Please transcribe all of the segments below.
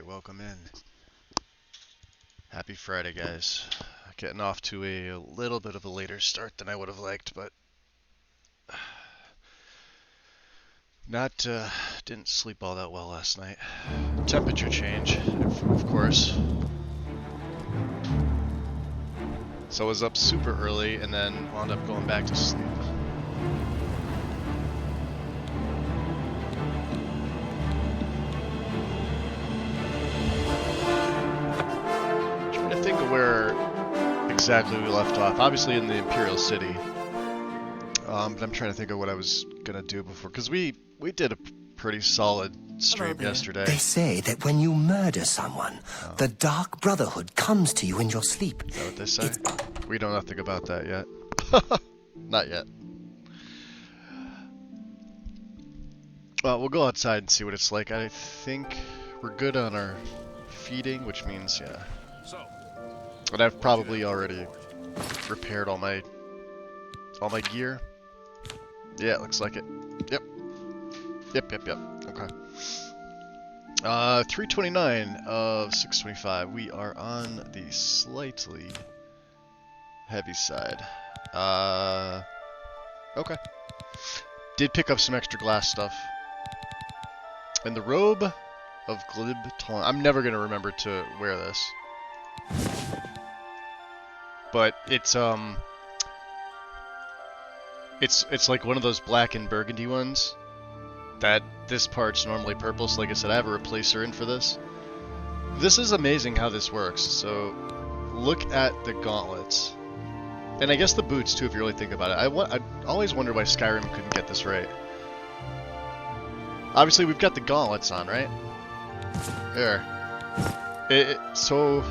welcome in. Happy Friday, guys. Getting off to a little bit of a later start than I would have liked, but didn't sleep all that well last night. Temperature change, of course. So I was up super early and then wound up going back to sleep. Trying to think of where exactly we left off. Obviously in the Imperial City. But I'm trying to think of what I was gonna do before, because we did a pretty solid stream yesterday. They say that when you murder someone, the Dark Brotherhood comes to you in your sleep. Is that what they say? We know nothing about that yet. Not yet. Well, we'll go outside and see what it's like. I think we're good on our feeding, which means, yeah. But I've probably already repaired all my gear. Yeah, it looks like it. Yep. Yep. Okay. 329 of 625. We are on the slightly heavy side. Okay. Did pick up some extra glass stuff. And the robe of Glib Talon. I'm never gonna remember to wear this. But it's like one of those black and burgundy ones that this part's normally purple, so like I said, I have a replacer in for this. This is amazing how this works. So look at the gauntlets. And I guess the boots too, if you really think about it. I always wonder why Skyrim couldn't get this right. Obviously we've got the gauntlets on, right? There. So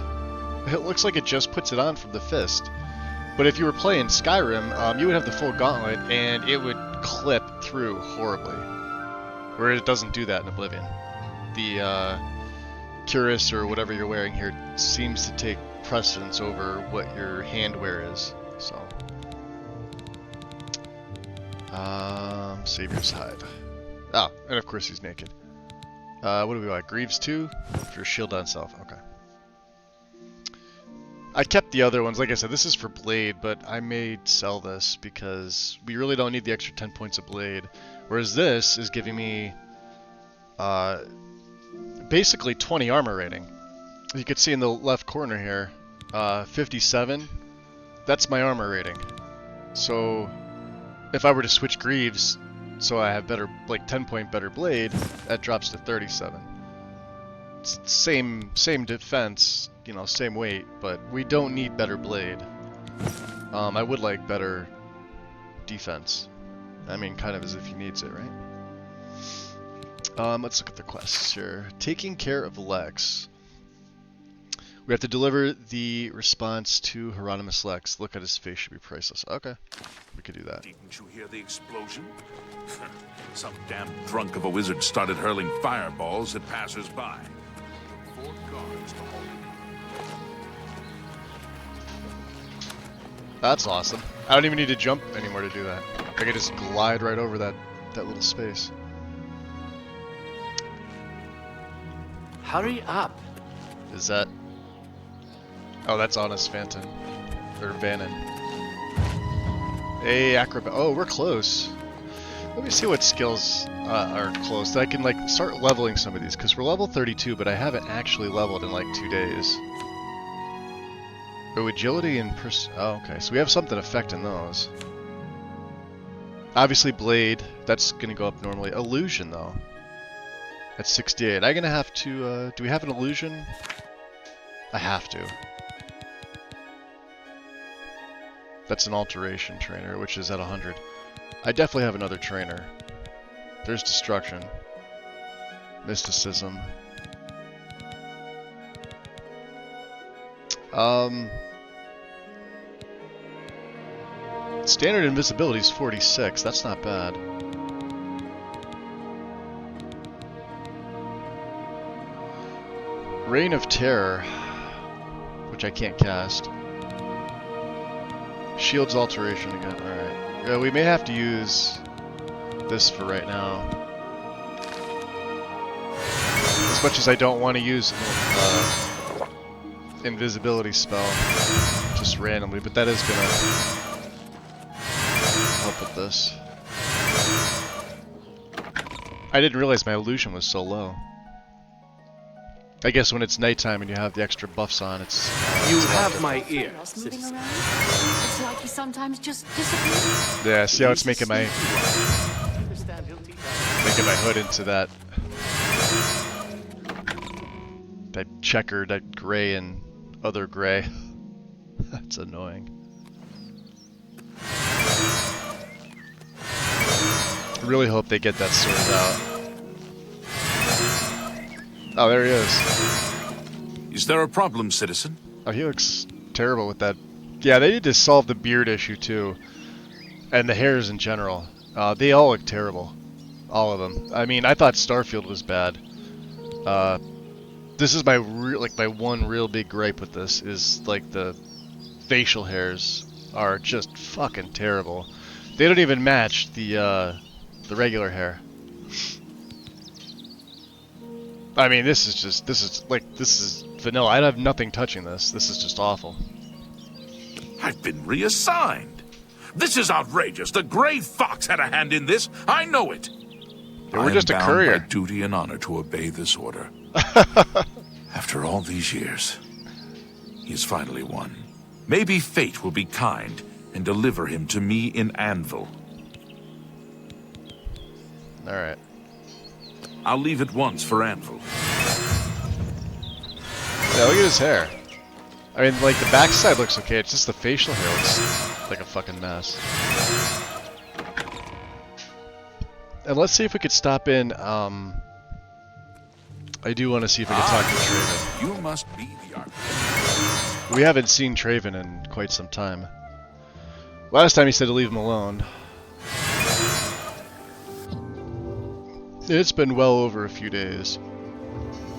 it looks like it just puts it on from the fist. But if you were playing Skyrim, you would have the full gauntlet, and it would clip through horribly. Where it doesn't do that in Oblivion. The Cuirass, or whatever you're wearing here, seems to take precedence over what your hand wear is. So, Savior's Hide. Oh, and of course he's naked. What do we want? Greaves 2? For shield on self. Okay. I kept the other ones. Like I said, this is for Blade, but I may sell this because we really don't need the extra 10 points of Blade. Whereas this is giving me basically 20 armor rating. You can see in the left corner here, 57. That's my armor rating. So if I were to switch Greaves, so I have better, like 10-point better Blade, that drops to 37. It's same defense, you know, same weight, but we don't need better Blade. I would like better defense. I mean, kind of as if he needs it, right? Let's look at the quests here. Taking care of Lex. We have to deliver the response to Hieronymus Lex. Look at his face, should be priceless. Okay, we could do that. Didn't you hear the explosion? Some damn drunk of a wizard started hurling fireballs at passers-by. 4 guards to hold him. That's awesome. I don't even need to jump anymore to do that. I can just glide right over that little space. Hurry up. Is that... Oh, that's Honest Phantom. Or Vannon. Hey, Acrobat. Oh, we're close. Let me see what skills are close. That I can, like, start leveling some of these. Because we're level 32, but I haven't actually leveled in, like, 2 days. Oh, agility and oh, okay. So we have something affecting those. Obviously, Blade. That's going to go up normally. Illusion, though. At 68. I'm going to have to... do we have an illusion? I have to. That's an alteration trainer, which is at 100. I definitely have another trainer. There's destruction. Mysticism. Standard invisibility is 46. That's not bad. Reign of Terror, which I can't cast. Shield's alteration again. Alright. Yeah, we may have to use this for right now. As much as I don't want to use invisibility spell just randomly, but that is gonna help with this. I didn't realize my illusion was so low. I guess when it's nighttime and you have the extra buffs on, it's... You have my ear. Moving around? It's like he sometimes just disappears. Yeah, see how it's making my hood into that checkered, that gray and other gray. That's annoying. I really hope they get that sorted out. Oh, there he is. Is there a problem, citizen? Oh, he looks terrible with that. Yeah, they need to solve the beard issue too, and the hairs in general. They all look terrible, all of them. I mean, I thought Starfield was bad. This is my my one real big gripe with this is like the facial hairs are just fucking terrible. They don't even match the regular hair. I mean, this is vanilla. I have nothing touching this. This is just awful. I've been reassigned. This is outrageous. The Gray Fox had a hand in this. I know it. Yeah, we're just a courier. I am bound by duty and honor to obey this order. After all these years, he has finally won. Maybe fate will be kind and deliver him to me in Anvil. All right. I'll leave at once for Anvil. Yeah, look at his hair. I mean, like, the backside looks okay, it's just the facial hair looks like a fucking mess. And let's see if we could stop in, I do want to see if we can talk to Traven. You must be the architect. We haven't seen Traven in quite some time. Last time he said to leave him alone. It's been well over a few days.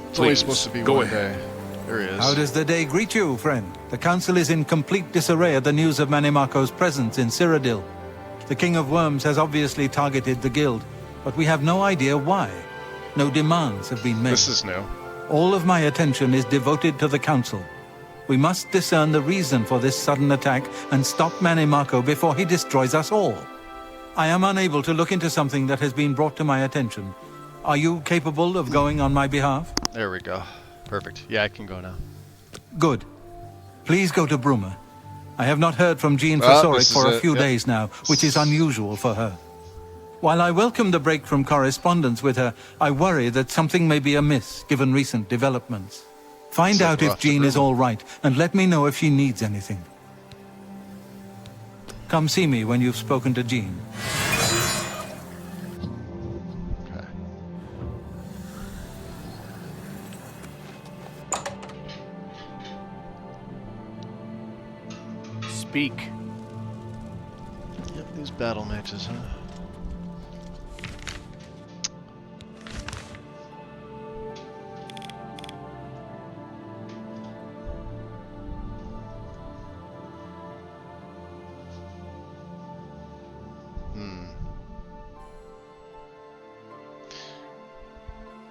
It's only supposed to be one day. There he is. How does the day greet you, friend? The council is in complete disarray at the news of Manimako's presence in Cyrodiil. The King of Worms has obviously targeted the guild, but we have no idea why. No demands have been made. This is new. All of my attention is devoted to the council. We must discern the reason for this sudden attack and stop Manimako before he destroys us all. I am unable to look into something that has been brought to my attention. Are you capable of going on my behalf? There we go. Perfect. Yeah, I can go now. Good. Please go to Bruma. I have not heard from Jean Well, Fosoric this is for a it, few yep. days now, which is unusual for her. While I welcome the break from correspondence with her, I worry that something may be amiss given recent developments. Find So out we're if off to Jean is Bruma. all right, and let me know if she needs anything. Come see me when you've spoken to Jean. Okay. Speak. Yep, these battle matches, huh?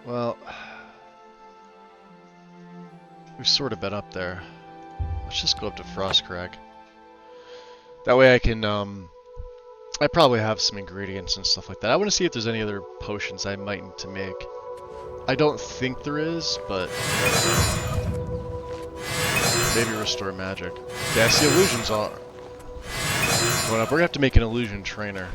Well, we've sort of been up there. Let's just go up to Frostcrag. That way I can, I probably have some ingredients and stuff like that. I want to see if there's any other potions I might need to make. I don't think there is, but maybe restore magic. Yeah, see, illusions are going up. We're gonna have to make an illusion trainer.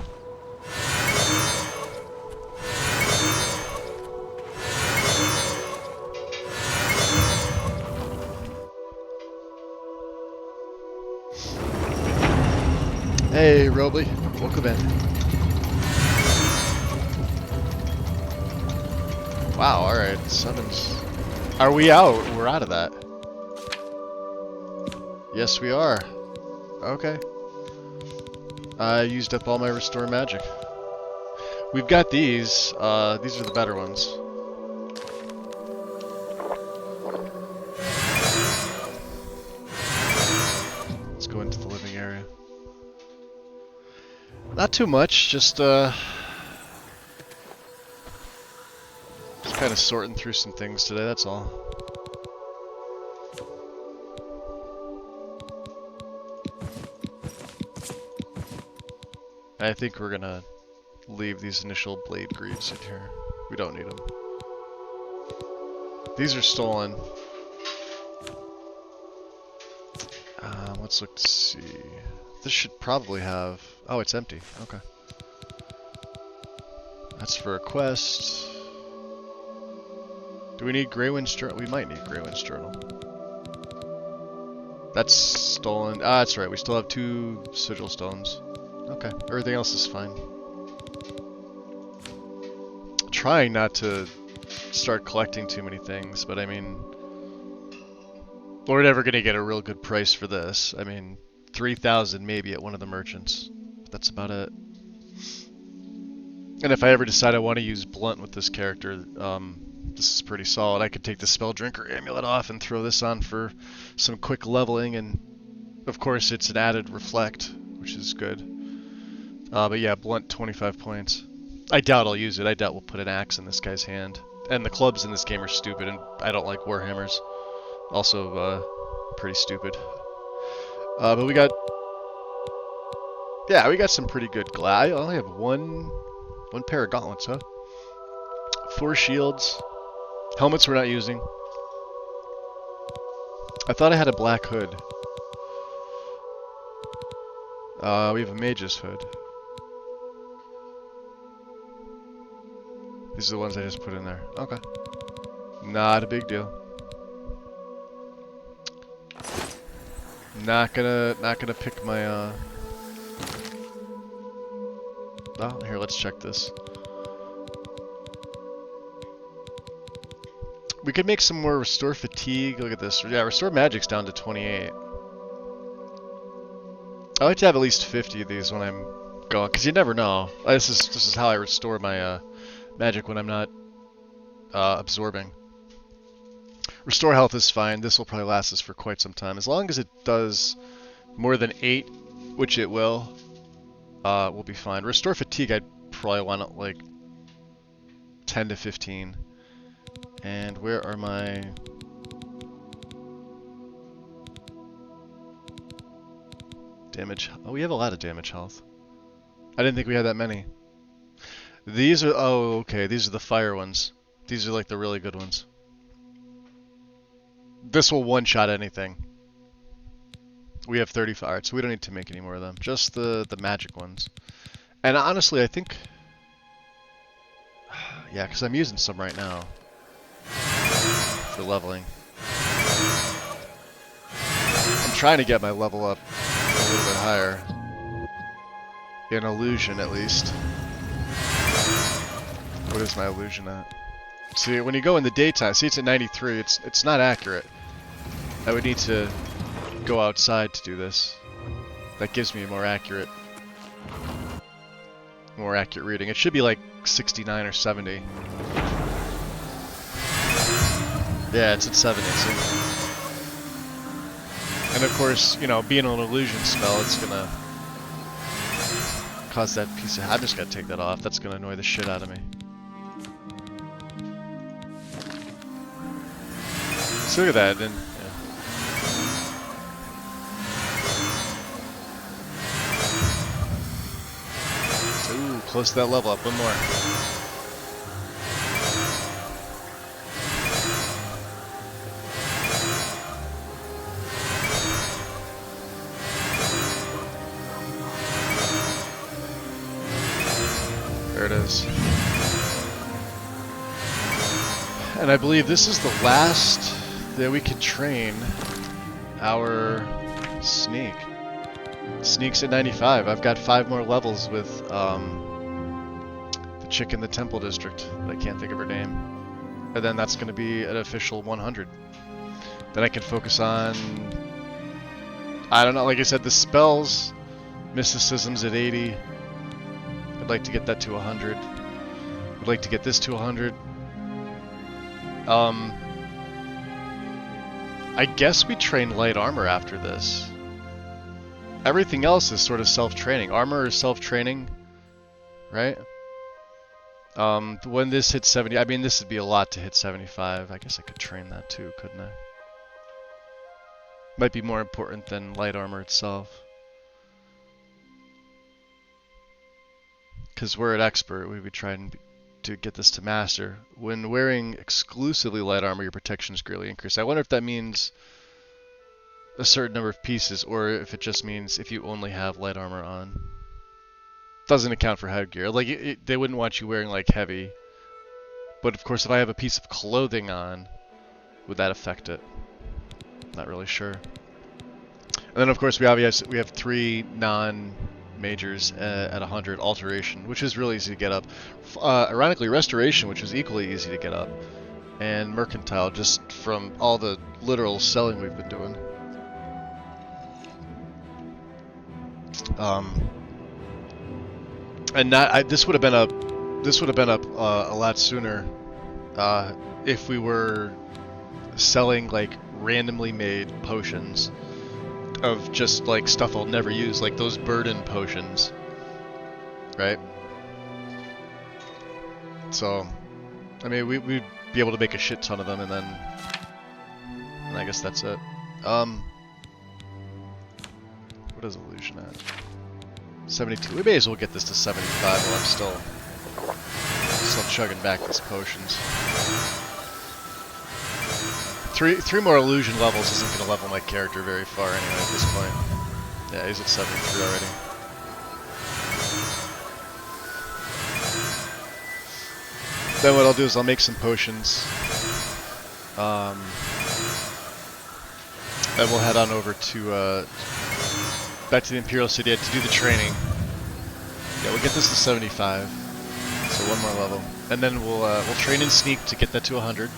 Hey, Robley. Welcome in. Wow, alright. Sevens. Are we out? We're out of that. Yes, we are. Okay. I used up all my restore magic. We've got these. These are the better ones. Let's go into the living area. Not too much, just Kind of sorting through some things today, that's all. I think we're gonna leave these initial blade greaves in here. We don't need them. These are stolen. Let's look to see. This should probably have... Oh, it's empty. Okay. That's for a quest. Do we need Greywind's Journal? We might need Greywind's Journal. That's stolen. Ah, that's right. We still have 2 sigil stones. Okay. Everything else is fine. Trying not to start collecting too many things, but I mean... We're never going to get a real good price for this. I mean, 3,000 maybe at one of the merchants. But that's about it. And if I ever decide I want to use Blunt with this character, this is pretty solid. I could take the Spell Drinker Amulet off and throw this on for some quick leveling, and of course it's an added Reflect, which is good. But yeah, Blunt 25 points. I doubt I'll use it. I doubt we'll put an axe in this guy's hand. And the clubs in this game are stupid, and I don't like Warhammers. Also, pretty stupid. But we got... Yeah, we got some pretty good glass. I only have one pair of gauntlets, huh? 4 shields. Helmets we're not using. I thought I had a black hood. We have a mage's hood. These are the ones I just put in there. Okay. Not a big deal. Not gonna pick my Oh, here, let's check this. We could make some more Restore Fatigue. Look at this. Yeah, Restore Magic's down to 28. I like to have at least 50 of these when I'm going, because you never know. This is how I restore my magic when I'm not absorbing. Restore health is fine. This will probably last us for quite some time. As long as it does more than 8, which it will, we'll be fine. Restore Fatigue, I'd probably want like 10 to 15. And where are my... damage? Oh, we have a lot of damage health. I didn't think we had that many. These are... oh, okay. These are the fire ones. These are like the really good ones. This will one-shot anything. We have 35, alright, so we don't need to make any more of them. Just the magic ones. And honestly, I think... yeah, because I'm using some right now. For leveling. I'm trying to get my level up a little bit higher. In illusion, at least. What is my illusion at? See, when you go in the daytime, see it's at 93, it's not accurate. I would need to go outside to do this. That gives me a more accurate reading. It should be like 69 or 70. Yeah, it's at 70. So. And of course, you know, being an illusion spell, it's gonna cause that piece of... I'm just gonna take that off. That's gonna annoy the shit out of me. So look at that, and yeah. Ooh, close to that level up. One more. There it is. And I believe this is the last that we can train our sneak. Sneak's at 95. I've got 5 more levels with the chick in the temple district. I can't think of her name. And then that's going to be an official 100. Then I can focus on... I don't know, like I said, the spells. Mysticism's at 80. I'd like to get that to 100. I'd like to get this to 100. I guess we train light armor after this. Everything else is sort of self-training. Armor is self-training, right? When this hits 70, I mean, this would be a lot to hit 75. I guess I could train that too, couldn't I? Might be more important than light armor itself. Because we're at expert, we'd be trying to get this to master. When wearing exclusively light armor, your protection is greatly increased. I wonder if that means a certain number of pieces, or if it just means if you only have light armor on. Doesn't account for headgear. Like, they wouldn't want you wearing, like, heavy. But, of course, if I have a piece of clothing on, would that affect it? Not really sure. And then, of course, we have 3 non-majors at 100 alteration, which is really easy to get up. Ironically, restoration, which is equally easy to get up, and mercantile, just from all the literal selling we've been doing. And this would have been up a lot sooner if we were selling like randomly made potions of just like stuff I'll never use, like those burden potions, right? So, I mean, we'd be able to make a shit ton of them, and I guess that's it. What is illusion at? 72. We may as well get this to 75 while I'm still chugging back these potions. Three more illusion levels isn't going to level my character very far anyway at this point. Yeah, he's at 73 already. Then what I'll do is I'll make some potions. And we'll head on over to back to the Imperial City to do the training. Yeah, we'll get this to 75, so one more level, and then we'll train in sneak to get that to 100.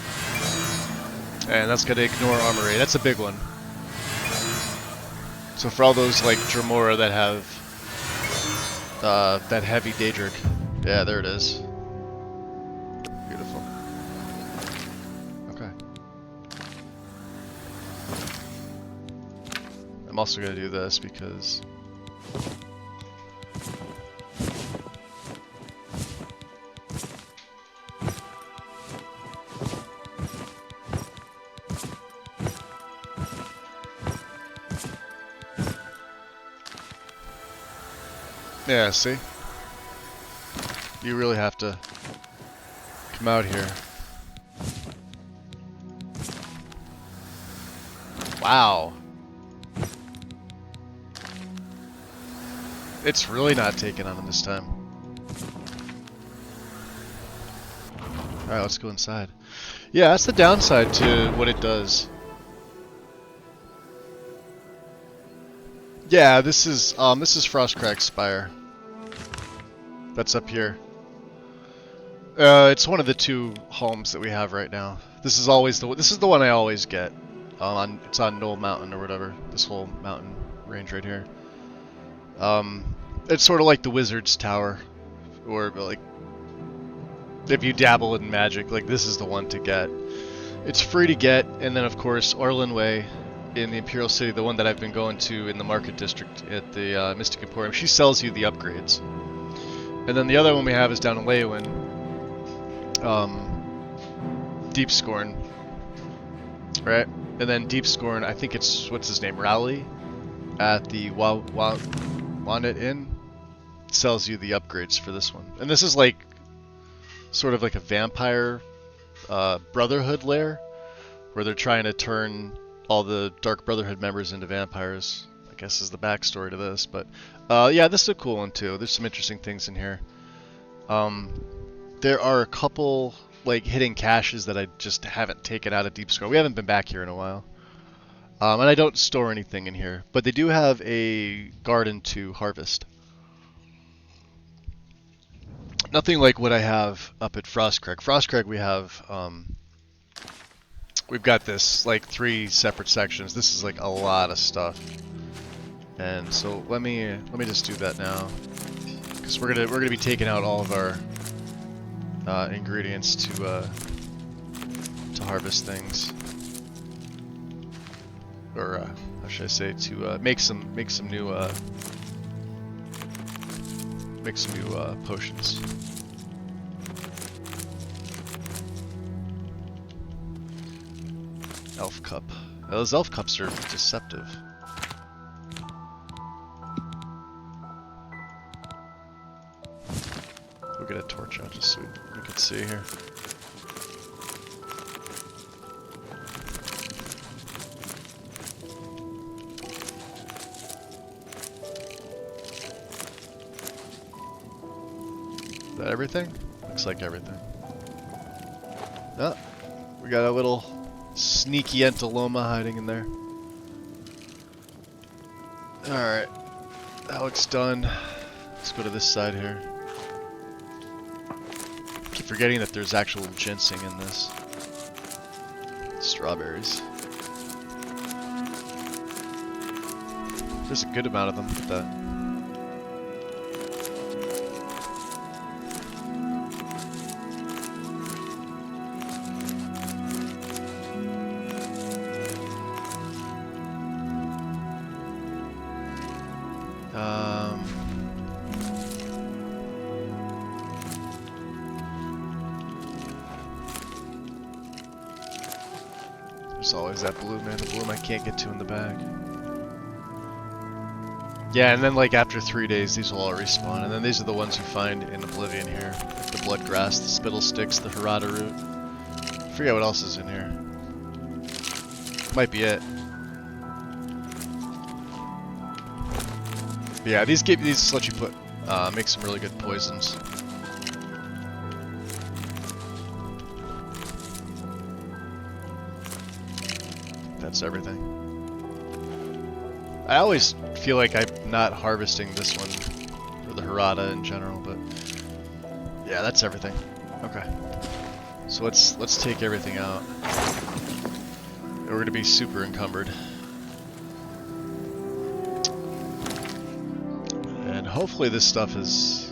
And that's gonna ignore armor rate. That's a big one. So for all those like Dremora that have that heavy Daedric, yeah, there it is. Beautiful. Okay. I'm also gonna do this because yeah, see? You really have to come out here. Wow. It's really not taking on him this time. Alright, let's go inside. Yeah, that's the downside to what it does. Yeah, this is Frostcrack's Spire. That's up here. It's one of the 2 homes that we have right now. This is the one I always get. It's on Knoll Mountain or whatever. This whole mountain range right here. It's sort of like the Wizard's Tower, or like if you dabble in magic, like this is the one to get. It's free to get, and then of course Orlin Way in the Imperial City, the one that I've been going to in the Market District at the Mystic Emporium, she sells you the upgrades. And then the other one we have is down in Leywin, Deep Scorn, right? And then Deep Scorn, I think it's, what's his name, Rowley, at the Wanet Inn, sells you the upgrades for this one. And this is like, sort of like a vampire Brotherhood lair, where they're trying to turn all the Dark Brotherhood members into vampires, I guess is the backstory to this. But yeah, this is a cool one too. There's some interesting things in here. There are a couple like hidden caches that I just haven't taken out of Deep Scorn. We haven't been back here in a while. And I don't store anything in here, but they do have a garden to harvest. Nothing like what I have up at Frostcrag. Frostcrag we have, we've got this like 3 separate sections. This is like a lot of stuff, and so let me just do that now, because we're gonna be taking out all of our ingredients to harvest things, or how should I say, to make some new potions. Elf cup. Those elf cups are deceptive. We'll get a torch out just so we can see here. Is that everything? Looks like everything. Oh, we got a little sneaky Entaloma hiding in there. Alright, that looks done. Let's go to this side here. Keep forgetting that there's actual ginseng in this. Strawberries. There's a good amount of them. Look at that. There's always that blue man, the bloom I can't get to in the bag. Yeah, and then like after 3 days, these will all respawn, and then these are the ones you find in Oblivion here. Like the blood grass, the spittle sticks, the Harada root. I forget what else is in here. Might be it. But yeah, these let you put make some really good poisons. That's everything. I always feel like I'm not harvesting this one, or the Harada in general, but yeah, that's everything. Okay, so let's take everything out. We're gonna be super encumbered, and hopefully this stuff is.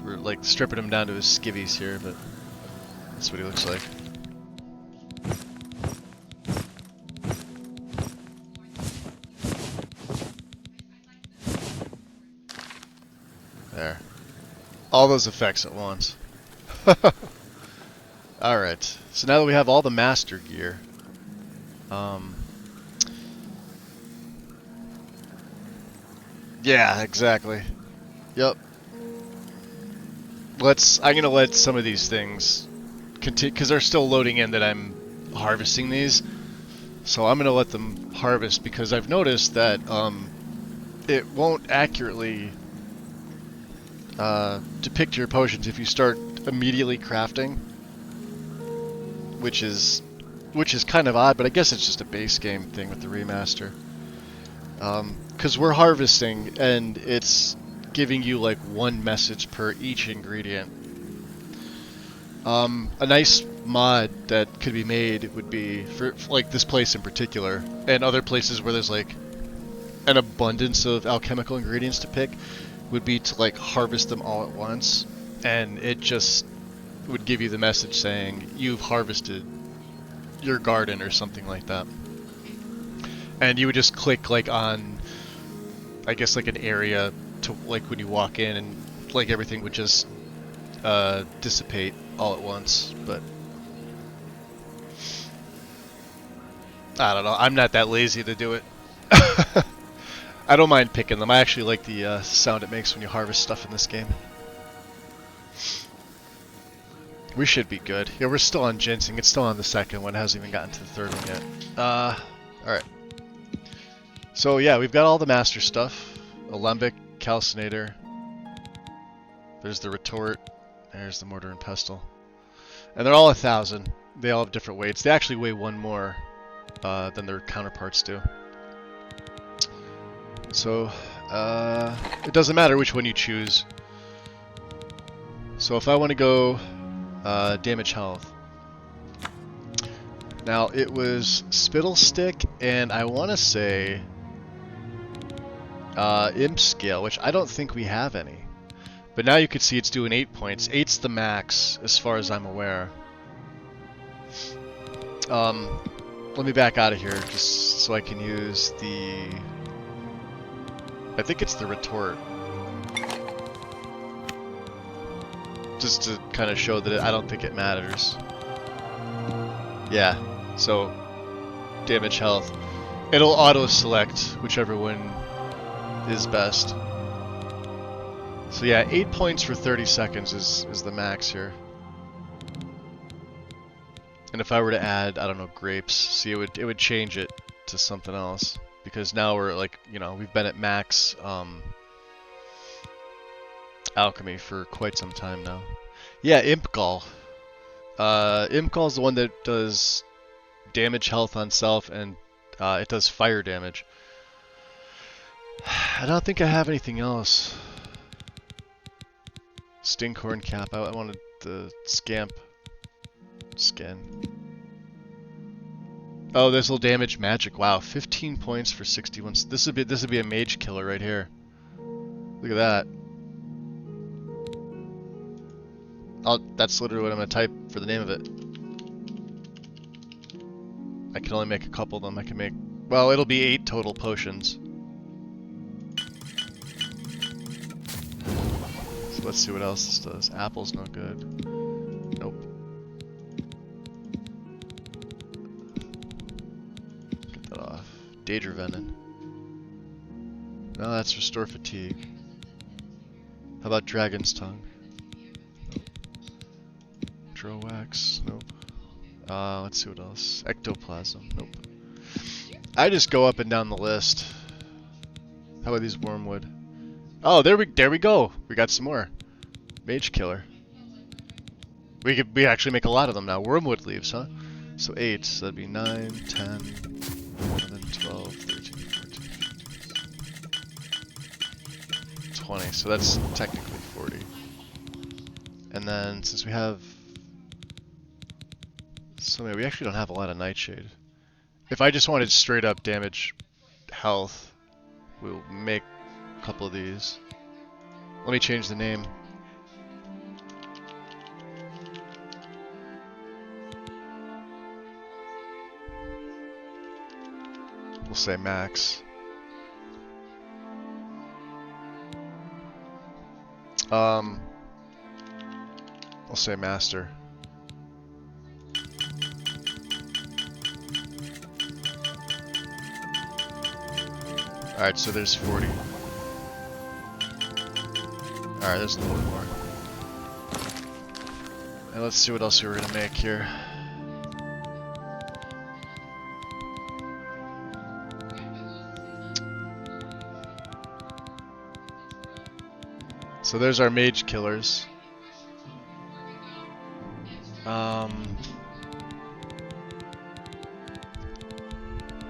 We're like stripping him down to his skivvies here, but that's what he looks like. There. All those effects at once. Alright, so now that we have all the master gear, yeah, exactly. Yep. I'm gonna let some of these things continue, because they're still loading in that I'm harvesting these. So I'm gonna let them harvest, because I've noticed that it won't accurately depict your potions if you start immediately crafting, which is kind of odd, but I guess it's just a base game thing with the remaster. Because we're harvesting and it's giving you like one message per each ingredient. A nice mod that could be made would be for like this place in particular, and other places where there's like an abundance of alchemical ingredients to pick, would be to like harvest them all at once, and it just would give you the message saying you've harvested your garden or something like that. And you would just click like on, I guess, like an area to like when you walk in, and like everything would just dissipate all at once. But I don't know, I'm not that lazy to do it. I don't mind picking them. I actually like the sound it makes when you harvest stuff in this game. We should be good. Yeah, we're still on ginseng. It's still on the second one. It hasn't even gotten to the third one yet. Alright. So yeah, we've got all the master stuff. Alembic, calcinator. There's the retort. There's the mortar and pestle. And they're all 1,000. They all have different weights. They actually weigh one more than their counterparts do. So, it doesn't matter which one you choose. So if I want to go damage health. Now it was spittle stick, and I want to say imp scale, which I don't think we have any. But now you can see it's doing 8 points. 8's the max, as far as I'm aware. Let me back out of here, just so I can use the... I think it's the retort. just to kind of show that I don't think it matters. Yeah, so damage health. It'll auto-select whichever one is best. So yeah, 8 points for 30 seconds is the max here. And if I were to add, I don't know, grapes, see, it would change it to something else. Because now we're like, you know, we've been at max alchemy for quite some time now. Yeah, Imp-Gall. Imp-Gall is the one that does damage health on self, and it does fire damage. I don't think I have anything else. Stinkhorn cap. I wanted the Scamp skin. Oh, this will damage magic. Wow, 15 points for 61. This would be a mage killer right here. Look at that. That's literally what I'm gonna type for the name of it. I can only make a couple of them. I can make, well, it'll be 8 total potions. So let's see what else this does. Apple's no good. Nope. Get that off. Daedra Venom. No, that's restore fatigue. How about Dragon's Tongue? Nope. Drowax. Nope. Let's see what else. Ectoplasm. Nope. I just go up and down the list. How about these Wormwood? Oh, there we go. We got some more. Mage Killer. We actually make a lot of them now. Wormwood leaves, huh? So 8, so that'd be 9, 10, 11, 12, 13, 14, 15, 20. So that's technically 40. And then since we have so we actually don't have a lot of Nightshade. If I just wanted straight up damage health, we'll make a couple of these. Let me change the name. We'll say max. I'll say master. Alright, so there's 40. Alright, there's a little bit more. And let's see what else we're gonna make here. So there's our mage killers.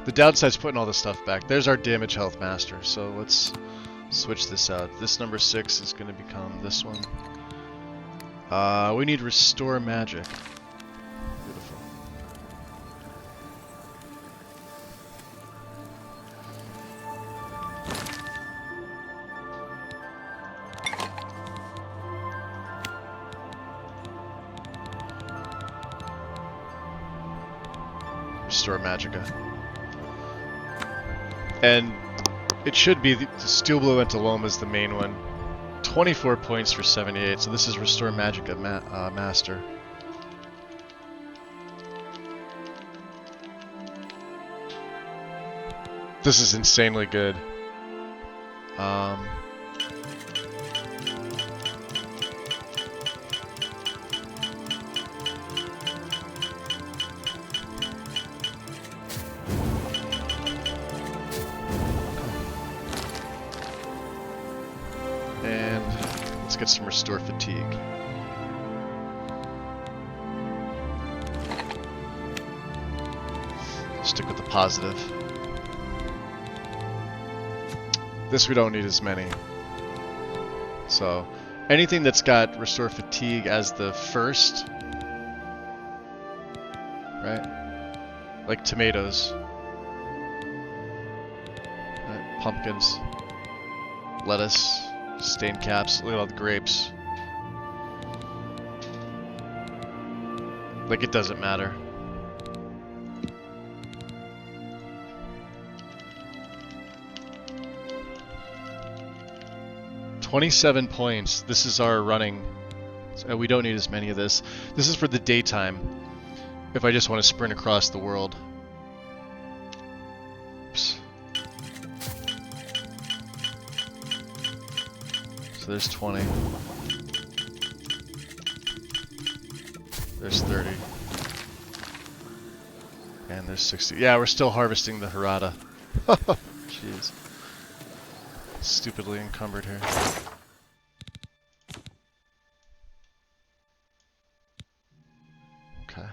The downside's putting all this stuff back. There's our damage health master. So let's switch this out. This number 6 is going to become this one. We need restore magic. Beautiful. Restore Magica. And it should be the Steel Blue Anteloma is the main one. 24 points for 78, so this is Restore Magica Master. This is insanely good. And let's get some Restore Fatigue. Stick with the positive. This we don't need as many. So, anything that's got Restore Fatigue as the first, right? Like tomatoes, right? Pumpkins, lettuce, stain caps, look at all the grapes. Like it doesn't matter. $27 points. This is our running. We don't need as many of this. This is for the daytime. If I just want to sprint across the world. Oops. So there's 20. There's 30. And there's 60. Yeah, we're still harvesting the Harada. Jeez. Stupidly encumbered here. Okay.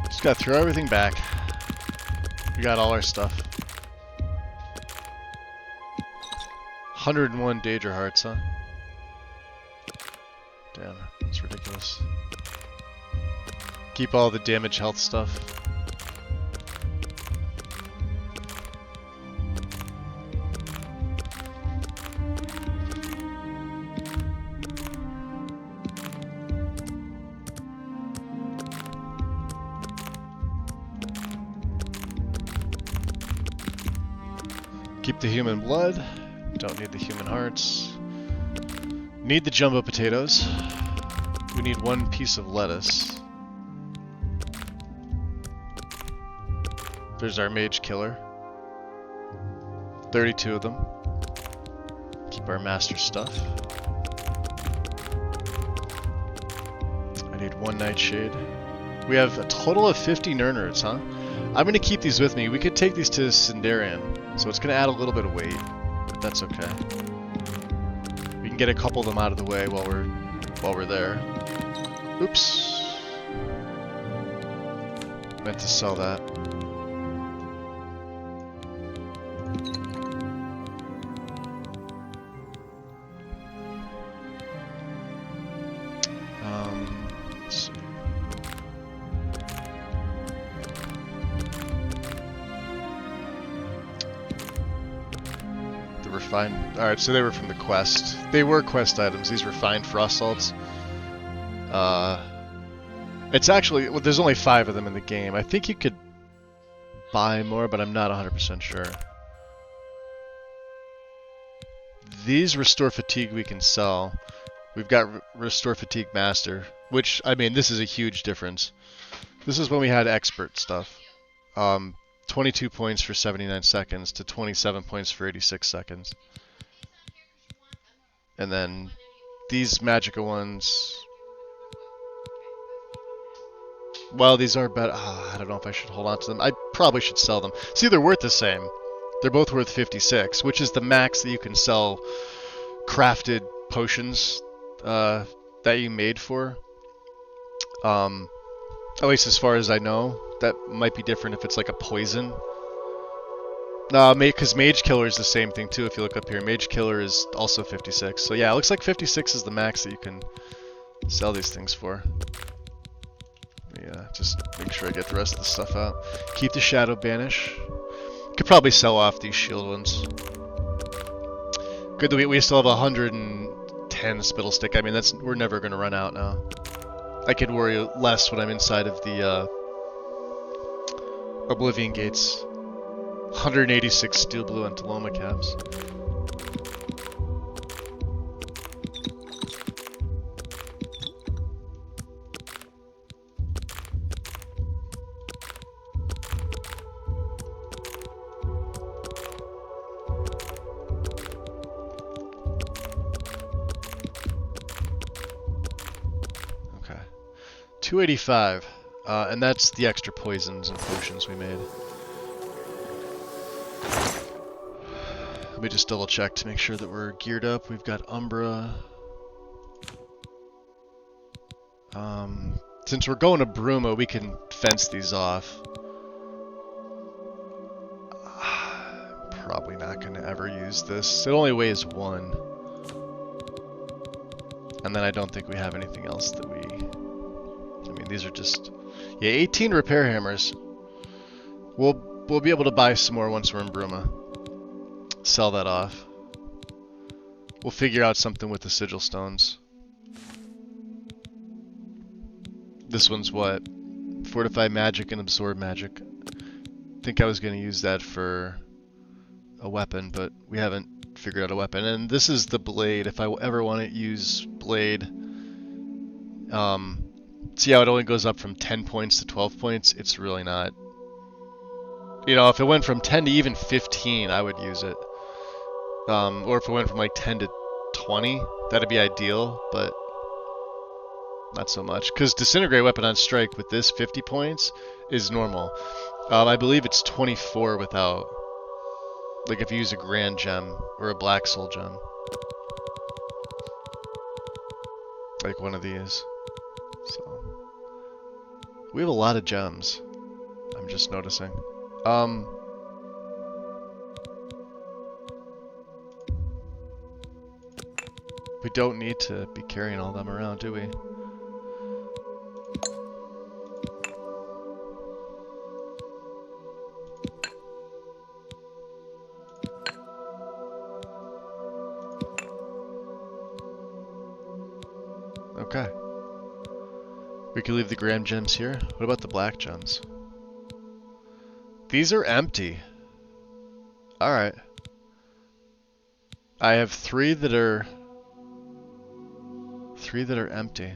Just gotta throw everything back. We got all our stuff. 101 Daedra Hearts, huh? Damn, that's ridiculous. Keep all the damage health stuff. Keep the human blood. Don't need the human hearts. Need the jumbo potatoes. We need one piece of lettuce. There's our mage killer. 32 of them. Keep our master stuff. I need one nightshade. We have a total of 50 Nurnurds, huh? I'm gonna keep these with me. We could take these to Sindarian, so it's gonna add a little bit of weight, but that's okay. We can get a couple of them out of the way while we're there. Oops. Meant to sell that. Let's see. The refined. Alright, so they were from the quest. They were quest items. These refined frost salts. It's actually, well, there's only 5 of them in the game. I think you could buy more, but I'm not 100% sure. These restore fatigue we can sell. We've got restore fatigue master, which, I mean, this is a huge difference. This is when we had expert stuff. 22 points for 79 seconds to 27 points for 86 seconds. And then these Magicka ones, well, these are better. I don't know if I should hold on to them. I probably should sell them. See, they're worth the same. They're both worth 56, which is the max that you can sell crafted potions that you made for. At least as far as I know. That might be different if it's like a poison. No, because Mage Killer is the same thing too. If you look up here, Mage Killer is also 56. So yeah, it looks like 56 is the max that you can sell these things for. Yeah, just make sure I get the rest of the stuff out. Keep the Shadow Banish. Could probably sell off these shield ones. Good that we still have 110 Spittle Stick. I mean, we're never going to run out now. I could worry less when I'm inside of the Oblivion Gates. 186 Steel Blue and Taloma caps. Okay. 285. And that's the extra poisons and potions we made. Let me just double check to make sure that we're geared up. We've got Umbra. Since we're going to Bruma, we can fence these off. Probably not going to ever use this. It only weighs 1. And then I don't think we have anything else that we... I mean, these are just... Yeah, 18 repair hammers. We'll be able to buy some more once we're in Bruma. Sell that off. We'll figure out something with the sigil stones. This one's what? Fortify magic and absorb magic. I think I was going to use that for a weapon, but we haven't figured out a weapon. And this is the blade. If I ever want to use blade, see how it only goes up from 10 points to 12 points? It's really not. You know, if it went from 10 to even 15, I would use it. Or if it went from like 10 to 20, that'd be ideal, but not so much. Because Disintegrate Weapon on Strike with this 50 points is normal. I believe it's 24 without. Like if you use a Grand Gem or a Black Soul Gem. Like one of these. So we have a lot of gems. I'm just noticing. We don't need to be carrying all them around, do we? Okay. We can leave the Grand Gems here. What about the Black Gems? These are empty. Alright. I have three that are empty.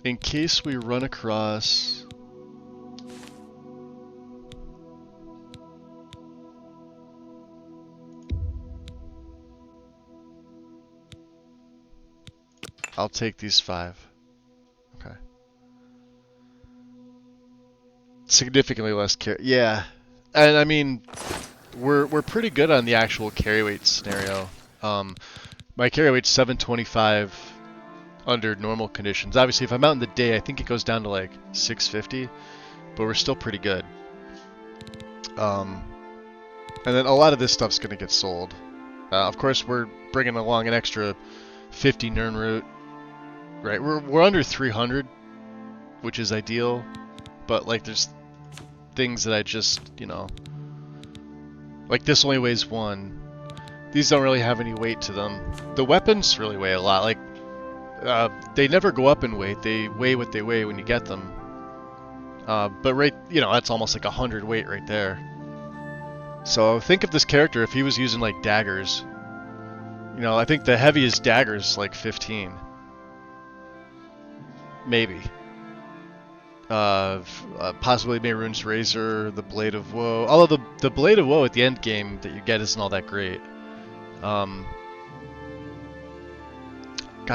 In case we run across I'll take these 5. Okay. Significantly less carry. Yeah. And I mean, we're pretty good on the actual carry weight scenario. My carry weight's 725 under normal conditions. Obviously, if I'm out in the day, I think it goes down to like 650, but we're still pretty good. And then a lot of this stuff's gonna get sold. Of course, we're bringing along an extra 50 Nern root. Right, we're under 300, which is ideal, but like there's things that I just, you know, like this only weighs 1. These don't really have any weight to them. The weapons really weigh a lot. Like, they never go up in weight. They weigh what they weigh when you get them. But right, you know, that's almost like 100 weight right there. So think of this character if he was using like daggers. You know, I think the heaviest dagger is like 15. Maybe. Possibly Mehrunes Razor, the Blade of Woe. Although the Blade of Woe at the end game that you get isn't all that great. God,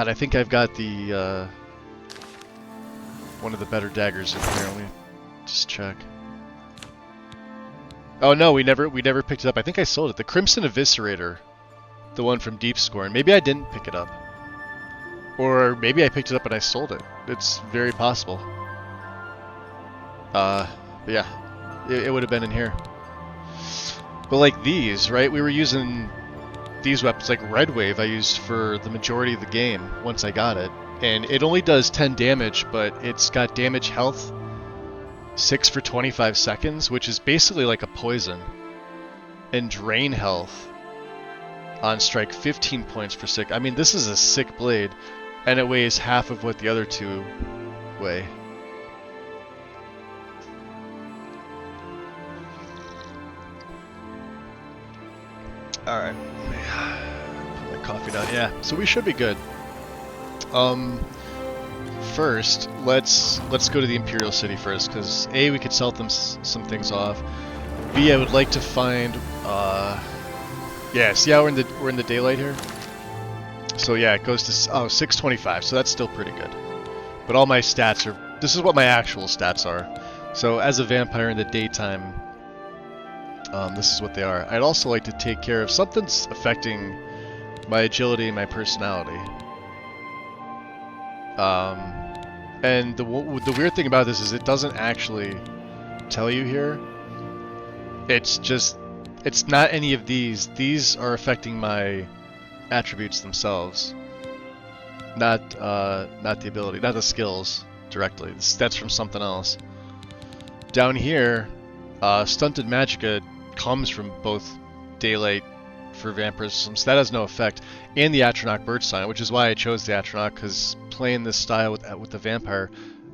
I think I've got the one of the better daggers in here. Let me just check. Oh no, we never picked it up. I think I sold it. The Crimson Eviscerator, the one from Deep Scorn. Maybe I didn't pick it up, or maybe I picked it up and I sold it. It's very possible. But yeah, it would have been in here. But like these, right? We were using these weapons, like Red Wave I used for the majority of the game once I got it. And it only does 10 damage, but it's got damage health 6 for 25 seconds, which is basically like a poison. And drain health on strike 15 points for sick. I mean, this is a sick blade, and it weighs half of what the other two weigh. Alright. Put my coffee down. Yeah, so we should be good. First, let's go to the Imperial City first, because A, we could sell them some things off. B, I would like to find yeah, see how we're in the daylight here? So yeah, it goes to 625, so that's still pretty good. But all my stats are, this is what my actual stats are. So as a vampire in the daytime, this is what they are. I'd also like to take care of something's affecting my agility and my personality. And the weird thing about this is it doesn't actually tell you here. It's just, it's not any of these. These are affecting my attributes themselves, not the ability, not the skills directly. That's from something else. Down here, stunted magicka comes from both daylight for vampirism, so that has no effect. And the Atronach Bird Sign, which is why I chose the Atronach, because playing this style with the vampire,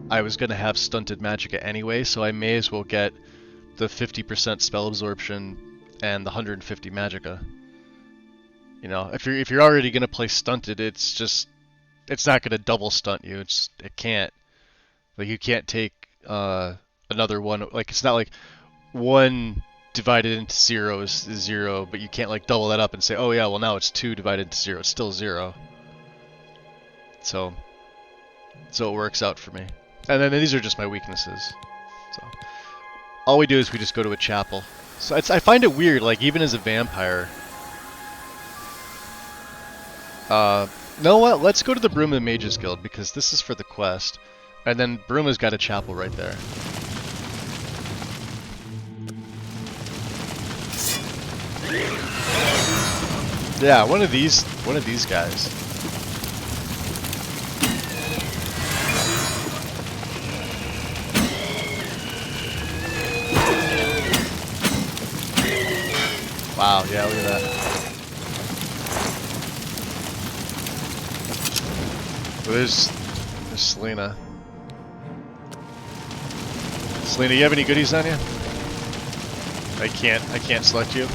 I was going to have stunted magicka anyway, so I may as well get the 50% spell absorption and the 150 magicka. You know, if you're already going to play stunted, it's not going to double stunt you. It can't. Like, you can't take another one. Like, it's not like 1 divided into 0 is 0, but you can't like double that up and say, oh yeah, well now it's 2 divided into 0. It's still 0. So it works out for me. And then these are just my weaknesses. So all we do is we just go to a chapel. So I find it weird, like even as a vampire. Know what? Let's go to the Bruma Mages Guild because this is for the quest. And then Bruma's got a chapel right there. Yeah, one of these guys. Wow, yeah, look at that. Well, there's Selena. Selena, you have any goodies on you? I can't select you.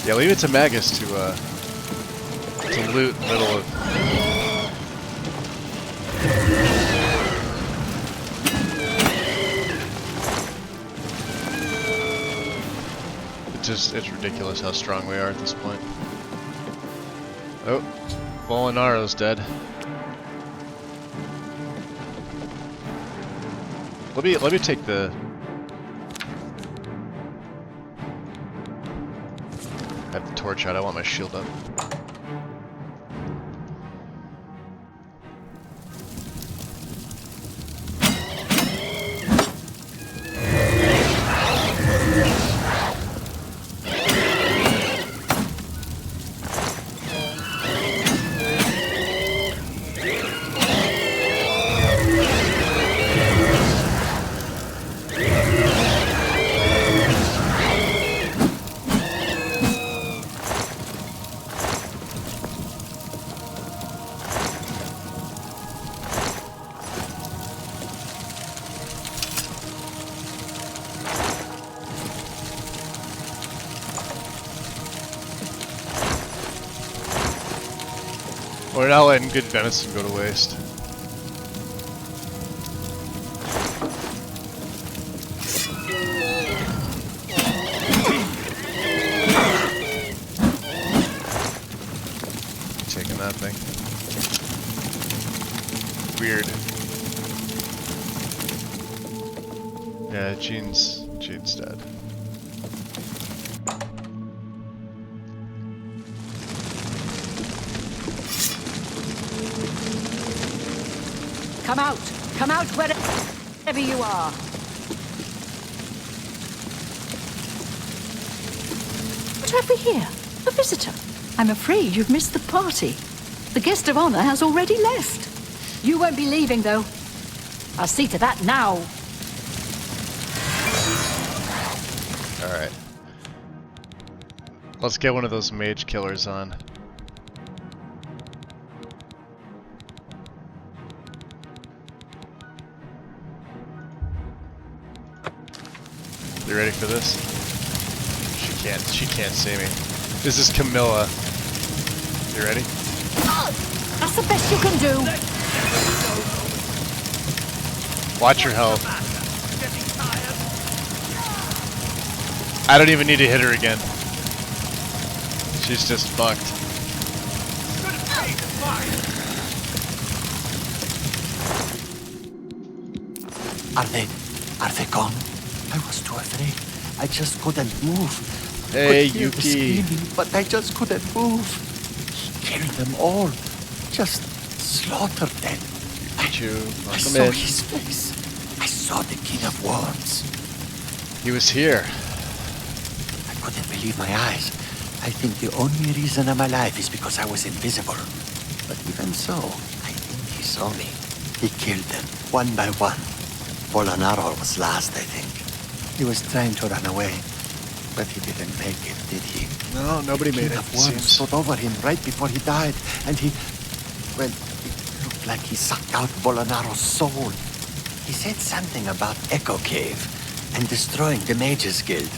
Yeah, leave it to Magus to loot in the middle of. It's ridiculous how strong we are at this point. Oh, Bolinaro's dead. Let me take the. I have the torch out. I want my shield up. We're not letting good venison go to waste. Taking that thing. Weird. Yeah, Jean's dead. Come out wherever you are. What have we here? A visitor. I'm afraid you've missed the party. The guest of honor has already left. You won't be leaving, though. I'll see to that now. Alright. Let's get one of those mage killers on. You ready for this? She can't see me. This is Camilla. You ready? That's the best you can do. Watch your health. I don't even need to hit her again. She's just fucked. Are they gone? I was too afraid. I just couldn't move. Hey, Could hear the Yuki. screaming, but I just couldn't move. He killed them all. Just slaughtered them. I Welcome saw in. his face. I saw the King of Worms. He was here. I couldn't believe my eyes. I think the only reason I'm alive is because I was invisible. But even so, I think he saw me. He killed them, one by one. Bolonaro was last, I think. He was trying to run away, but he didn't make it, did he? No, nobody The made King it. of It Worms seems. stood over him right before he died, and he... Well, it looked like he sucked out Bolonaro's soul. He said something about Echo Cave and destroying the Mages Guild.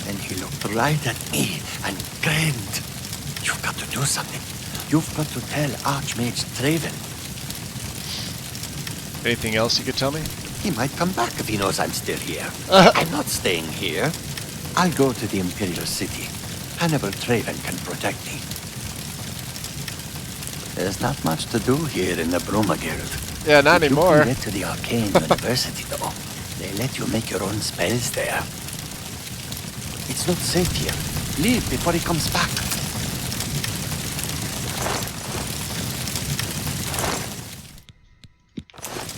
And he looked right at me and grinned. You've got to do something. You've got to tell Archmage Traven. Anything else you could tell me? He might come back if he knows I'm still here. I'm not staying here. I'll go to the Imperial City. Hannibal Traven can protect me. There's not much to do here in the Bruma Guild. Yeah, not If anymore. you can get to the Arcane University, though, they let you make your own spells there. It's not safe here. Leave before he comes back.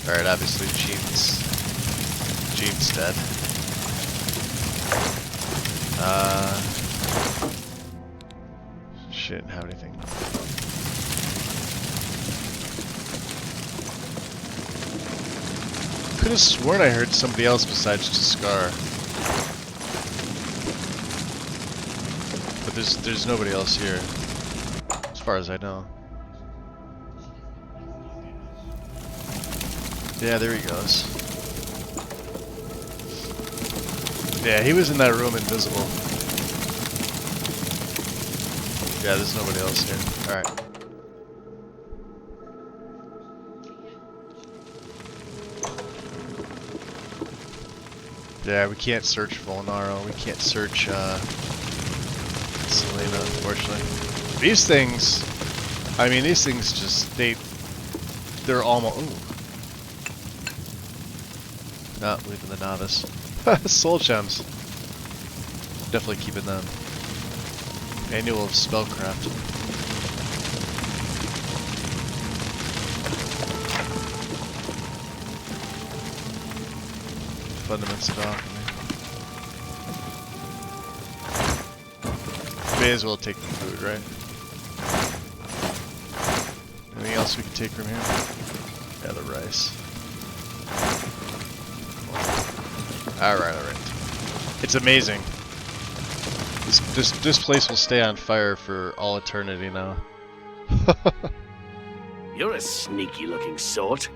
Alright, obviously Jean's dead. She didn't have anything. Could have sworn I heard somebody else besides Scar. But there's nobody else here, as far as I know. Yeah, there he goes. Yeah, he was in that room invisible. Yeah, there's nobody else here. Alright. Yeah, we can't search Volnaro. We can't search, Selena, unfortunately. These things... I mean, these things just... They're almost... Ooh. Not leaving the novice. Soul gems. Definitely keeping them. Manual of Spellcraft. Fundaments of Alchemy. May as well take the food, right? Anything else we can take from here? Yeah, the rice. Alright. It's amazing. This place will stay on fire for all eternity now. You're a sneaky looking sort.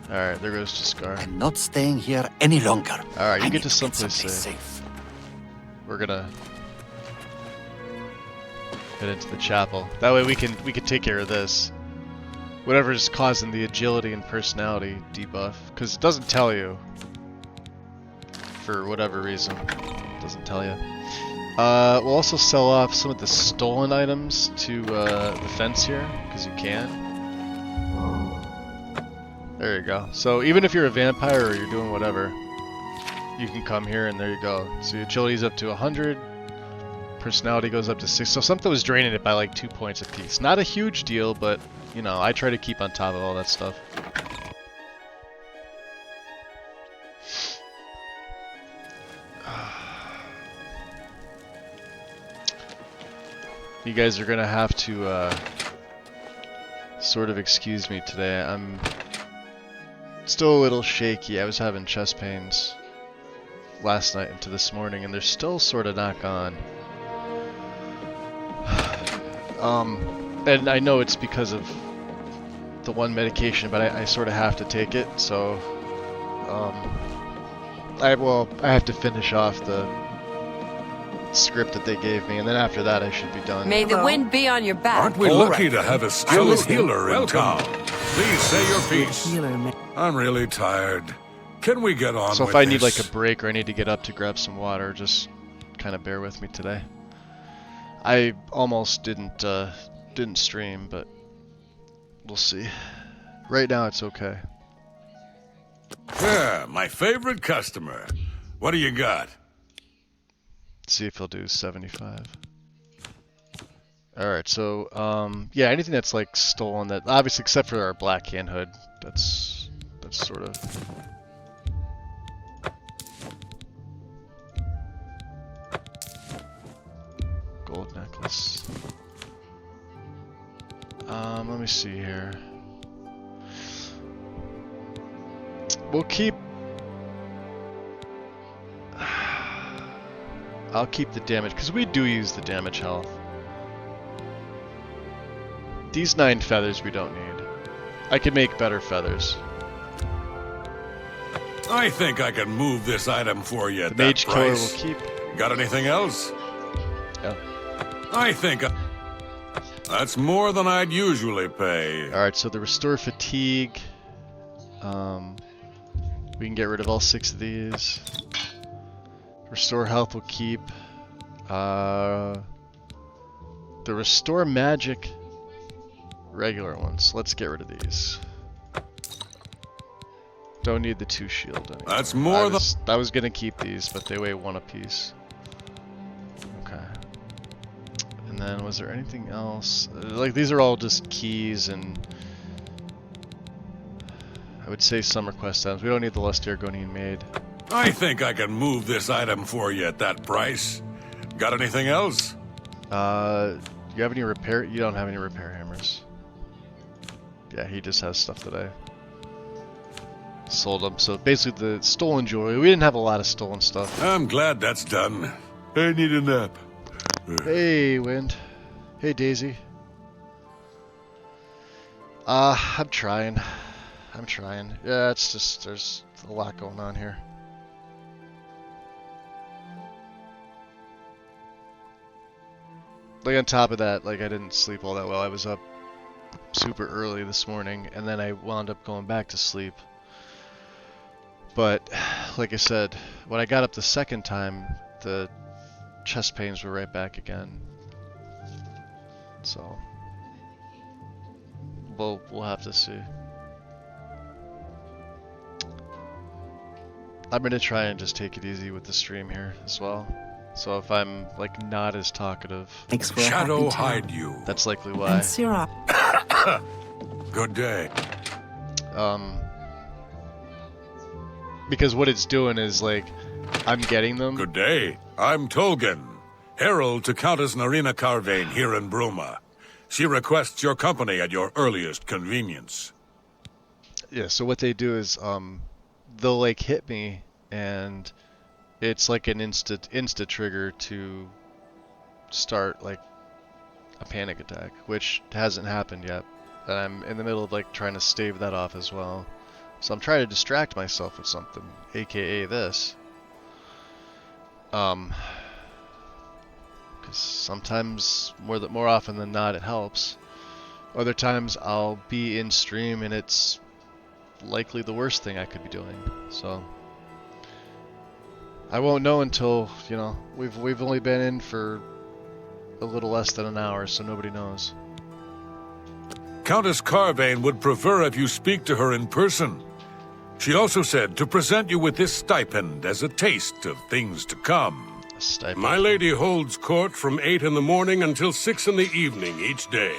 Alright, there goes Jaskar. I'm not staying here any longer. Alright, you I get need to get someplace safe. safe. We're gonna head into the chapel. That way we can take care of this. Whatever's causing the agility and personality debuff. Because it doesn't tell you. For whatever reason. It doesn't tell you. We'll also sell off some of the stolen items to the fence here. Because you can. There you go. So even if you're a vampire or you're doing whatever, you can come here and there you go. So your agility's up to 100. Personality goes up to 6. So something was draining it by like 2 points apiece. Not a huge deal, but you know, I try to keep on top of all that stuff. You guys are gonna have to sort of excuse me today. I'm still a little shaky. I was having chest pains last night into this morning, and they're still sort of not gone. And I know it's because of the one medication, but I sort of have to take it, so I have to finish off the script that they gave me, and then after that I should be done. May the wind be on your back. Aren't we lucky to have a skilled healer in town? Please say your piece. I'm really tired. Can we get on So with if I need this? like a break or I need to get up to grab some water, just kind of bear with me today. I almost didn't stream, but we'll see. Right now it's okay. Yeah, my favorite customer. What do you got? See if he'll do 75. Alright, so yeah, anything that's like stolen, that obviously except for our black hand hood, that's sort of gold necklace. Let me see here. We'll keep... I'll keep the damage, because we do use the damage health. These 9 feathers we don't need. I could make better feathers. I think I can move this item for you at The that mage killer price. will keep. Got anything else? Yeah. I think that's more than I'd usually pay. Alright, so the restore fatigue. We can get rid of all 6 of these. Restore health will keep. The restore magic regular ones. Let's get rid of these. Don't need the 2 shield anymore. That's more than I was gonna keep these, but they weigh 1 apiece. Okay. And then was there anything else? Like these are all just keys and I would say some request items. We don't need the Lust Argonian Maid. I think I can move this item for you at that price. Got anything else? You have any repair? You don't have any repair hammers. Yeah, he just has stuff that I sold him. So basically the stolen jewelry. We didn't have a lot of stolen stuff. I'm glad that's done. I need a nap. Hey, Wind. Hey, Daisy. I'm trying. Yeah, it's just, there's a lot going on here. Like on top of that, like I didn't sleep all that well. I was up super early this morning and then I wound up going back to sleep. But like I said, when I got up the second time, the chest pains were right back again. So we'll have to see. I'm gonna try and just take it easy with the stream here as well. So if I'm like not as talkative, Thanks for a Shadow happy time. hide you. that's likely why. And Syrah. Good day. Because what it's doing is like I'm getting them. Good day. I'm Tolgan, herald to Countess Narina Carvane here in Bruma. She requests your company at your earliest convenience. Yeah, so what they do is they'll like hit me and it's like an insta trigger to start like a panic attack, which hasn't happened yet. And I'm in the middle of like trying to stave that off as well. So I'm trying to distract myself with something, aka this. Because sometimes, more often than not, it helps. Other times I'll be in stream and it's likely the worst thing I could be doing. So I won't know until, you know, we've only been in for a little less than an hour, so nobody knows. Countess Carvane would prefer if you speak to her in person. She also said to present you with this stipend as a taste of things to come. A stipend. My lady holds court from 8 in the morning until 6 in the evening each day.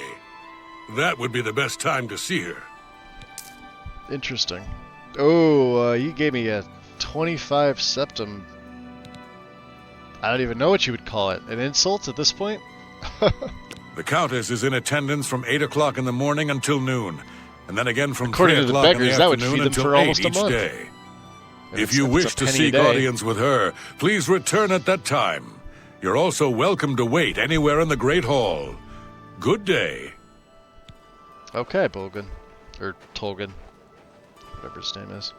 That would be the best time to see her. Interesting. Oh, you gave me a 25 septum. I don't even know what you would call it. An insult at this point? The Countess is in attendance from 8 o'clock in the morning until noon, and then again from According 3 to the o'clock in the beggars, that would afternoon feed them until for 8 almost a each month. day. If If you it's wish a to penny a seek day. audience with her, please return at that time. You're also welcome to wait anywhere in the Great Hall. Good day. Okay, Bogan. Or Tolgan. Whatever his name is.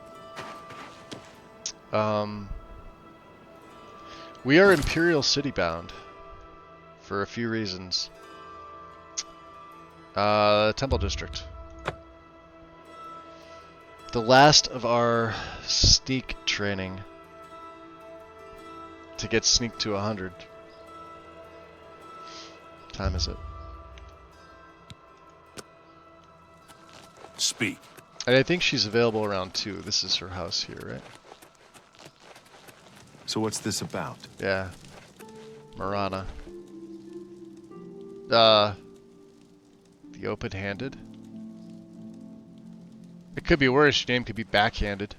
We are Imperial City bound. For a few reasons. Temple District. The last of our sneak training. To get sneak to 100. What time is it? Speak. And I think she's available around 2. This is her house here, right? So what's this about? Yeah. Marana. The open-handed? It could be worse. Your name could be backhanded.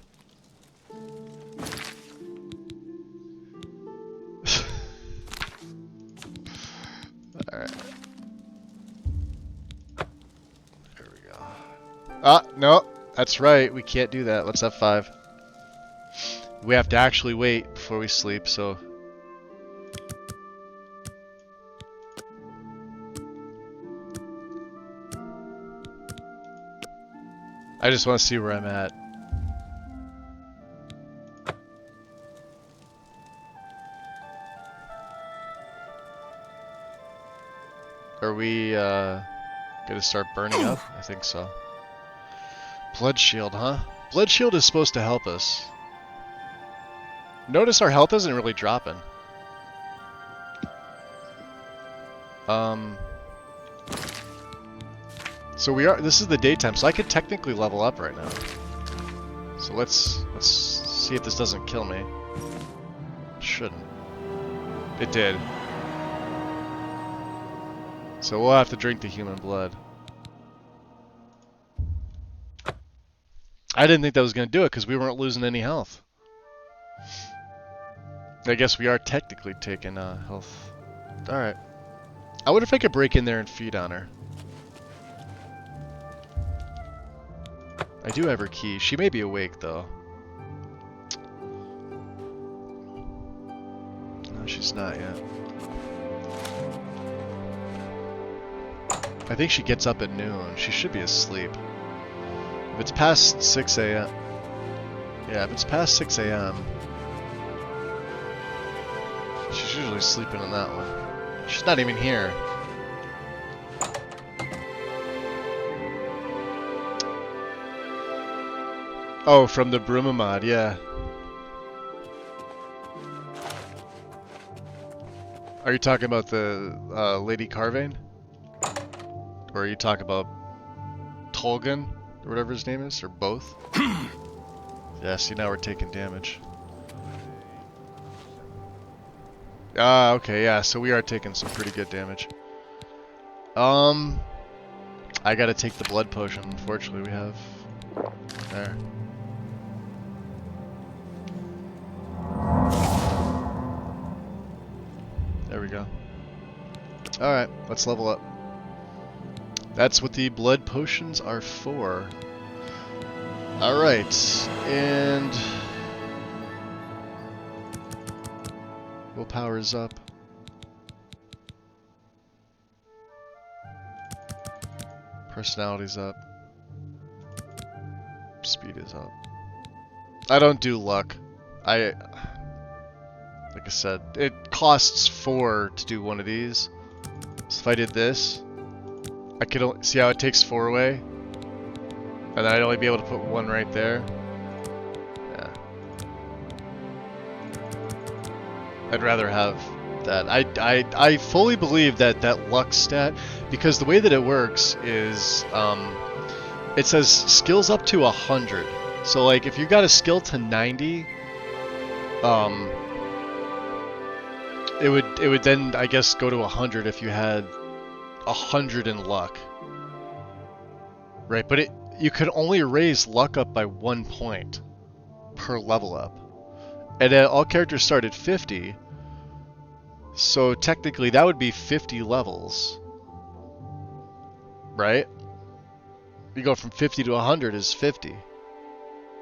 Alright. There we go. Ah, no. That's right. We can't do that. Let's have 5. We have to actually wait before we sleep, so... I just want to see where I'm at. Are we gonna start burning up? I think so. Blood shield, huh? Blood shield is supposed to help us. Notice our health isn't really dropping. So we are. This is the daytime, so I could technically level up right now. So let's see if this doesn't kill me. It shouldn't. It did. So we'll have to drink the human blood. I didn't think that was going to do it because we weren't losing any health. I guess we are technically taking health. Alright. I wonder if I could break in there and feed on her. I do have her key. She may be awake though. No, she's not yet. I think she gets up at noon. She should be asleep. If it's past 6 a.m. Yeah, if it's past 6 a.m. She's usually sleeping on that one. She's not even here. Oh, from the Bruma mod, yeah. Are you talking about the Lady Carvane? Or are you talking about Tolgan, or whatever his name is, or both? Yeah, see, now we're taking damage. Ah, okay, yeah, so we are taking some pretty good damage. I gotta take the blood potion, unfortunately, we have... There. There we go. Alright, let's level up. That's what the blood potions are for. Alright, and... willpower is up. Personality's up. Speed is up. I don't do luck. Like I said, it costs 4 to do one of these. So if I did this, I could only, see how it takes 4 away? And then I'd only be able to put 1 right there. Yeah. I'd rather have that. I fully believe that that luck stat, because the way that it works is, it says skills up to 100. So like if you got a skill to 90, it would then, I guess, go to 100 if you had 100 in luck. Right, but you could only raise luck up by 1 point per level up. And all characters start at 50. So technically that would be 50 levels. Right? You go from 50 to 100 is 50.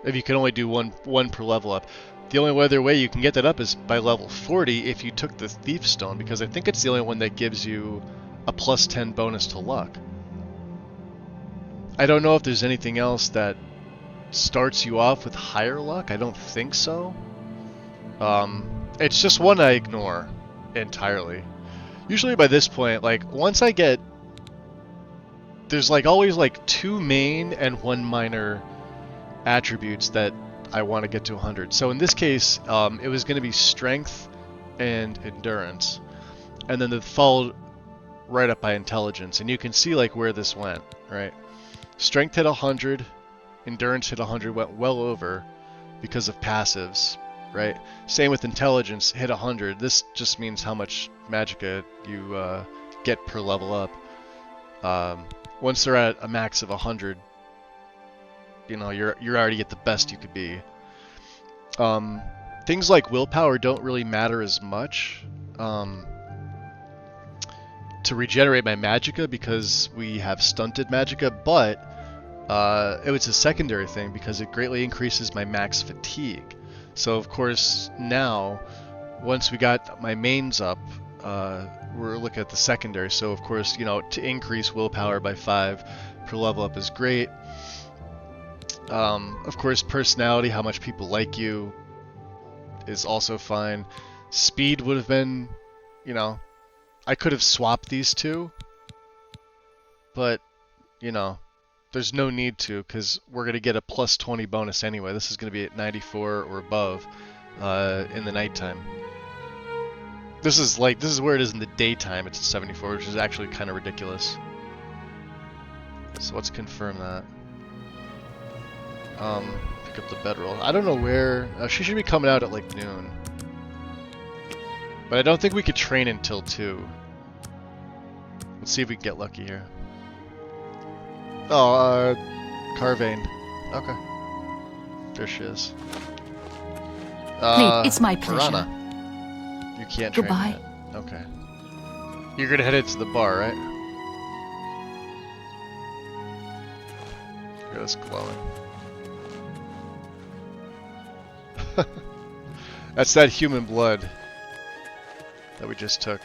If you can only do one per level up. The only other way you can get that up is by level 40 if you took the Thief Stone, because I think it's the only one that gives you a plus 10 bonus to luck. I don't know if there's anything else that starts you off with higher luck. I don't think so. It's just one I ignore entirely. Usually by this point, like, once I get... There's like always like 2 main and 1 minor attributes that I want to get to 100. So in this case, it was going to be strength and endurance, and then followed right up by intelligence. And you can see like where this went, right? Strength hit 100, endurance hit 100, went well over because of passives, right? Same with intelligence, hit 100. This just means how much magicka you get per level up. Once they're at a max of 100, you know, you're already at the best you could be. Things like willpower don't really matter as much to regenerate my magicka, because we have stunted magicka, but it was a secondary thing because it greatly increases my max fatigue. So of course now, once we got my mains up, we're looking at the secondary. So of course, you know, to increase willpower by 5 per level up is great. Of course, personality, how much people like you, is also fine. Speed would have been, you know, I could have swapped these two, but, you know, there's no need to, because we're going to get a plus 20 bonus anyway. This is going to be at 94 or above in the nighttime. This is where it is in the daytime. It's 74, which is actually kind of ridiculous. So let's confirm that. Pick up the bedroll. I don't know where... she should be coming out at like noon. But I don't think we could train until 2. Let's see if we can get lucky here. Oh, Carvane. Okay. There she is. Please, it's my pleasure. Marana. You can't train Goodbye. yet. Okay. You're gonna head into the bar, right? Look at this glowing. That's that human blood that we just took.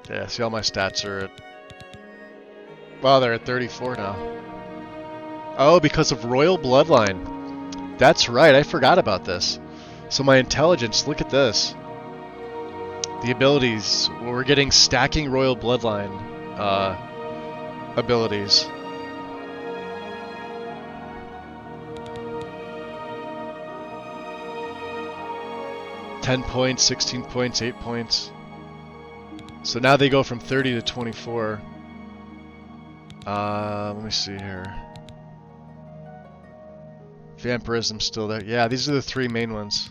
Yeah, see all my stats are at... Wow, they're at 34 now. Oh, because of Royal Bloodline. That's right, I forgot about this. So my intelligence, look at this. The abilities, we're getting stacking Royal Bloodline abilities. $10 points, 16 points, 8 points. So now they go from 30 to 24. Let me see here. Vampirism's still there. Yeah, these are the 3 main ones.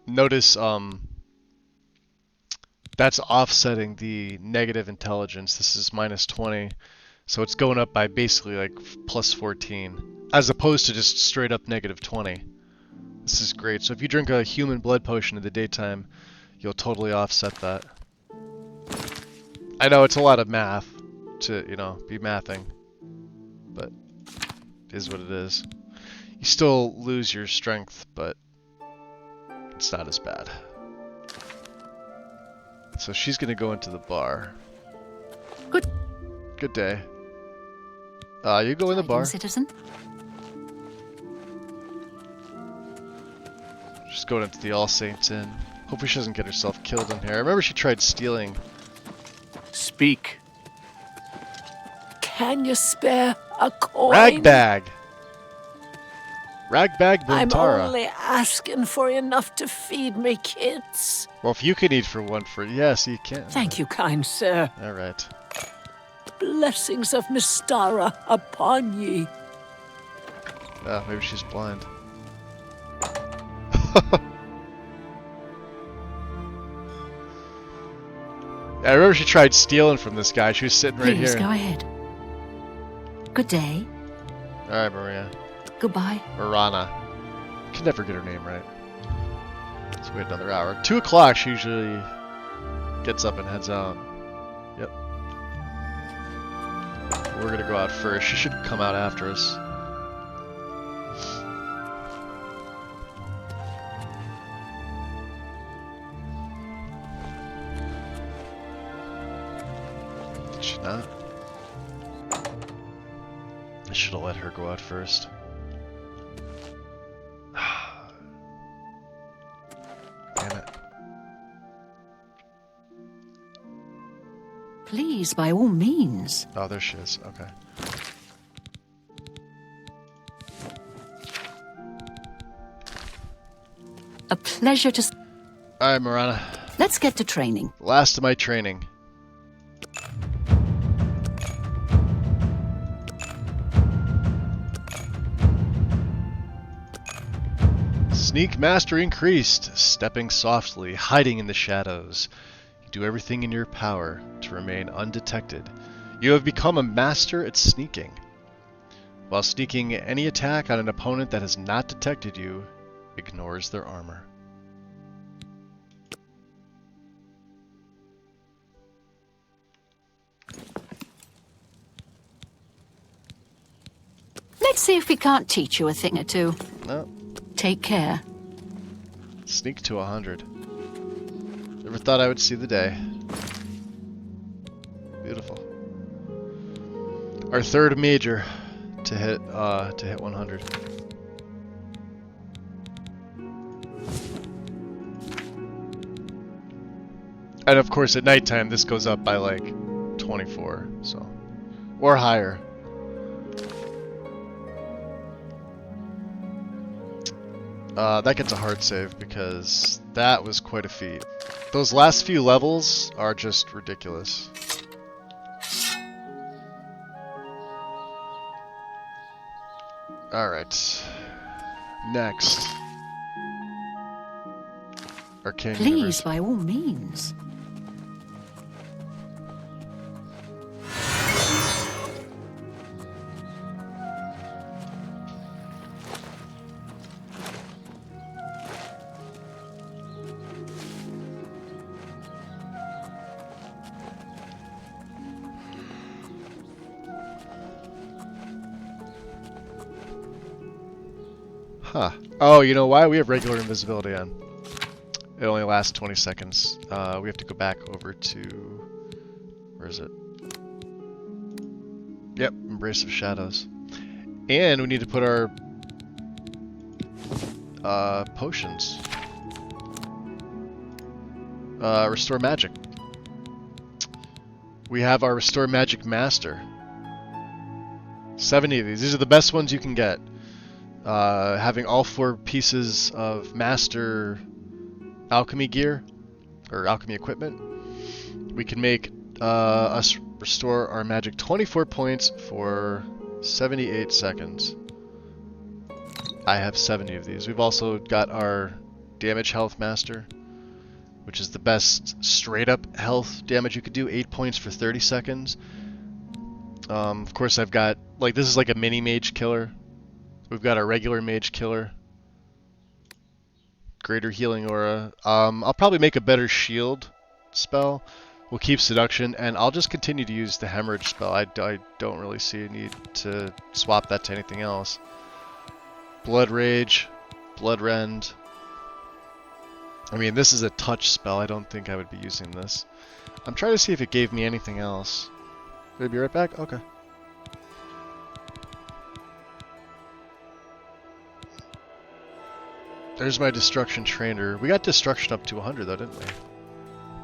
Notice, that's offsetting the negative intelligence. This is minus 20. So it's going up by basically like plus 14. As opposed to just straight up negative 20. This is great. So if you drink a human blood potion in the daytime, you'll totally offset that. I know it's a lot of math to, you know, be mathing, but it is what it is. You still lose your strength, but it's not as bad. So she's gonna go into the bar. Good day. You go in the bar. Citizen. Just going into the All Saints Inn. Hopefully she doesn't get herself killed in here. I remember she tried stealing. Speak. Can you spare a coin? Ragbag! Ragbag I'm Buntara. only asking for enough to feed me kids. Well, if you can eat for one for... Yes, you can. Thank you, kind sir. Alright. Blessings of Mystara upon ye. Oh, maybe she's blind. I remember she tried stealing from this guy. She was sitting right Please here. go ahead. Good day. Alright, Maria. Goodbye. Marana. Can never get her name right. Let's wait another hour. 2 o'clock she usually gets up and heads out. Yep. We're gonna go out first. She should come out after us. Did she not? I should have let her go out first. Damn it. Please, by all means. Oh, there she is. Okay. A pleasure to... Alright, Marana. Let's get to training. Last of my training. Sneak mastery increased. Stepping softly, hiding in the shadows. You do everything in your power to remain undetected. You have become a master at sneaking. While sneaking, any attack on an opponent that has not detected you ignores their armor. Let's see if we can't teach you a thing or two. No. Take care. Sneak to 100. Never thought I would see the day. Beautiful. Our third major to hit 100. And of course at nighttime this goes up by like 24, so or higher. That gets a hard save because that was quite a feat. Those last few levels are just ridiculous. Alright. Next. Arcane Please, Universe. by all means. Huh. Oh, you know why? We have regular invisibility on. It only lasts 20 seconds. We have to go back over to... Where is it? Yep, Embrace of Shadows. And we need to put our... potions. Restore Magic. We have our Restore Magic Master. 70 of these. These are the best ones you can get. Having all 4 pieces of Master alchemy gear, or alchemy equipment, we can make us restore our magic 24 points for 78 seconds. I have 70 of these. We've also got our damage health master, which is the best straight up health damage you could do, 8 points for 30 seconds. Of course I've got, like, this is like a mini mage killer. We've got our regular mage killer. Greater healing aura. I'll probably make a better shield spell. We'll keep seduction, and I'll just continue to use the hemorrhage spell. I don't really see a need to swap that to anything else. Blood Rage, Blood Rend. I mean, this is a touch spell. I don't think I would be using this. I'm trying to see if it gave me anything else. Will I be right back? Okay. There's my Destruction Trainer. We got Destruction up to 100 though, didn't we?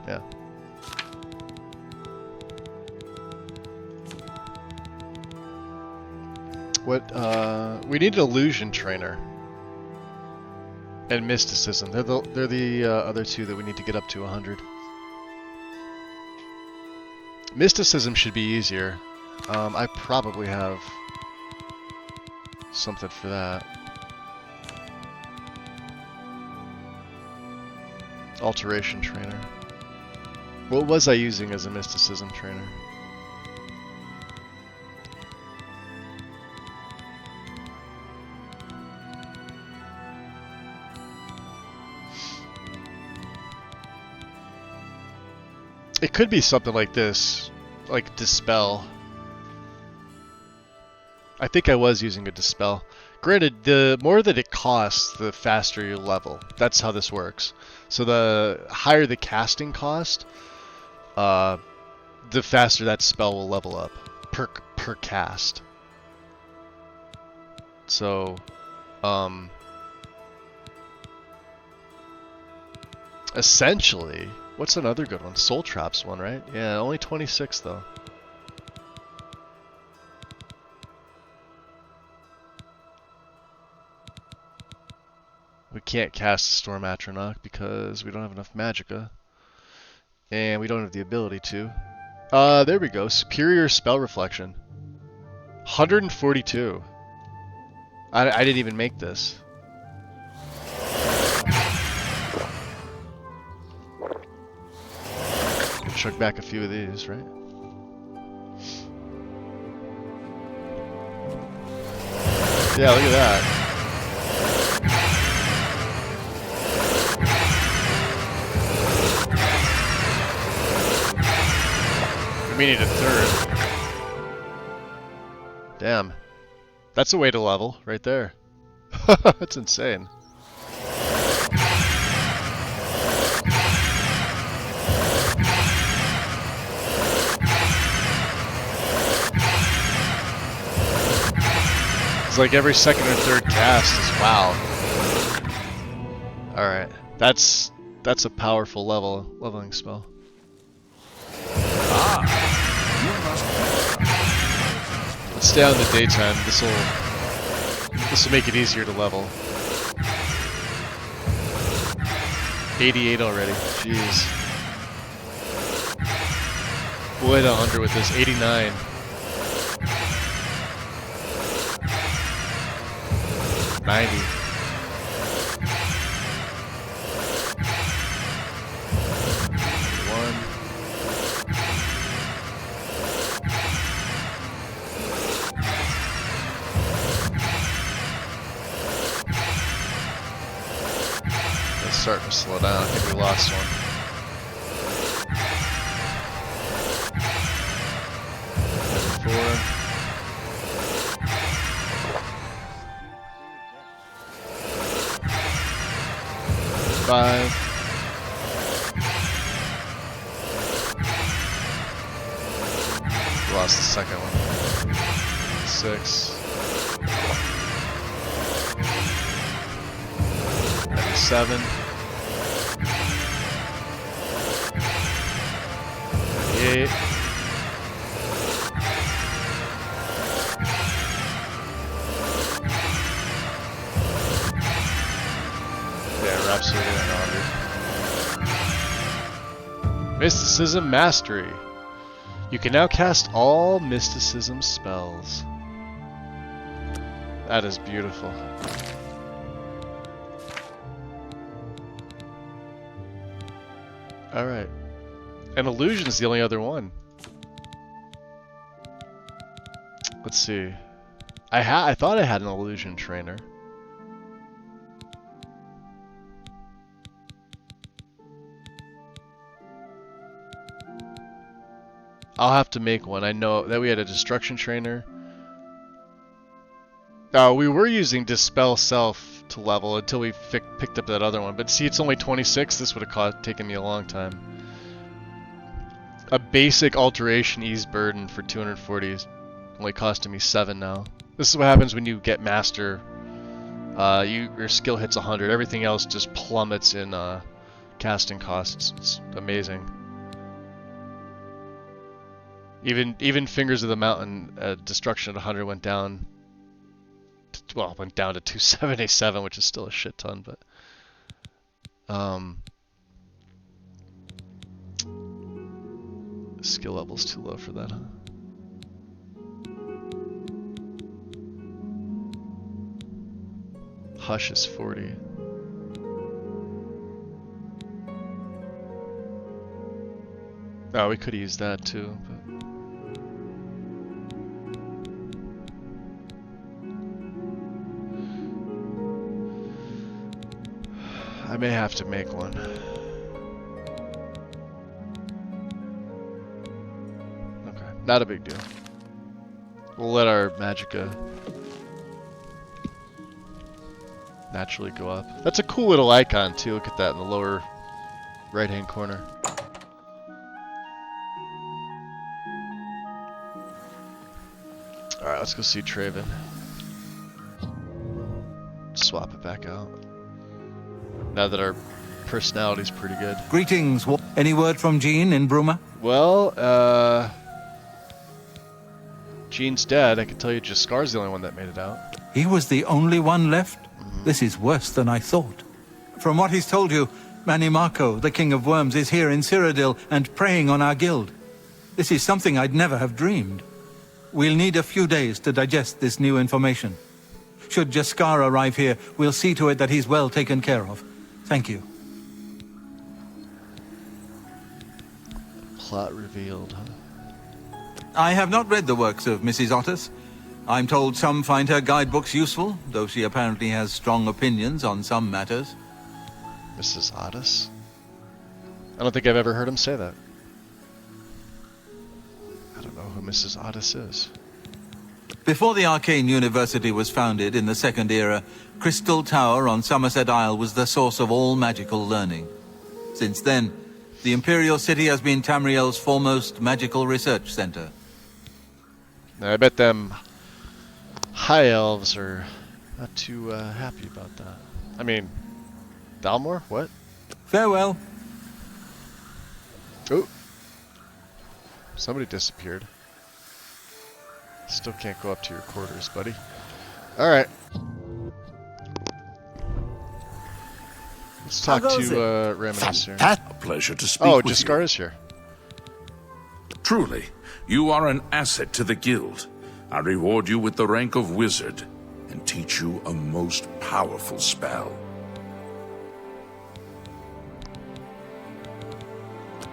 Yeah. What, we need an Illusion Trainer. And Mysticism. They're the other two that we need to get up to 100. Mysticism should be easier. I probably have something for that. Alteration Trainer. What was I using as a Mysticism Trainer? It could be something like this, like Dispel. I think I was using a Dispel. Granted, the more that it costs, the faster you level. That's how this works. So the higher the casting cost, the faster that spell will level up per cast. So, essentially, what's another good one? Soul Trap's one, right? Yeah, only 26 though. We can't cast Storm Atronach because we don't have enough Magicka. And we don't have the ability to. There we go. Superior Spell Reflection. 142. I didn't even make this. Chuck back a few of these, right? Yeah, look at that. We need a third. Damn. That's a way to level, right there. That's insane. It's like every second or third cast is wow. Alright. That's a powerful leveling spell. Let's stay out in the daytime. This'll make it easier to level. 88 already. Jeez. We'll hit 100 with this. 89. $90. Starting to slow down. I think we lost one. Four. Five. We lost the second one. 6. 97. 98. Yeah, Rhapsody and 100. Mysticism Mastery. You can now cast all mysticism spells. That is beautiful. Alright. And Illusion is the only other one. Let's see. I thought I had an Illusion trainer. I'll have to make one. I know that we had a Destruction trainer. We were using Dispel Self to level until we picked up that other one. But see, it's only 26. This would have taken me a long time. A basic alteration ease burden for 240 is only costing me 7 now. This is what happens when you get master. Your skill hits 100. Everything else just plummets in casting costs. It's amazing. Even Fingers of the Mountain destruction at 100 went down. Went down to 277, which is still a shit ton, but skill level's too low for that, huh? Hush is 40. Oh, we could use that too, but I may have to make one. Okay, not a big deal. We'll let our magicka naturally go up. That's a cool little icon too. Look at that in the lower right-hand corner. Alright, let's go see Traven. Swap it back out. Now that our personality's pretty good. Greetings. Any word from Jean in Bruma? Well, Jean's dead. I can tell you Jaskar's the only one that made it out. He was the only one left? This is worse than I thought. From what he's told you, Manny Marco, the King of Worms, is here in Cyrodiil and preying on our guild. This is something I'd never have dreamed. We'll need a few days to digest this new information. Should Jaskar arrive here, we'll see to it that he's well taken care of. Thank you. Plot revealed, huh? I have not read the works of Mrs. Otis. I'm told some find her guidebooks useful, though she apparently has strong opinions on some matters. Mrs. Otis? I don't think I've ever heard him say that. I don't know who Mrs. Otis is. Before the Arcane University was founded in the Second Era, Crystal Tower on Somerset Isle was the source of all magical learning. Since then, the Imperial City has been Tamriel's foremost magical research center. Now, I bet them High Elves are not too happy about that. I mean, Dalmor? What? Farewell. Oh. Somebody disappeared. Still can't go up to your quarters, buddy. Alright. Let's talk to Reminisce here. A pleasure to speak Oh, with you. Giscard is here. Truly, you are an asset to the guild. I reward you with the rank of wizard and teach you a most powerful spell.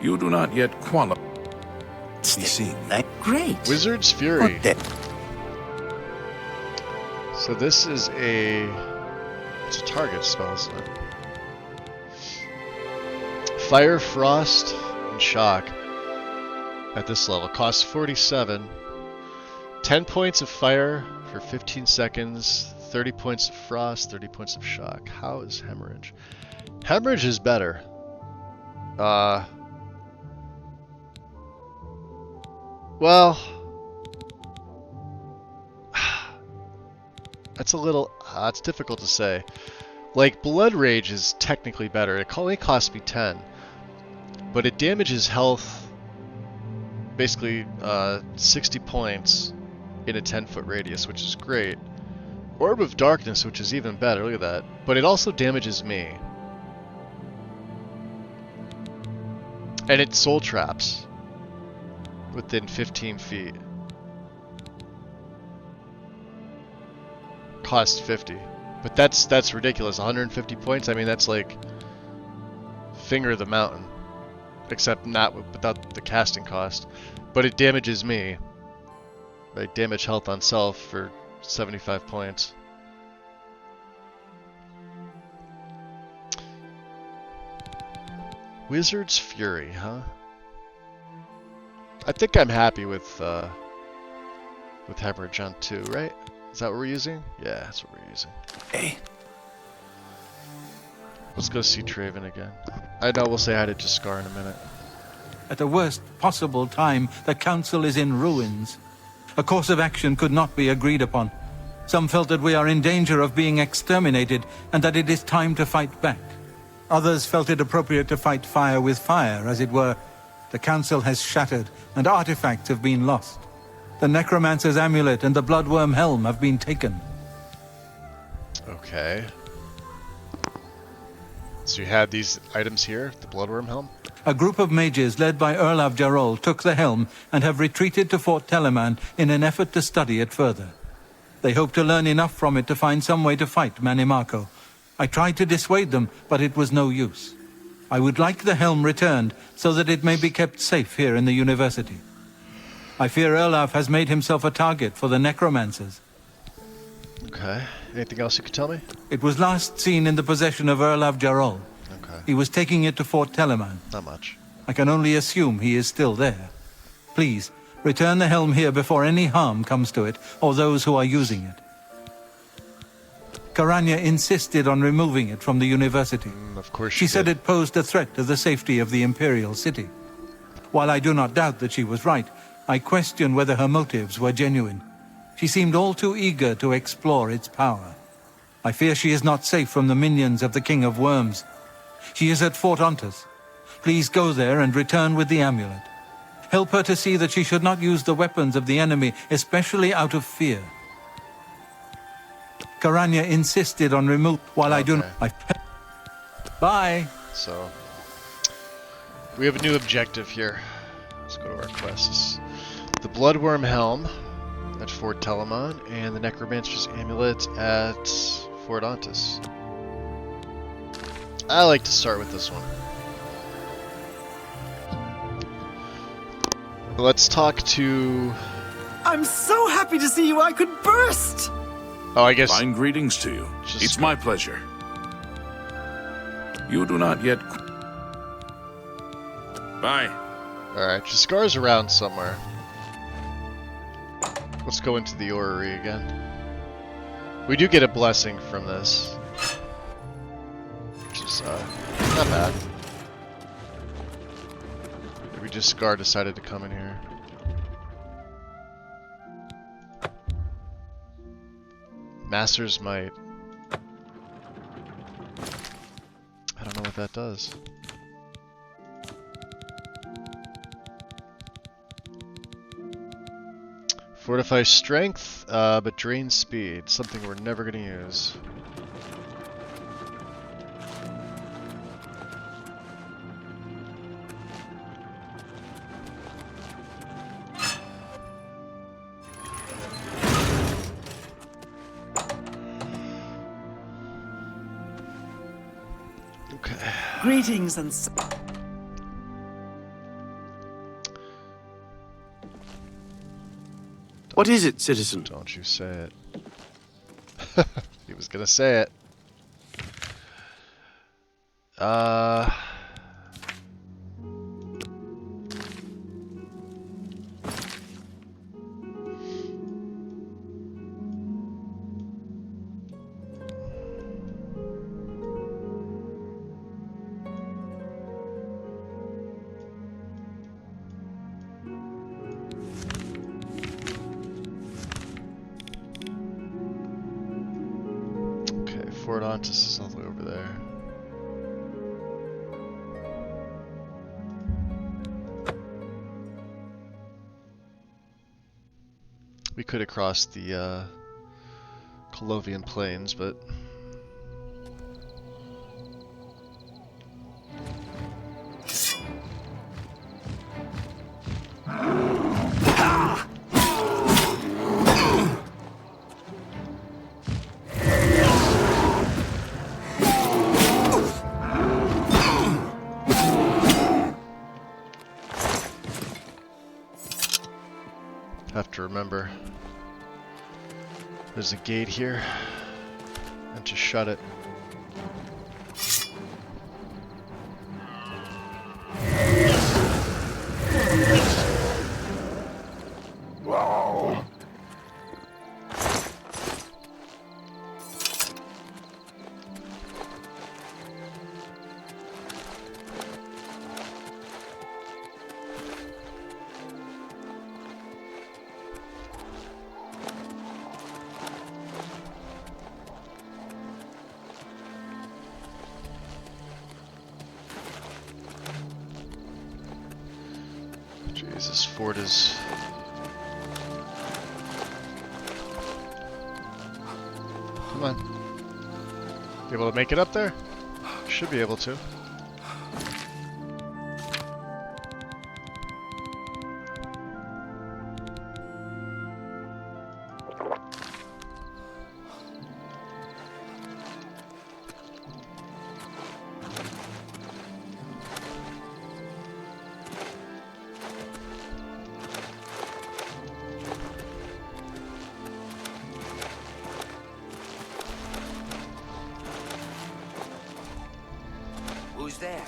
You do not yet qualify. Be seeing me. Great. Wizard's Fury. Okay. So this is it's a target spell, isn't it? Fire, Frost, and Shock at this level costs 47. 10 points of fire for 15 seconds, 30 points of frost, 30 points of shock. How is Hemorrhage? Hemorrhage is better. Well, that's a little, it's difficult to say. Like, Blood Rage is technically better. It only costs me 10. But it damages health, basically 60 points in a 10-foot radius, which is great. Orb of Darkness, which is even better, look at that. But it also damages me. And it soul traps within 15 feet. Cost 50. But that's ridiculous. 150 points? I mean, that's like Finger of the Mountain. Except not without the casting cost. But it damages me. Right, damage health on self for 75 points. Wizard's Fury, huh? I think I'm happy with Hemorrhage on 2, right? Is that what we're using? Yeah, that's what we're using. Hey. Let's go see Traven again. I know we'll say hi to Giscard in a minute. At the worst possible time, the council is in ruins. A course of action could not be agreed upon. Some felt that we are in danger of being exterminated and that it is time to fight back. Others felt it appropriate to fight fire with fire, as it were. The council has shattered and artifacts have been lost. The necromancer's amulet and the bloodworm helm have been taken. Okay. So you had these items here, the bloodworm helm? A group of mages led by Erlav Jarol took the helm and have retreated to Fort Telemann in an effort to study it further. They hope to learn enough from it to find some way to fight Manimarco. I tried to dissuade them, but it was no use. I would like the helm returned so that it may be kept safe here in the university. I fear Erlav has made himself a target for the necromancers. Okay. Anything else you could tell me? It was last seen in the possession of Erlav Jarol. Okay. He was taking it to Fort Telemann. Not much. I can only assume he is still there. Please, return the helm here before any harm comes to it, or those who are using it. Karanya insisted on removing it from the university. Of course She said did. it posed a threat to the safety of the Imperial City. While I do not doubt that she was right, I question whether her motives were genuine. She seemed all too eager to explore its power. I fear she is not safe from the minions of the King of Worms. She is at Fort Ontus. Please go there and return with the amulet. Help her to see that she should not use the weapons of the enemy, especially out of fear. Karanya insisted on remove while I do not... Bye! So, we have a new objective here. Let's go to our quests. The Bloodworm Helm at Fort Telemann, and the Necromancer's Amulet at Fort Ontus. I like to start with this one. Let's talk to I'm so happy to see you I could burst! Oh, I guess... Fine greetings to you. It's my pleasure. You do not yet... Bye. Alright, Jaskar's around somewhere. Let's go into the orrery again. We do get a blessing from this. Which is, not bad. Maybe Jaskar decided to come in here. Master's Might. I don't know what that does. Fortify strength, but drain speed. Something we're never going to use. Okay. Greetings and... What is it, citizen? Don't you say it. He was gonna say it. Fort Ontis is all the way over there. We could have crossed the Colovian Plains, but have to remember there's a gate here and to shut it. Jeez, this fort is... Come on. You able to make it up there? Should be able to. Who's there?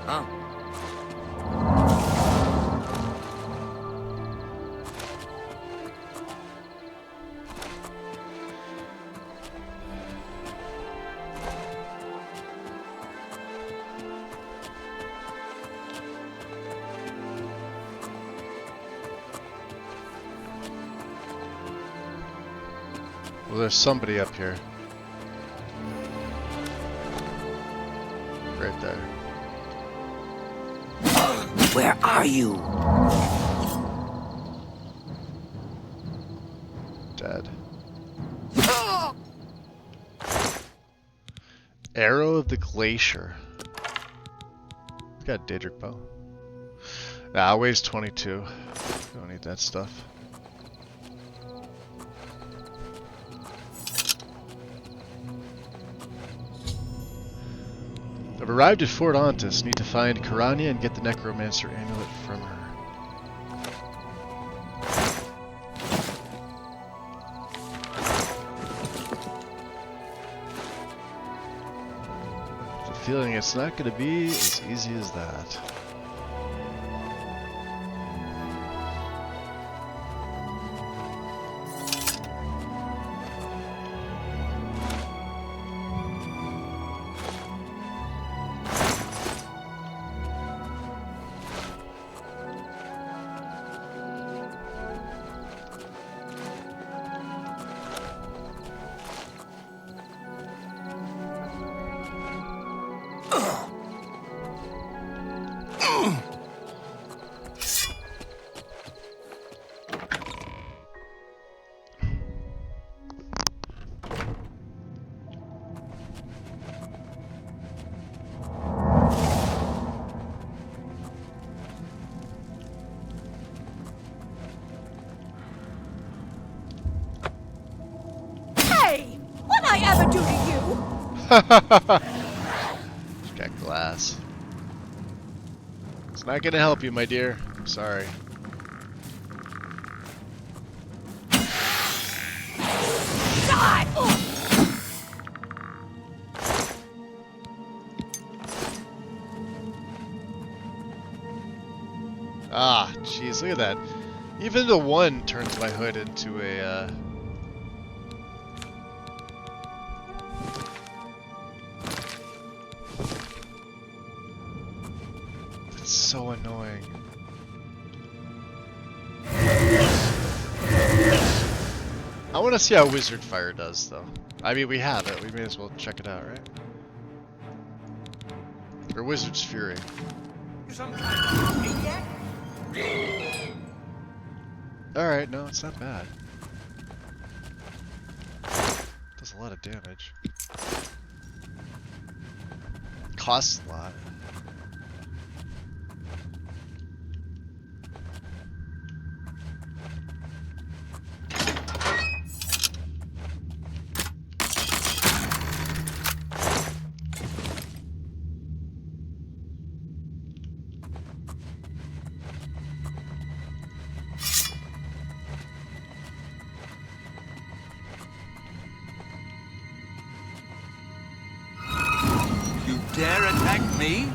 Huh? Well, there's somebody up here. Right there. Where are you? Dead. Arrow of the Glacier. Got a Daedric bow. Ah, weighs 22. Don't need that stuff. I've arrived at Fort Ontis. Need to find Karania and get the Necromancer amulet from her. I have a feeling it's not going to be as easy as that. She's got glass. It's not gonna help you, my dear. I'm sorry. Ah, jeez, look at that. Even the one turns my hood into a, That's so annoying. I want to see how Wizard Fire does, though. I mean, we have it. We may as well check it out, right? Or Wizard's Fury. Alright, no, it's not bad. Does a lot of damage. Costs a lot. Dare attack me?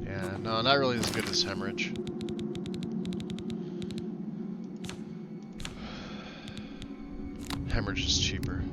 Yeah, no, not really as good as Hemorrhage. Hemorrhage is cheaper.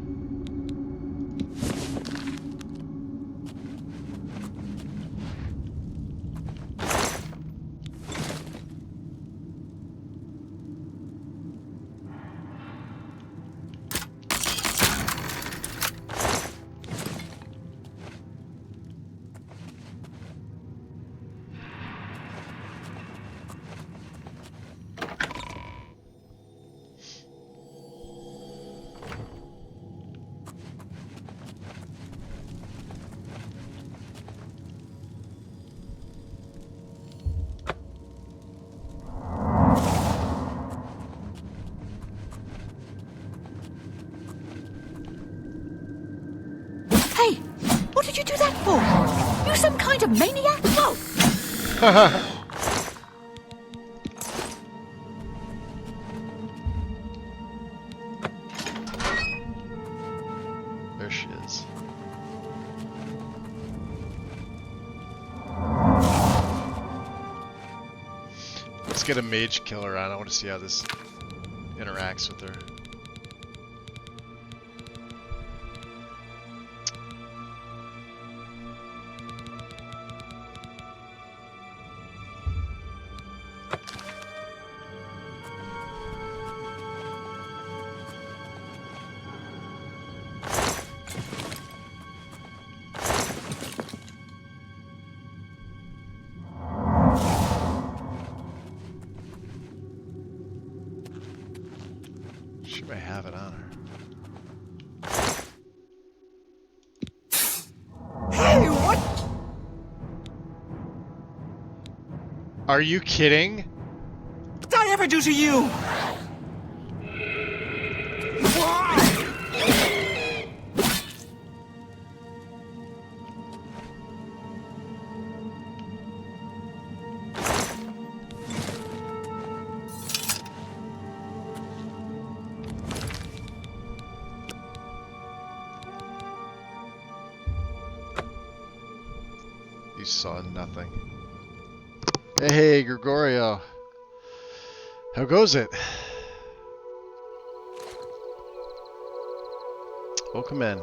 What did you do that for? You some kind of maniac? Whoa! There she is. Let's get a mage killer on. I want to see how this interacts with her. Are you kidding? What did I ever do to you? You saw nothing. Hey, Gregorio. How goes it? Welcome in.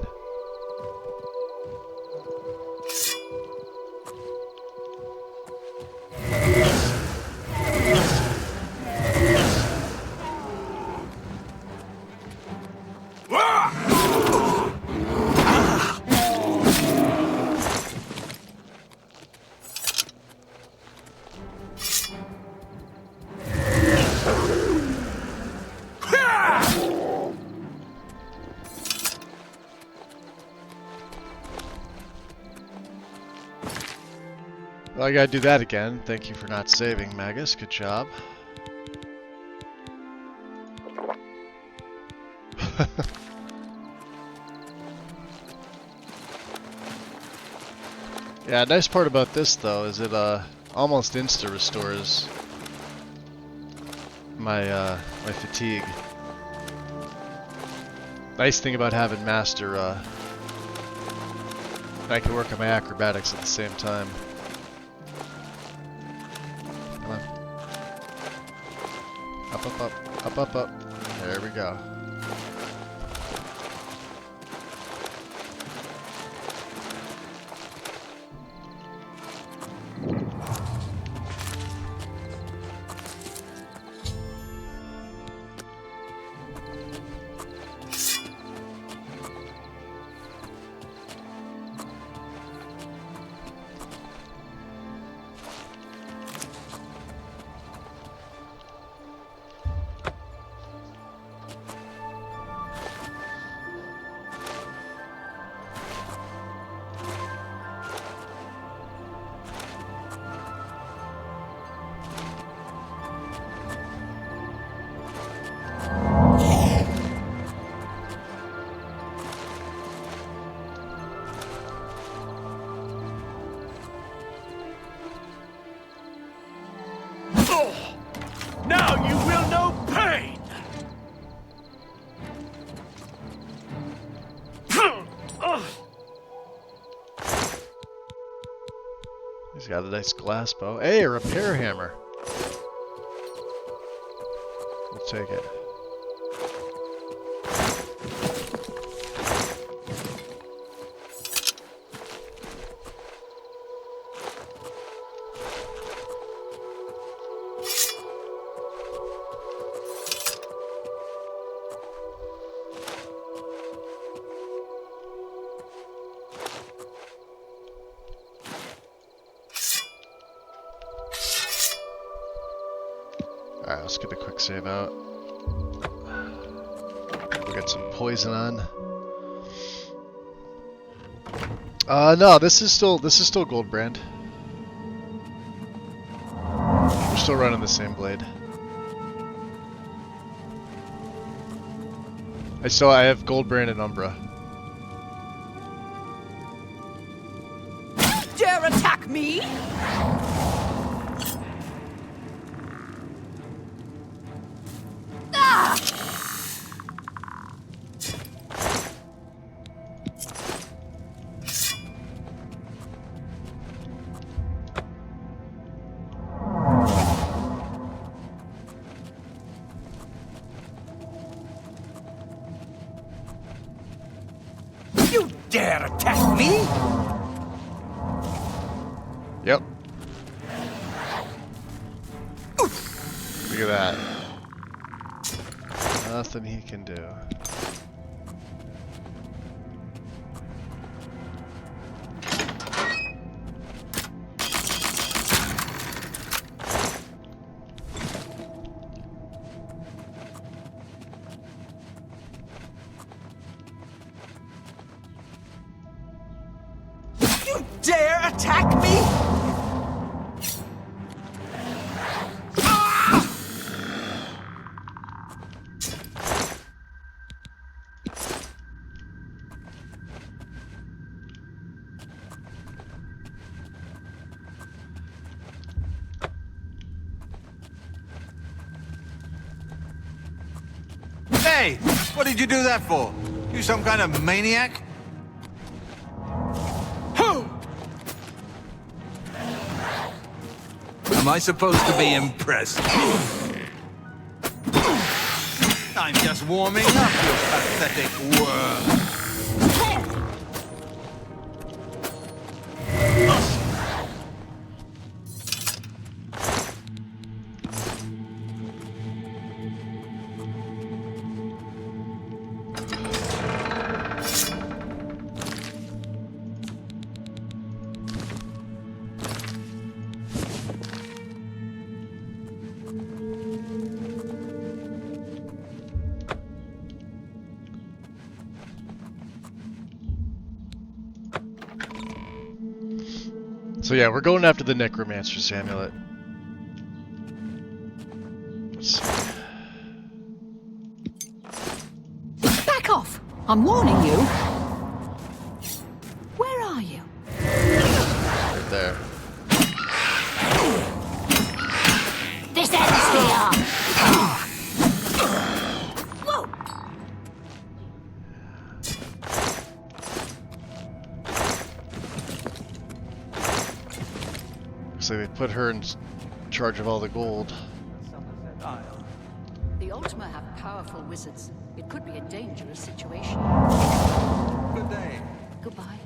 Well, I gotta do that again. Thank you for not saving, Magus. Good job. Yeah, nice part about this though is it almost insta restores my my fatigue. Nice thing about having master, I can work on my acrobatics at the same time. Come on. Up, up, up, up, up, up. There we go. Now you will know pain! He's got a nice glass bow. Hey, a repair hammer. We'll take it. Alright, let's get a quick save out. We got some poison on. No, this is still gold brand. We're still running the same blade. I have gold brand and Umbra. Dare attack me? You dare attack me? Yep. Look at that. Nothing he can do. You dare attack me? Hey, what did you do that for? You some kind of maniac? Am I supposed to be impressed? I'm just warming up, you pathetic worm. So yeah, we're going after the Necromancer's Amulet. Let's see. Back off! I'm warning you. Where are you? Right there. This ends here! Whoa! So they put her in charge of all the gold. The Ultima have powerful wizards. It could be a dangerous situation. Good day. Goodbye.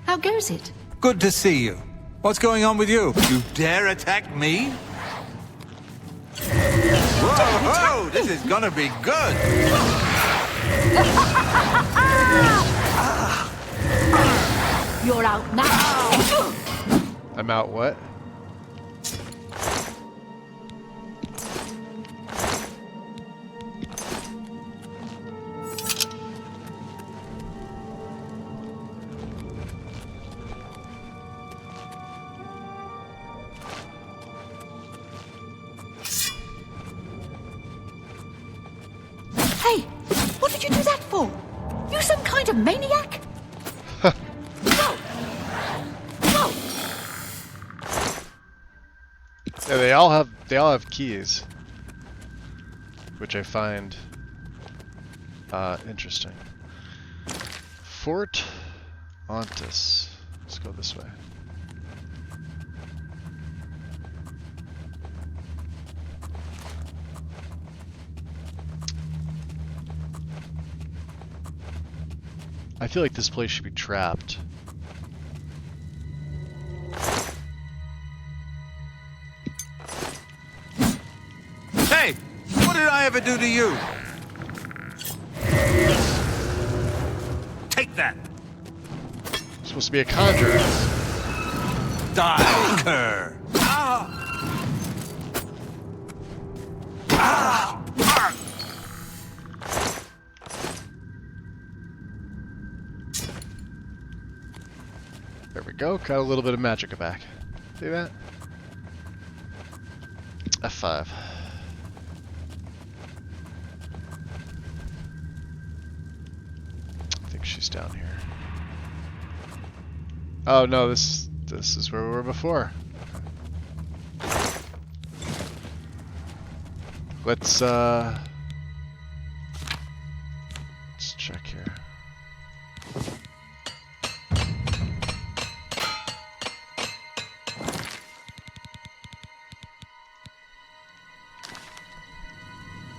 How goes it? Good to see you. What's going on with you? You dare attack me? Whoa, this is gonna be good. You're out now! I'm out what? Hey, what did you do that for? You some kind of maniac? Whoa! Whoa! Yeah, they all have keys, which I find interesting. Fort Ontis. Let's go this way. I feel like this place should be trapped. Hey, what did I ever do to you? Take that. It's supposed to be a conjurer. Die, cur. There we go. Got a little bit of magic back. See that? F5. I think she's down here. Oh no, this is where we were before. Let's check here.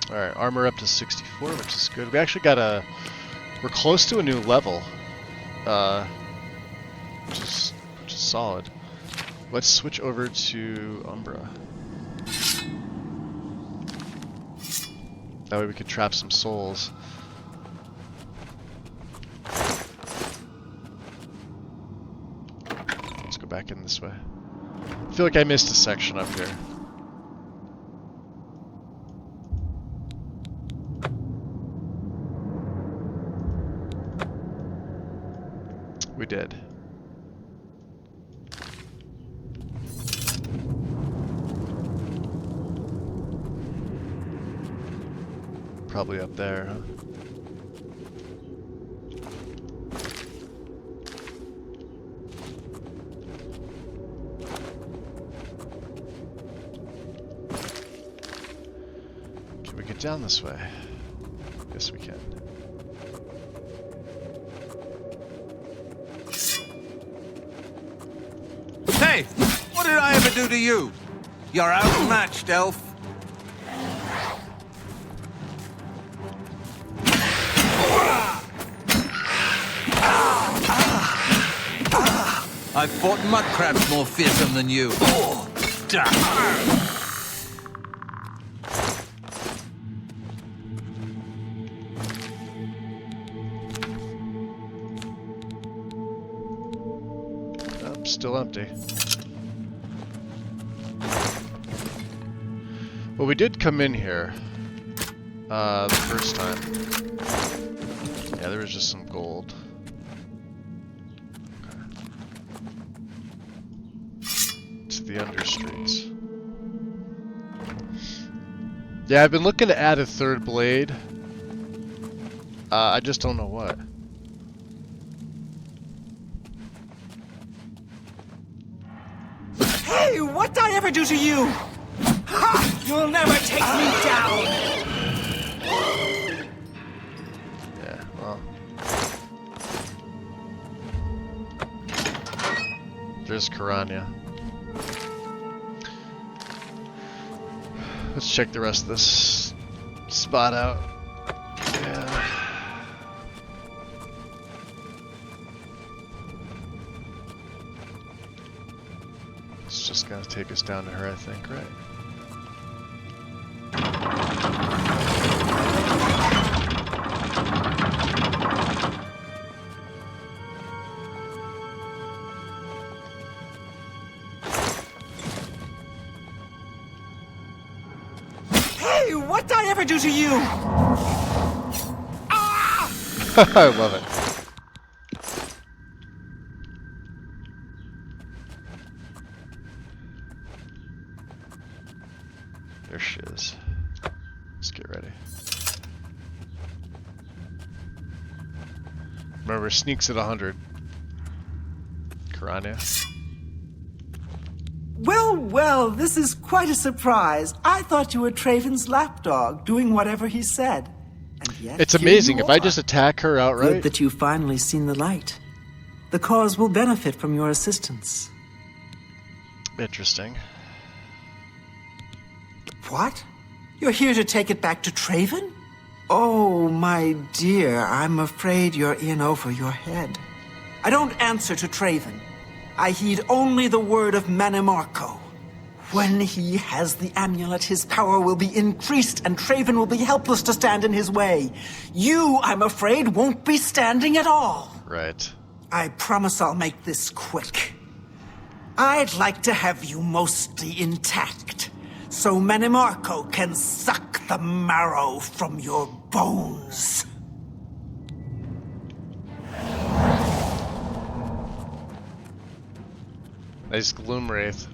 Alright, armor up to 64, which is good. We actually got we're close to a new level. Which is solid. Let's switch over to Umbra. That way we could trap some souls. Let's go back in this way. I feel like I missed a section up here. We did. Probably up there, huh? Okay, we can down this way. Guess we can. Hey! What did I ever do to you? You're outmatched, elf. I've fought mud crabs more fearsome than you. Still empty. Well, we did come in here the first time. Yeah, there was just some gold. To the understreets. Yeah, I've been looking to add a third blade. I just don't know what. Hey, what'd I ever do to you? Ha! You'll never take me down! Yeah, well. There's Karanya. Let's check the rest of this spot out. Yeah. It's just gonna take us down to her, I think, right? Hey, what'd I ever do to you? Ah! I love it. There she is. Let's get ready. Remember, sneaks at 100. Karanya. Well, well, this is quite a surprise. I thought you were Traven's lapdog, doing whatever he said. And yet, It's here amazing. you If I are. just attack her outright. Good that you've finally seen the light. The cause will benefit from your assistance. Interesting. What? You're here to take it back to Traven? Oh, my dear, I'm afraid you're in over your head. I don't answer to Traven. I heed only the word of Manimarco. When he has the amulet, his power will be increased, and Traven will be helpless to stand in his way. You, I'm afraid, won't be standing at all. Right. I promise I'll make this quick. I'd like to have you mostly intact, so Manimarco can suck the marrow from your bones. Nice Gloom Wraith.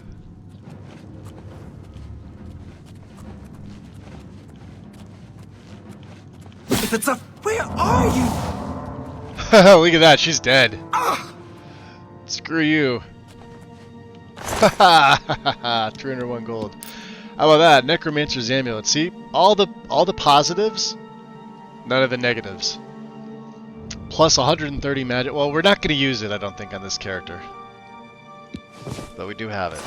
If it's a... Where are you? Look at that, she's dead. Screw you. 301 gold. How about that? Necromancer's Amulet. See? All the positives, none of the negatives. Plus 130 magic. Well, we're not going to use it, I don't think, on this character. But we do have it.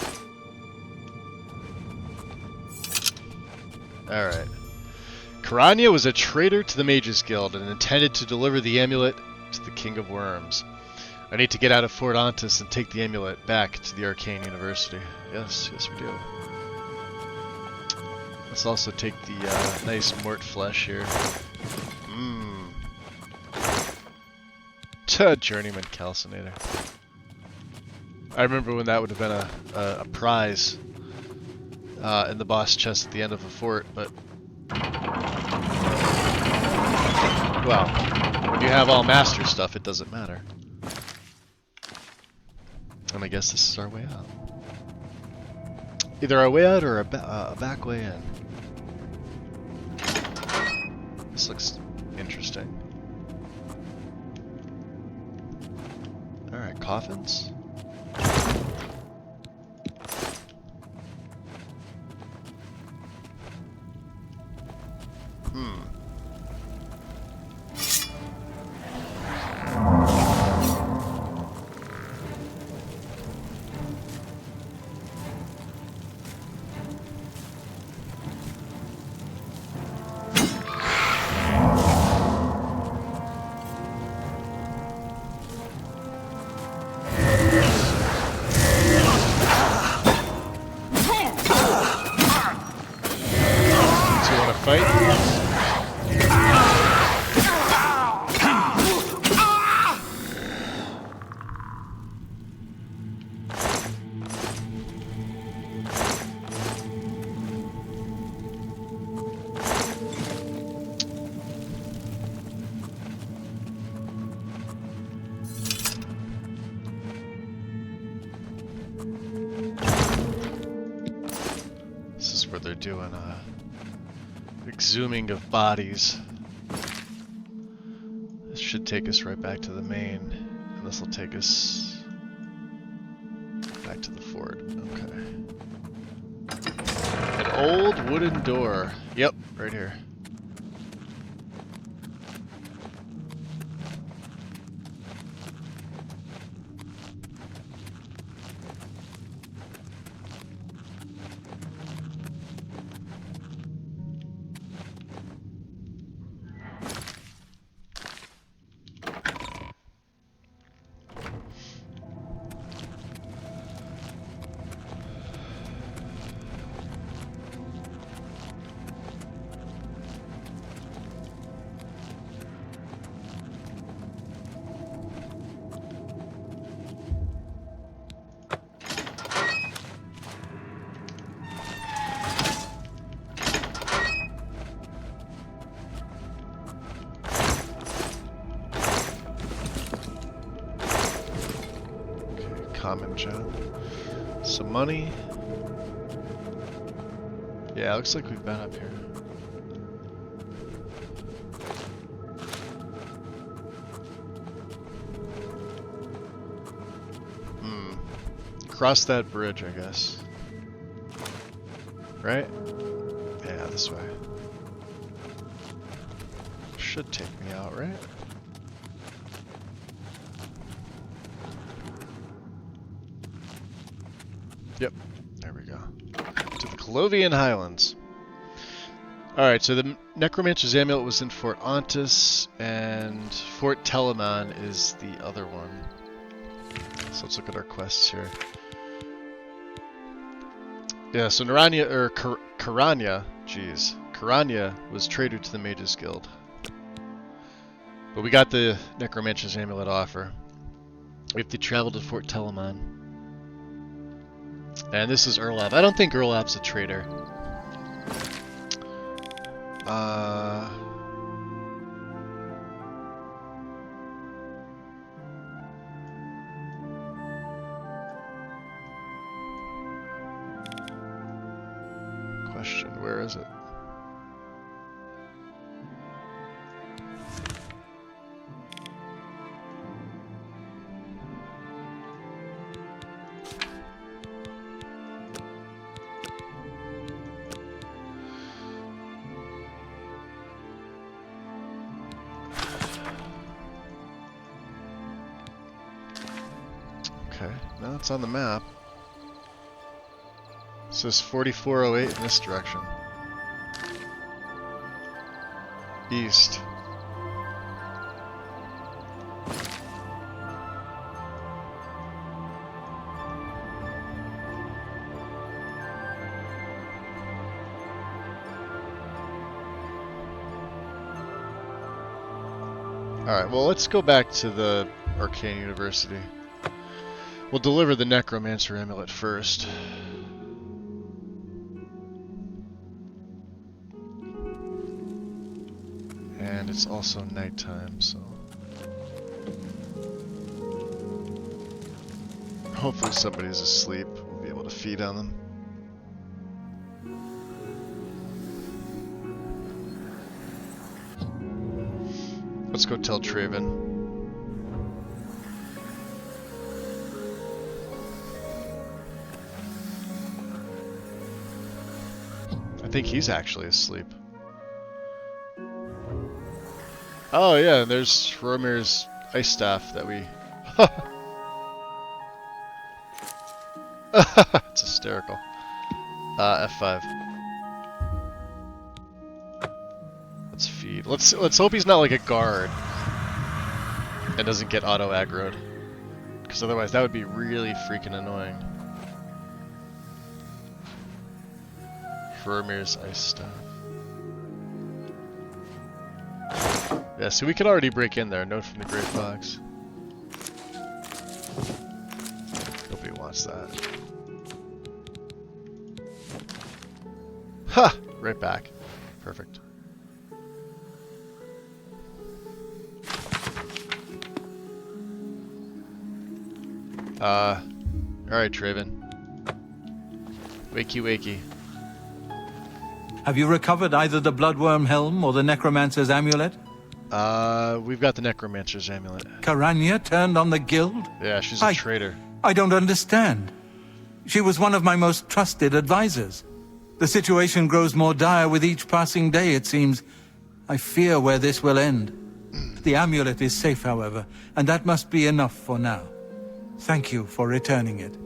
Alright. Karanya was a traitor to the Mages Guild and intended to deliver the amulet to the King of Worms. I need to get out of Fort Ontis and take the amulet back to the Arcane University. Yes, yes we do. Let's also take the nice Mort flesh here. Journeyman Calcinator. I remember when that would have been a prize in the boss chest at the end of a fort, but... Well, when you have all master stuff, it doesn't matter. And I guess this is our way out. Either our way out or a back way in. This looks interesting. Alright, coffins. they're doing exhuming of bodies. This should take us right back to the main, and this will take us back to the fort. Okay. An old wooden door. Yep, right here. Common gem. Some money. Yeah, looks like we've been up here. Cross that bridge, I guess. Right? Yeah, this way. Should take me out, right? Yep, there we go. To the Colovian Highlands. Alright, so the Necromancer's Amulet was in Fort Ontis, and Fort Telemon is the other one. So let's look at our quests here. Yeah, so Naranya, or Karanya, jeez. Karanya was traitor to the Mages Guild. But we got the Necromancer's Amulet offer. We have to travel to Fort Telemon. And this is Erlab. I don't think Erlab's a traitor. Question, where is it? Okay, now it's on the map. It says 4408 in this direction. East. Alright, well let's go back to the Arcane University. We'll deliver the Necromancer Amulet first. And it's also nighttime, so... hopefully somebody's asleep. We'll be able to feed on them. Let's go tell Traven. I think he's actually asleep. Oh yeah, and there's Romir's ice staff that we... It's hysterical. F5. Let's feed. Let's hope he's not like a guard and doesn't get auto aggroed, because otherwise that would be really freaking annoying. Romir's ice staff. Yeah, so we could already break in there. Note from the Great Fox. Nobody wants that. Ha! Right back. Perfect. Alright, Traven. Wakey wakey. Have you recovered either the Bloodworm Helm or the Necromancer's Amulet? We've got the Necromancer's Amulet. Karanya turned on the guild? Yeah, she's a traitor. I don't understand. She was one of my most trusted advisors. The situation grows more dire with each passing day, it seems. I fear where this will end. The amulet is safe, however, and that must be enough for now. Thank you for returning it.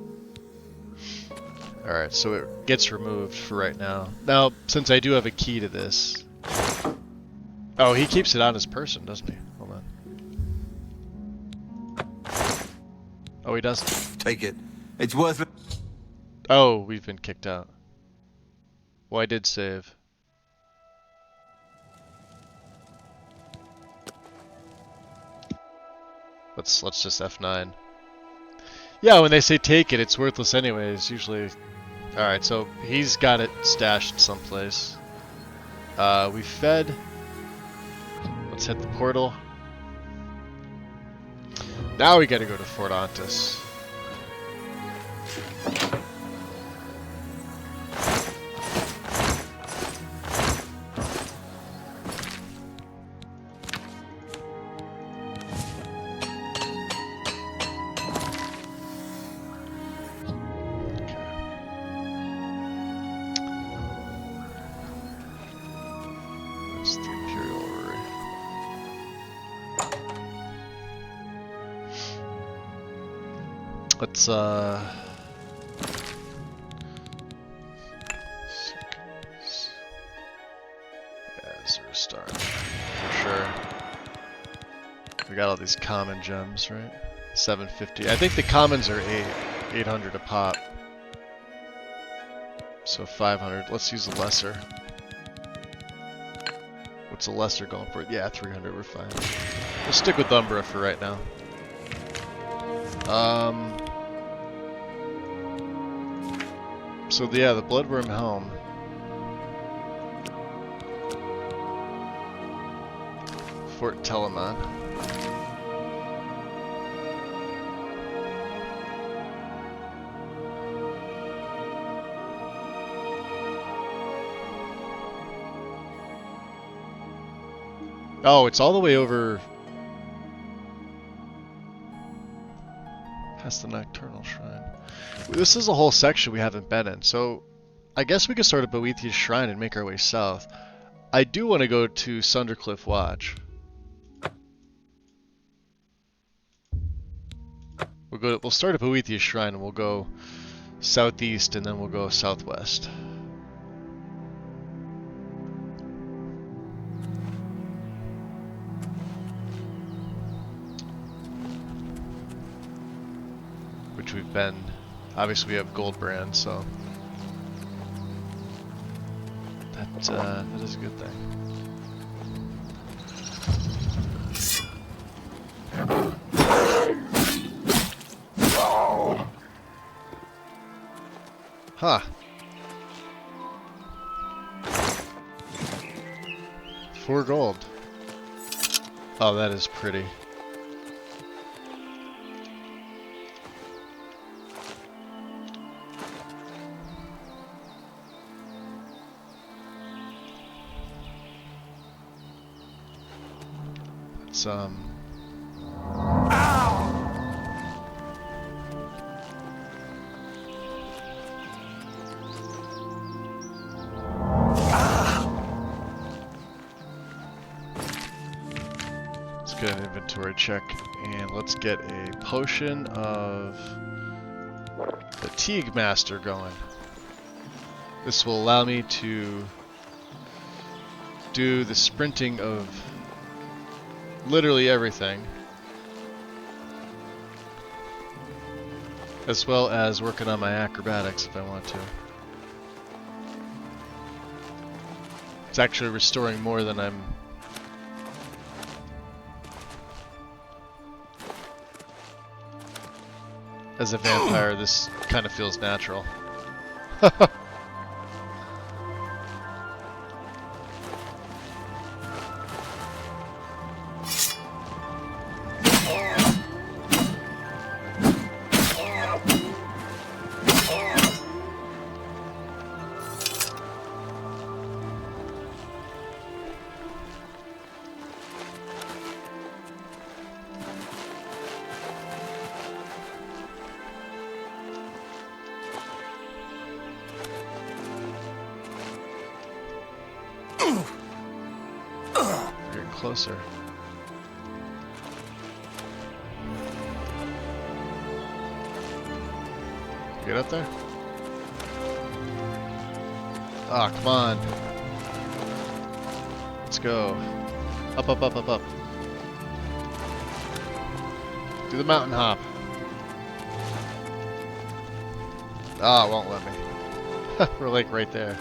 Alright, so it gets removed for right now. Now, since I do have a key to this... Oh, he keeps it on his person, doesn't he? Hold on. Oh, he doesn't. Take it. It's worth it. Oh, we've been kicked out. Well, I did save. Let's just F9. Yeah, when they say take it, it's worthless anyways, usually. Alright, so he's got it stashed someplace. We fed. Let's hit the portal. Now we gotta go to Fort Ontis. Let's yeah, this is a start for sure. We got all these common gems, right? 750. I think the commons are 800 a pop. So 500. Let's use the lesser. What's the lesser going for? Yeah, 300. We're fine. We'll stick with Umbra for right now. So yeah, the Bloodworm Helm. Fort Telemon. Oh, it's all the way over past the Nocturnal Shrine. This is a whole section we haven't been in, so I guess we could start at Boethiah's Shrine and make our way south. I do want to go to Sundercliff Watch. We'll start at Boethiah's Shrine and we'll go southeast and then we'll go southwest. Which we've been. Obviously, we have gold brand, so that is a good thing. Huh. 4 gold. Oh, that is pretty. Let's get an inventory check and let's get a potion of Fatigue Master going. This will allow me to do the sprinting of literally everything, as well as working on my acrobatics if I want to. It's actually restoring more than I'm... As a vampire, this kind of feels natural. closer. Get up there? Ah, come on. Let's go. Up, up, up, up, up. Do the mountain hop. Ah, it won't let me. We're like right there.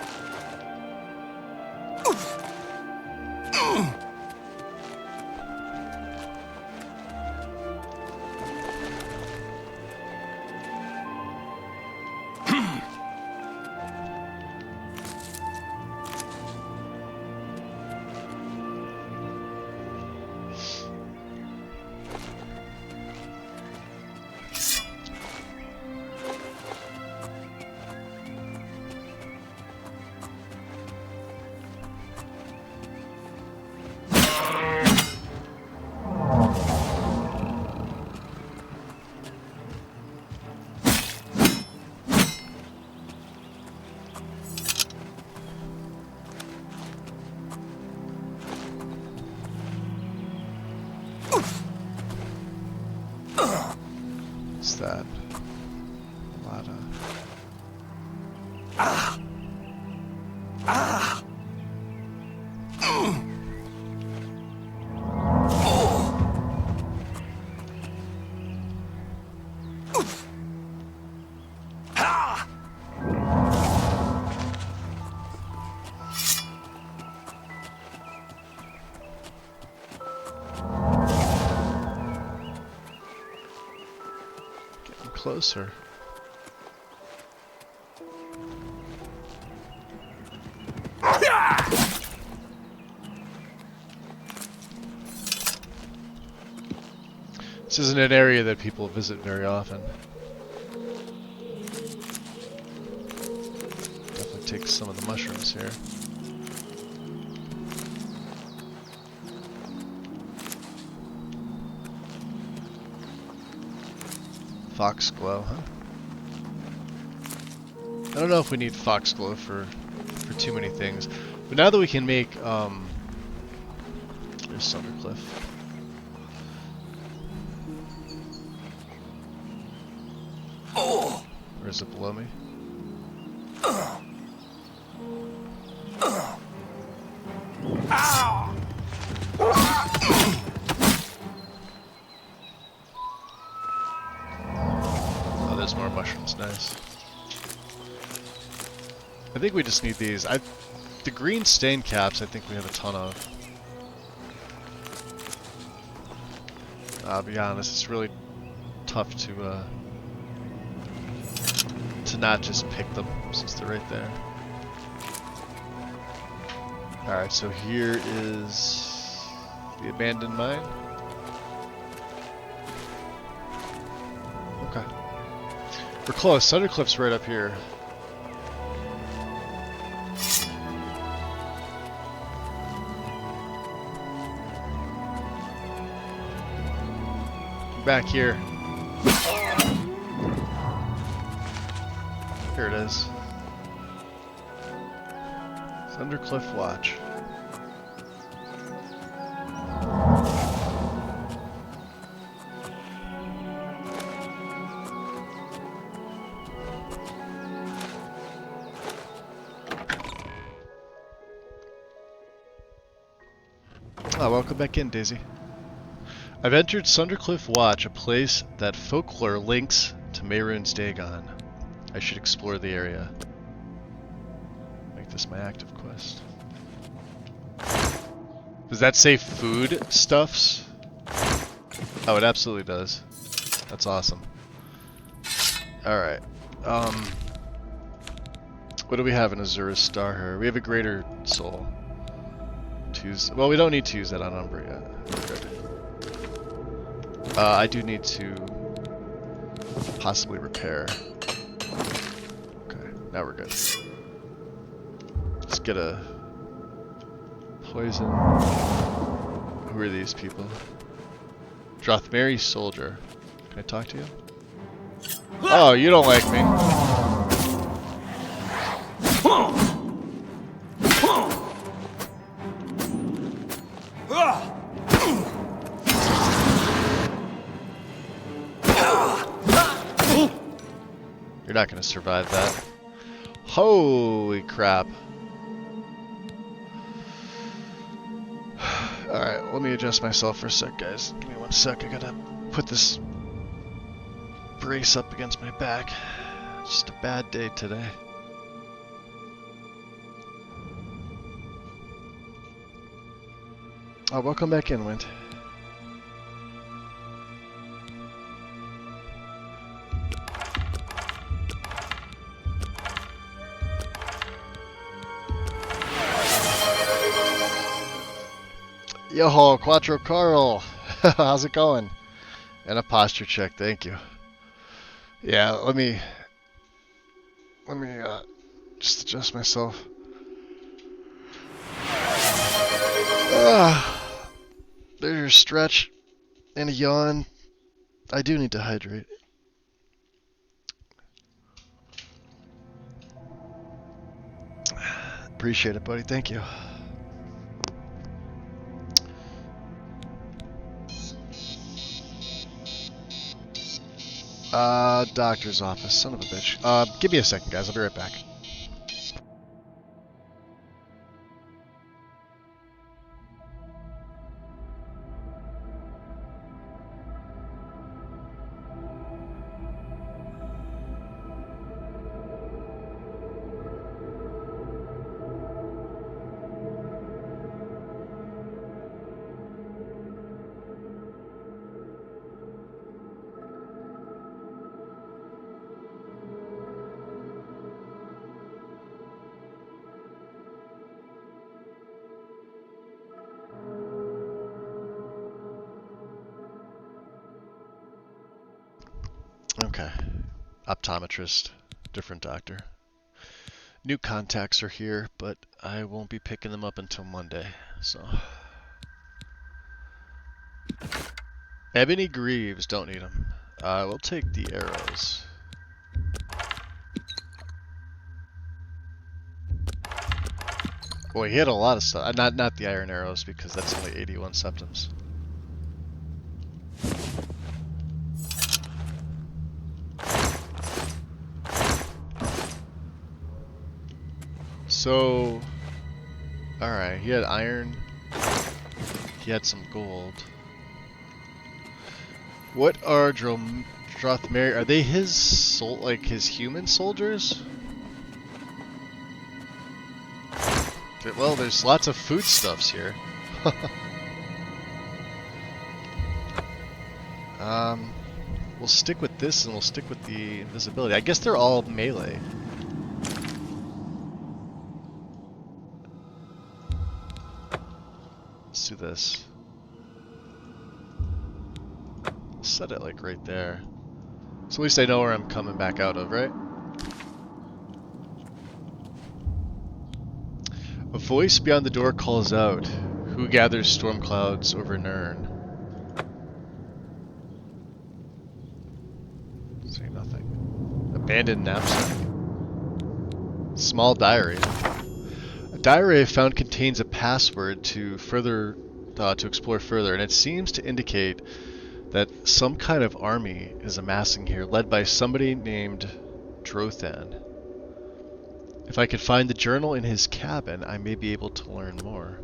What's that? A lot of... Getting closer. This isn't an area that people visit very often. Definitely take some of the mushrooms here. Foxglow, huh? I don't know if we need foxglow for too many things, but now that we can make there's Thundercliff. Or is it below me? Oh, there's more mushrooms. Nice. I think we just need these. The green stain caps, I think we have a ton of. I'll be honest, it's really tough to not just pick them since they're right there. Alright, so here is the abandoned mine. Okay. We're close. Thundercliff's right up here. Back here. Here it is. Thundercliff Watch. Ah, welcome back in, Daisy. I've entered Thundercliff Watch, a place that folklore links to Mehrunes Dagon. I should explore the area. Make this my active quest. Does that say food stuffs? Oh, it absolutely does. That's awesome. Alright. What do we have in Azura's Star here? We have a Greater Soul. Well, we don't need to use that on Umbra yet. We're good. I do need to possibly repair. Okay, now we're good. Let's get a poison. Who are these people? Drothmeri Soldier. Can I talk to you? Oh, you don't like me. You're not going to survive that. Holy crap. Alright, let me adjust myself for a sec, guys. Give me 1 sec. I gotta put this brace up against my back. Just a bad day today. Oh, welcome back in, Wind. Yo, Quattro Carl! How's it going? And a posture check, thank you. Yeah, let me just adjust myself. There's your stretch and a yawn. I do need to hydrate. Appreciate it, buddy. Thank you. Doctor's office. Son of a bitch. Give me a second, guys. I'll be right back. Okay. Optometrist. Different doctor. New contacts are here, but I won't be picking them up until Monday, so... Ebony Greaves, don't need them. We'll take the arrows. Boy, he had a lot of stuff. Not the iron arrows, because that's only 81 septims. So, alright, he had iron, he had some gold. What are Drothmeri? Are they his like his human soldiers? Well, there's lots of foodstuffs here. We'll stick with this and we'll stick with the invisibility. I guess they're all melee. Let's do this. Set it like right there. So at least I know where I'm coming back out of, right? A voice beyond the door calls out. Who gathers storm clouds over Nirn? Say nothing. Abandoned knapsack. Small diary. A diary I found contains a password to explore further, and it seems to indicate that some kind of army is amassing here, led by somebody named Drothan. If I could find the journal in his cabin, I may be able to learn more.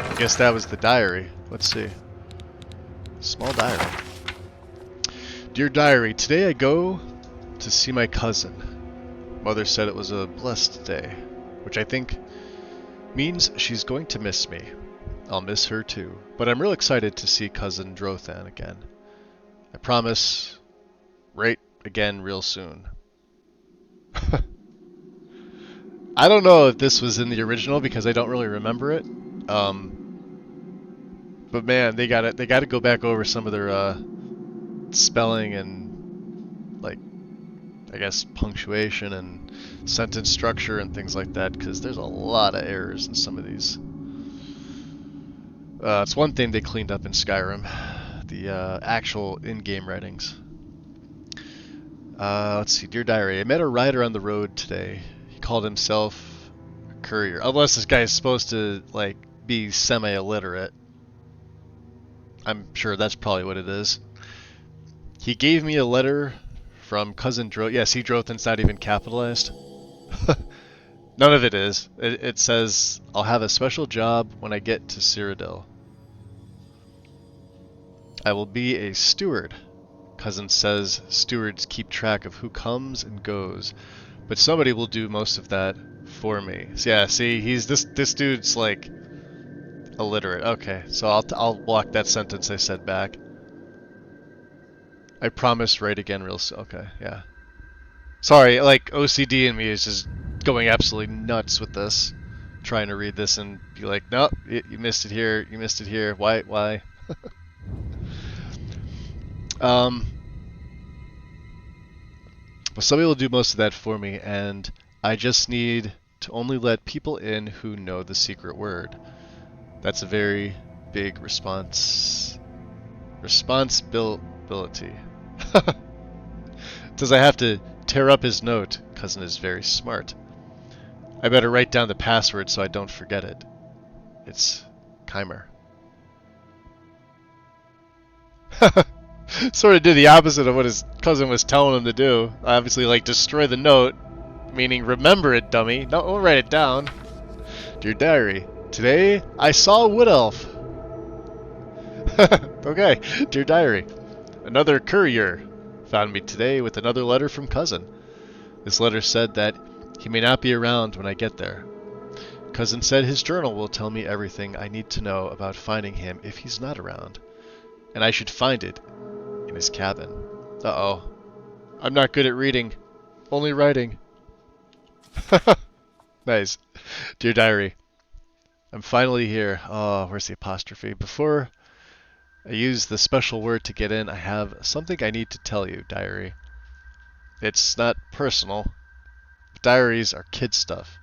I guess that was the diary. Let's see. Small diary. Dear diary, today I go to see my cousin. Mother said it was a blessed day, which I think means she's going to miss me. I'll miss her too, but I'm real excited to see cousin Drothan again. I promise, right again real soon. I don't know if this was in the original because I don't really remember it. But man, they gotta go back over some of their spelling and, like, I guess punctuation and sentence structure and things like that, because there's a lot of errors in some of these. It's one thing they cleaned up in Skyrim, the actual in-game writings. Let's see. Dear Diary, I met a rider on the road today. He called himself a courier. Unless this guy is supposed to, like, be semi-illiterate. I'm sure that's probably what it is. He gave me a letter from Cousin Droth. Yeah, see, Drothan's not even capitalized. None of it is. It says, I'll have a special job when I get to Cyrodiil. I will be a steward. Cousin says stewards keep track of who comes and goes, but somebody will do most of that for me. So yeah, see, he's this dude's like illiterate. Okay, so I'll walk that sentence I said back. I promise, write again real soon. Okay, yeah. Sorry, like OCD in me is just going absolutely nuts with this, trying to read this and be like, nope, you missed it here. You missed it here. Why? But somebody will do most of that for me, and I just need to only let people in who know the secret word. That's a very big responsibility. Does I have to tear up his note? Cousin is very smart. I better write down the password so I don't forget it. It's Chimer. Sort of did the opposite of what his cousin was telling him to do. Obviously, like, destroy the note, meaning remember it, dummy. No, we'll write it down. Dear Diary, today I saw a wood elf. Okay, Dear Diary, another courier found me today with another letter from Cousin. This letter said that he may not be around when I get there. Cousin said his journal will tell me everything I need to know about finding him if he's not around. And I should find it in his cabin. Uh-oh. I'm not good at reading. Only writing. Nice. Dear Diary, I'm finally here. Oh, where's the apostrophe? Before I use the special word to get in, I have something I need to tell you, Diary. It's not personal. Diaries are kid stuff.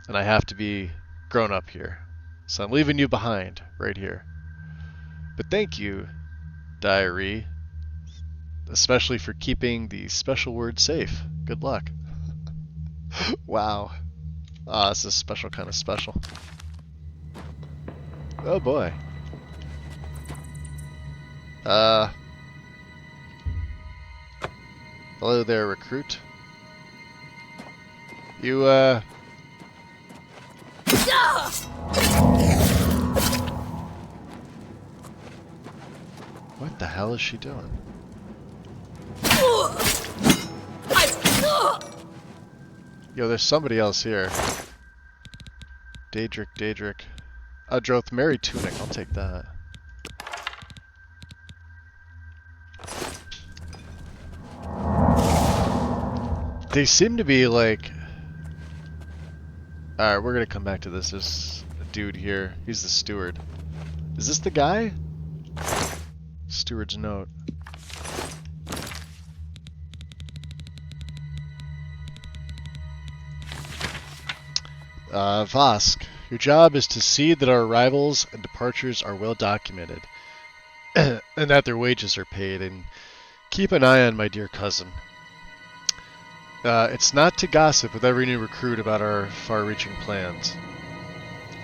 And I have to be grown up here. So I'm leaving you behind, right here. But thank you, Diary, especially for keeping the special word safe. Good luck. Wow. Ah, this is a special kind of special. Oh boy. Hello there, recruit. You, What the hell is she doing? Yo, there's somebody else here. Daedric. Droth, Mary Tunic, I'll take that. They seem to be like... Alright, we're gonna come back to this. There's a dude here. He's the steward. Is this the guy? Steward's note. Vosk, your job is to see that our arrivals and departures are well documented, and that their wages are paid, and keep an eye on my dear cousin. It's not to gossip with every new recruit about our far-reaching plans.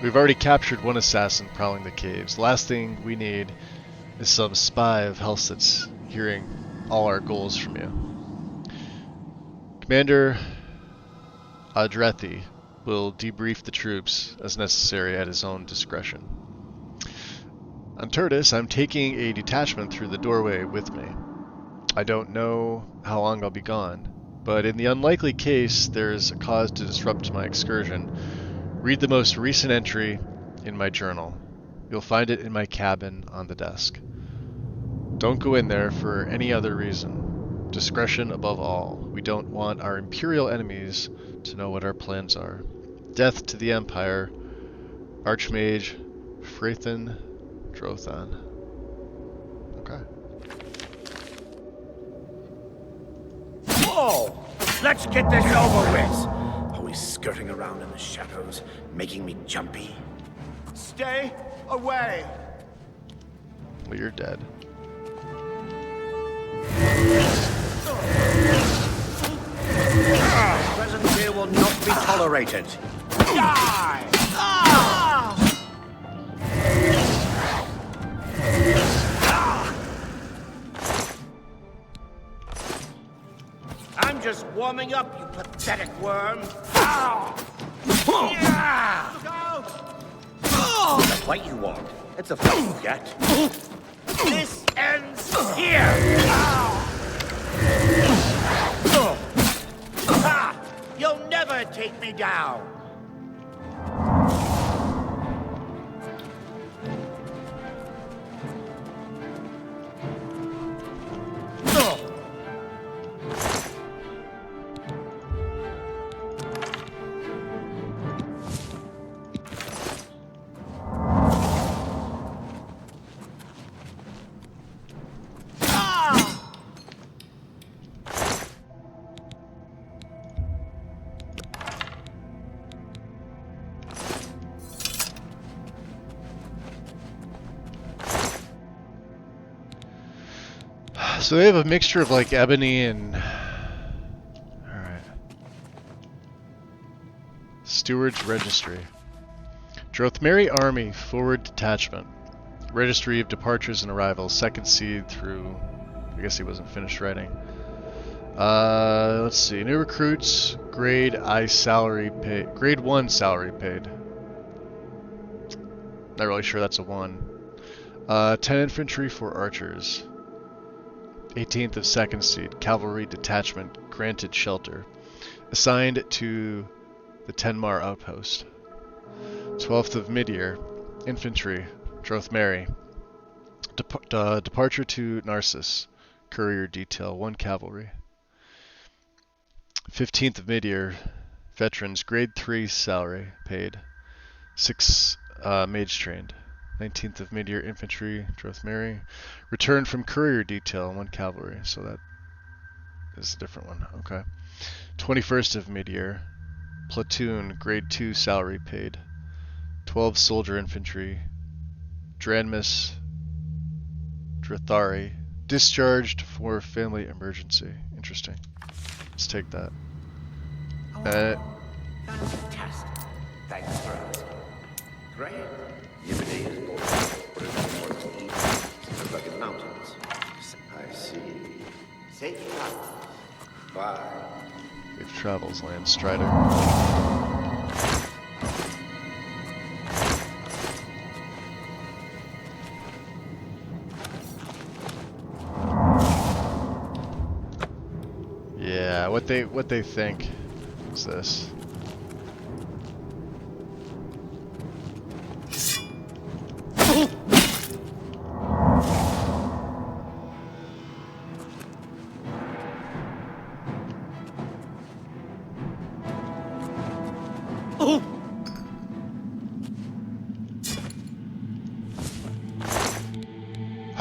We've already captured one assassin prowling the caves. The last thing we need is some spy of Helsit's hearing all our goals from you. Commander Adrethi will debrief the troops as necessary at his own discretion. On Turtis, I'm taking a detachment through the doorway with me. I don't know how long I'll be gone, but in the unlikely case there's a cause to disrupt my excursion, read the most recent entry in my journal. You'll find it in my cabin on the desk. Don't go in there for any other reason. Discretion above all. We don't want our Imperial enemies to know what our plans are. Death to the Empire. Archmage Frathan Drothan. Okay. Whoa! Let's get this over with! Always skirting around in the shadows, making me jumpy. Stay away! Well, you're dead. will not be tolerated. Die! I'm just warming up, you pathetic worm. It's a fight you want. It's a fight you get. This ends here! You'll never take me down! So they have a mixture of like ebony and... Alright. Steward's Registry. Drothmeri Army Forward Detachment. Registry of Departures and Arrivals. Second seed through... I guess he wasn't finished writing. Let's see. New recruits. Grade I salary paid. Grade 1 salary paid. Not really sure that's a 1. 10 infantry for archers. 18th of second seed, cavalry detachment, granted shelter. Assigned to the Tenmar outpost. 12th of mid-year, infantry, Drothmeri. Departure to Narcissus, courier detail, 1 cavalry. 15th of mid-year, veterans, grade 3 salary, paid. 6 mage trained. 19th of mid-year infantry, Drothmeri. Return from courier detail, 1 cavalry. So that is a different one. Okay. 21st of mid-year, platoon, grade 2 salary paid. 12 soldier infantry, Dranmus, Drathari. Discharged for family emergency. Interesting. Let's take that. Fantastic. Thanks for asking. Great. Yimini is born, but it's more than east, rugged mountains. I see. Safe travels. Bye. Safe travels, Land Strider. Yeah, what they think is this.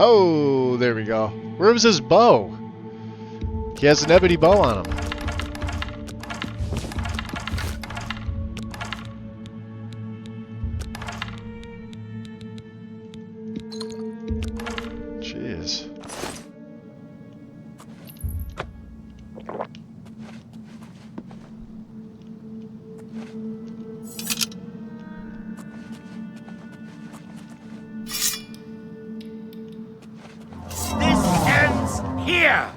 Oh, there we go. Where was his bow? He has an ebony bow on him. Jeez. This ends here!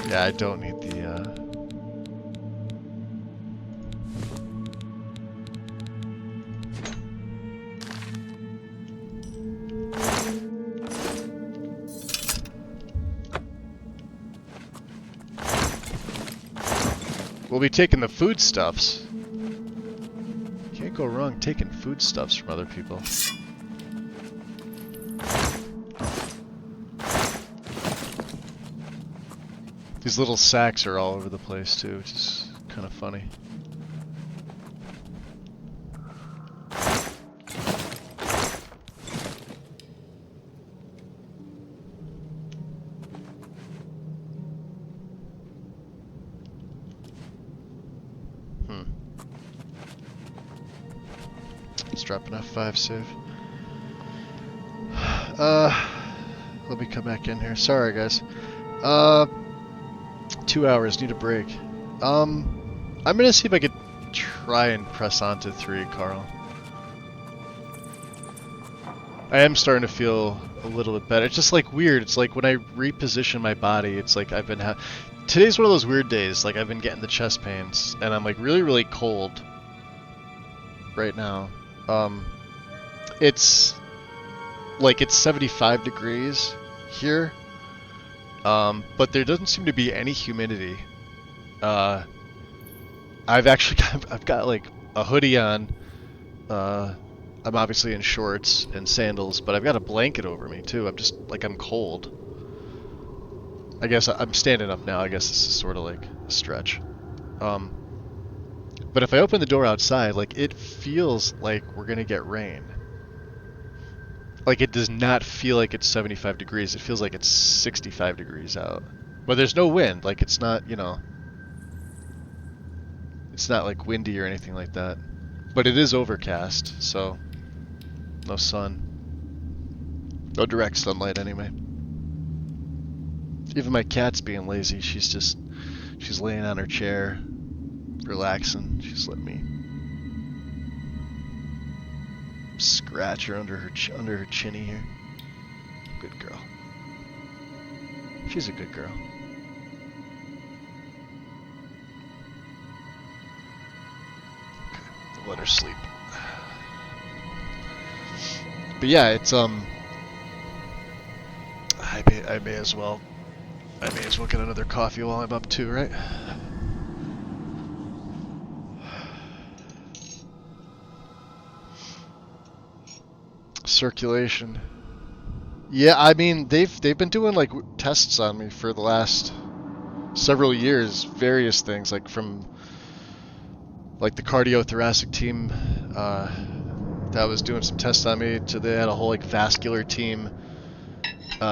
Yeah, I don't need the, We'll be taking the foodstuffs. Can't go wrong taking foodstuffs from other people. These little sacks are all over the place too, which is kind of funny. drop an F5 save. Let me come back in here. Sorry, guys. 2 hours. Need a break. I'm gonna see if I could try and press on to 3, Carl. I am starting to feel a little bit better. It's just like weird. It's like when I reposition my body, it's like I've been today's one of those weird days. Like I've been getting the chest pains, and I'm like really, really cold right now. It's like it's 75 degrees here, but there doesn't seem to be any humidity. I've got like a hoodie on. I'm obviously in shorts and sandals, but I've got a blanket over me too. I'm just like I'm cold. I guess I'm standing up now. I guess this is sort of like a stretch. But if I open the door outside, like it feels like we're gonna get rain. Like it does not feel like it's 75 degrees. It feels like it's 65 degrees out. But there's no wind. Like it's not, you know, it's not like windy or anything like that. But it is overcast, so no sun. No direct sunlight anyway. Even my cat's being lazy. She's laying on her chair, relaxing. She's letting me scratch her under her chinny here. Good girl. She's a good girl. Okay, I'll let her sleep. But yeah, it's I may as well get another coffee while I'm up too, right? Circulation. Yeah, I mean they've been doing like tests on me for the last several years, various things like from like the cardiothoracic team that was doing some tests on me to they had a whole like vascular team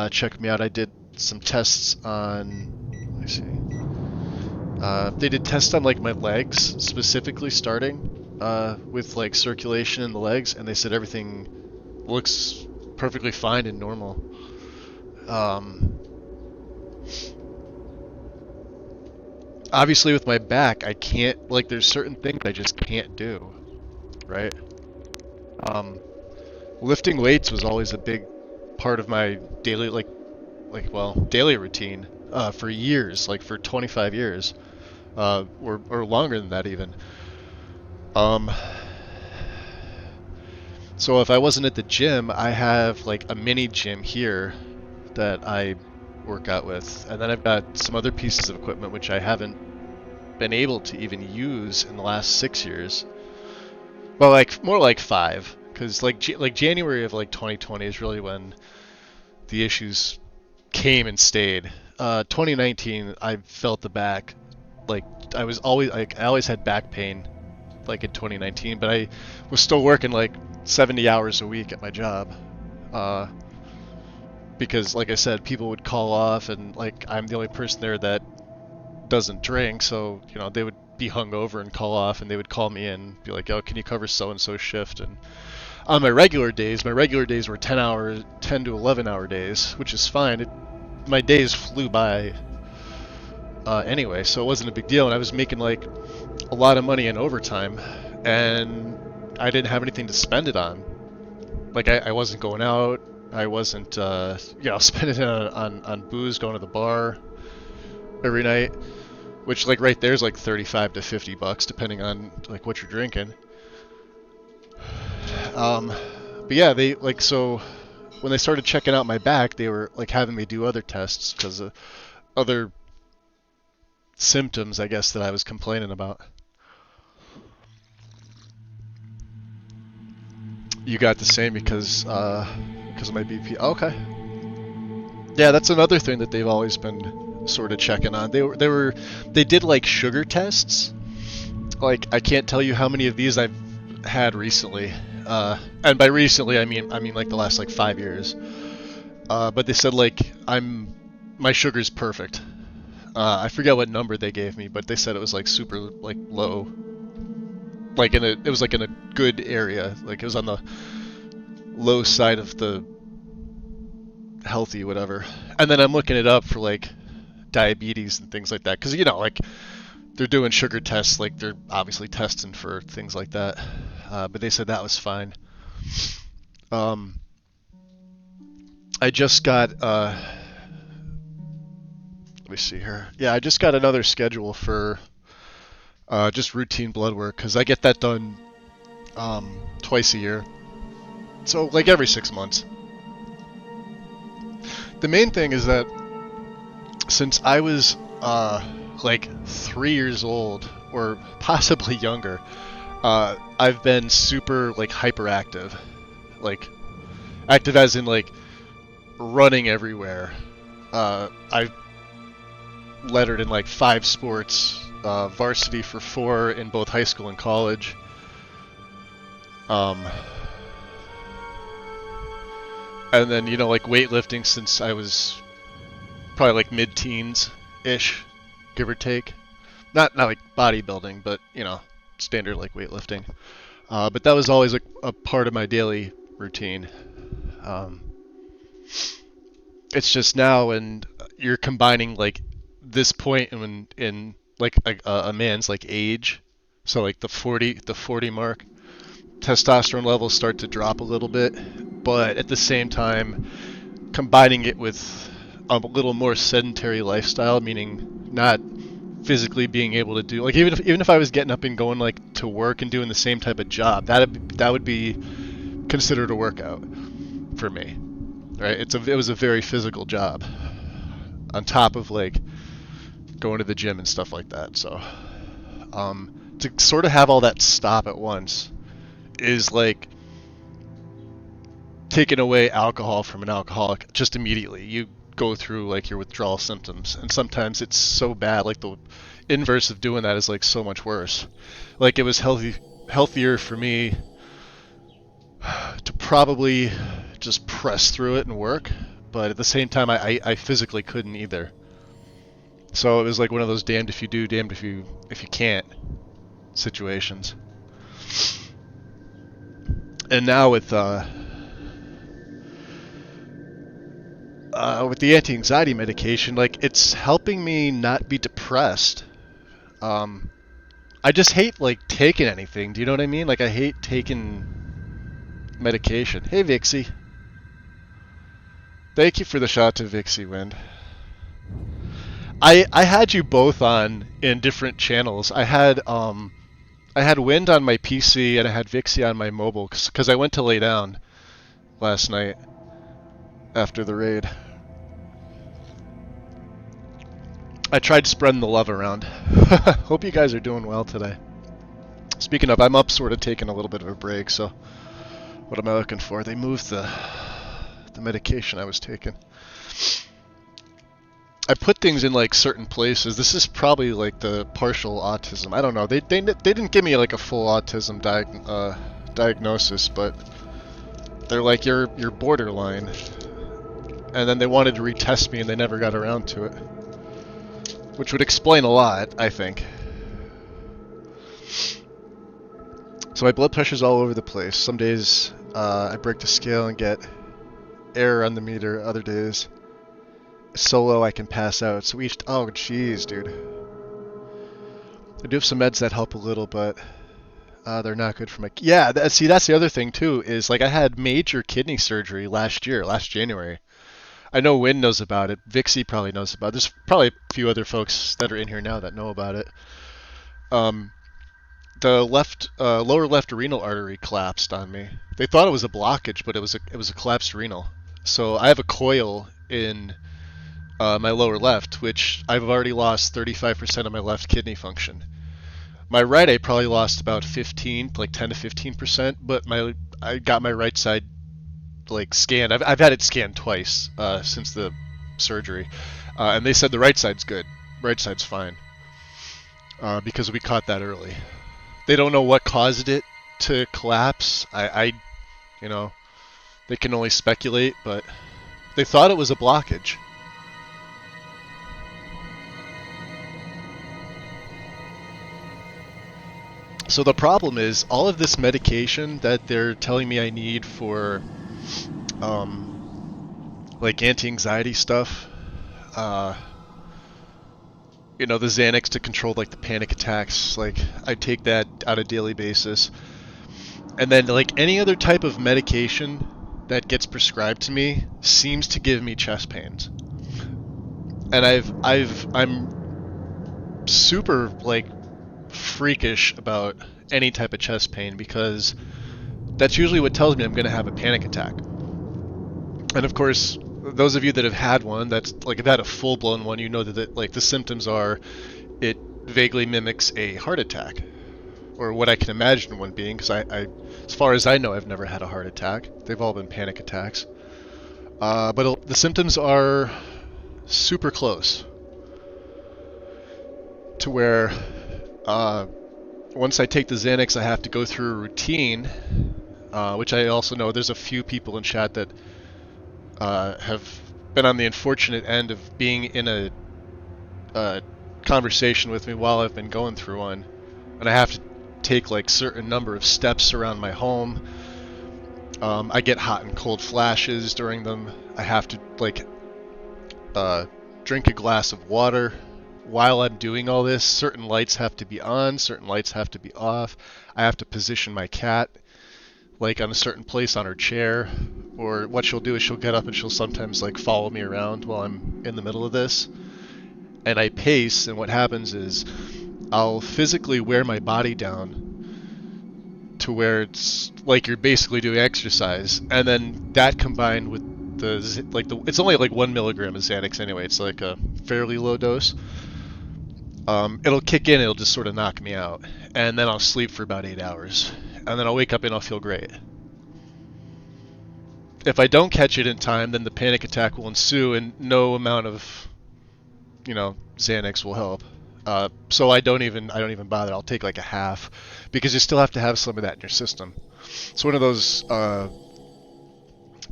check me out. I did some tests on, let me see. They did tests on like my legs specifically, starting with like circulation in the legs, and they said everything looks perfectly fine and normal. Obviously with my back, I can't, like there's certain things I just can't do, right? Lifting weights was always a big part of my daily, daily routine for years, like for 25 years, or longer than that even. So if I wasn't at the gym, I have like a mini gym here that I work out with, and then I've got some other pieces of equipment which I haven't been able to even use in the last 6 years. Well, like more like 5, because like January of like 2020 is really when the issues came and stayed. 2019, I felt the back, like I always had back pain, like in 2019, but I was still working like 70 hours a week at my job, because like I said, people would call off, and like I'm the only person there that doesn't drink, so you know they would be hungover and call off, and they would call me in and be like, "Oh, can you cover so and so shift?" And on my regular days were 10 to 11 hour days, which is fine. My days flew by anyway, so it wasn't a big deal, and I was making like a lot of money in overtime, and I didn't have anything to spend it on. Like I wasn't going out, I wasn't spending it on booze, going to the bar every night, which like right there is like 35 to 50 bucks depending on like what you're drinking. But yeah, they like, so when they started checking out my back, they were like having me do other tests because of other symptoms, I guess, that I was complaining about. You got the same because of my BP. Okay. Yeah, that's another thing that they've always been sort of checking on. They did like sugar tests. Like I can't tell you how many of these I've had recently. And by recently I mean like the last like 5 years. But they said like my sugar's perfect. I forget what number they gave me, but they said it was like super like low. like it was like in a good area, like it was on the low side of the healthy whatever. And then I'm looking it up for like diabetes and things like that, because you know, like they're doing sugar tests, like they're obviously testing for things like that, but they said that was fine. I just got let me see here. Yeah, I just got another schedule for just routine blood work, because I get that done twice a year, so like every 6 months. The main thing is that since I was like 3 years old or possibly younger, I've been super like hyperactive, like active as in like running everywhere. I've lettered in like 5 sports, varsity for 4 in both high school and college. And then, you know, like weightlifting since I was probably like mid-teens-ish, give or take. Not like bodybuilding, but, you know, standard like weightlifting. But that was always a part of my daily routine. It's just now when you're combining like this point in like a man's like age, so like the 40 mark, testosterone levels start to drop a little bit, but at the same time combining it with a little more sedentary lifestyle, meaning not physically being able to do, like even if I was getting up and going like to work and doing the same type of job, that would be considered a workout for me, right? It was a very physical job on top of like going to the gym and stuff like that. So to sort of have all that stop at once is like taking away alcohol from an alcoholic just immediately. You go through like your withdrawal symptoms, and sometimes it's so bad, like the inverse of doing that is like so much worse. Like it was healthier for me to probably just press through it and work, but at the same time I physically couldn't either. So it was like one of those damned if you do, damned if you can't situations. And now with the anti-anxiety medication, like it's helping me not be depressed. I just hate like taking anything. Do you know what I mean? Like I hate taking medication. Hey Vixie. Thank you for the shot to Vixie Wind. I had you both on in different channels. I had Wind on my PC and I had Vixie on my mobile because I went to lay down last night after the raid. I tried spreading the love around. Hope you guys are doing well today. Speaking of, I'm up sort of taking a little bit of a break, so what am I looking for? They moved the medication I was taking. I put things in like certain places. This is probably like the partial autism. I don't know. They didn't give me like a full autism diagnosis, but they're like you're borderline. And then they wanted to retest me and they never got around to it. Which would explain a lot, I think. So my blood pressure's all over the place. Some days I break the scale and get error on the meter. Other days it's so low I can pass out. So each... Oh, jeez, dude. I do have some meds that help a little, but they're not good for my... Yeah, see, that's the other thing, too, is like I had major kidney surgery last January. I know Win knows about it. Vixie probably knows about it. There's probably a few other folks that are in here now that know about it. The lower left renal artery collapsed on me. They thought it was a blockage, but it was a collapsed renal. So I have a coil in my lower left, which I've already lost 35% of my left kidney function. My right I probably lost about 10 to 15%, but I got my right side like scanned. I've had it scanned twice since the surgery, and they said the right side's good. Right side's fine because we caught that early. They don't know what caused it to collapse. I you know, they can only speculate, but they thought it was a blockage. So the problem is all of this medication that they're telling me I need for like anti-anxiety stuff, you know, the Xanax to control like the panic attacks, like I take that on a daily basis. And then like any other type of medication that gets prescribed to me seems to give me chest pains. And I'm super like freakish about any type of chest pain because that's usually what tells me I'm going to have a panic attack. And of course, those of you that have had one, that's like if had a full-blown one, you know that like the symptoms are it vaguely mimics a heart attack, or what I can imagine one being, because I as far as I know, I've never had a heart attack. They've all been panic attacks. But the symptoms are super close to where once I take the Xanax, I have to go through a routine, which I also know there's a few people in chat that have been on the unfortunate end of being in a conversation with me while I've been going through one, and I have to take like certain number of steps around my home. I get hot and cold flashes during them. I have to like drink a glass of water while I'm doing all this. Certain lights have to be on, certain lights have to be off. I have to position my cat like on a certain place on her chair, or what she'll do is she'll get up and she'll sometimes like follow me around while I'm in the middle of this. And I pace, and what happens is I'll physically wear my body down to where it's like you're basically doing exercise, and then that combined with it's only like 1 milligram of Xanax anyway, it's like a fairly low dose. It'll kick in, it'll just sort of knock me out, and then I'll sleep for about 8 hours, and then I'll wake up and I'll feel great. If I don't catch it in time, then the panic attack will ensue, and no amount of, you know, Xanax will help. So I don't even bother. I'll take like a half, because you still have to have some of that in your system. It's one of those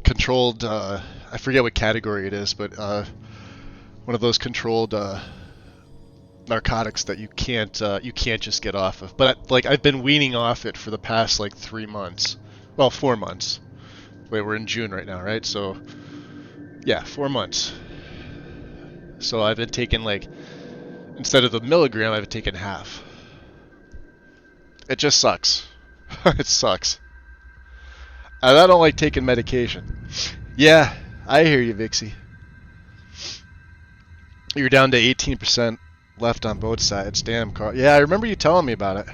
controlled, I forget what category it is, but one of those controlled narcotics that you can't just get off of. But like I've been weaning off it for the past like 3 months, well 4 months. Wait, we're in June right now, right? So yeah, 4 months. So I've been taking like, instead of the milligram, I've taken half. It just sucks. It sucks. And I don't like taking medication. Yeah, I hear you, Vixie. You're down to 18% left on both sides. Damn, Carl. Yeah, I remember you telling me about it.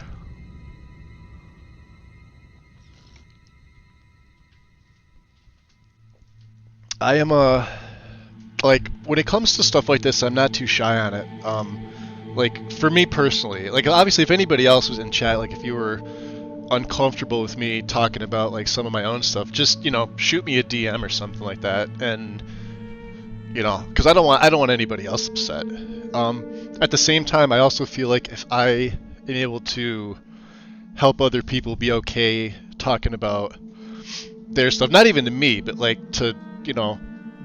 I am like, when it comes to stuff like this, I'm not too shy on it. Like, for me personally, like, obviously if anybody else was in chat, like, if you were uncomfortable with me talking about, like, some of my own stuff, just, you know, shoot me a DM or something like that, and, you know, because I don't want anybody else upset. At the same time, I also feel like if I am able to help other people be okay talking about their stuff, not even to me, but, like, to, you know,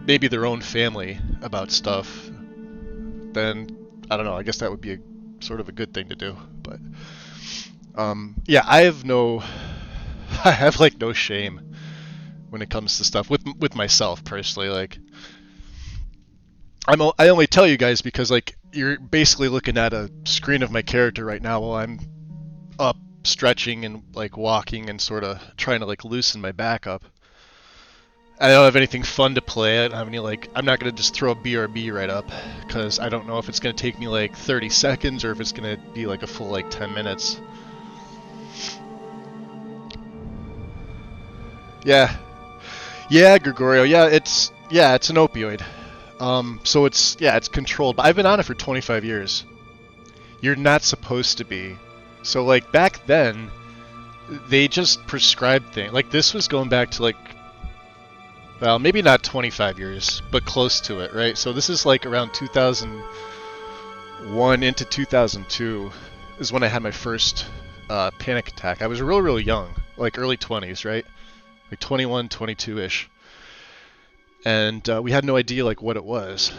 maybe their own family about stuff, then I don't know, I guess that would be sort of a good thing to do. But yeah, I have like no shame when it comes to stuff with myself personally. Like, I only tell you guys because like you're basically looking at a screen of my character right now while I'm up stretching and like walking and sort of trying to like loosen my back up. I don't have anything fun to play. I don't have any, like, I'm not going to just throw a BRB right up, because I don't know if it's going to take me, like, 30 seconds, or if it's going to be, like, a full, like, 10 minutes. Yeah. Yeah, Gregorio, yeah, it's an opioid. So it's controlled. But I've been on it for 25 years. You're not supposed to be. So, like, back then, they just prescribed things. Like, this was going back to, like, well, maybe not 25 years, but close to it, right? So this is like around 2001 into 2002 is when I had my first panic attack. I was really young, like early 20s, right? Like 21, 22-ish. And we had no idea like what it was.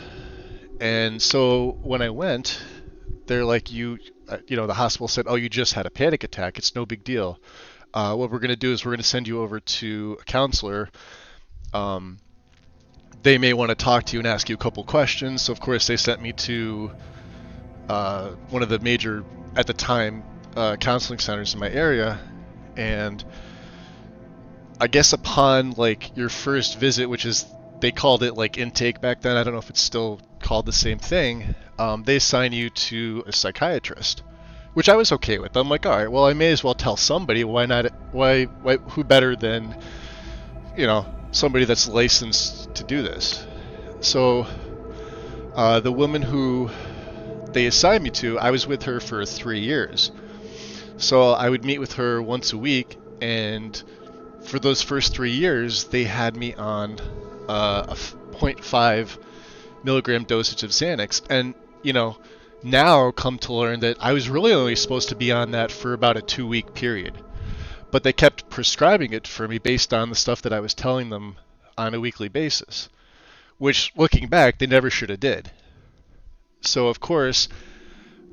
And so when I went, they're like, the hospital said, oh, you just had a panic attack. It's no big deal. What we're going to do is we're going to send you over to a counselor. They may want to talk to you and ask you a couple questions. So, of course, they sent me to one of the major, at the time, counseling centers in my area. And I guess upon, like, your first visit, which is, they called it, like, intake back then. I don't know if it's still called the same thing. They assign you to a psychiatrist, which I was okay with. I'm like, all right, well, I may as well tell somebody. Why not? Why who better than, somebody that's licensed to do this? So, the woman who they assigned me to, I was with her for 3 years. So I would meet with her once a week, and for those first 3 years, they had me on a 0.5 milligram dosage of Xanax. And, now come to learn that I was really only supposed to be on that for about a 2-week period. But they kept prescribing it for me based on the stuff that I was telling them on a weekly basis, which, looking back, they never should have did. So, of course,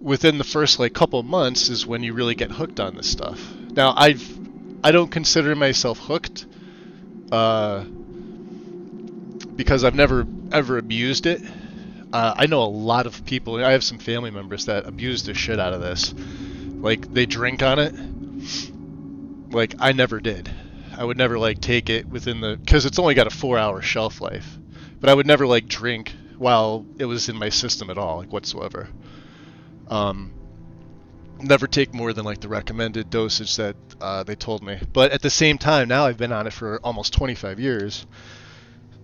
within the first couple months is when you really get hooked on this stuff. Now, I don't consider myself hooked because I've never ever abused it. I know a lot of people. I have some family members that abuse the shit out of this. Like, they drink on it. Like, I never did. I would never take it within because it's only got a 4-hour shelf life. But I would never drink while it was in my system at all, whatsoever. Never take more than the recommended dosage that they told me. But at the same time, now I've been on it for almost 25 years.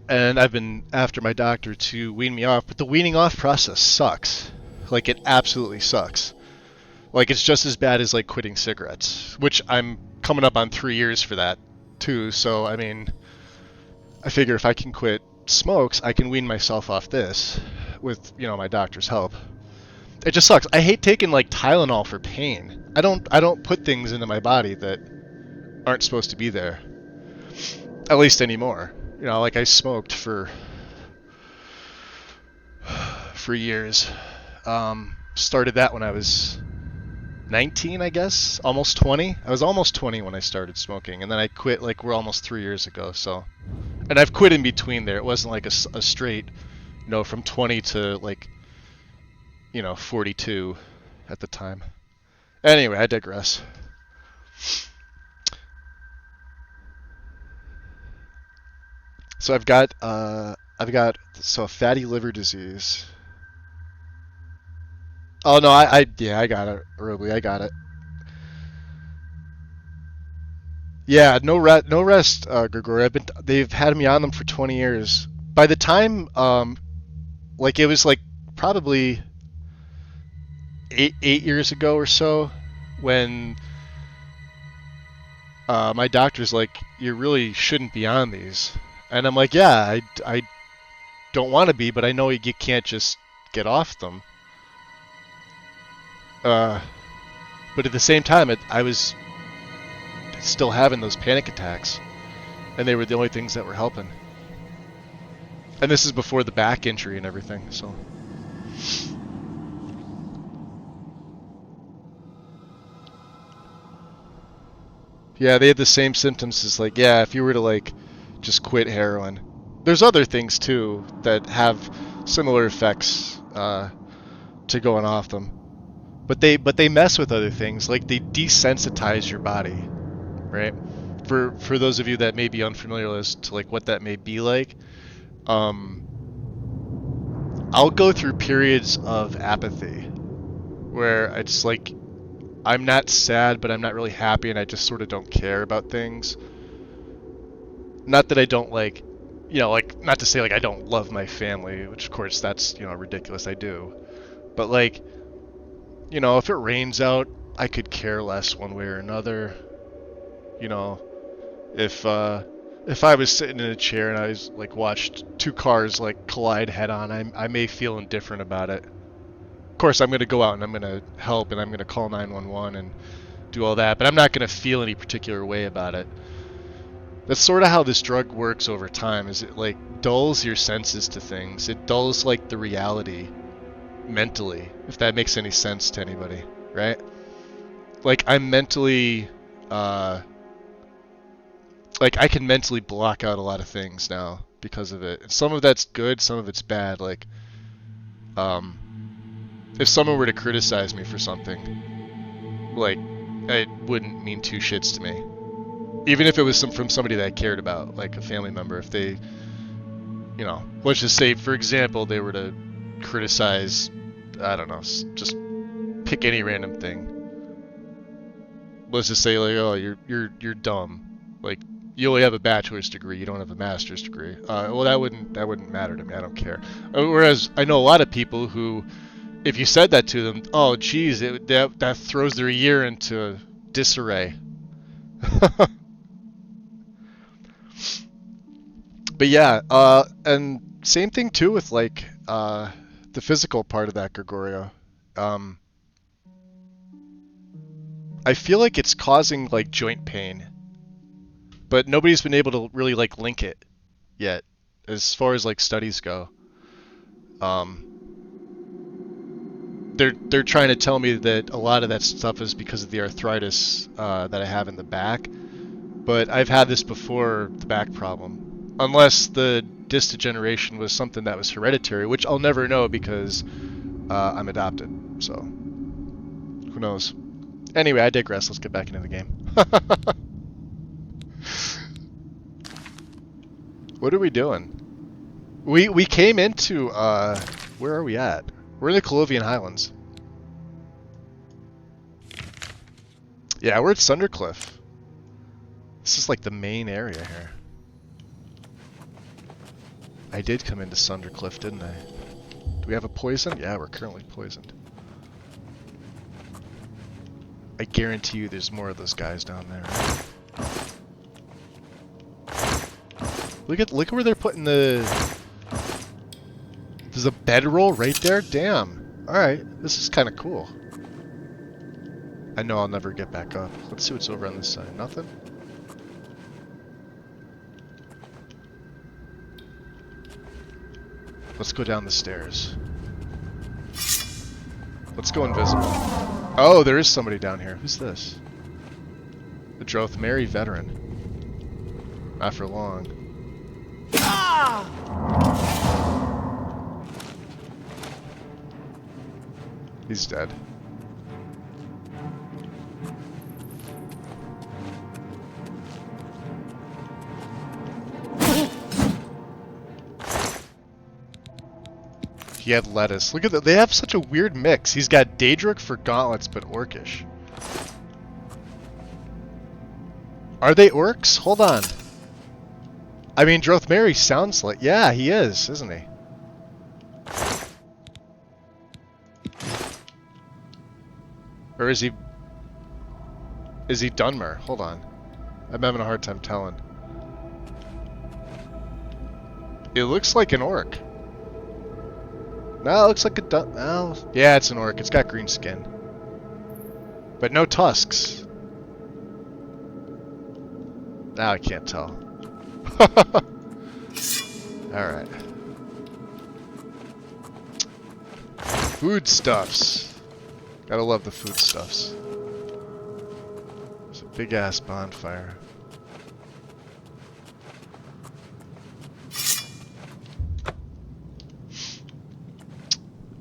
And I've been after my doctor to wean me off, but the weaning off process sucks. It absolutely sucks. It's just as bad as quitting cigarettes, which I'm coming up on 3 years for that too. So I mean, I figure if I can quit smokes, I can wean myself off this with my doctor's help. It just sucks. I hate taking Tylenol for pain. I don't put things into my body that aren't supposed to be there. At least anymore. I smoked for years. Started that when I was 19, I guess, almost 20. I was almost 20 when I started smoking, and then I quit we're almost 3 years ago. So, and I've quit in between there. It wasn't a straight, from 20 to 42 at the time. Anyway, I digress. So I've got fatty liver disease. Oh no, I got it, Robley, I got it. Yeah, no rest, Grigori. They've had me on them for 20 years. By the time, it was probably eight years ago or so, when my doctor's you really shouldn't be on these. And I'm like, yeah, I don't want to be, but I know you can't just get off them. But at the same time, I was still having those panic attacks, and they were the only things that were helping. And this is before the back injury and everything, so. Yeah, they had the same symptoms as if you were to just quit heroin. There's other things too that have similar effects to going off them, but they mess with other things. They desensitize your body, right? For those of you that may be unfamiliar as to what that may be like, I'll go through periods of apathy where it's I'm not sad, but I'm not really happy, and I just sort of don't care about things. Not that I don't not to say I don't love my family, which of course that's, ridiculous, I do. But if it rains out, I could care less one way or another. If I was sitting in a chair and I was watched two cars collide head on, I may feel indifferent about it. Of course, I'm going to go out and I'm going to help and I'm going to call 911 and do all that, but I'm not going to feel any particular way about it. That's sort of how this drug works over time, is it dulls your senses to things. It dulls the reality mentally, if that makes any sense to anybody, right? Like, I'm mentally, like, I can mentally block out a lot of things now because of it. And some of that's good, some of it's bad. Like, if someone were to criticize me for something, like, it wouldn't mean two shits to me. Even if it was from somebody that I cared about, like a family member. If they, you know, let's just say, for example, they were to criticize, I don't know, just pick any random thing. Let's just say, like, oh, you're dumb. Like, you only have a bachelor's degree, you don't have a master's degree. Well, that wouldn't matter to me. I don't care. Whereas I know a lot of people who, if you said that to them, oh, geez, that throws their year into disarray. But yeah, and same thing too with like the physical part of that, Gregorio. I feel like it's causing like joint pain, but nobody's been able to really like link it yet, as far as like studies go. They're trying to tell me that a lot of that stuff is because of the arthritis that I have in the back, but I've had this before, the back problem. Unless the disc degeneration was something that was hereditary, which I'll never know because I'm adopted, so who knows. Anyway, I digress. Let's get back into the game. What are we doing? We came into, where are we at? We're in the Colovian Highlands. Yeah, we're at Sundercliff. This is like the main area here. I did come into Sundercliff, didn't I? Do we have a poison? Yeah, we're currently poisoned. I guarantee you there's more of those guys down there. Look at where they're putting the... There's a bedroll right there? Damn. Alright, this is kind of cool. I know I'll never get back up. Let's see what's over on this side. Nothing? Let's go down the stairs. Let's go invisible. Oh, there is somebody down here. Who's this? The Drothmeri veteran. Not for long. He's dead. He had lettuce. Look at that. They have such a weird mix. He's got Daedric for gauntlets, but orcish. Are they orcs? Hold on. I mean, Drothmeri sounds like... Yeah, he is, isn't he? Or is he... Is he Dunmer? Hold on. I'm having a hard time telling. It looks like an orc. No, it looks like a well, yeah, it's an orc. It's got green skin. But no tusks. Now I can't tell. Alright. Foodstuffs. Gotta love the foodstuffs. There's a big ass bonfire.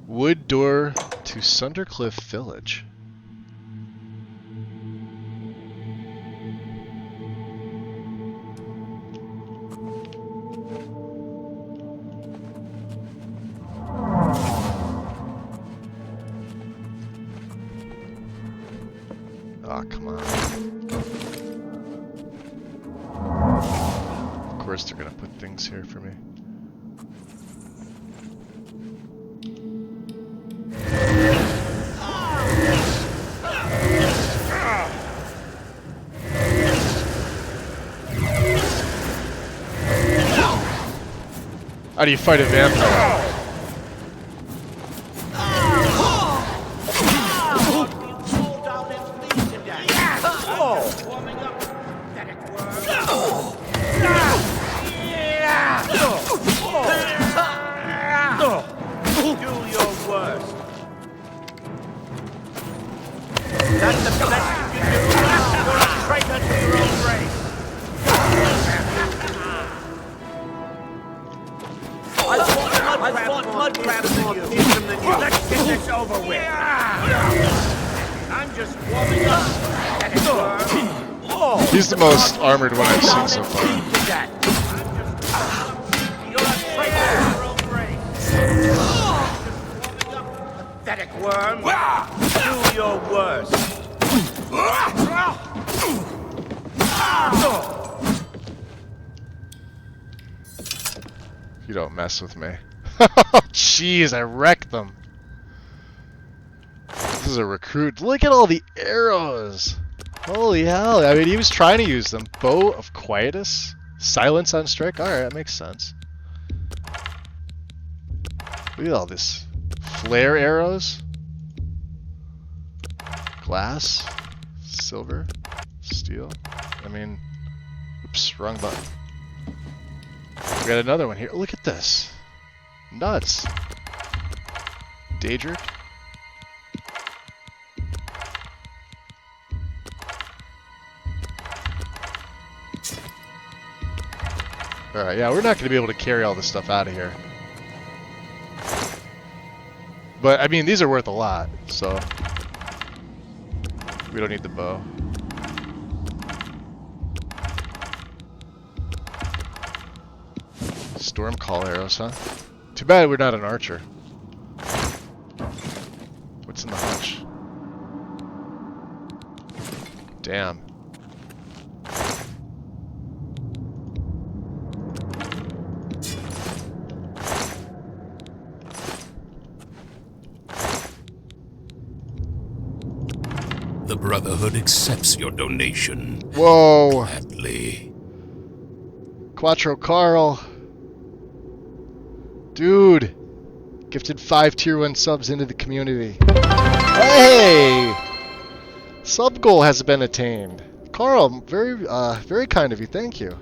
Wood door to Sundercliff Village. Oh, come on. Of course they're gonna put things here for me. How do you fight a vampire? Do your worst. That's the best you can do. You're a traitor to your own race. I've fought mud crabs more fearsome than you. Let's get this over with. I'm just warming up. He's the most armored one I've seen so far. You're a traitor to your own race. Pathetic worm. Do your worst. You don't mess with me. Jeez, I wrecked them. This is a recruit. Look at all the arrows. Holy hell. I mean, he was trying to use them. Bow of Quietus? Silence on strike? Alright, that makes sense. Look at all this. Flare arrows. Glass. Silver. Steel. I mean... Oops, wrong button. We got another one here. Look at this. Nuts. Daedric. Alright, yeah, we're not going to be able to carry all this stuff out of here. But, I mean, these are worth a lot, so... We don't need the bow. Storm call arrows, huh? Too bad we're not an archer. What's in the hutch? Damn. The Brotherhood accepts your donation. Whoa! Gladly. Quattro Carl. Dude! Gifted 5 tier 1 subs into the community. Hey! Sub goal has been attained. Carl, very kind of you, thank you.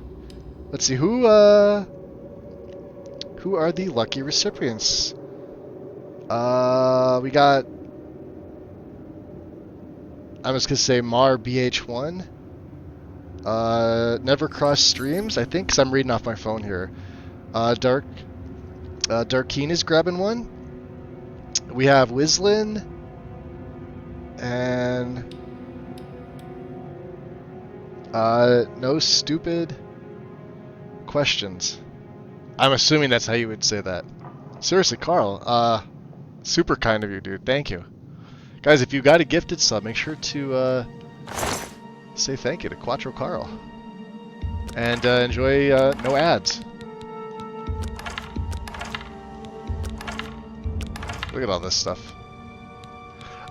Let's see, who are the lucky recipients? We got... I was gonna say Mar BH1. Never Cross Streams, I think, because I'm reading off my phone here. Darkeen is grabbing one. We have Wislin. And... no stupid questions. I'm assuming that's how you would say that. Seriously, Carl, super kind of you, dude. Thank you. Guys, if you got a gifted sub, make sure to say thank you to Quattro Carl. And enjoy no ads. Look at all this stuff.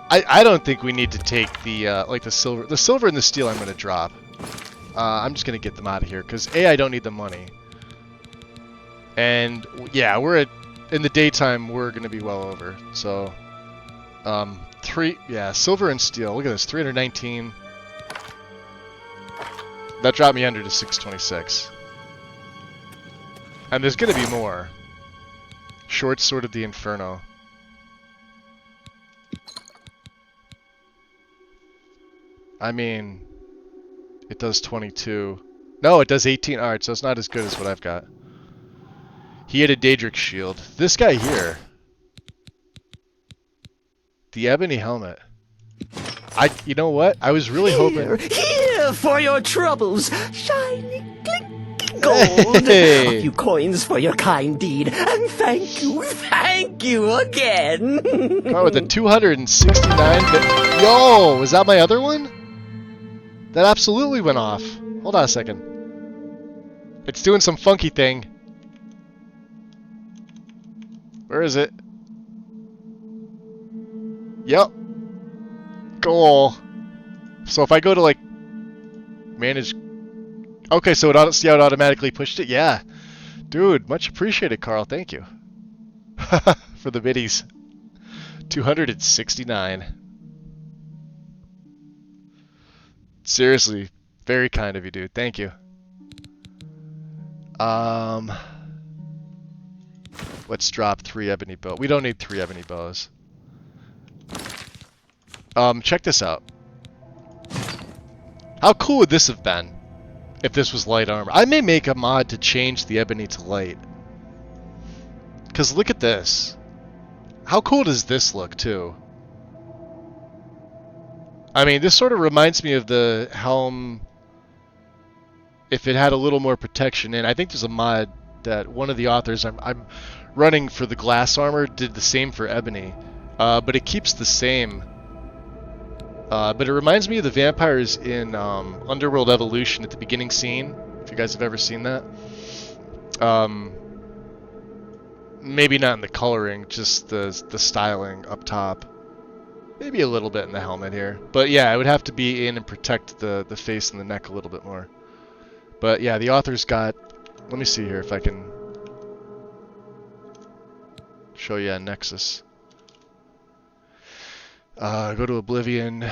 I don't think we need to take the like the silver and the steel. I'm gonna drop. I'm just gonna get them out of here because I don't need the money. And yeah, in the daytime we're gonna be well over. So silver and steel. Look at this, 319. That dropped me under to 626. And there's gonna be more. Short Sword of the Inferno. I mean, it does 22. No, it does 18. Alright, so it's not as good as what I've got. He had a Daedric shield. This guy here. The Ebony Helmet. You know what? I was really hoping... Here for your troubles, shiny clinking gold. Hey. A few coins for your kind deed, and thank you again. Oh, with the 269 bit. Yo, was that my other one? That absolutely went off. Hold on a second. It's doing some funky thing. Where is it? Yep. Goal. So if I go to like manage. Okay, so it automatically pushed it. Yeah, dude, much appreciated, Carl. Thank you for the biddies. 269. Seriously, very kind of you, dude. Thank you. Let's drop 3 ebony bow. We don't need 3 ebony bows. Check this out. How cool would this have been if this was light armor? I may make a mod to change the ebony to light. Because look at this. How cool does this look, too? I mean, this sort of reminds me of the helm if it had a little more protection in. I think there's a mod that one of the authors I'm running for the glass armor did the same for ebony. But it keeps the same. But it reminds me of the vampires in Underworld Evolution at the beginning scene, if you guys have ever seen that. Maybe not in the coloring, just the styling up top. Maybe a little bit in the helmet here. But yeah, it would have to be in and protect the face and the neck a little bit more. But yeah, the author's got... Let me see here if I can show you a Nexus. Go to Oblivion.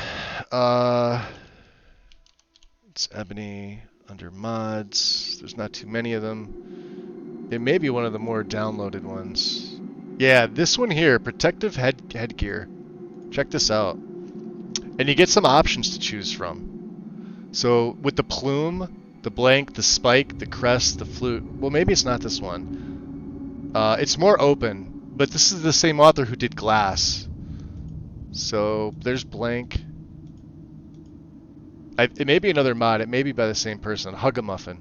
It's ebony under mods. There's not too many of them. It may be one of the more downloaded ones. Yeah, this one here, protective headgear. Check this out. And you get some options to choose from. So with the plume, the blank, the spike, the crest, the flute. Well, maybe it's not this one. It's more open, but this is the same author who did Glass. So there's blank. It may be another mod. It may be by the same person. Hug-a-Muffin.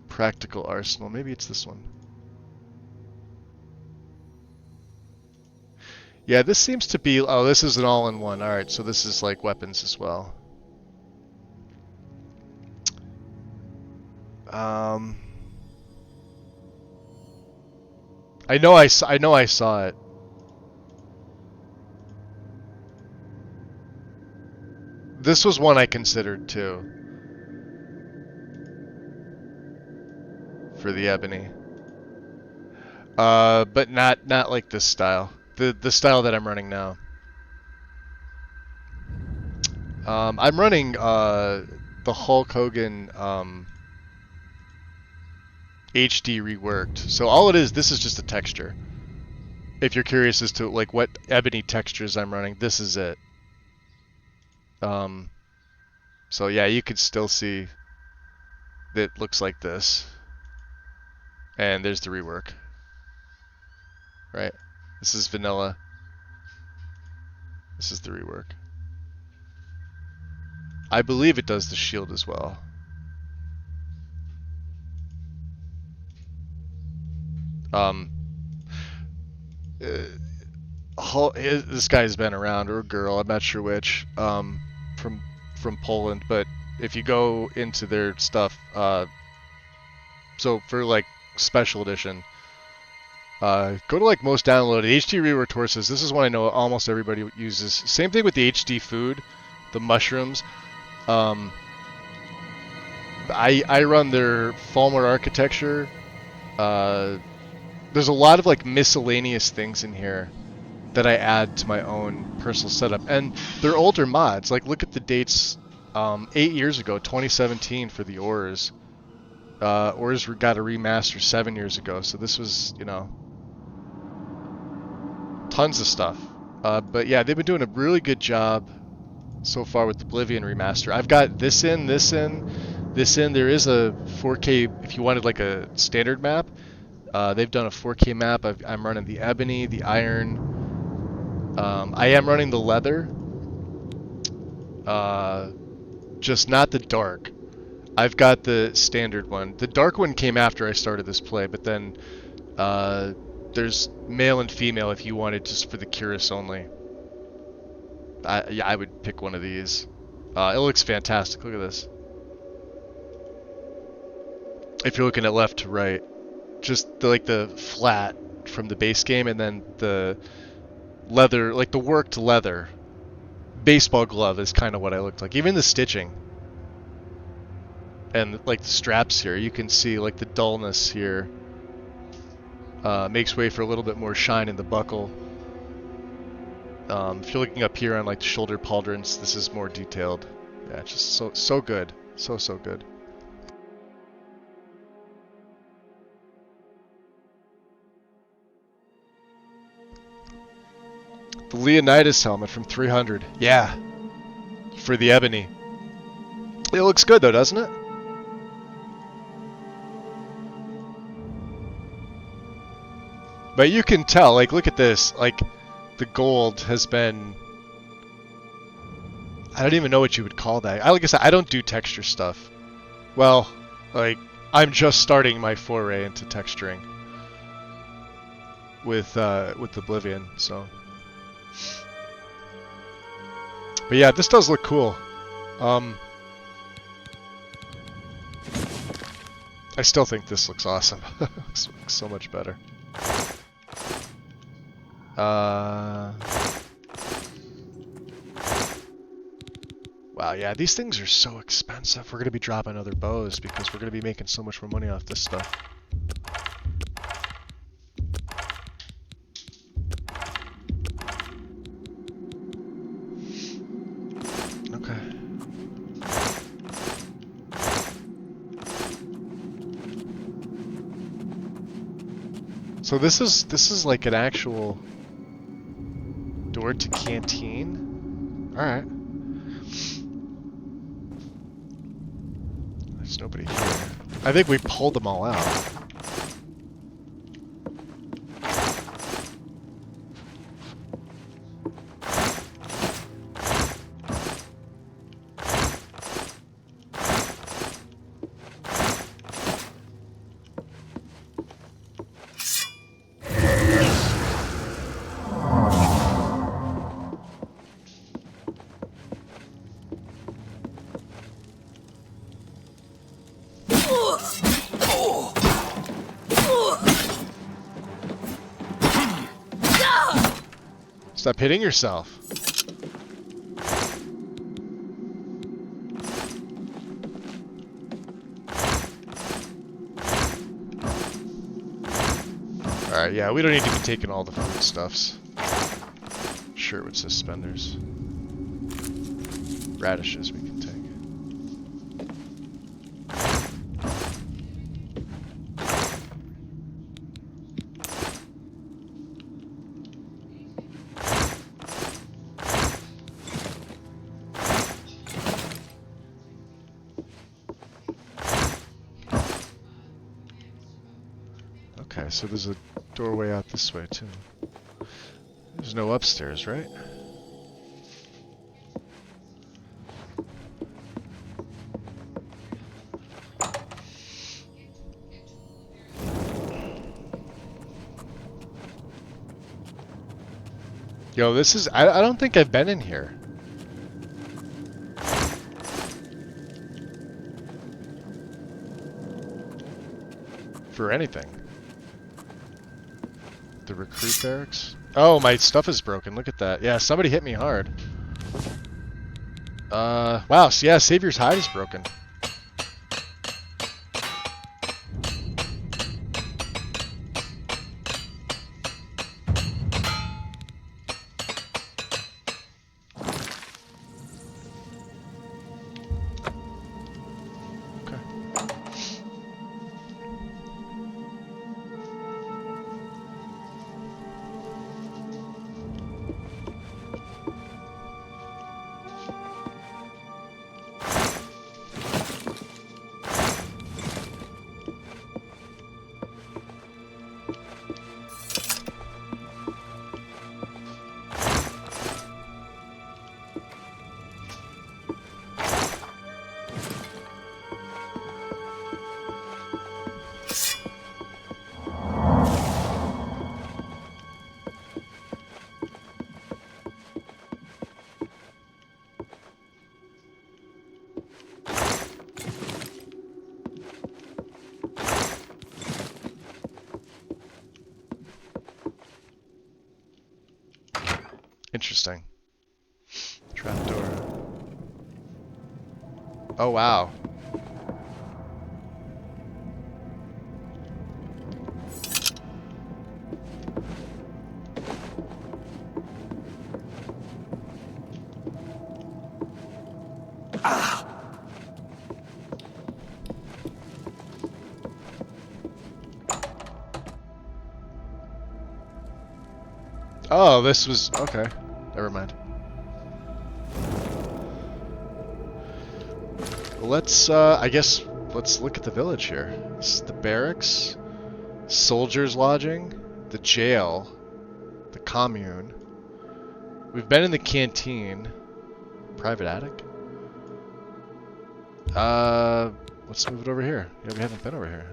Practical Arsenal. Maybe it's this one. Yeah, this seems to be... Oh, this is an all-in-one. Alright, so this is like weapons as well. I know I saw it. This was one I considered too. For the ebony. But not like this style. The style that I'm running now. I'm running the Hulk Hogan HD reworked. So all it is, this is just a texture. If you're curious as to like what ebony textures I'm running, this is it. So yeah, you could still see that it looks like this. And there's the rework. Right? This is vanilla. This is the rework. I believe it does the shield as well. This guy's been around, or a girl, I'm not sure which, from Poland, but if you go into their stuff, so for like special edition, go to like most downloaded HD reworked horses. This is one I know almost everybody uses. Same thing with the HD food, the mushrooms. I run their Falmer architecture. There's a lot of like miscellaneous things in here that I add to my own personal setup, and they're older mods. Like look at the dates. 8 years ago, 2017 for the Ors. Ors got a remaster 7 years ago, so this was, you know, tons of stuff. But yeah, they've been doing a really good job so far with the Oblivion Remaster. I've got this in. There is a 4K, if you wanted like a standard map. They've done a 4K map. I'm running the ebony, the iron. I am running the leather. Just not the dark. I've got the standard one. The dark one came after I started this play, but then there's male and female if you wanted just for the Curious only. I would pick one of these. It looks fantastic. Look at this. If you're looking at left to right, just like the flat from the base game, and then the leather, like the worked leather. Baseball glove is kind of what I looked like. Even the stitching and like the straps here, you can see like the dullness here makes way for a little bit more shine in the buckle. If you're looking up here on like the shoulder pauldrons, this is more detailed. Yeah, it's just so good, so good. Leonidas helmet from 300. Yeah. For the ebony. It looks good though, doesn't it? But you can tell, like, look at this. Like, the gold has been... I don't even know what you would call that. Like I said, I don't do texture stuff. Well, like, I'm just starting my foray into texturing with Oblivion, so. But yeah, this does look cool. I still think this looks awesome. This looks so much better. Wow, yeah, these things are so expensive. We're going to be dropping other bows because we're going to be making so much more money off this stuff. Okay. So this is like an actual door to canteen. All right. There's nobody here. I think we pulled them all out. Stop hitting yourself. Alright, yeah, we don't need to be taking all the foodstuffs. Sherwood suspenders. Radishes we can take. Okay, so there's a doorway out this way too. There's no upstairs, right? Yo, this is... I don't think I've been in here. For anything. The recruit barracks? Oh, my stuff is broken. Look at that. Yeah, somebody hit me hard. Wow, so yeah, Savior's hide is broken. Interesting. Trapdoor. Oh, wow. Oh, this was... okay. Never mind. Let's, I guess, let's look at the village here. This is the barracks, soldiers' lodging, the jail, the commune. We've been in the canteen. Private attic? Let's move it over here. Yeah, we haven't been over here.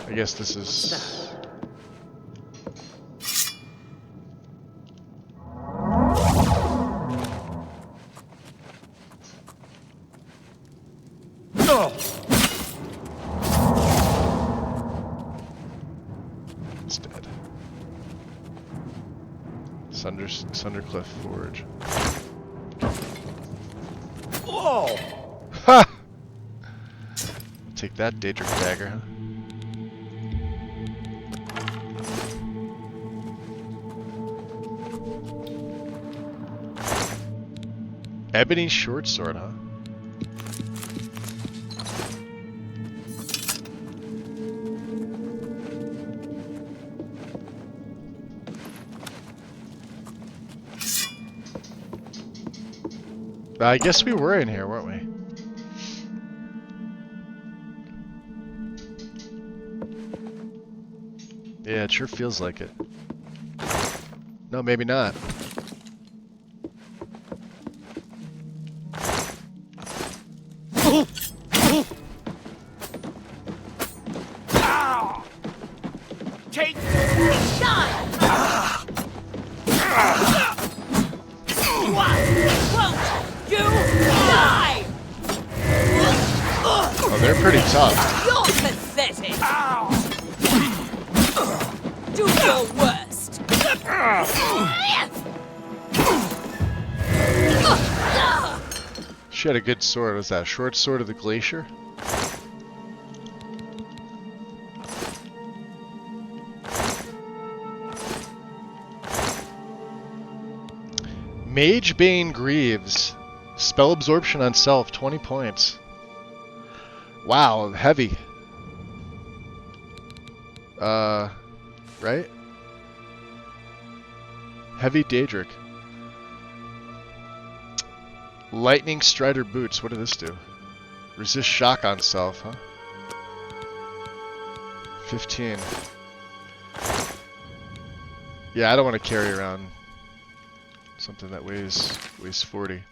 I guess this is... It's dead. Sundercliff Forge. Oh! Ha! Take that, Daedric dagger, huh? Ebony short sword, huh? I guess we were in here, weren't we? Yeah, it sure feels like it. No, maybe not. Take shine! Won't you die? Oh, they're pretty tough. You're pathetic. Do your worst. She had a good sword. Was that a short sword of the glacier? Magebane Greaves. Spell absorption on self, 20 points. Wow, heavy. Right? Heavy Daedric. Lightning Strider Boots, what did this do? Resist shock on self, huh? 15. Yeah, I don't want to carry around something that weighs 40.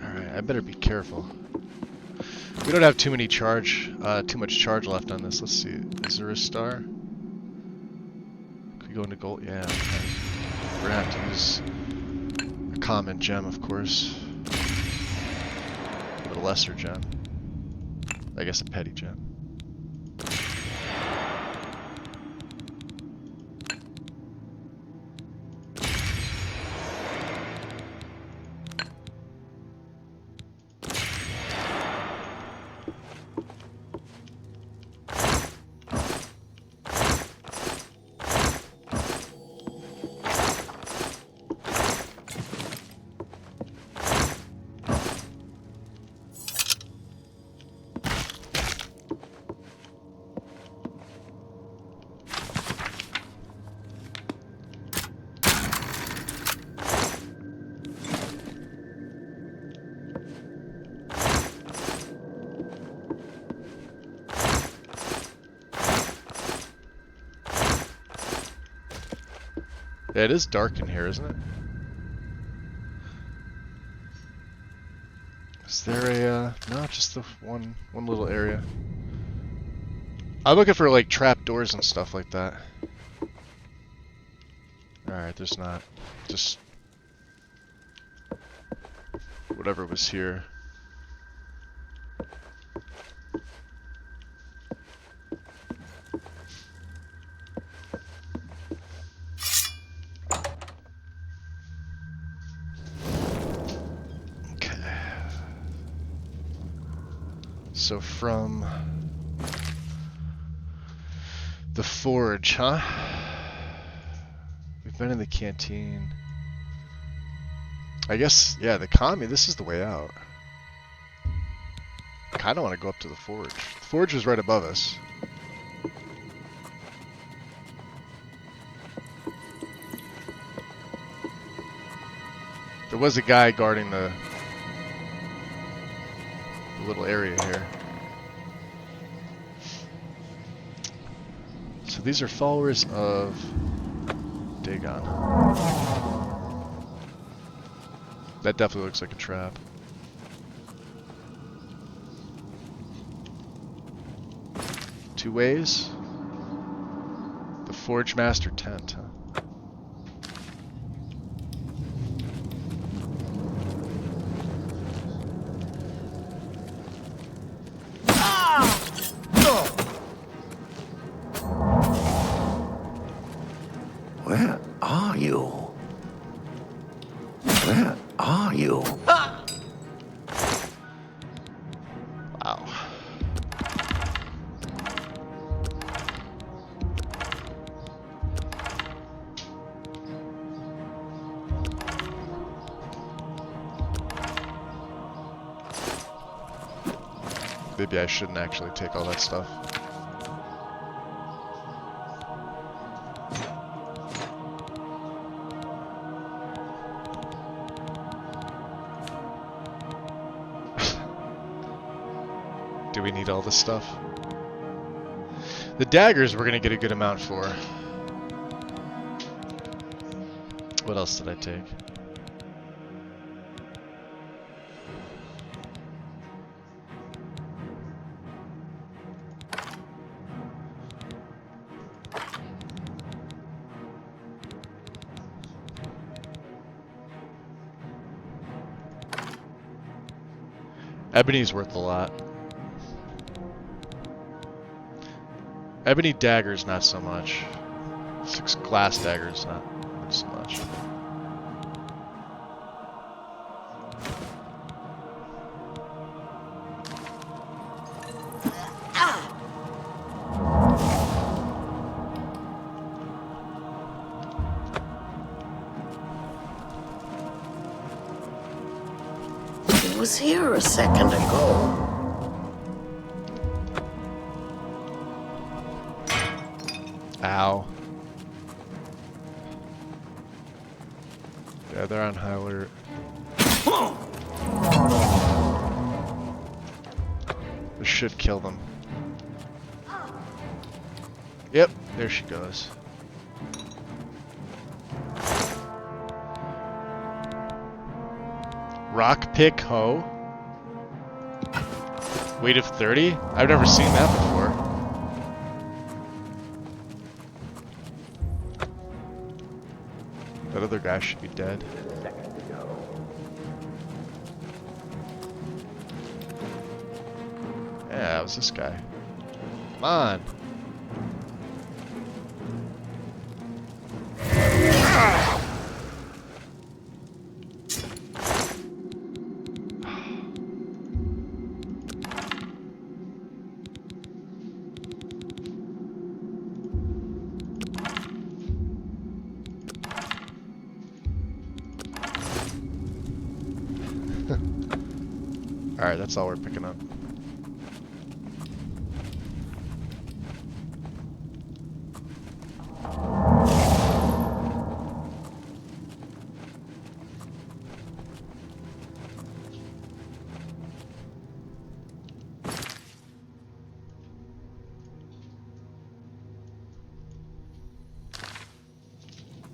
Alright, I better be careful. We don't have too much charge left on this. Let's see. Is there a star? Could we go into gold? Yeah. Okay. We're gonna have to use a common gem, of course. But a lesser gem. I guess a petty gem. Yeah, it is dark in here, isn't it? Is there a, no, just the one little area. I'm looking for, like, trap doors and stuff like that. Alright, there's not. Just whatever was here. So from the forge, huh? We've been in the canteen. I guess, yeah, the commie, this is the way out. I kind of want to go up to the forge. The forge is right above us. There was a guy guarding the little area here. So these are followers of Dagon. That definitely looks like a trap. Two ways. The Forge Master tent, huh? Where are you? Where are you? Wow. Maybe I shouldn't actually take all that stuff. Do we need all this stuff? The daggers we're gonna get a good amount for. What else did I take? Ebony's worth a lot. Ebony daggers, not so much. 6 glass daggers, not so much. He was here a second ago. Ow. Yeah, they're on high alert. This should kill them. Yep, there she goes. Rock pick hoe. Weight of 30? I've never seen that before. That other guy should be dead. Yeah, that was this guy. Come on. Alright, that's all we're picking up.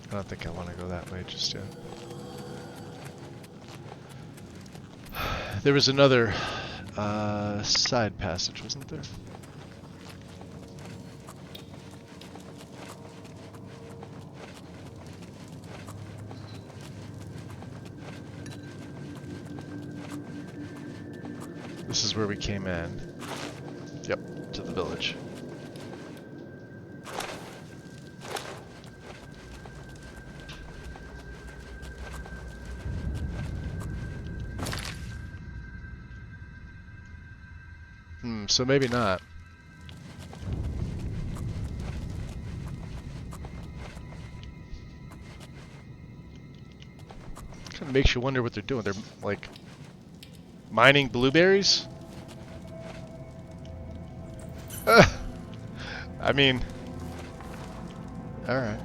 I don't think I want to go that way just yet. There was another side passage, wasn't there? This is where we came in. Yep, to the village. So maybe not. Kind of makes you wonder what they're doing. They're like mining blueberries? I mean, alright.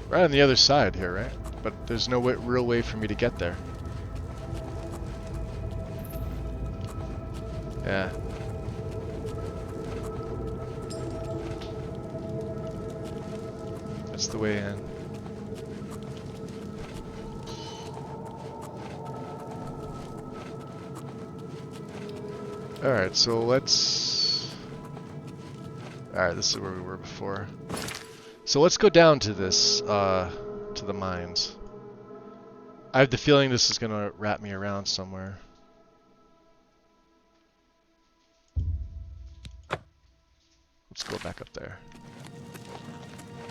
Right on the other side here, right? But there's no real way for me to get there. Yeah. That's the way in. Alright, so let's... Alright, this is where we were before. So let's go down to this, to the mines. I have the feeling this is gonna wrap me around somewhere. Let's go back up there.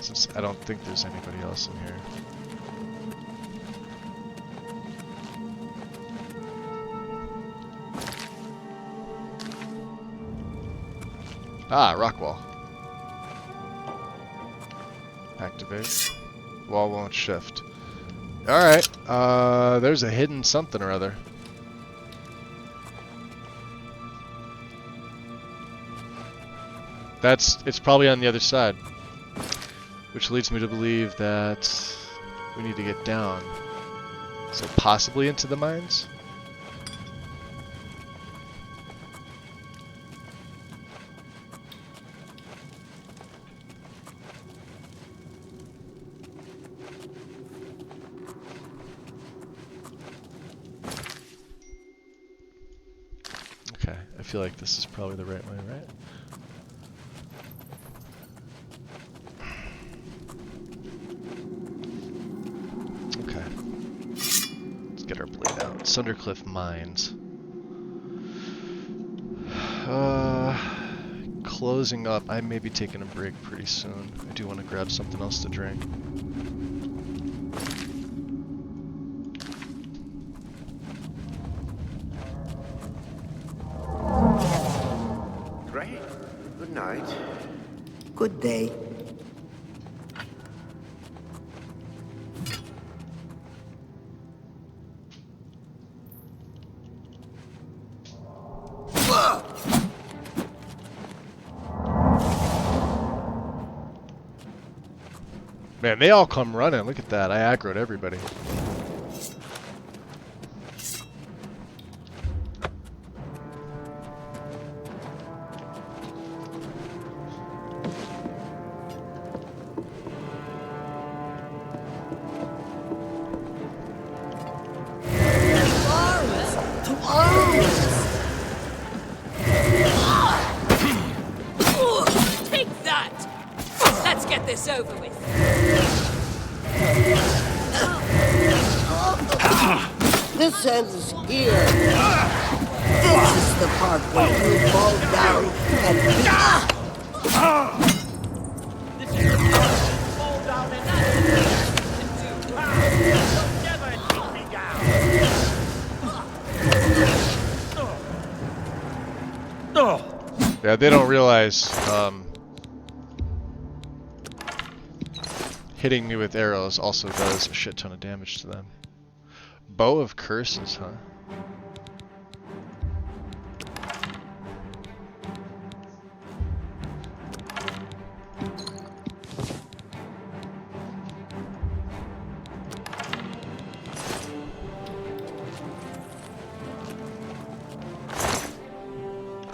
Since I don't think there's anybody else in here. Ah, rock wall. Activate. Wall won't shift. Alright, there's a hidden something or other. It's probably on the other side. Which leads me to believe that we need to get down. So possibly into the mines? Okay, I feel like this is probably the right way, right? Get our blade out. Sundercliff Mines. Closing up. I may be taking a break pretty soon. I do want to grab something else to drink. Great. Good night. Good day. Man, they all come running. Look at that. I aggroed everybody. Take that! Let's get this over with. This ends here. This is the part where you fall down and This is the part where you fall down and You'll never take me down. Yeah, they don't realize hitting me with arrows also does a shit ton of damage to them. Bow of Curses, huh?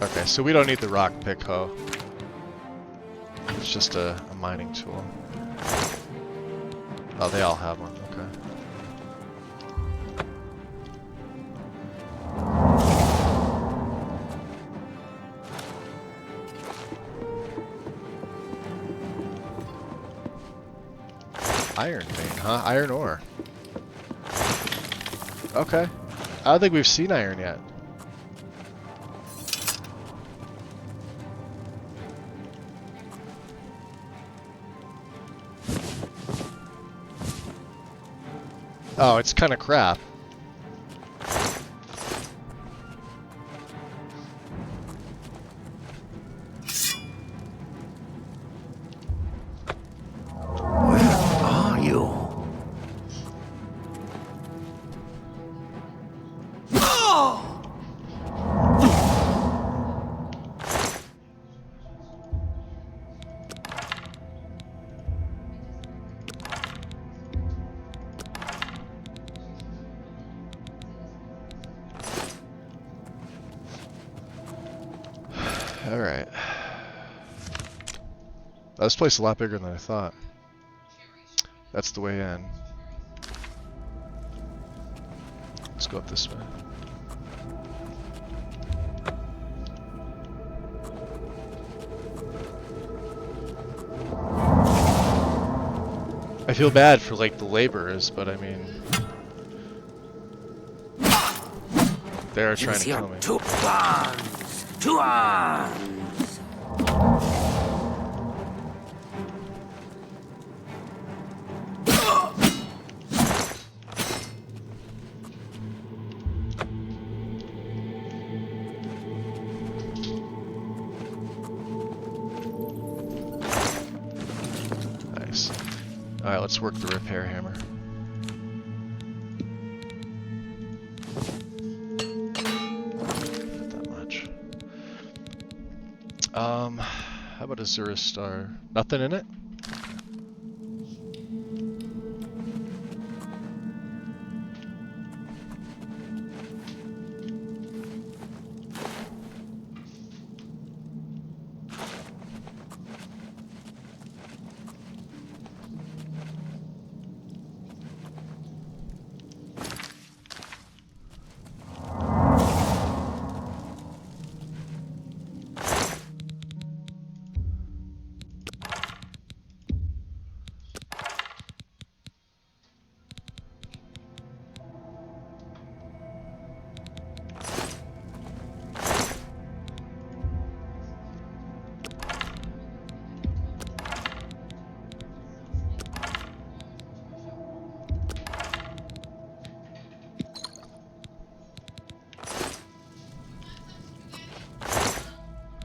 Okay, so we don't need the rock pick hoe. It's just a mining tool. Oh, they all have one, okay. Iron vein, huh? Iron ore. Okay. I don't think we've seen iron yet. Oh, it's kind of crap. Where are you? Alright. This place is a lot bigger than I thought. That's the way in. Let's go up this way. I feel bad for like the laborers, but I mean, they're trying to kill me. To arms! To arms! Nice. Alright, let's work the repair hammer. Not that much. How about a Zurus Star? Nothing in it?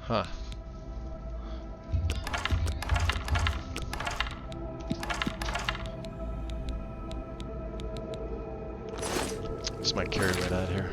Huh. This might carry right out here.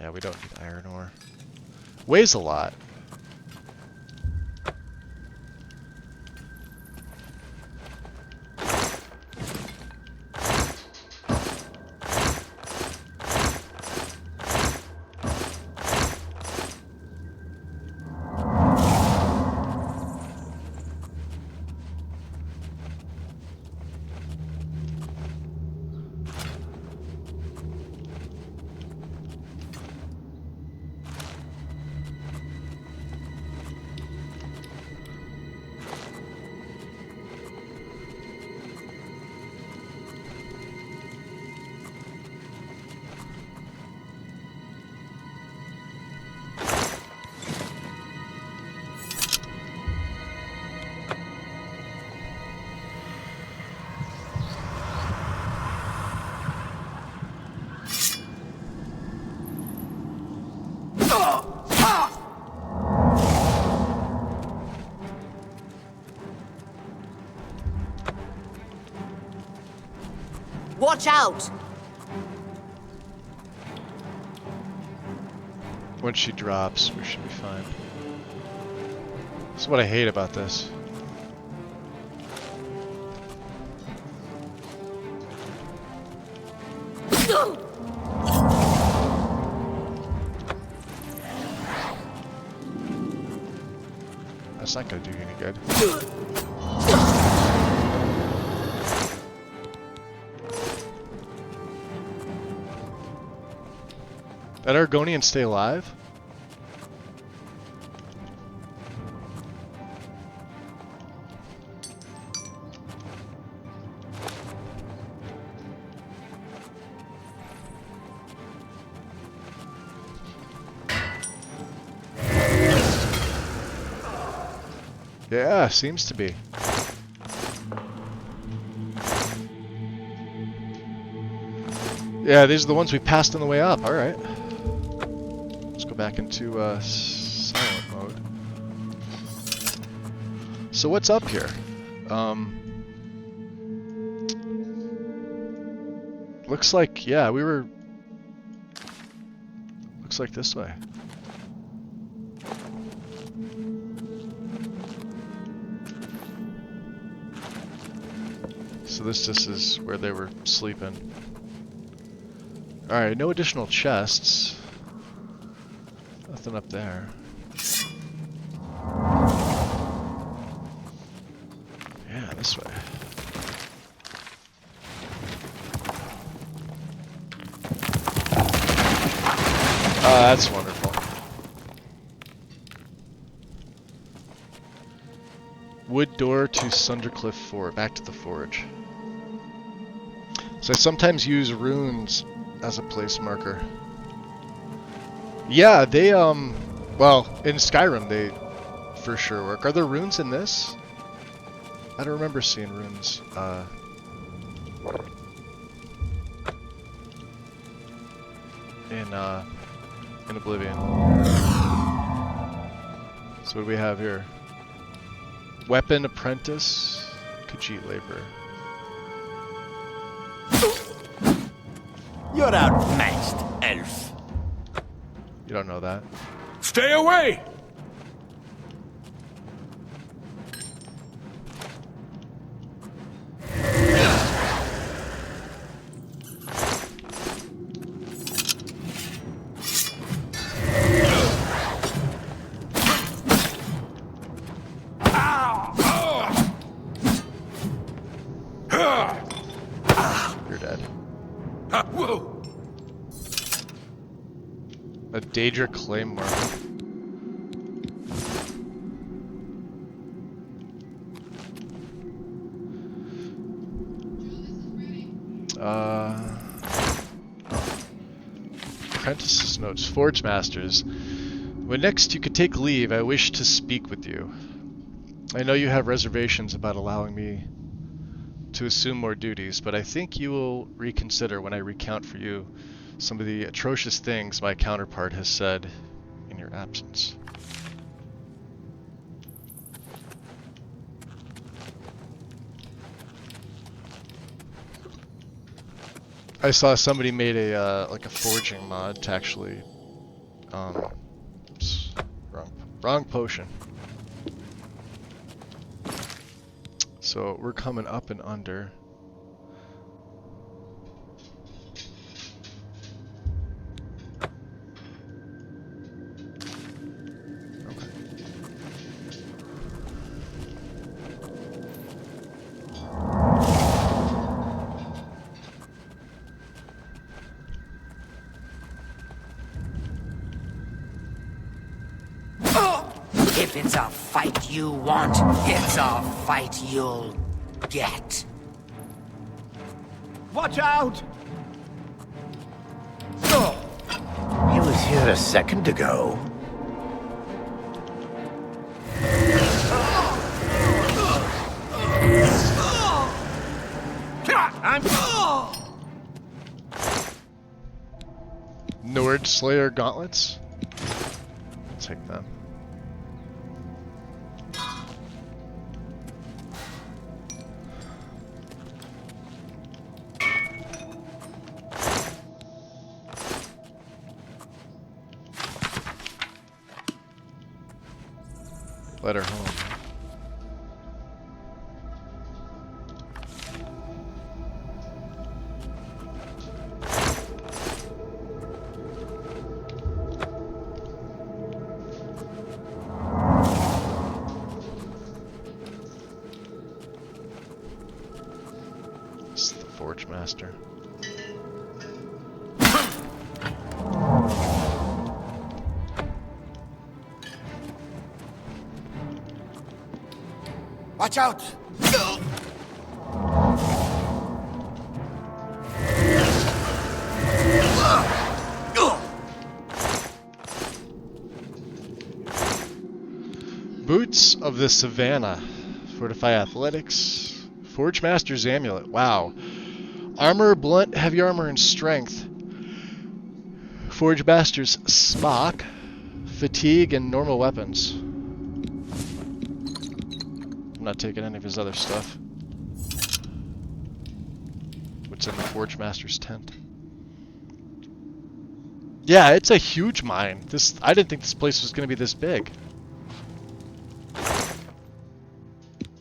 Yeah, we don't need iron ore. Weighs a lot. Watch out! Once she drops, we should be fine. That's what I hate about this. That's not gonna do you any good. That Argonian stay alive? Yeah, seems to be. Yeah, these are the ones we passed on the way up. Alright. Let's go back into silent mode. So what's up here? Looks like, yeah, we were... Looks like this way. So this just is where they were sleeping. Alright, no additional chests. Nothing up there. Yeah, this way. That's wonderful. Wood door to Sundercliff Fort. Back to the forge. So I sometimes use runes as a place marker. Yeah, they, well, in Skyrim they for sure work. Are there runes in this? I don't remember seeing runes, in Oblivion. So what do we have here? Weapon apprentice, Khajiit laborer. You're outmatched, elf. You don't know that. Stay away! You're dead. Whoa! A Daedra Claymore. Apprentice's notes. Forge Masters. When next you could take leave, I wish to speak with you. I know you have reservations about allowing me to assume more duties, but I think you will reconsider when I recount for you some of the atrocious things my counterpart has said in your absence. I saw somebody made a like a forging mod to actually oops, wrong potion. So we're coming up and under. If it's a fight you want, it's a fight you'll get. Watch out! He was here a second ago. Nord Slayer gauntlets. Take them. Let her home. It's the Forge Master. Watch out! Boots of the Savannah. Fortify Athletics. Forge Master's Amulet. Wow. Armor, blunt, heavy armor, and strength. Forge Master's Smock. Fatigue, and normal weapons. I'm not taking any of his other stuff. What's in the Forge Master's tent? Yeah, it's a huge mine. I didn't think this place was going to be this big.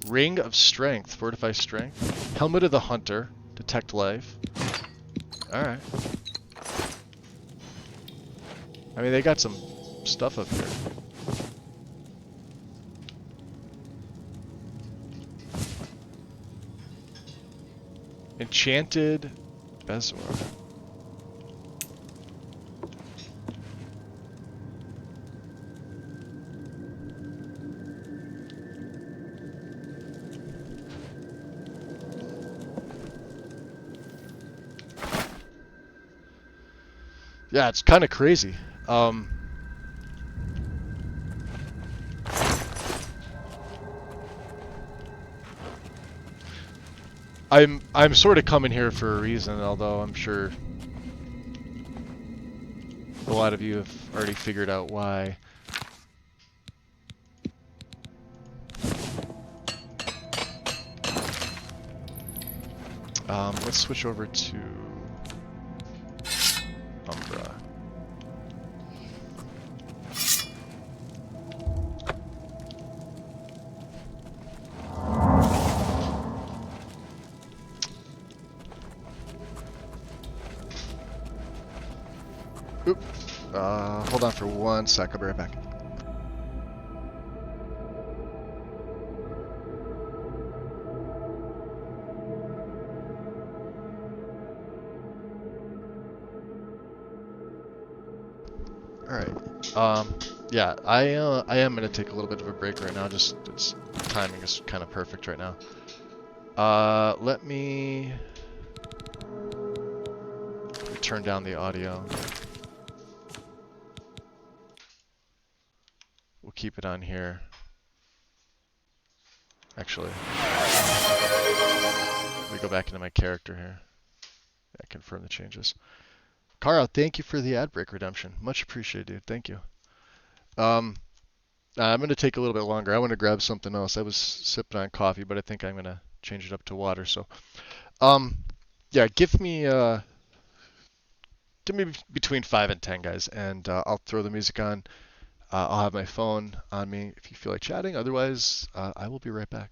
Ring of Strength, Fortify Strength. Helmet of the Hunter, Detect Life. Alright. I mean, they got some stuff up here. Enchanted Bezor. Yeah, it's kind of crazy. I'm sort of coming here for a reason, although I'm sure a lot of you have already figured out why. Let's switch over to Umbra. Oop. Hold on for 1 sec, I'll be right back. Alright, yeah, I am gonna take a little bit of a break right now, just, timing is kind of perfect right now. Let me turn down the audio. We'll keep it on here. Actually, let me go back into my character here. Yeah, confirm the changes. Carl, thank you for the ad break redemption. Much appreciated, dude. Thank you. I'm going to take a little bit longer. I want to grab something else. I was sipping on coffee, but I think I'm going to change it up to water. So, yeah, give me between 5 and 10, guys, and I'll throw the music on. I'll have my phone on me if you feel like chatting. Otherwise, I will be right back.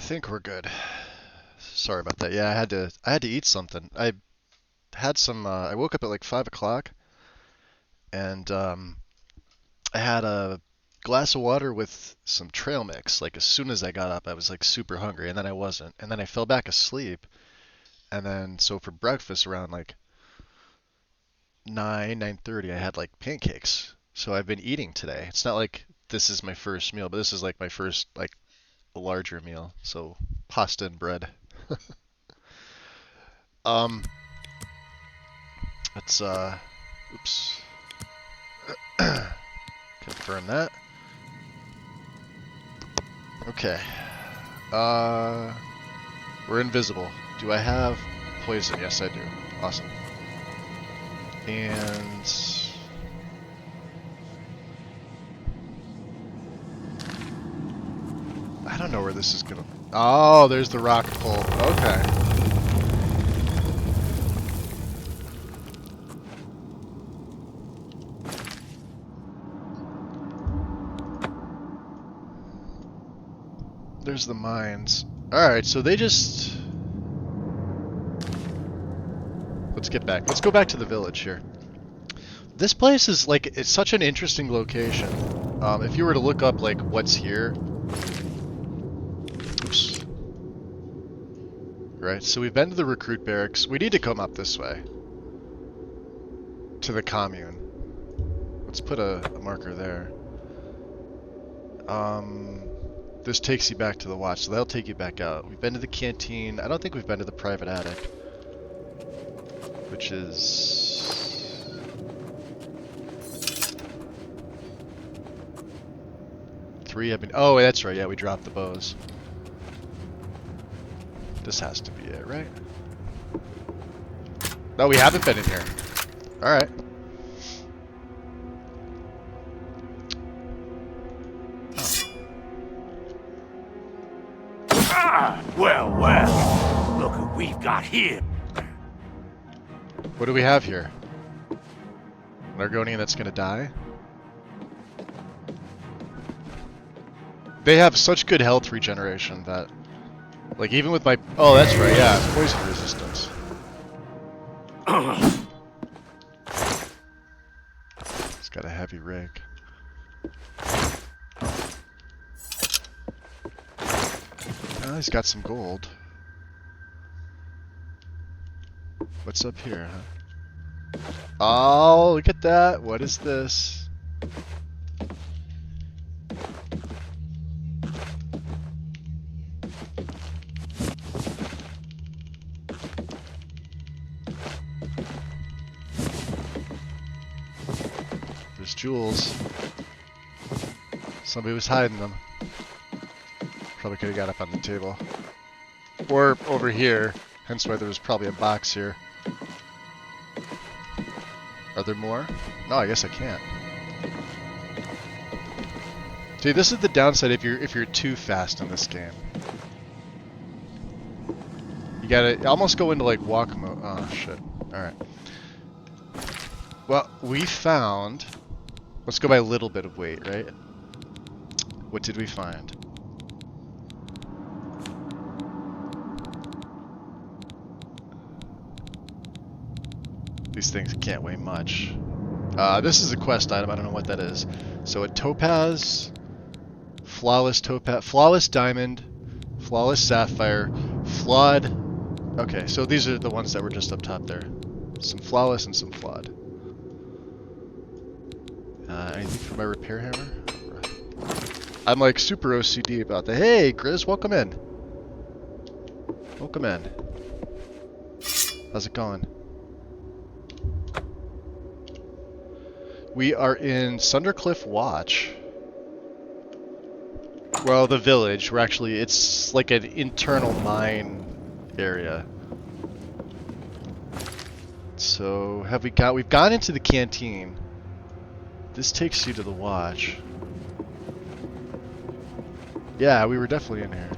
think we're good. Sorry about that. Yeah, I had to eat something. I had some. I woke up at like 5 o'clock, and I had a glass of water with some trail mix. Like as soon as I got up, I was like super hungry, and then I wasn't, and then I fell back asleep, and then so for breakfast around like 9:30, I had like pancakes. So I've been eating today. It's not like this is my first meal, but this is like my first like a larger meal. So pasta and bread. Let's oops. Confirm that. Okay. We're invisible. Do I have poison? Yes, I do. Awesome. And I don't know where this is gonna. Oh, there's the rock pull. Okay. There's the mines. Alright, so they just... Let's get back. Let's go back to the village here. This place is like, it's such an interesting location. If you were to look up like what's here... Oops. Right, so we've been to the recruit barracks. We need to come up this way. To the commune. Let's put a marker there. This takes you back to the watch, so that'll take you back out. We've been to the canteen. I don't think we've been to the private attic. Which is... Three have been... Oh, that's right, yeah, we dropped the bows. This has to be it, right? No, we haven't been in here. Alright. Well, look who we've got here. What do we have here? An Argonian that's gonna die? They have such good health regeneration that... Like, even with my... Oh, that's right, yeah, it's poison resistance. It's got a heavy rig. Oh, he's got some gold. What's up here, huh? Oh, look at that. What is this? There's jewels. Somebody was hiding them. Probably could have got up on the table. Or over here, hence why there was probably a box here. Are there more? No, I guess I can't. See, this is the downside if you're too fast in this game. You gotta almost go into like walk mode. Oh shit. Alright. Well, we found... Let's go by a little bit of weight, right? What did we find? These things can't weigh much. This is a quest item. I don't know what that is. So a topaz, flawless diamond, flawless sapphire, flawed. Okay, so these are the ones that were just up top there. Some flawless and some flawed. Anything for my repair hammer? I'm like super OCD about that. Hey, Grizz, welcome in. Welcome in. How's it going? We are in Sundercliff Watch. Well, the village. We're actually, it's like an internal mine area. So, we've gone into the canteen. This takes you to the watch. Yeah, we were definitely in here.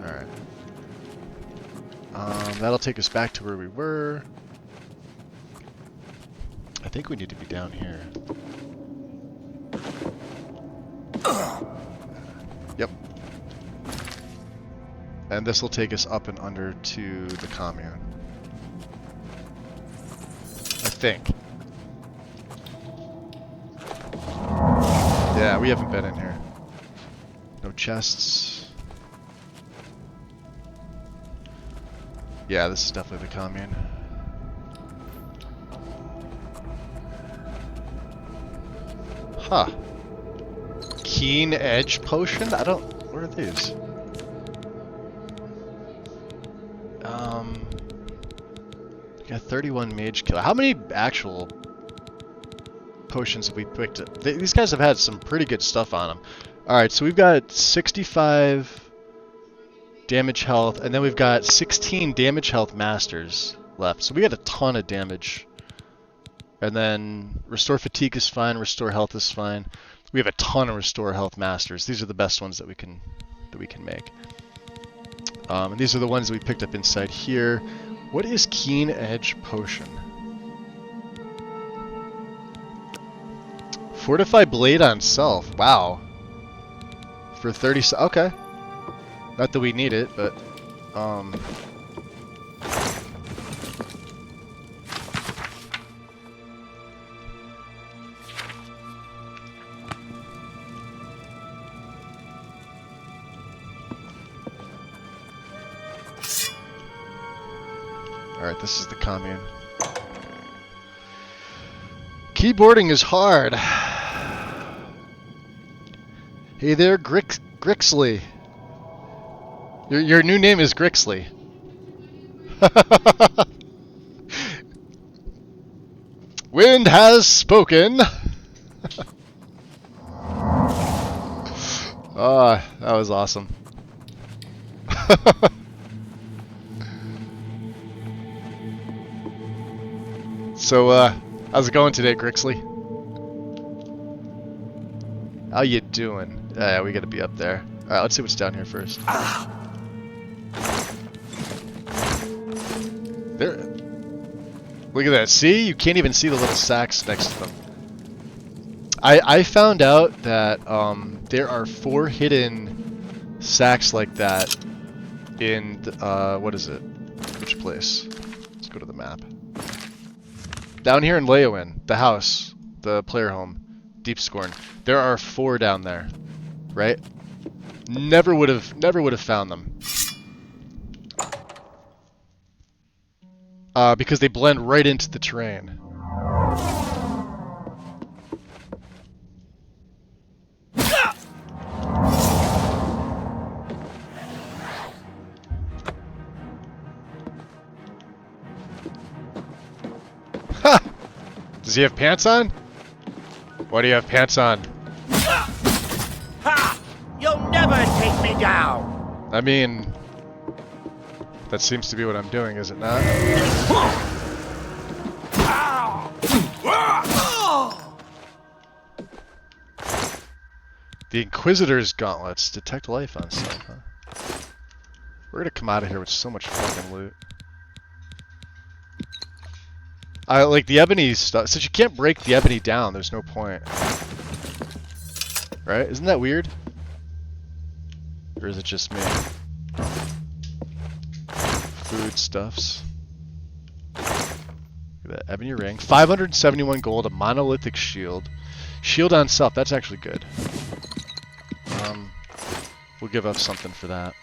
Alright. That'll take us back to where we were. I think we need to be down here. Yep. And this will take us up and under to the commune. I think. Yeah, we haven't been in here. No chests. Yeah, this is definitely the commune. Huh. Keen Edge Potion? I don't... What are these? Got 31 Mage Killer. How many actual potions have we picked up? These guys have had some pretty good stuff on them. Alright, so we've got 65 damage health, and then we've got 16 damage health masters left. So we got a ton of damage. And then restore fatigue is fine, restore health is fine. We have a ton of restore health masters. These are the best ones that we can make. And these are the ones we picked up inside here. What is Keen Edge Potion? Fortify Blade on Self. Wow. For 30. Okay. Not that we need it, but Alright, this is the commune. Keyboarding is hard. Hey there, Grixley. Your new name is Grixley. Wind has spoken. Ah, that was awesome. So, how's it going today, Grixley? How you doing? Yeah, we gotta be up there. Alright, let's see what's down here first. There. Look at that. See? You can't even see the little sacks next to them. I found out that there are 4 hidden sacks like that in, what is it? Which place? Let's go to the map. Down here in Leowin, the house, the player home, Deep Scorn. There are 4 down there, right? Never would have found them. Because they blend right into the terrain. Ha! Does he have pants on? Why do you have pants on? Ha! You'll never take me down! I mean, that seems to be what I'm doing, is it not? The Inquisitor's Gauntlets. Detect life on stuff, huh? We're gonna come out of here with so much fucking loot. I like the ebony stuff. Since you can't break the ebony down, there's no point. Right? Isn't that weird? Or is it just me? Foodstuffs. Look at that ebony ring. 571 gold, a monolithic shield. Shield on self, that's actually good. We'll give up something for that.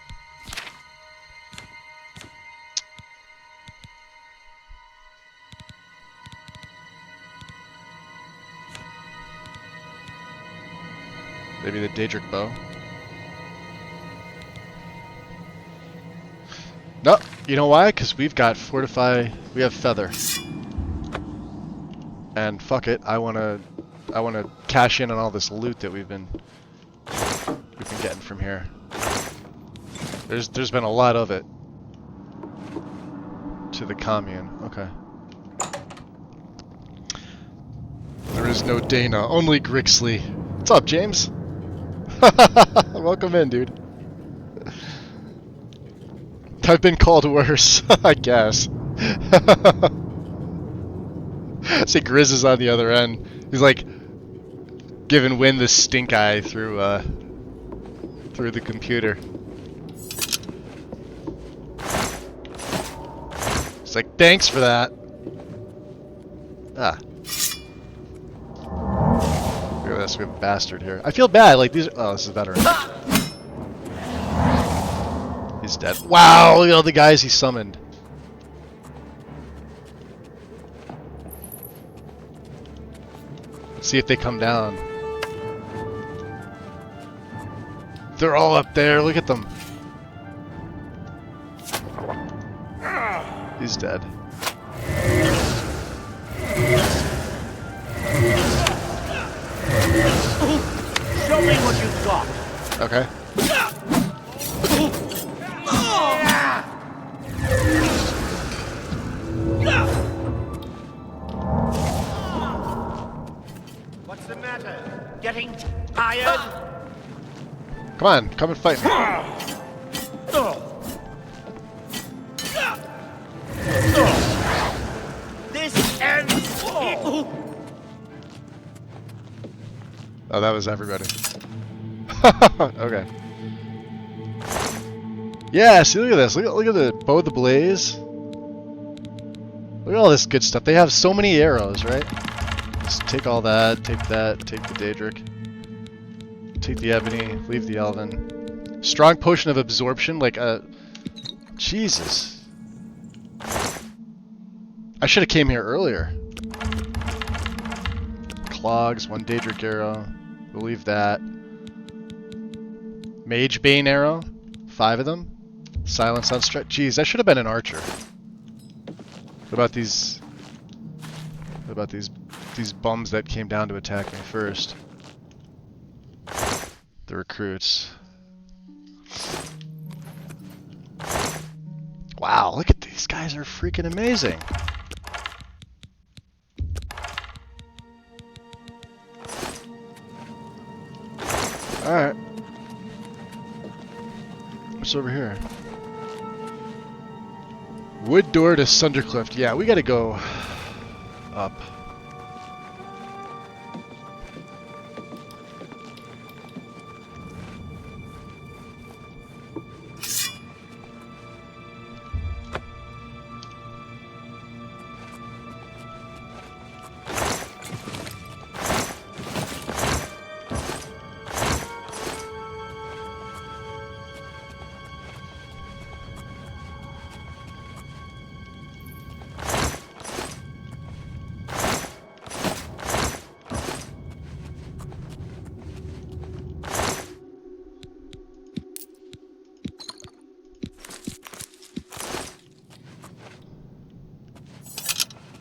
Maybe the Daedric bow. No, you know why? Because we've got fortify. We have feather. And fuck it, I wanna cash in on all this loot that we've been getting from here. There's been a lot of it. To the commune. Okay. There is no Dana, only Grixley. What's up, James? Welcome in, dude. I've been called worse, I guess. See, Grizz is on the other end. He's like giving Win the stink eye through the computer. It's like, thanks for that. Ah. Look at this, we have a bastard here. I feel bad, like these. Oh, this is better. He's dead. Wow, look at all the guys he summoned. Let's see if they come down. They're all up there, look at them. He's dead. Show me what you've got. Okay. What's the matter? Getting tired? Come on, come and fight me. This ends. Oh, that was everybody. Okay. Yeah, see, look at this. Look at the bow of the blaze. Look at all this good stuff. They have so many arrows, right? Just take all that, take the Daedric. Take the ebony, leave the elven. Strong potion of absorption, like a... Jesus. I should have came here earlier. Clogs, 1 Daedric arrow. We'll leave that. Mage Bane arrow, 5 of them. Silence on strike. Jeez, that should have been an archer. What about these? What about these bums that came down to attack me first? The recruits. Wow, look at these guys, are freaking amazing. Alright. What's over here? Wood door to Sundercliff. Yeah, we gotta go up.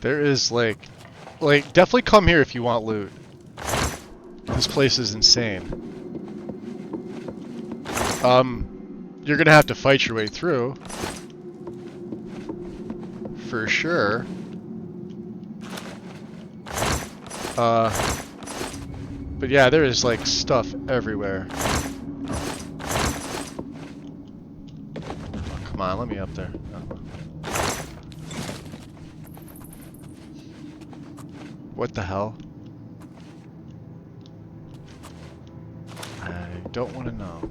There is like definitely come here if you want loot. This place is insane. You're gonna have to fight your way through. For sure. But yeah, there is like stuff everywhere. Oh, come on, let me up there. Oh. What the hell? I don't want to know.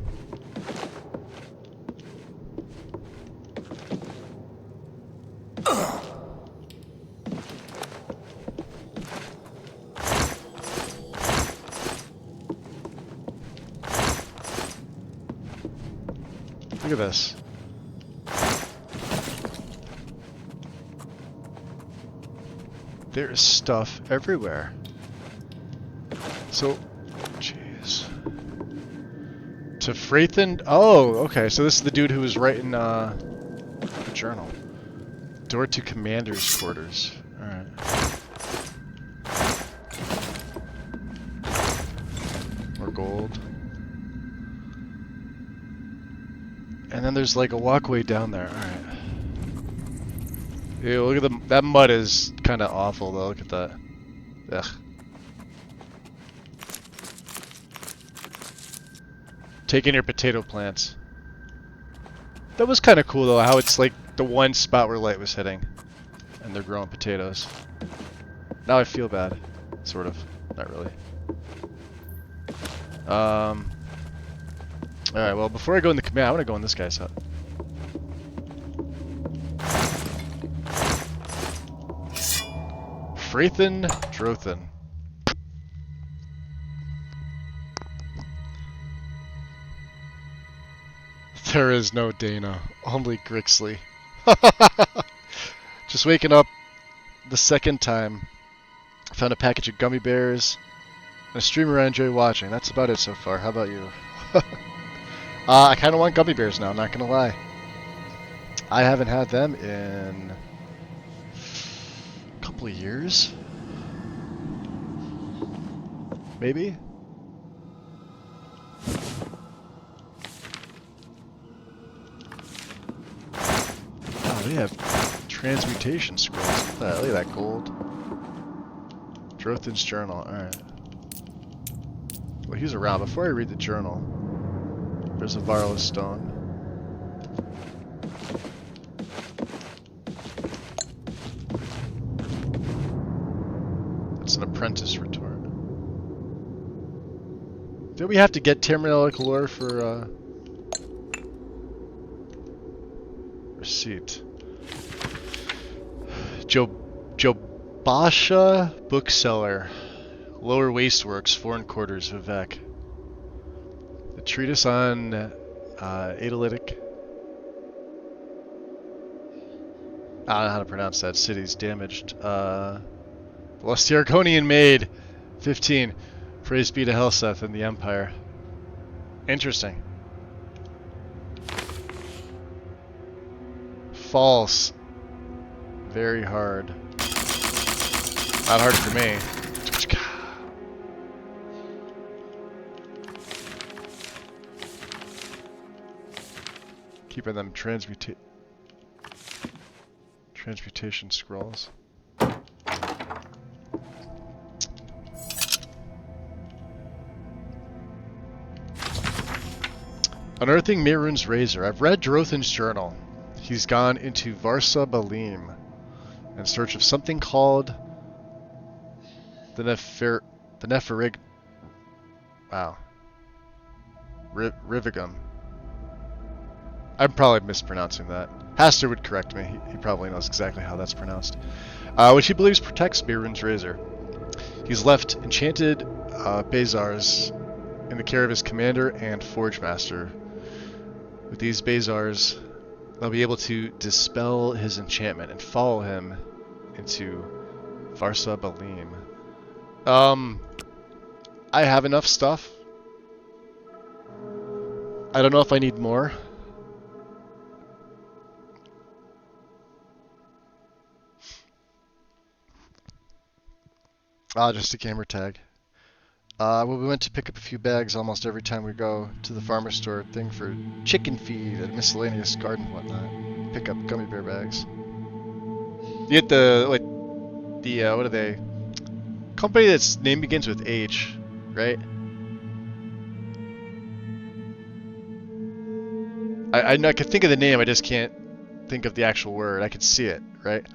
Look at this. There is stuff everywhere. So, jeez. To Freithen. Oh, okay. So this is the dude who was writing the journal. Door to commander's quarters. All right. More gold. And then there's like a walkway down there. All right. Ew, look at that mud is kind of awful though. Look at that. Ugh. Taking your potato plants. That was kind of cool though, how it's like the one spot where light was hitting. And they're growing potatoes. Now I feel bad. Sort of. Not really. Alright, well, before I go in the command, I want to go in this guy's hut. Freithen Drothan. There is no Dana, only Grixley. Just waking up the second time. Found a package of gummy bears and a streamer I enjoy watching. That's about it so far. How about you? I kind of want gummy bears now, not gonna lie. I haven't had them in a couple of years. Maybe? Oh, they have transmutation scrolls. Look at that gold. Drothan's journal, alright. Well, he's around. Before I read the journal, there's a Varla stone. It's an apprentice retort. Do we have to get Terminelic lore for, receipt? Jobasha Bookseller, Lower Wasteworks, Foreign Quarters, Vivek. The treatise on Adalitic. I don't know how to pronounce that. City's damaged. Lost the Argonian Maid. 15. Praise be to Helseth and the Empire. Interesting. False. Very hard. Not hard for me. Keeping them transmutation scrolls. Unearthing Mirun's Razor. I've read Drothan's journal. He's gone into Varsa Balim in search of something called the Neferig. Wow. Rivigum. I'm probably mispronouncing that. Haster would correct me. He probably knows exactly how that's pronounced. Which he believes protects Mirun's Razor. He's left enchanted Bazars in the care of his commander and Forge Master. With these Bazars, they'll be able to dispel his enchantment and follow him into Varsa Balim. I have enough stuff. I don't know if I need more. Just a gamer tag. Well, we went to pick up a few bags almost every time we go to the farmer store thing for chicken feed and miscellaneous garden and whatnot. Pick up gummy bear bags. You get the, like, the, what are they? Company that's name begins with H, right? I can think of the name, I just can't think of the actual word. I can see it, right?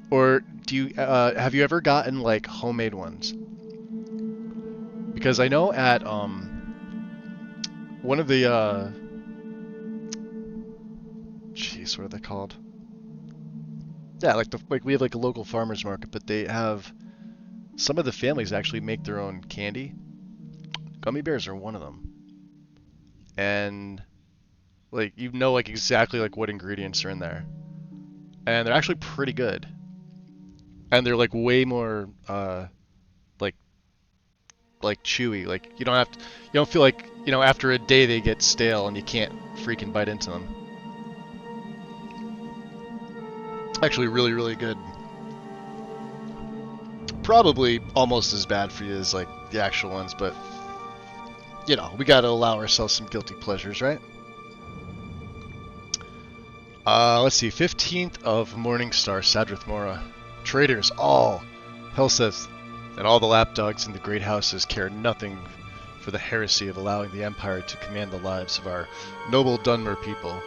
Or do you, have you ever gotten, like, homemade ones? Because I know at, one of the, jeez, what are they called? Yeah, like we have like a local farmer's market, but they have, some of the families actually make their own candy. Gummy bears are one of them. And, like, you know, like, exactly, like, what ingredients are in there. And they're actually pretty good. And they're, like, way more, like chewy. Like, you don't feel like, you know, after a day they get stale and you can't freaking bite into them. Actually really, really good. Probably almost as bad for you as, like, the actual ones, but, you know, we gotta allow ourselves some guilty pleasures, right? Let's see, 15th of Morningstar, Sadrith Mora. Traitors, all, Helseth, and all the lapdogs in the great houses care nothing for the heresy of allowing the Empire to command the lives of our noble Dunmer people.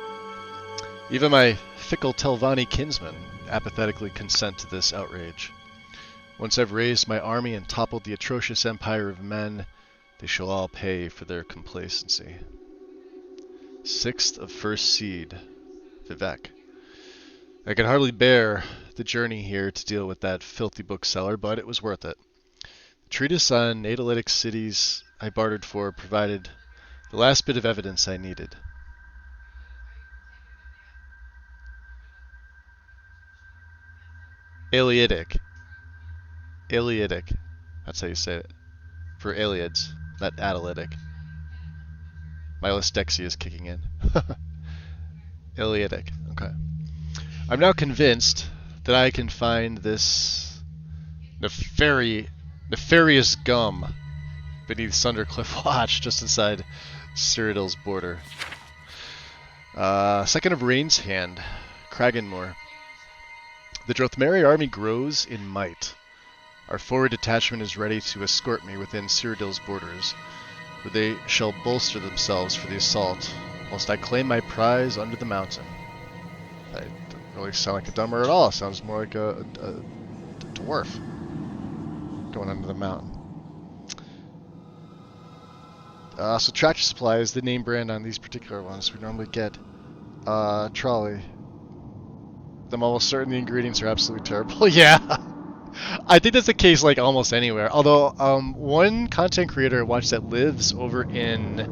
Even my fickle Telvanni kinsmen apathetically consent to this outrage. Once I've raised my army and toppled the atrocious empire of men, they shall all pay for their complacency. 6th of First Seed, Vivek. I could hardly bear the journey here to deal with that filthy bookseller, but it was worth it. The treatise on Analytic cities I bartered for provided the last bit of evidence I needed. Aleatic. Aleatic. That's how you say it. For Aleads, not Atalytic. My dyslexia is kicking in. Aleatic. Okay. I'm now convinced that I can find this nefarious gum beneath Sundercliff Watch just inside Cyrodiil's border. 2nd of Rain's Hand, Kraganmore. The Drothmeri army grows in might. Our forward detachment is ready to escort me within Cyrodiil's borders, where they shall bolster themselves for the assault, whilst I claim my prize under the mountain. I don't really sound like a dumber at all. It sounds more like a dwarf going under the mountain. So Tractor Supply is the name brand on these particular ones. We normally get trolley. I'm almost certain the ingredients are absolutely terrible. Yeah, I think that's the case like almost anywhere. Although one content creator I watched that lives over in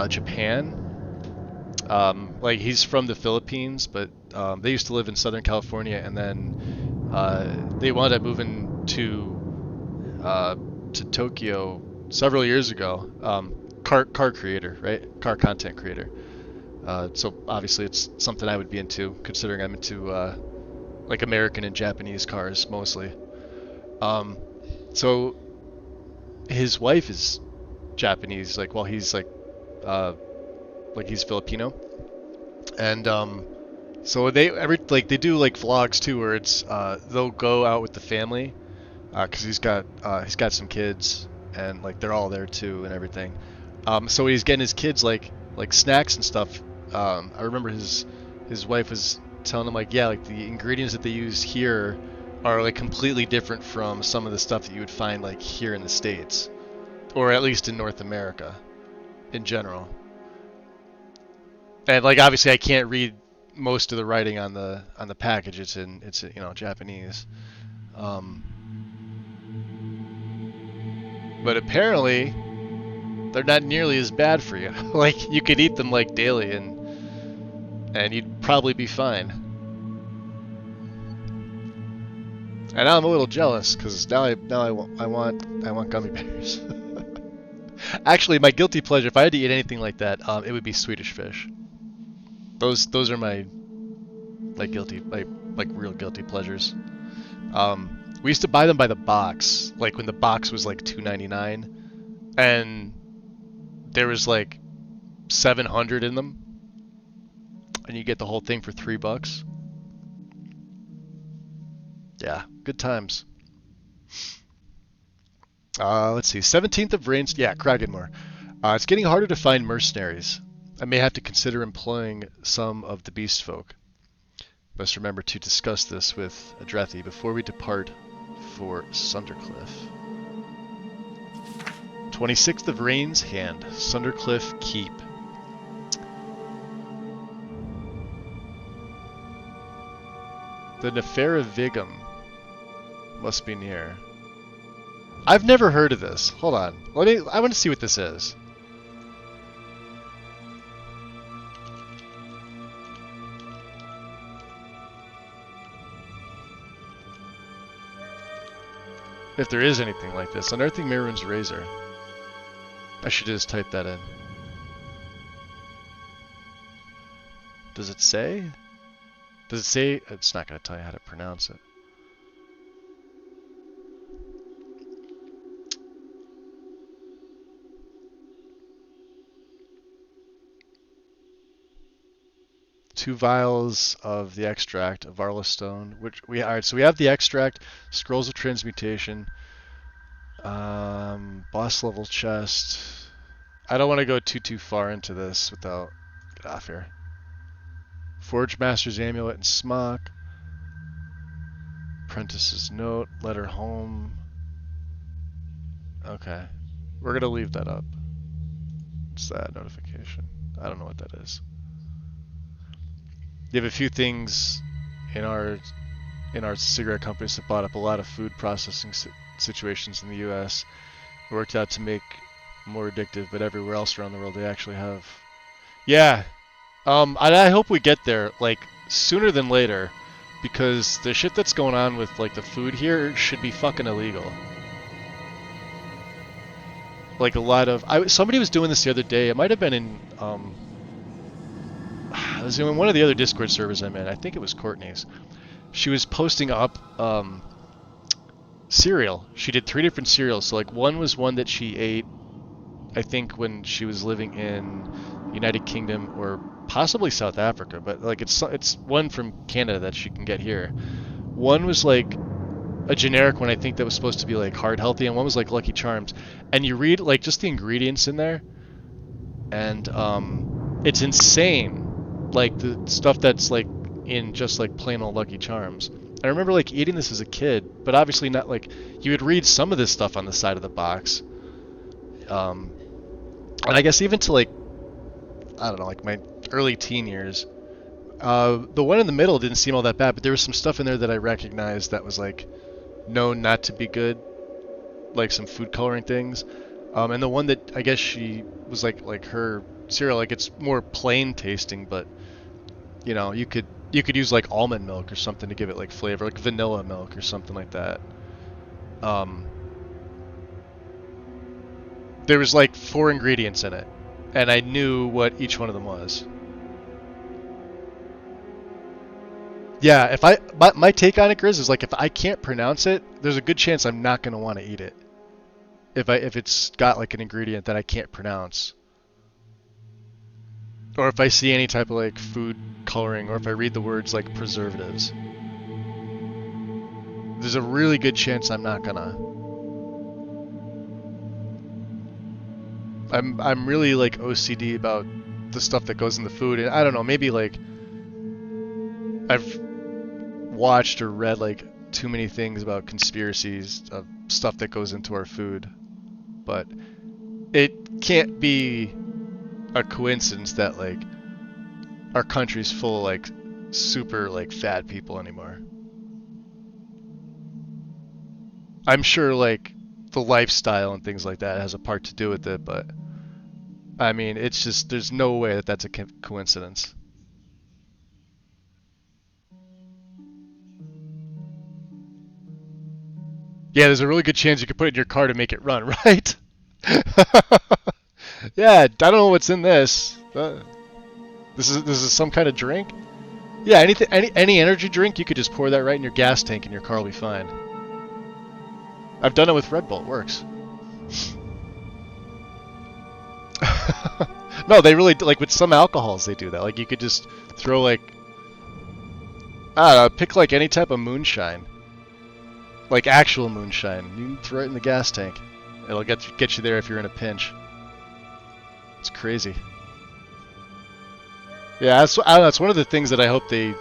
Japan, like he's from the Philippines, but they used to live in Southern California, and then they wound up moving to Tokyo several years ago. Car creator, right? Car content creator. So obviously it's something I would be into, considering I'm into like American and Japanese cars mostly. So his wife is Japanese, like, well, he's like he's Filipino, and so they do like vlogs too, where it's they'll go out with the family, because he's got some kids, and like they're all there too and everything. So he's getting his kids like snacks and stuff. I remember his wife was telling him like, yeah, like the ingredients that they use here are like completely different from some of the stuff that you would find like here in the States, or at least in North America in general. And like obviously I can't read most of the writing on the package. It's you know, Japanese. But apparently they're not nearly as bad for you. Like you could eat them like daily and you'd probably be fine. And now I'm a little jealous because now I want gummy bears. Actually, my guilty pleasure, if I had to eat anything like that, it would be Swedish fish. Those are my guilty, like real guilty pleasures. We used to buy them by the box, like when the box was like $2.99, and there was like 700 in them, and you get the whole thing for $3. Yeah, good times. Let's see, 17th of Rains, yeah, Kraganmore. It's getting harder to find mercenaries. I may have to consider employing some of the beast folk. Must remember to discuss this with Adrethi before we depart for Sundercliff. 26th of Rain's Hand, Sundercliff Keep. The Nefera Vigum must be near. I've never heard of this. Hold on. I want to see what this is. If there is anything like this. Unearthing Mirun's Razor. I should just type that in. Does it say? Does it say? It's not going to tell you how to pronounce it. Two vials of the extract of Arlastone, which alright, so we have the extract, scrolls of transmutation, boss level chest. I don't want to go too far into this without get off here. Forge Master's Amulet and Smock. apprentice's note, letter home. Okay. We're gonna leave that up. What's that notification? I don't know what that is. You have a few things in our cigarette companies that bought up a lot of food processing situations in the U.S. It worked out to make more addictive, but everywhere else around the world they actually have. Yeah. I hope we get there like sooner than later, because the shit that's going on with like the food here should be fucking illegal. Like a lot of somebody was doing this the other day. It might have been in it was in one of the other Discord servers I'm in. I think it was Courtney's. She was posting up cereal. She did 3 different cereals. So like one was one that she ate, I think when she was living in United Kingdom or possibly South Africa, but like it's one from Canada that she can get here. One was like a generic one, I think, that was supposed to be like heart healthy, and one was like Lucky Charms. And you read like just the ingredients in there, and it's insane. Like the stuff that's like in just like plain old Lucky Charms. I remember like eating this as a kid, but obviously not like you would read some of this stuff on the side of the box. And I guess even to like, I don't know, like my early teen years, the one in the middle didn't seem all that bad, but there was some stuff in there that I recognized that was like known not to be good, like some food coloring things. And the one that I guess she was like her cereal, like it's more plain tasting, but you know, you could use like almond milk or something to give it like flavor, like vanilla milk or something like that. There was like 4 ingredients in it, and I knew what each one of them was. Yeah, if my take on it, Grizz, is like if I can't pronounce it, there's a good chance I'm not gonna want to eat it. If it's got like an ingredient that I can't pronounce, or if I see any type of like food coloring, or if I read the words like preservatives, there's a really good chance I'm not gonna. I'm really like OCD about the stuff that goes in the food, and I don't know, maybe like I've watched or read like too many things about conspiracies of stuff that goes into our food, but it can't be a coincidence that like our country's full of like super like fat people anymore. I'm sure like the lifestyle and things like that has a part to do with it, but I mean, it's just there's no way that that's a coincidence. Yeah, there's a really good chance you could put it in your car to make it run, right? Yeah, I don't know what's in this. This is some kind of drink? Yeah, any energy drink, you could just pour that right in your gas tank and your car will be fine. I've done it with Red Bull, it works. No, they really like with some alcohols they do that. Like you could just throw like I don't know, pick like any type of moonshine. Like actual moonshine. You can throw it in the gas tank. It'll get you there if you're in a pinch. It's crazy. Yeah, I don't know, it's one of the things that I hope they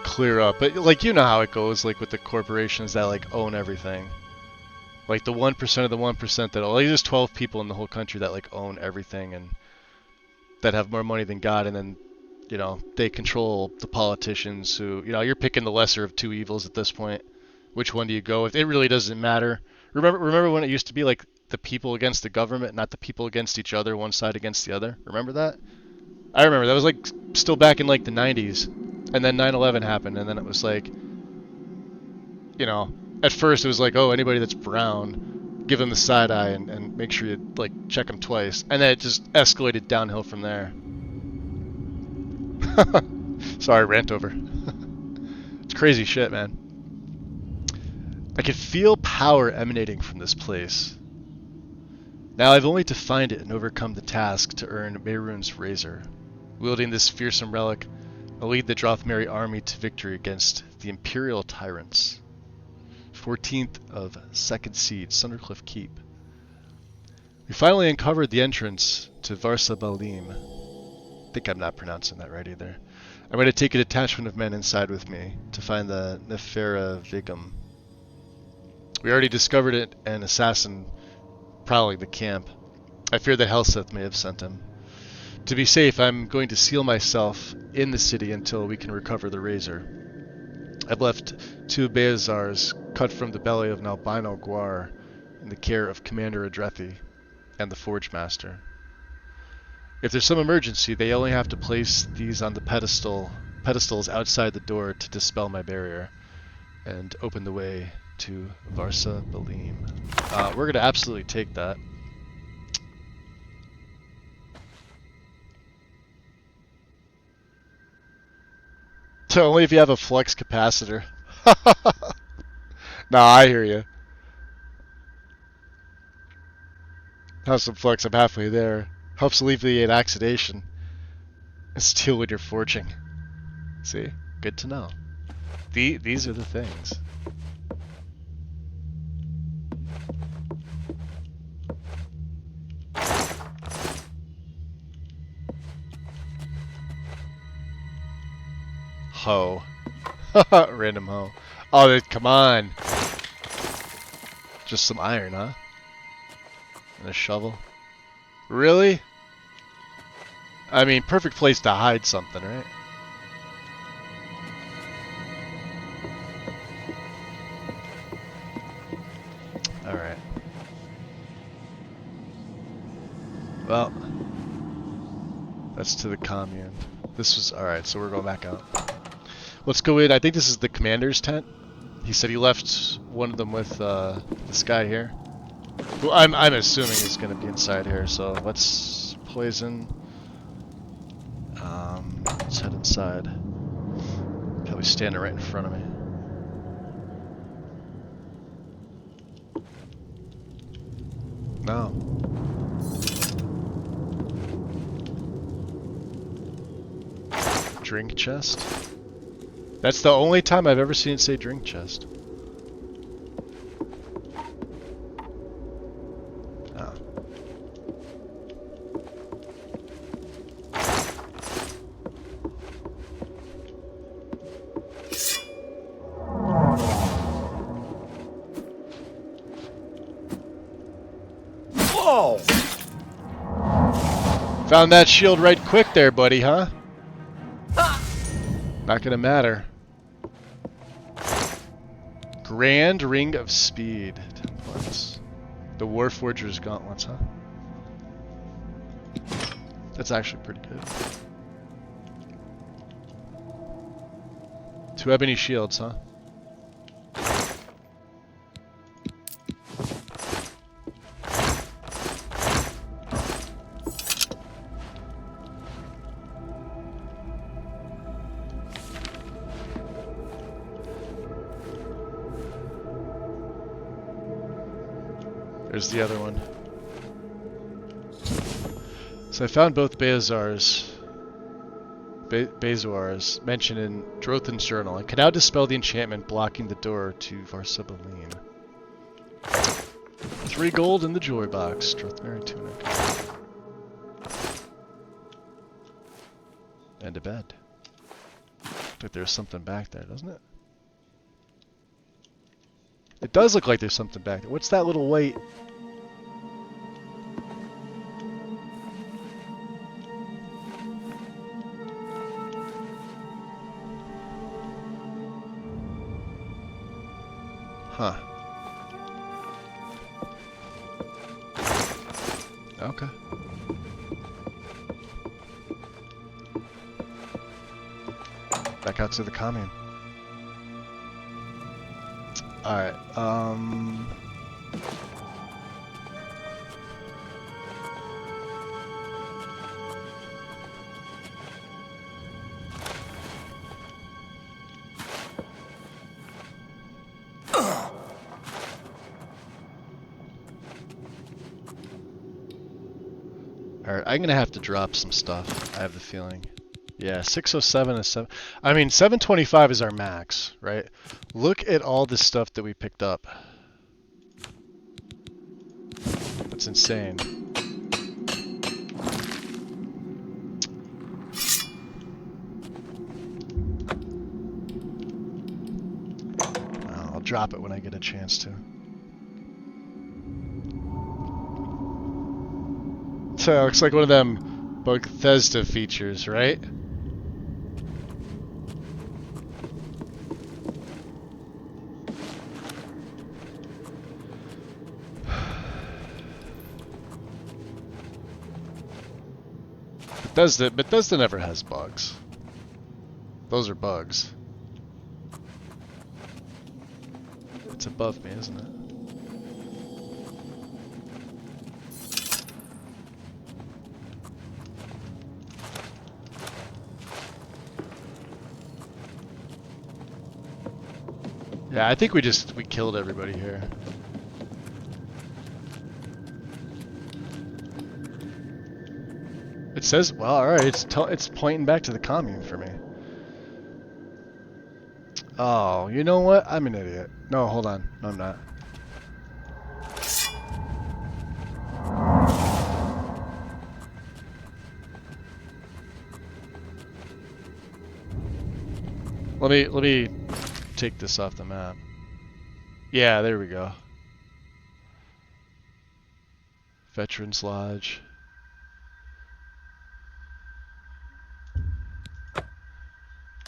clear up. But like you know how it goes, like with the corporations that like own everything. Like the 1% of the 1% that like there's 12 people in the whole country that like own everything and that have more money than God, and then you know they control the politicians who you know you're picking the lesser of two evils at this point. Which one do you go with? It really doesn't matter. Remember when it used to be like the people against the government, not the people against each other, one side against the other? Remember that? I remember. That was like still back in like the 90s. And then 9/11 happened, and then it was like, you know, at first it was like, oh, anybody that's brown, give them the side eye and make sure you like check them twice. And then it just escalated downhill from there. Sorry, rant over. It's crazy shit, man. I could feel power emanating from this place. Now I've only to find it and overcome the task to earn Mehrunes' razor. Wielding this fearsome relic, I'll lead the Drothmeri army to victory against the Imperial tyrants. 14th of 2nd Siege, Sundercliff Keep. We finally uncovered the entrance to Varsa Balim. I think I'm not pronouncing that right either. I'm going to take a detachment of men inside with me to find the Nefera Vigum. We already discovered it, an assassin prowling the camp. I fear that Helseth may have sent him. To be safe, I'm going to seal myself in the city until we can recover the razor. I've left 2 Beazars cut from the belly of an albino guar in the care of Commander Adrethi and the Forge Master. If there's some emergency, they only have to place these on the pedestals outside the door to dispel my barrier and open the way to Varsa Balim. We're going to absolutely take that. So only if you have a flux capacitor. Nah, I hear you. Have some flux, I'm halfway there. Helps alleviate oxidation. And steal when you're forging. See? Good to know. These are the things. Hoe. Random hoe. Oh, come on. Just some iron, huh? And a shovel. Really? I mean, perfect place to hide something, right? Alright. Well, that's to the commune. This was... Alright, so we're going back out. Let's go in. I think this is the commander's tent. He said he left one of them with this guy here. Well, I'm assuming he's going to be inside here, so let's poison. Let's head inside. Probably standing right in front of me. No. Drink chest? That's the only time I've ever seen it say drink chest. Oh. Whoa! Found that shield right quick there, buddy, huh? Not gonna matter. Grand Ring of Speed. 10 points. The Warforger's Gauntlets, huh? That's actually pretty good. 2 ebony shields, huh? There's the other one. So I found both Beazars mentioned in Drothan's journal. I can now dispel the enchantment blocking the door to Varsa Balim. 3 gold in the joy box. Drothmary tunic. And a bed. Looks like there's something back there, doesn't it? It does look like there's something back there. What's that little white? Huh. Okay. Back out to the commune. Alright, Alright, I'm gonna have to drop some stuff, I have the feeling. Yeah, 607 is 7. I mean, 725 is our max, right? Look at all this stuff that we picked up. That's insane. drop it when I get a chance to. So it looks like one of them Bethesda features, right? Bethesda never has bugs. Those are bugs. It's above me, isn't it? Yeah, I think we killed everybody here. It says, well, alright, it's pointing back to the commune for me. Oh, you know what? I'm an idiot. No, hold on. No, I'm not. Let me take this off the map. Yeah, there we go. Veterans Lodge.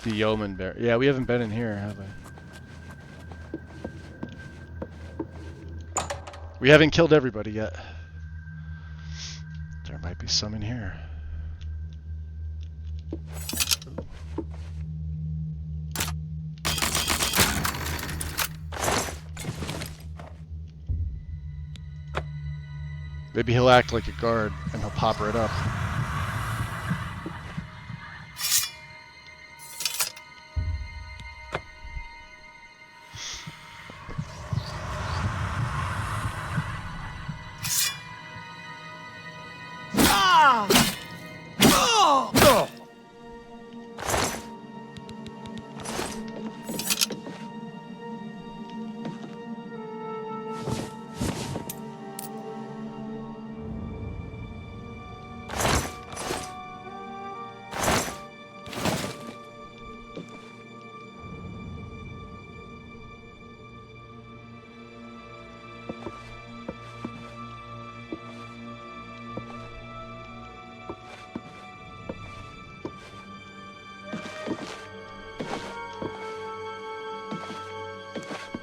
The Yeoman Bear. Yeah, we haven't been in here, have we? We haven't killed everybody yet. There might be some in here. Maybe he'll act like a guard and he'll pop right up.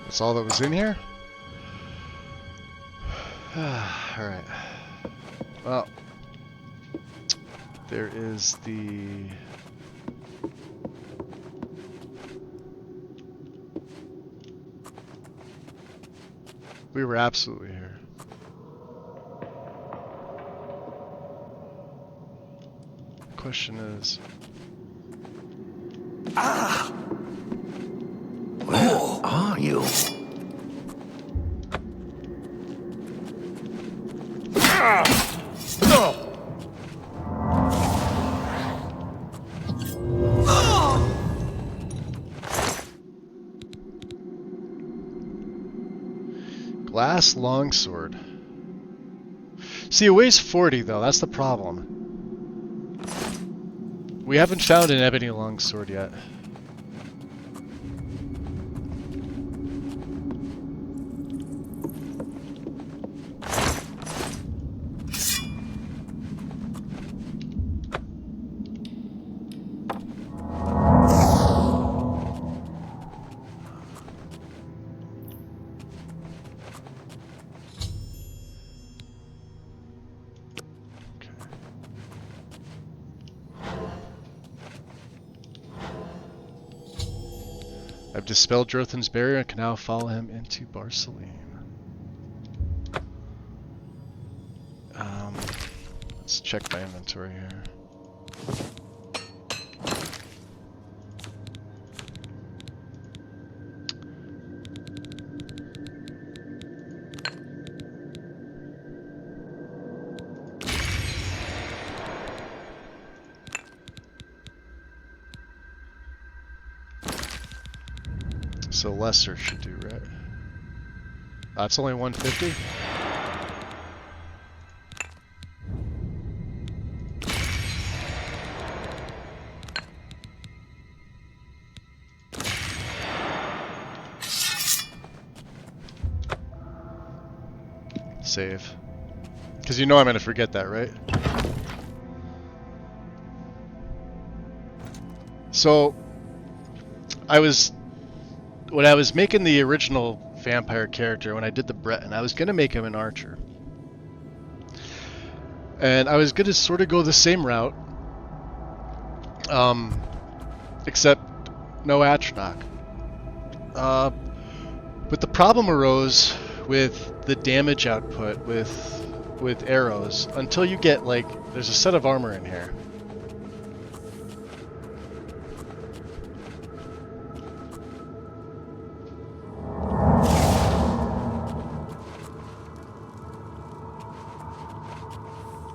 That's all that was in here? Alright. Well, there is the... We were absolutely here. Question is... Ah! Where are you? Glass longsword. See, it weighs 40 though, that's the problem. We haven't found an ebony longsword yet. I've dispelled Drothan's barrier and can now follow him into Barcelene. Let's check my inventory here. So lesser should do, right? That's only 150? save. Because you know I'm going to forget that, right? So, when I was making the original vampire character, when I did the Breton, I was going to make him an archer. And I was going to sort of go the same route, except no Atronach. But the problem arose with the damage output with arrows until you get, like, there's a set of armor in here.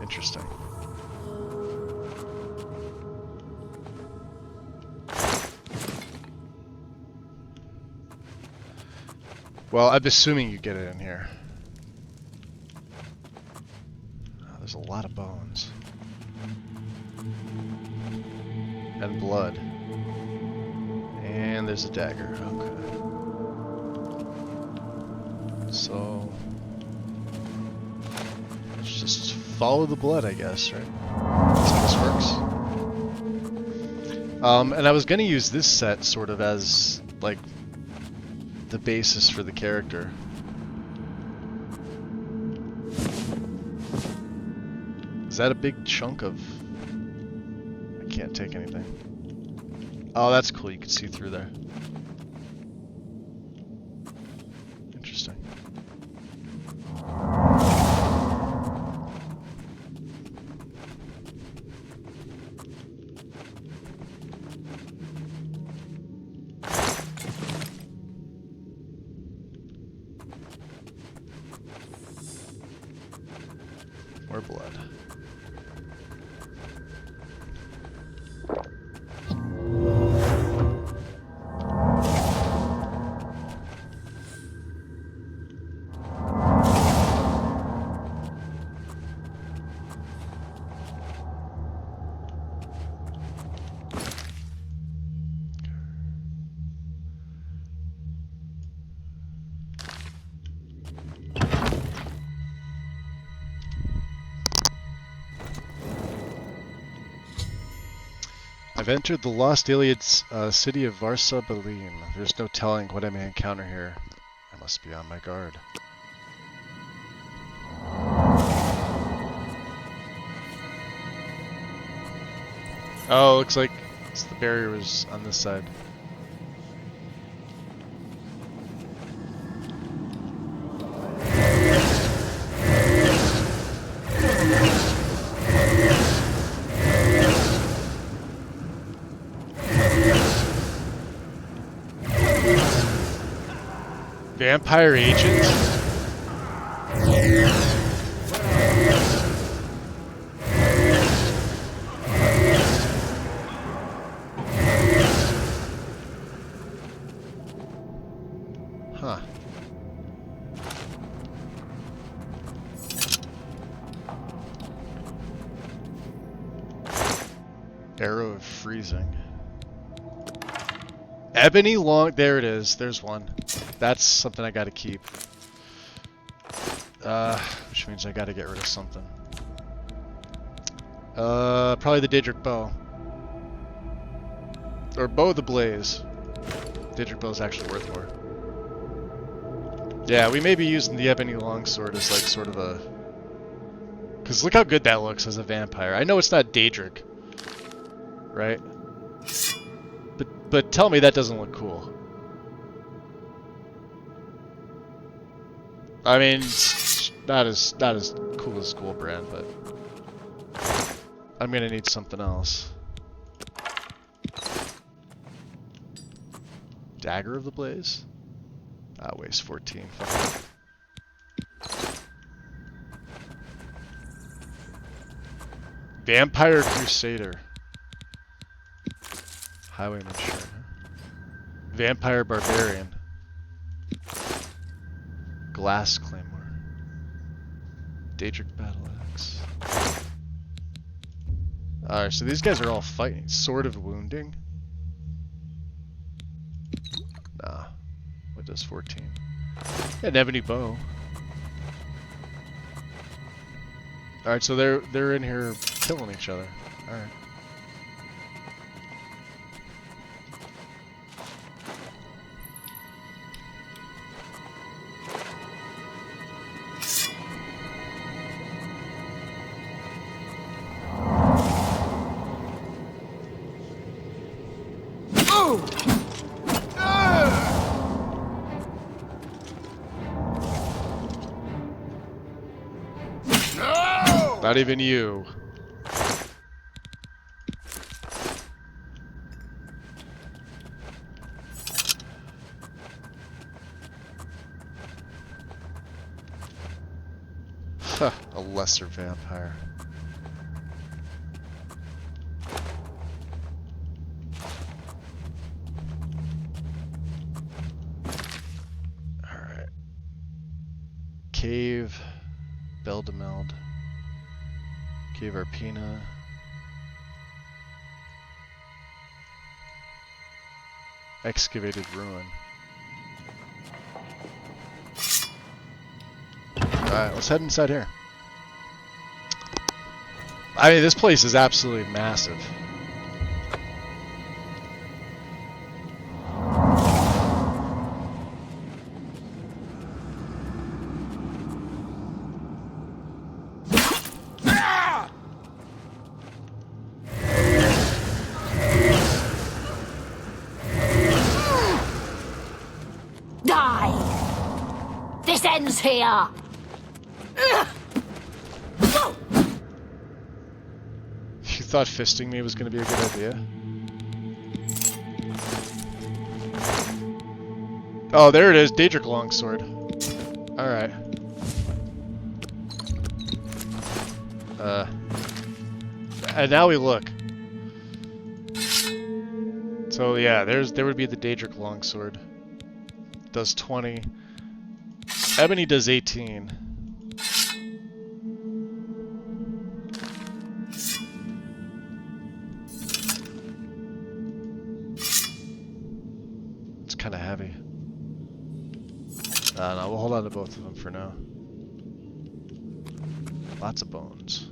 Interesting. Well, I'm assuming you get it in here. Oh, there's a lot of bones. And blood. And there's a dagger. Okay. So... let's just follow the blood, I guess, right? That's how this works. And I was going to use this set sort of as, like, the basis for the character. Is that a big chunk of... I can't take anything. Oh, that's cool. You can see through there. Interesting. More blood. I've entered the Lost Iliad's city of Varsa Balim. There's no telling what I may encounter here. I must be on my guard. Oh, looks like the barrier was on this side. Vampire agent? Huh. Arrow of freezing. Ebony long... there it is. There's one. That's something I gotta keep. Which means I gotta get rid of something. Probably the Daedric Bow. Or Bow of the Blaze. Daedric Bow is actually worth more. Yeah, we may be using the Ebony Longsword as, like, sort of a... because look how good that looks as a vampire. I know it's not Daedric. Right? But tell me that doesn't look cool. I mean, not as cool as Goldbrand, but I'm gonna need something else. Dagger of the Blaze? Ah, weighs 14. Vampire Crusader. Highwayman, sure. Vampire Barbarian. Glass Claymore. Daedric Battle Axe. Alright, so these guys are all fighting. Sword of Wounding? Nah. What does 14? An Ebony Bow. Alright, so they're in here killing each other. Alright. Not even you. Huh, a lesser vampire. Alright. Cave, Beldemeld. Cave Arpina. Excavated ruin. Alright, let's head inside here. I mean, this place is absolutely massive. This ends here! You thought fisting me was going to be a good idea? Oh, there it is, Daedric Longsword. Alright. And now we look. So yeah, there would be the Daedric Longsword. Does 20. Ebony does 18. It's kind of heavy. No, we'll hold on to both of them for now. Lots of bones.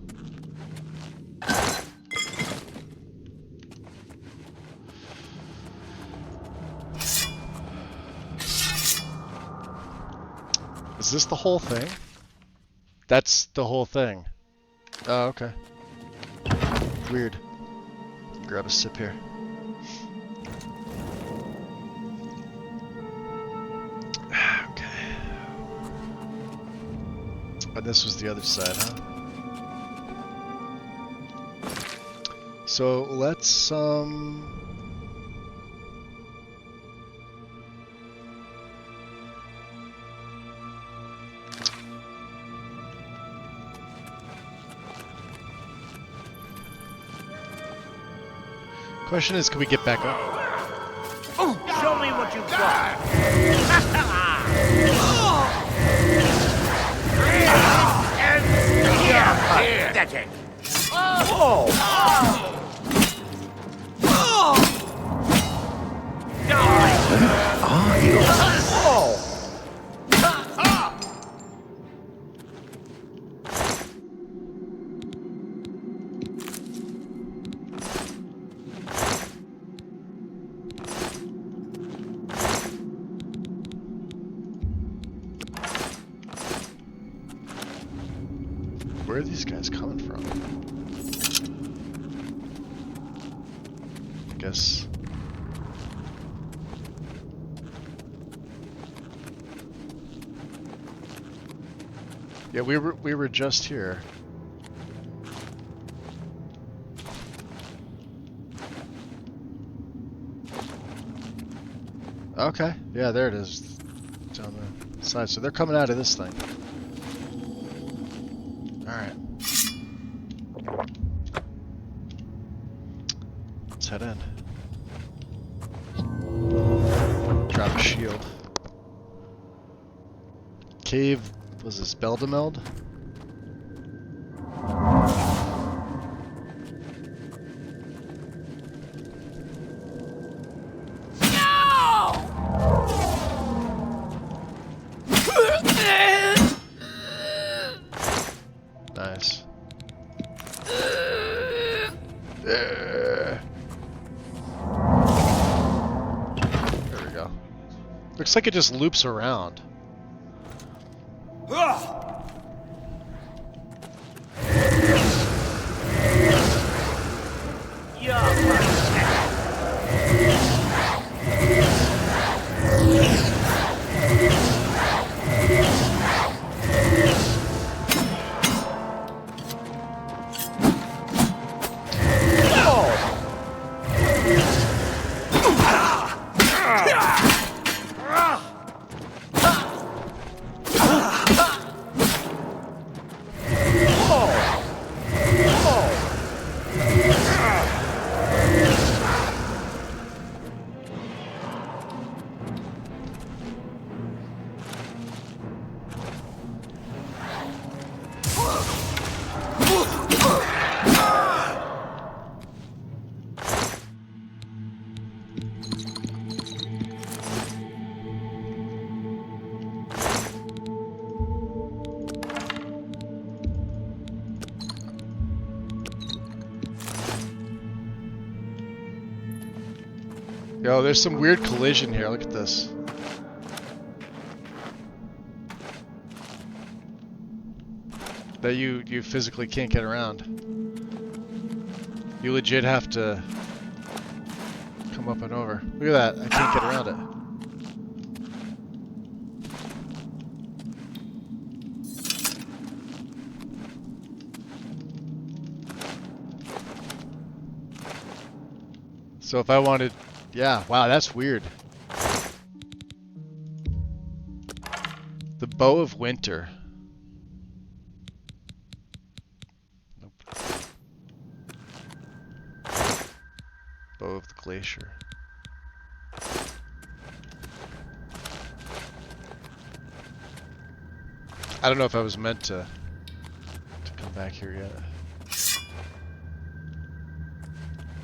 Is this the whole thing? That's the whole thing. Oh, okay. Weird. Grab a sip here. Okay. And this was the other side, huh? So let's question is, can we get back up? Show me what you got. Pathetic. Where are these guys coming from? I guess. Yeah, we were just here. Okay, yeah, there it is. It's on the side. So they're coming out of this thing. Alright. Let's head in. Drop a shield. Cave, was this Beldemeld? Nice. Looks like it just loops around. Yo, there's some weird collision here. Look at this. That you physically can't get around. You legit have to come up and over. Look at that. I can't get around it. So if I wanted... Yeah, wow, that's weird. The Bow of Winter. Nope. Bow of the Glacier. I don't know if I was meant to come back here yet.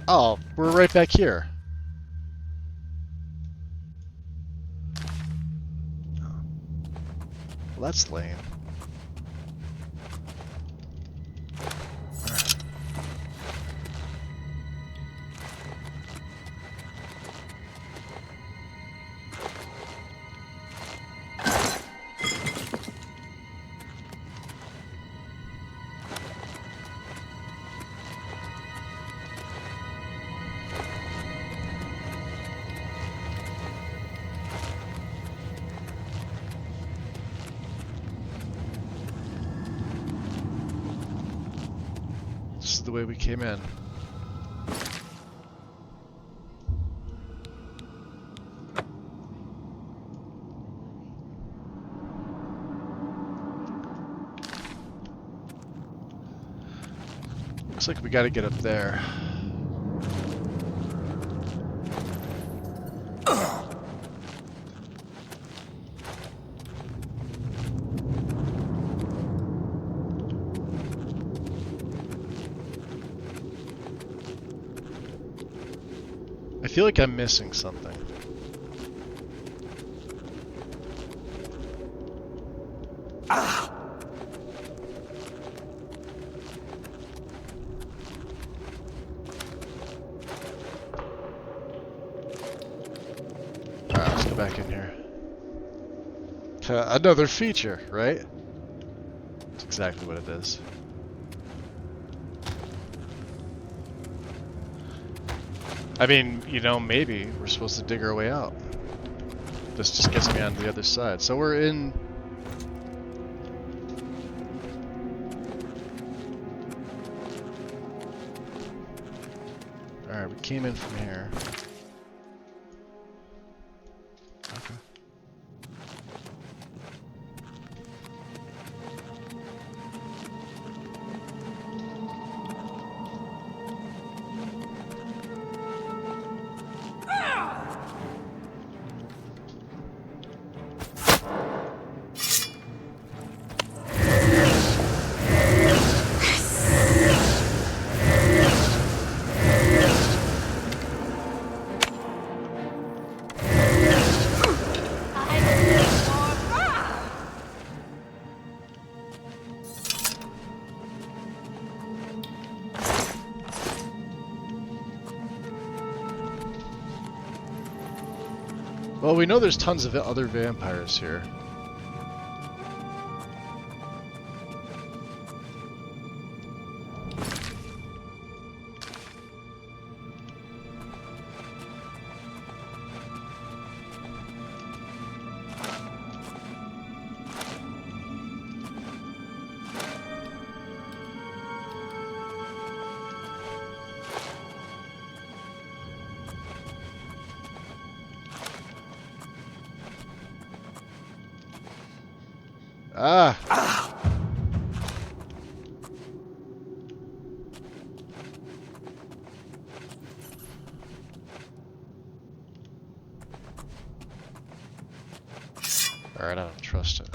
Oh, we're right back here. Well, that's lame. Alright. This is the way we came in. Looks like we gotta get up there. I feel like I'm missing something. Alright, let's go back in here. Another feature, right? That's exactly what it is. I mean, you know, maybe we're supposed to dig our way out. This just gets me on the other side. So we're in... Alright, we came in from here. Okay. Well, we know there's tons of other vampires here. Ah! Alright, I don't trust it.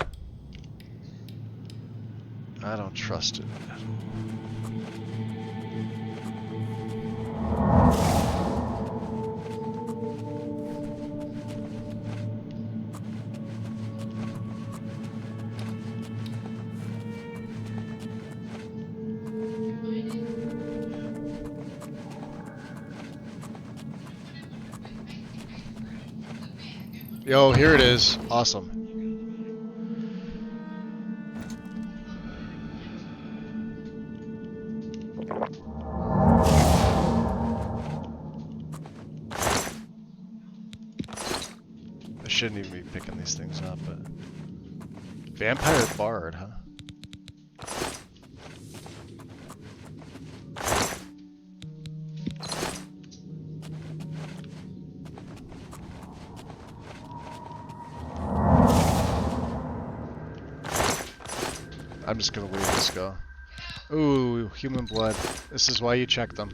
I don't trust it. Yo, here it is. Awesome. I shouldn't even be picking these things up, but... Vampire Bard, huh? I'm just gonna leave this go. Ooh, human blood. This is why you check them.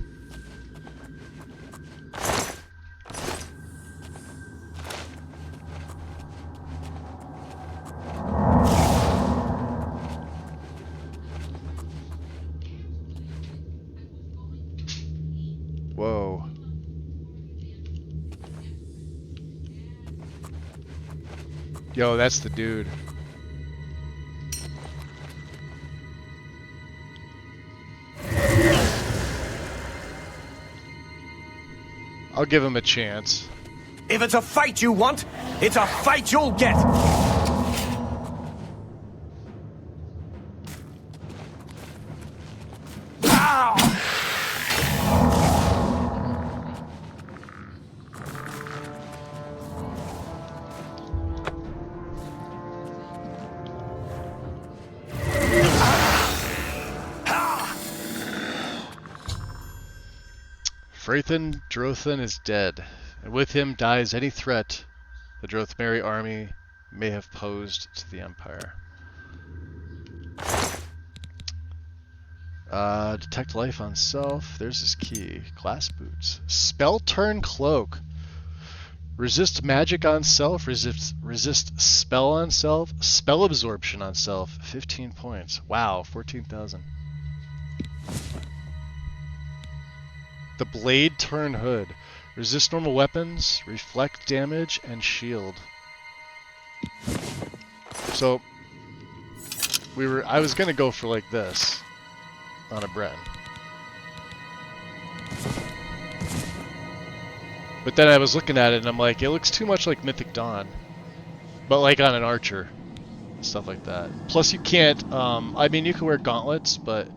Whoa. Yo, that's the dude. I'll give him a chance. If it's a fight you want, it's a fight you'll get! Frathan Drothan is dead, and with him dies any threat the Drothmeri army may have posed to the Empire. Detect life on self. There's his key. Glass boots. Spell turn cloak. Resist magic on self. Resist spell on self. Spell absorption on self. 15 points. Wow, 14,000. The blade turn hood. Resist normal weapons, reflect damage, and shield. So I was gonna go for like this on a Breton. But then I was looking at it and I'm like, it looks too much like Mythic Dawn. But like on an archer. Stuff like that. Plus you can't I mean you can wear gauntlets, but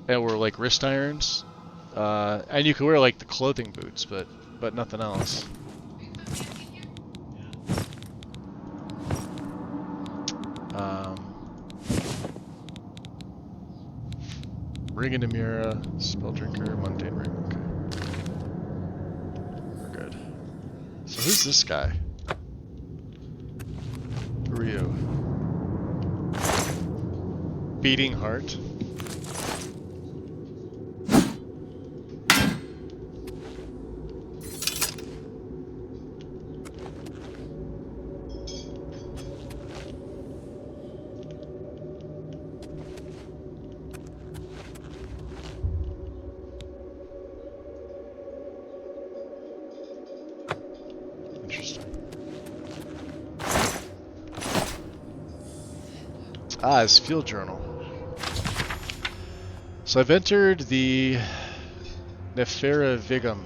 or like wrist irons. And you can wear like the clothing boots, but nothing else. Ring in Amira, Spell Drinker, Mundane Ring. Okay, we're good. So who's this guy? Who are you? Beating Heart. Ah, his field journal. So I've entered the Nefera Vigum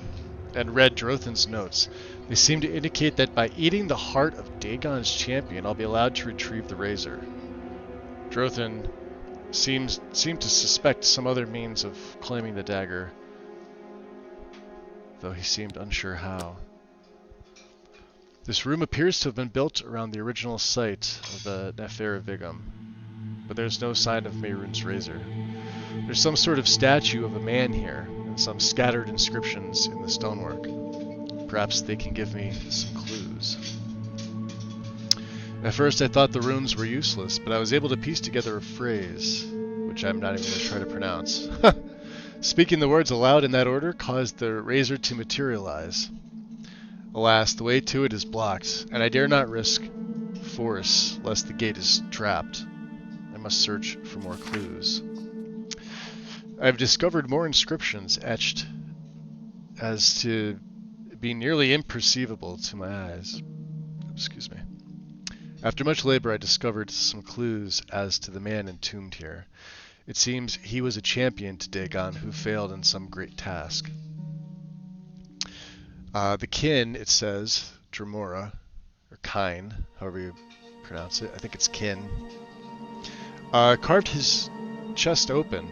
and read Drothan's notes. They seem to indicate that by eating the heart of Dagon's champion, I'll be allowed to retrieve the razor. Drothan seemed to suspect some other means of claiming the dagger, though he seemed unsure how. This room appears to have been built around the original site of the Nefer Vigum, but there's no sign of Mehrunes' razor. There's some sort of statue of a man here, and some scattered inscriptions in the stonework. Perhaps they can give me some clues. At first I thought the runes were useless, but I was able to piece together a phrase, which I'm not even going to try to pronounce. Speaking the words aloud in that order caused the razor to materialize. Alas, the way to it is blocked, and I dare not risk force, lest the gate is trapped. I must search for more clues. I have discovered more inscriptions etched as to be nearly imperceivable to my eyes. Excuse me. After much labor, I discovered some clues as to the man entombed here. It seems he was a champion to Dagon who failed in some great task. The kin, it says, Dremora, or Kine, however you pronounce it, I think it's kin, carved his chest open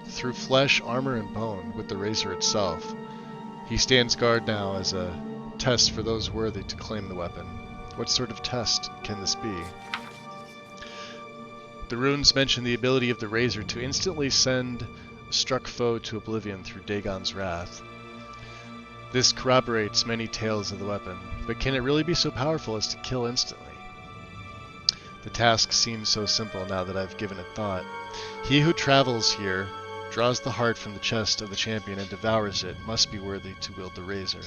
through flesh, armor, and bone with the razor itself. He stands guard now as a test for those worthy to claim the weapon. What sort of test can this be? The runes mention the ability of the razor to instantly send a struck foe to oblivion through Dagon's wrath. This corroborates many tales of the weapon, but can it really be so powerful as to kill instantly? The task seems so simple now that I've given it thought. He who travels here, draws the heart from the chest of the champion and devours it, must be worthy to wield the razor.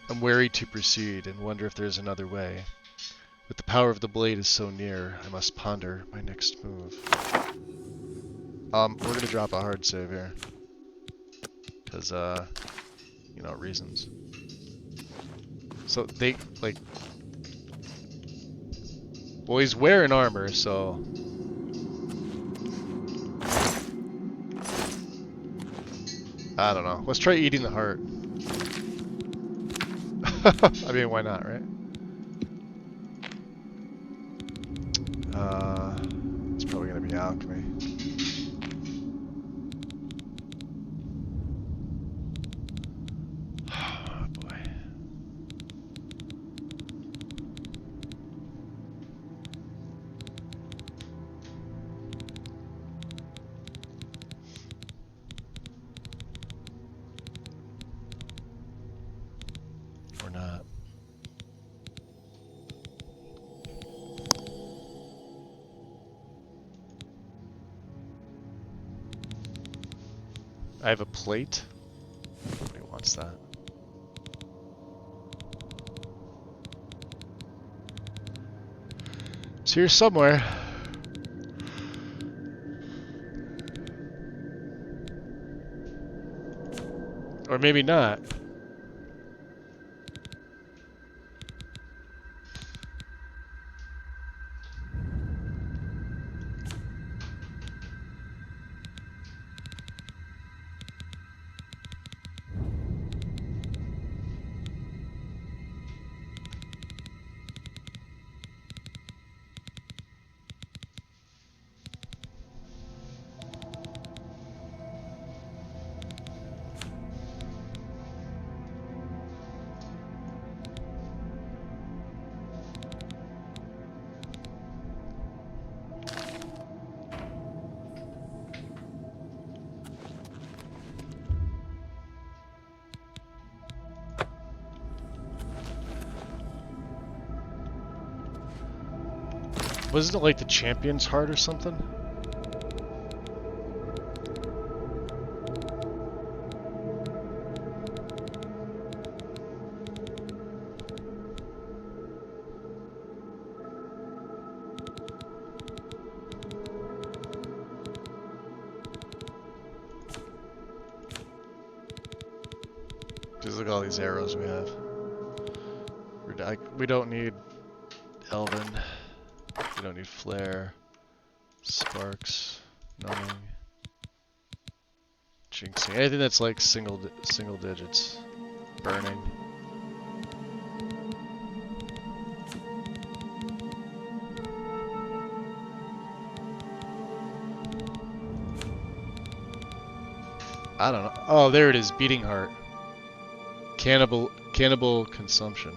I'm wary to proceed and wonder if there's another way. But the power of the blade is so near, I must ponder my next move. We're gonna drop a hard save here. Cause, you know, reasons. So they, like... Well, he's wearing armor, so... I don't know. Let's try eating the heart. I mean, why not, right? It's probably gonna be alchemy. Oh boy. Or not. I have a plate. Nobody wants that. It's here somewhere. Or maybe not. Wasn't it like the champion's heart or something? Just look at all these arrows we have. We don't need Elven. We don't need flare, sparks, numbing, jinxing, anything that's like single digits. burning. I don't know. Oh, there it is. Beating heart. Cannibal consumption.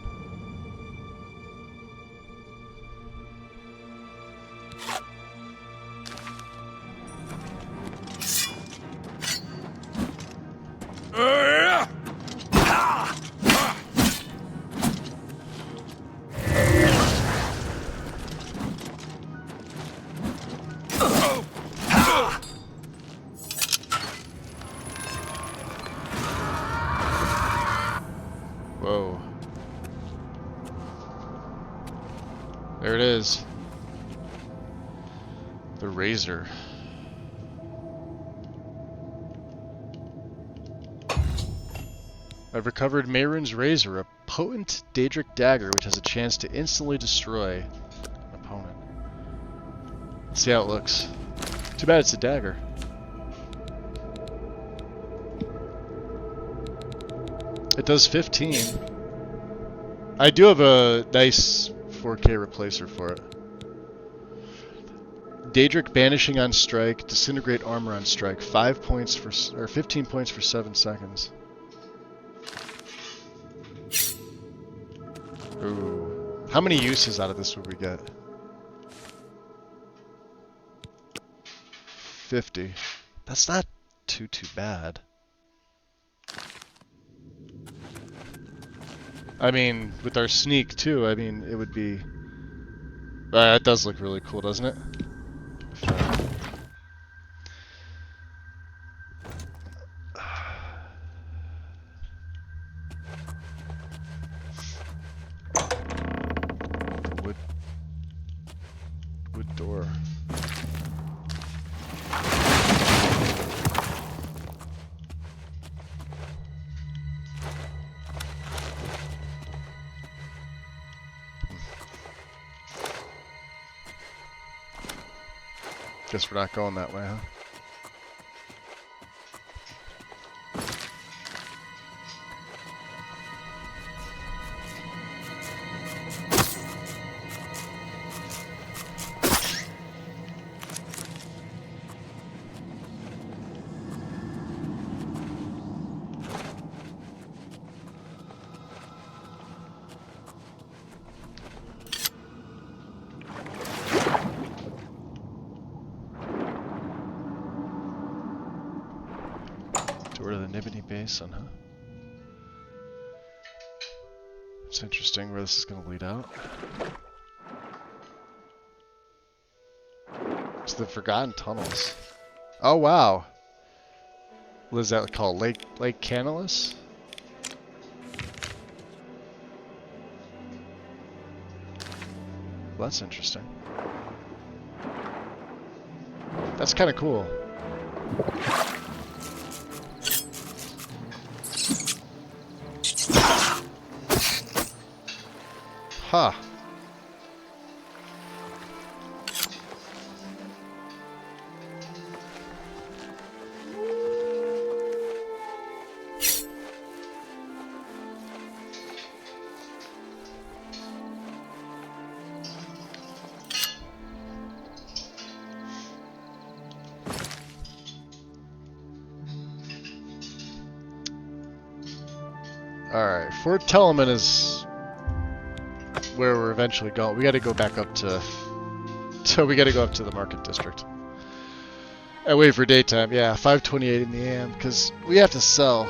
Whoa. There it is. The razor. I've recovered Mehrunes razor, a potent Daedric dagger which has a chance to instantly destroy an opponent. Let's see how it looks. Too bad it's a dagger. It does 15. I do have a nice 4K replacer for it. Daedric banishing on strike, disintegrate armor on strike. 5 points for, or 15 points for 7 seconds. Ooh. How many uses out of this would we get? 50. That's not too bad. I mean, with our sneak too, I mean, it would be... that does look really cool, doesn't it? Wood door. Guess we're not going that way, huh? Door to the Nibity Basin, huh? It's interesting where this is going to lead out. It's the Forgotten Tunnels. Oh wow! What is that called? Lake Canalus? Well, that's interesting. That's kind of cool. Huh. Alright, Fort Telemann is where we're eventually going. We gotta go back up to... we gotta go up to the market district. And wait for daytime, yeah, 5:28 in the AM, because we have to sell.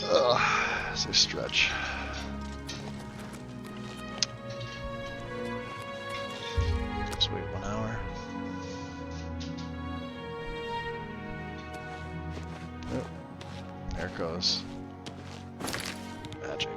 Ugh, it's a stretch. Just wait 1 hour. Oh, there it goes. Magic.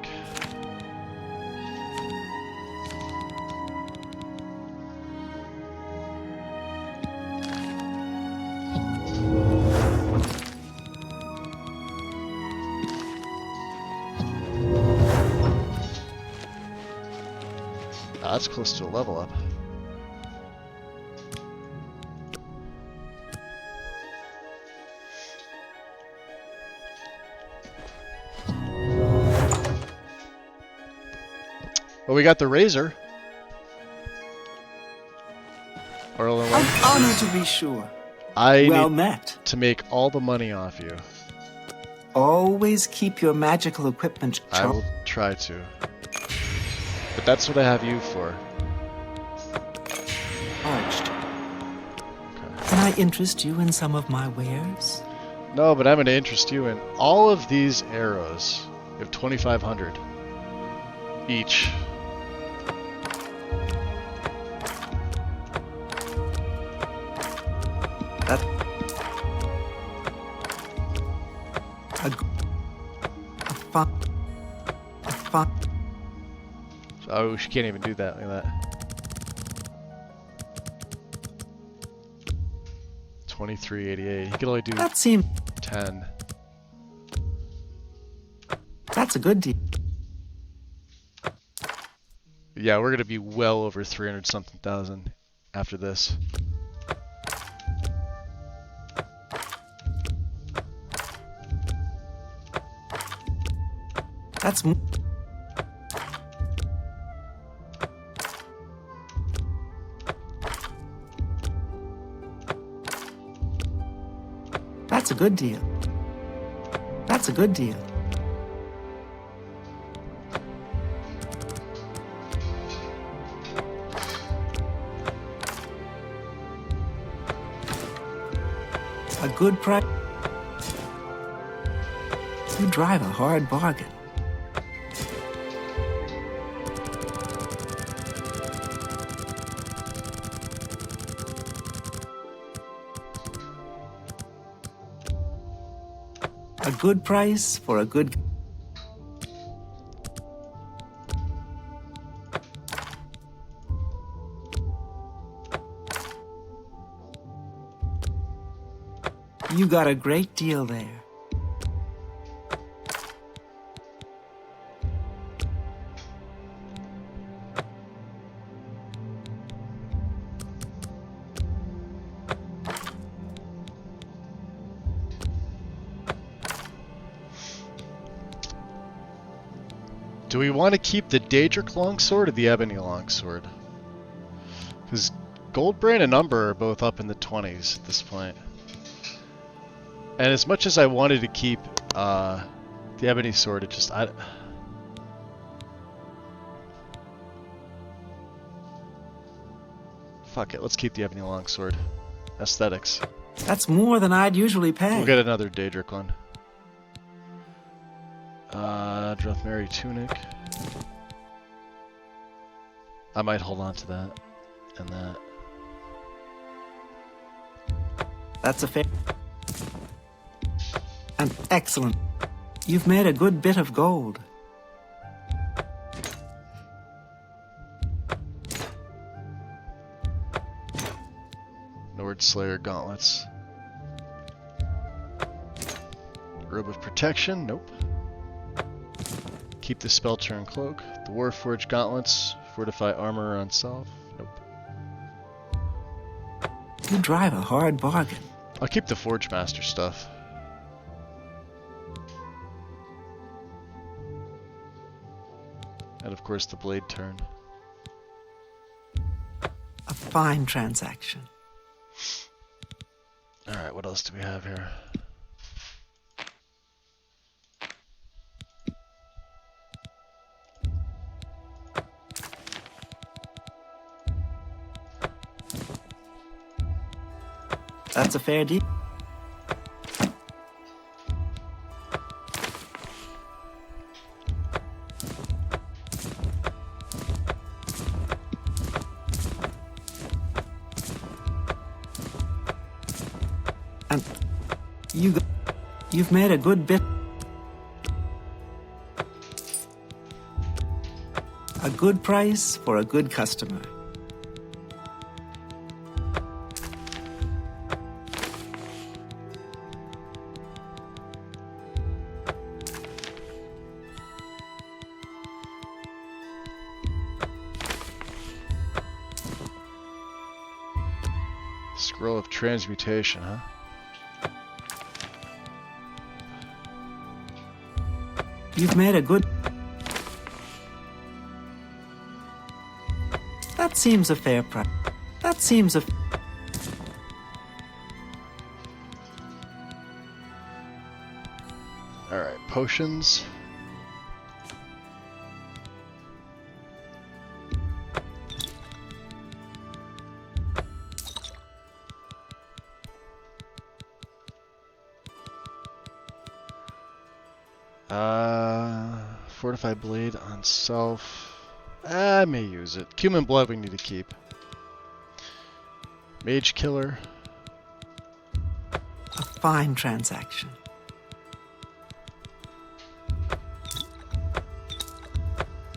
Ah, that's close to a level up. Well, we got the razor. An honor to be sure. I well need met. to make all the money off you. Always keep your magical equipment I will try to. But that's what I have you for. charged. Can I interest you in some of my wares? No, but I'm going to interest you in all of these arrows. You have 2,500 each. That a fun. Oh, she can't even do that. Look at that. 2388. He can only do That seems 10. That's a good deal. Yeah, we're gonna be well over 300 something thousand after this. That's a good deal. That's a good deal. A good price. You drive a hard bargain. A good price for a good... You got a great deal there. Do we want to keep the Daedric longsword or the Ebony longsword? Because Goldbrand and Umber are both up in the 20s at this point. And as much as I wanted to keep the Ebony sword, it just... Fuck it, let's keep the Ebony longsword. Aesthetics. That's more than I'd usually pay. We'll get another Daedric one. Drothmeri tunic. I might hold on to that. And that. That's a fair... An excellent... You've made a good bit of gold. Nord Slayer gauntlets. Robe of protection, nope. Keep the spell turn cloak. The Warforged gauntlets. Fortify armor on self, nope. You drive a hard bargain. I'll keep the Forge Master stuff. And of course the blade turn. A fine transaction. Alright, what else do we have here? That's a fair deal. And you've made a good bit. A good price for a good customer. Scroll of transmutation, huh? You've made a good... seems a fair price. That seems a... Alright, potions. Fortified blade on self. I may use it. Cumin blood we need to keep. Mage killer. A fine transaction.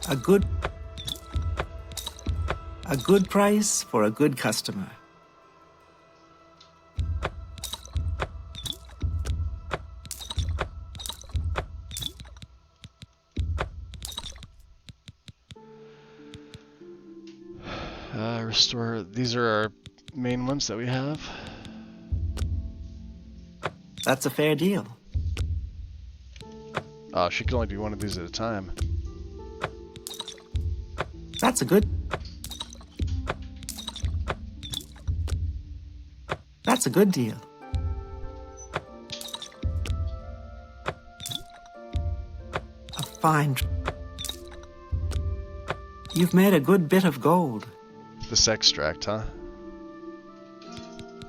A good price for a good customer. Restore. These are our main ones that we have. That's a fair deal. Oh, she can only do one of these at a time. That's a good deal. A fine... You've made a good bit of gold. This extract, huh?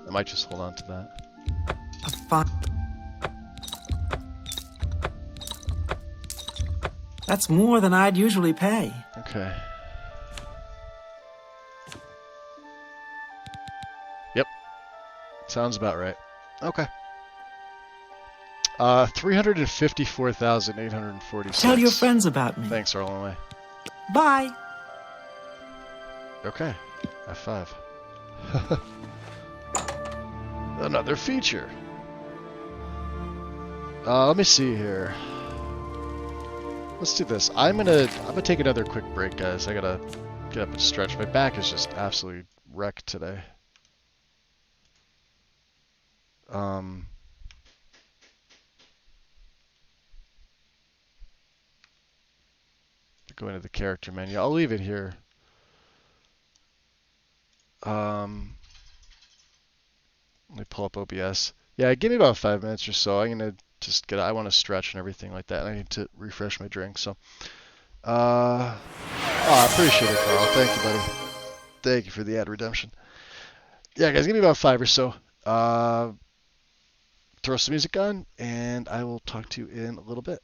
I might just hold on to that. A fine... That's more than I'd usually pay. Okay. Yep. Sounds about right. Okay. 354,846. Tell your friends about me. Thanks, Arlenway. Bye. Okay. F5. Another feature. Let me see here. Let's do this. I'm gonna take another quick break, guys. I gotta get up and stretch. My back is just absolutely wrecked today. Go into the character menu. I'll leave it here. Let me pull up OBS. Yeah, give me about 5 minutes or so. I'm gonna just get. I want to stretch and everything like that. I need to refresh my drink. So, I appreciate it, Carl. Thank you, buddy. Thank you for the ad redemption. Yeah, guys, give me about 5 or so. Throw some music on, and I will talk to you in a little bit.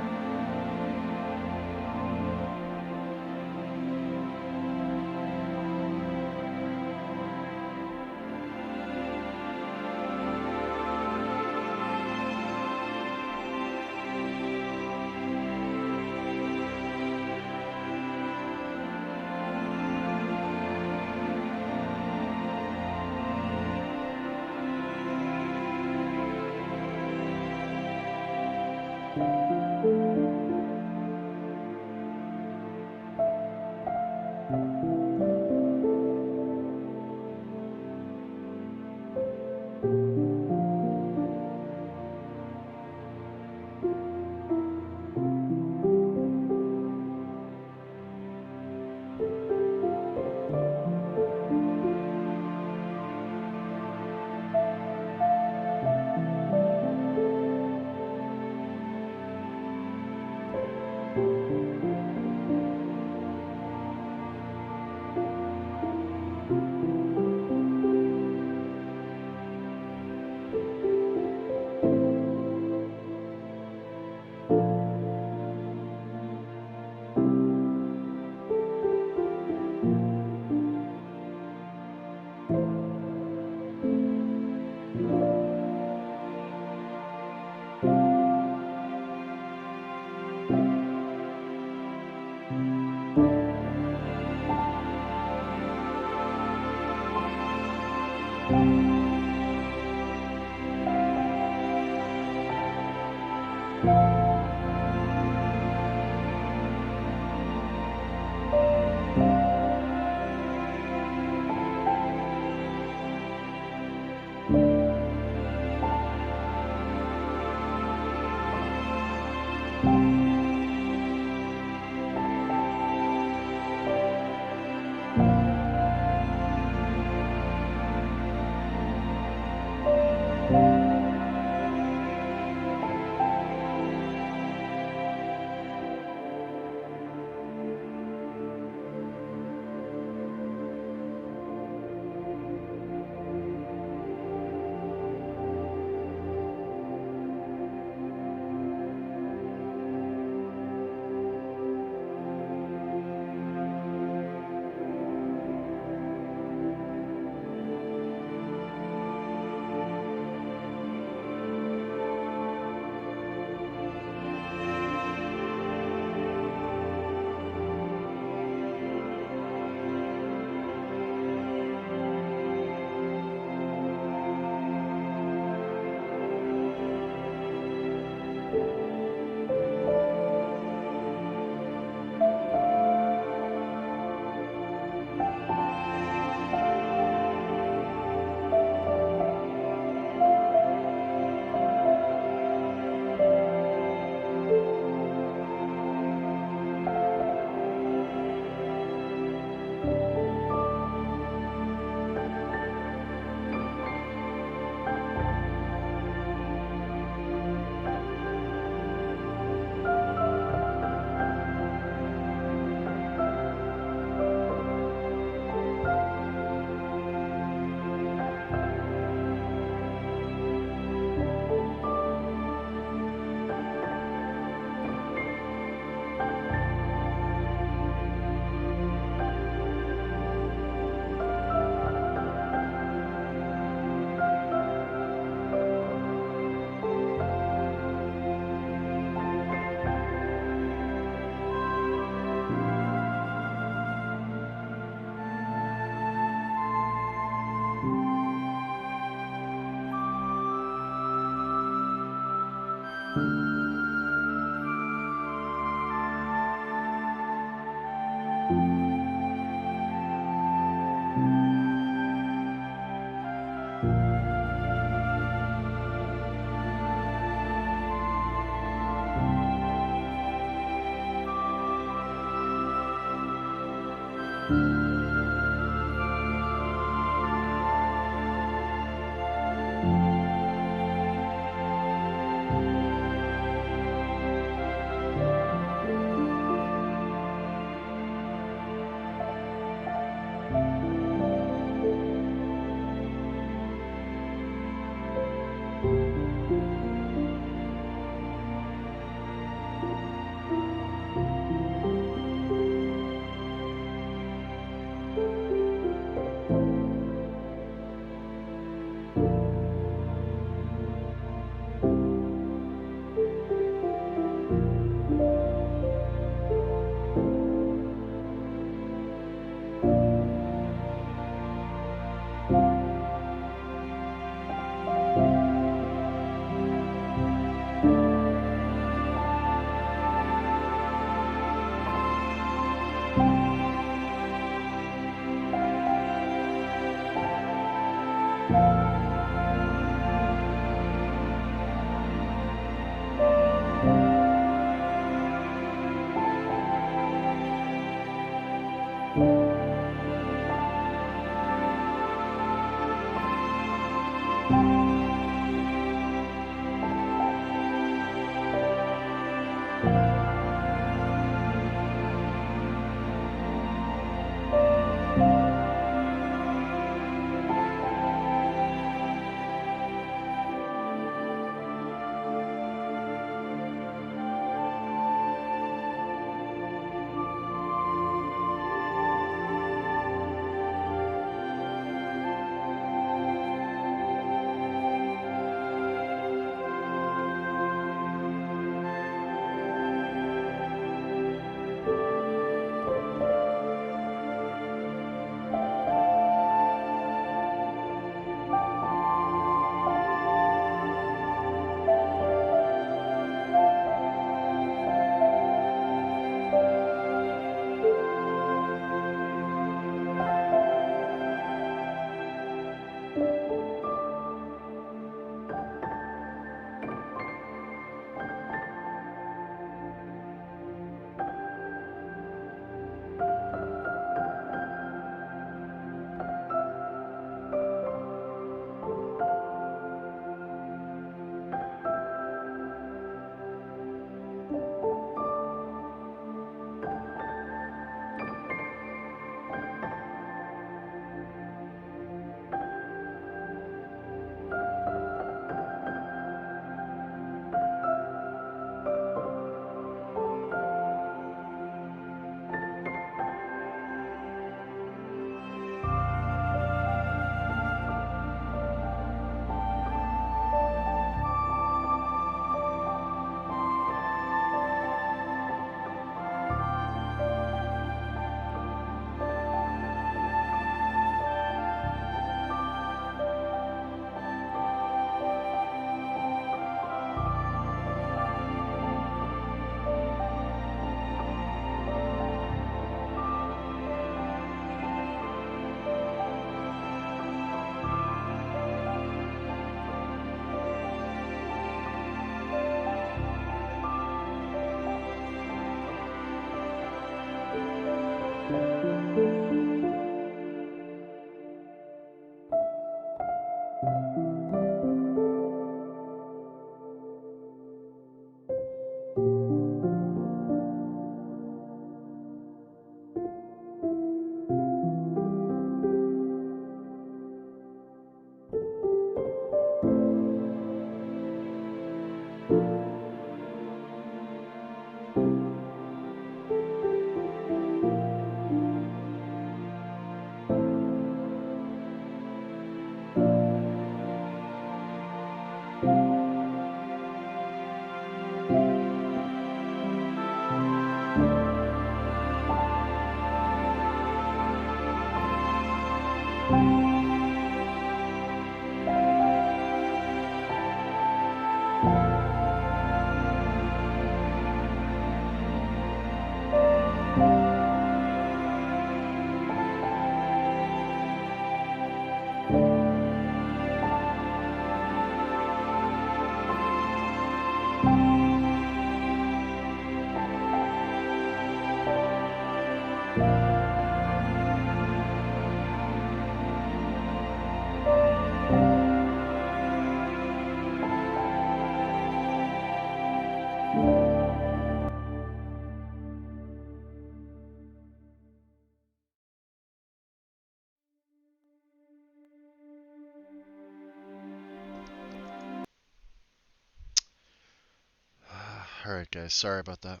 Alright guys, sorry about that.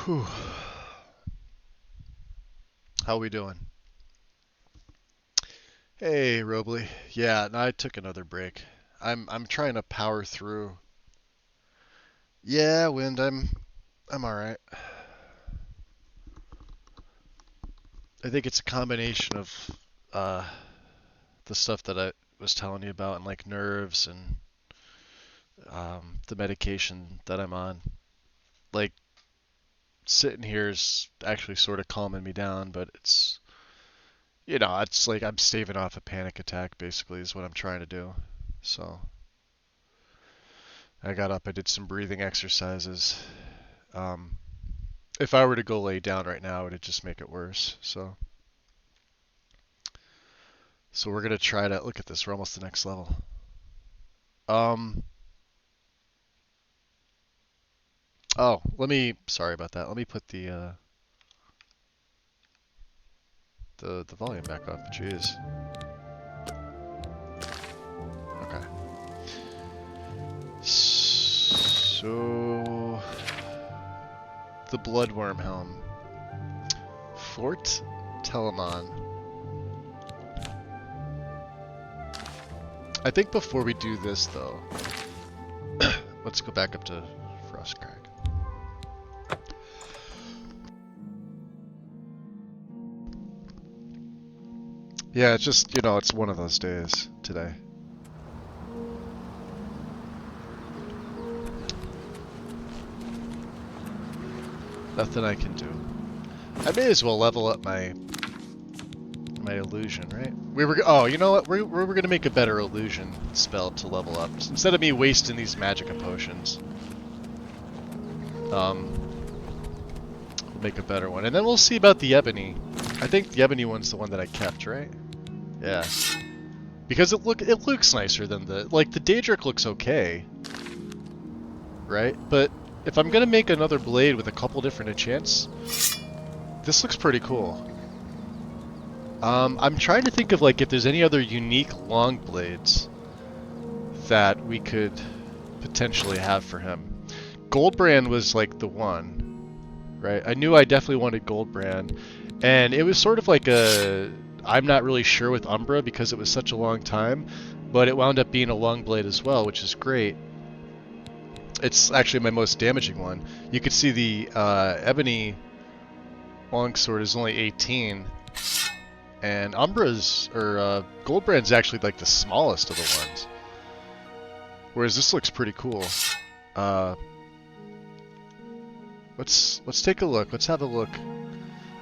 Whew. How we doing? Hey, Robley. Yeah, no, I took another break. I'm trying to power through. Yeah, Wind, I'm alright. I think it's a combination of the stuff that I was telling you about and like nerves and the medication that I'm on. Like sitting here is actually sort of calming me down, but it's it's like I'm staving off a panic attack basically is what I'm trying to do. So I got up, I did some breathing exercises. If I were to go lay down right now, it would just make it worse. So we're gonna try to look at this. We're almost the next level. Oh, sorry about that. Let me put the volume back up. Jeez. Okay. So the Bloodworm Helm. Fort Telemon. I think before we do this though, let's go back up to Frostcrag. Yeah, it's just, it's one of those days today. Nothing I can do. I may as well level up my illusion, right? Oh, you know what? We're gonna make a better illusion spell to level up. Instead of me wasting these magicka potions. We'll make a better one. And then we'll see about the ebony. I think the ebony one's the one that I kept, right? Yeah. Because it looks nicer than the Daedric looks okay. Right? But if I'm gonna make another blade with a couple different enchants, this looks pretty cool. I'm trying to think of if there's any other unique long blades that we could potentially have for him. Goldbrand was the one, right? I knew I definitely wanted Goldbrand, and it was sort of I'm not really sure with Umbra because it was such a long time, but it wound up being a long blade as well, which is great. It's actually my most damaging one. You could see the Ebony longsword is only 18, and Goldbrand's actually the smallest of the ones. Whereas this looks pretty cool. Let's take a look. Let's have a look.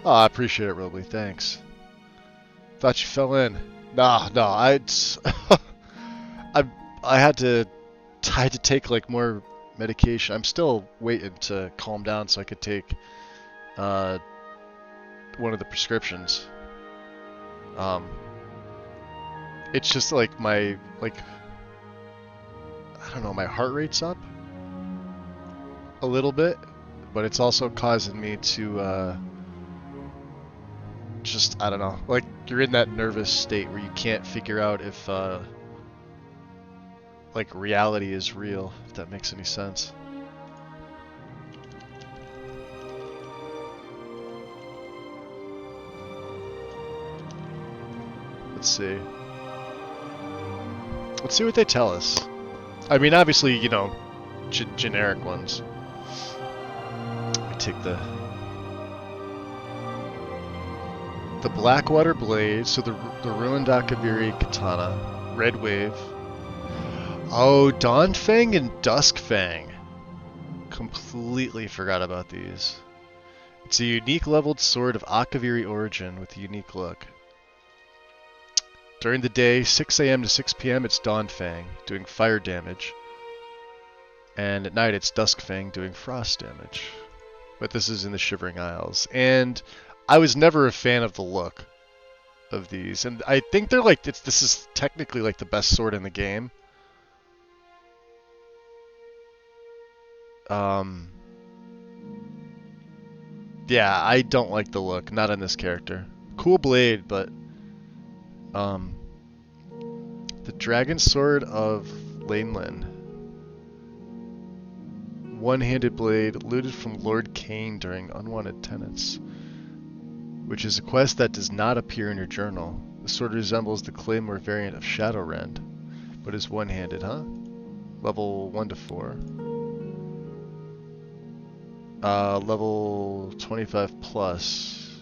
Oh, I appreciate it, Robley. Thanks. Thought you fell in. No, I had to take more medication. I'm still waiting to calm down so I could take one of the prescriptions. It's just my I don't know, my heart rate's up a little bit, but it's also causing me to just, I don't know, you're in that nervous state where you can't figure out if reality is real, if that makes any sense. Let's see. Let's see what they tell us. I mean, obviously, generic ones. I take the Blackwater Blade, so the Ruined Akaviri Katana, Red Wave. Oh, Dawnfang and Duskfang. Completely forgot about these. It's a unique leveled sword of Akaviri origin with a unique look. During the day, 6 a.m. to 6 p.m., it's Dawnfang, doing fire damage. And at night, it's Duskfang, doing frost damage. But this is in the Shivering Isles. And I was never a fan of the look of these. And I think they're this is technically the best sword in the game. Yeah, I don't like the look. Not in this character. Cool blade, but the Dragon Sword of Lanelin. one-handed blade looted from Lord Cain during Unwanted Tenants, which is a quest that does not appear in your journal. The sword resembles the Claymore variant of Shadowrend, but is one-handed, huh? Level 1 to 4. Level 25 plus.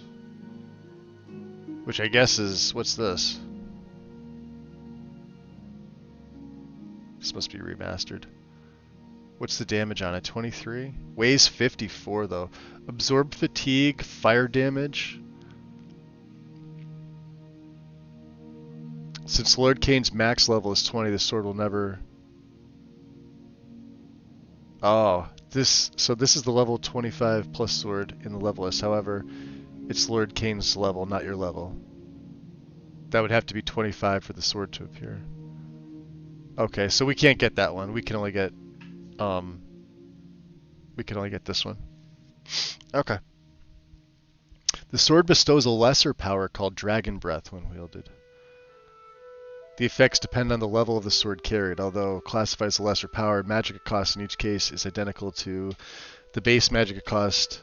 Which I guess is... what's this? This must be remastered. What's the damage on it? 23? Weighs 54 though. Absorb fatigue, fire damage. Since Lord Cain's max level is 20, the sword will never... Oh, so this is the level 25 plus sword in the level list. However, it's Lord Cain's level, not your level. That would have to be 25 for the sword to appear. Okay, so we can't get that one. We can only get this one. Okay. The sword bestows a lesser power called Dragon Breath when wielded. The effects depend on the level of the sword carried, although classified as a lesser power, magic cost in each case is identical to the base magic cost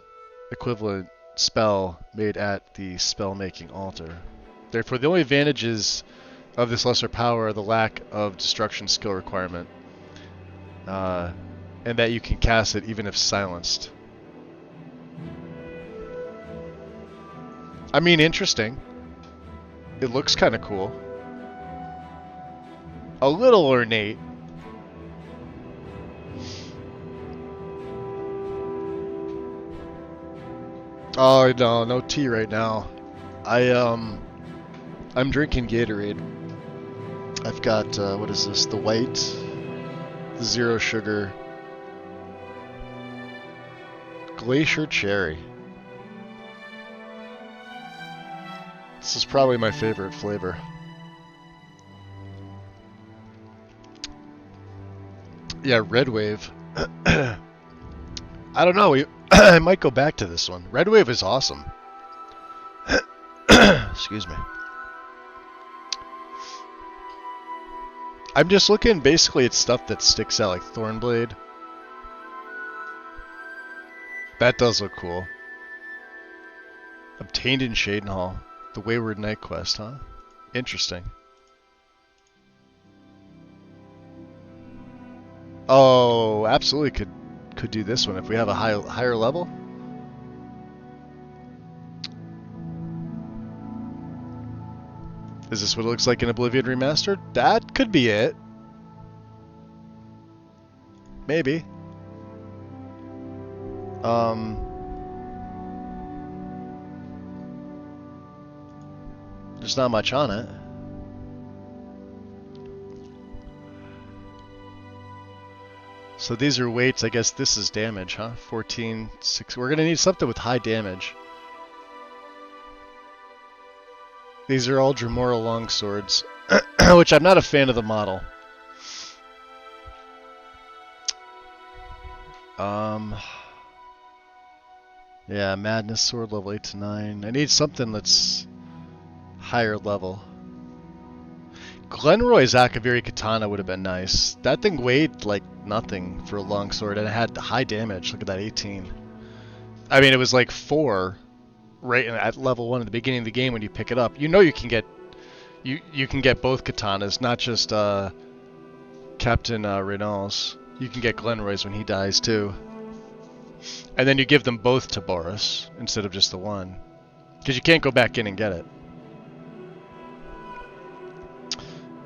equivalent spell made at the spell-making altar. Therefore, the only advantages of this lesser power are the lack of destruction skill requirement, and that you can cast it even if silenced. I mean, interesting. It looks kind of cool. A little ornate. Oh no, no tea right now. I'm drinking Gatorade. I've got what is this? The white, the zero sugar, Glacier Cherry. This is probably my favorite flavor. Yeah, Red Wave. I don't know. I might go back to this one. Red Wave is awesome. Excuse me. I'm just looking basically at stuff that sticks out, like Thornblade. That does look cool. Obtained in Shadenhall. The Wayward Night Quest, huh? Interesting. Oh, absolutely could do this one if we have a higher level. Is this what it looks like in Oblivion Remastered? That could be it. Maybe. There's not much on it. So these are weights. I guess this is damage, huh? 14, 6. We're gonna need something with high damage. These are all Dremora longswords, which I'm not a fan of the model. Yeah, Madness Sword level 8 to 9. I need something that's higher level. Glenroy's Akaviri Katana would have been nice. That thing weighed like nothing for a longsword, and it had high damage. Look at that, 18. I mean, it was like 4 right at level 1 at the beginning of the game when you pick it up. You know you can get you can get both katanas, not just Captain Reynolds. You can get Glenroy's when he dies too. And then you give them both to Boris instead of just the one, because you can't go back in and get it.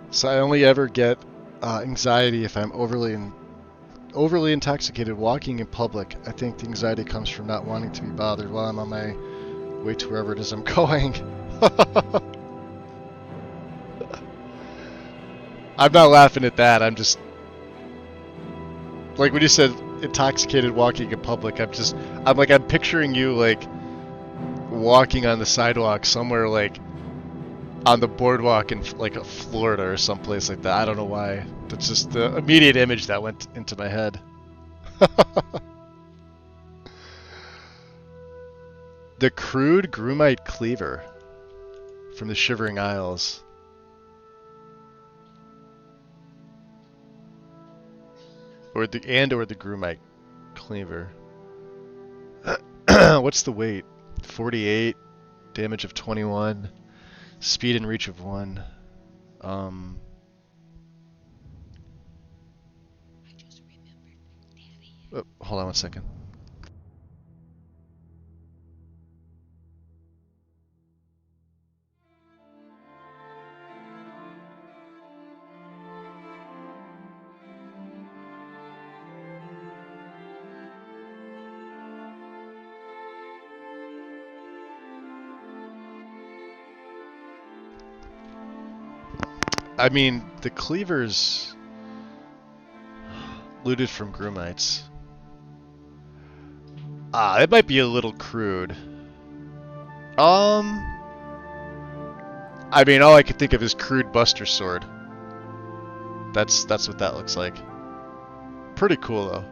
So I only ever get anxiety if I'm overly intoxicated walking in public. I think the anxiety comes from not wanting to be bothered while I'm on my way to wherever it is I'm going. I'm not laughing at that. I'm just like when you said intoxicated walking in public. I'm picturing you like walking on the sidewalk somewhere like on the boardwalk in like Florida or someplace like that. I don't know why. That's just the immediate image that went into my head. The crude Grumite Cleaver from the Shivering Isles. Or the Grumite cleaver. What's the weight? 48, damage of 21, speed and reach of 1. Oh, hold on one second. I mean, the cleaver's looted from Grumites. It might be a little crude. I mean, all I could think of is crude Buster Sword. That's what that looks like. Pretty cool though.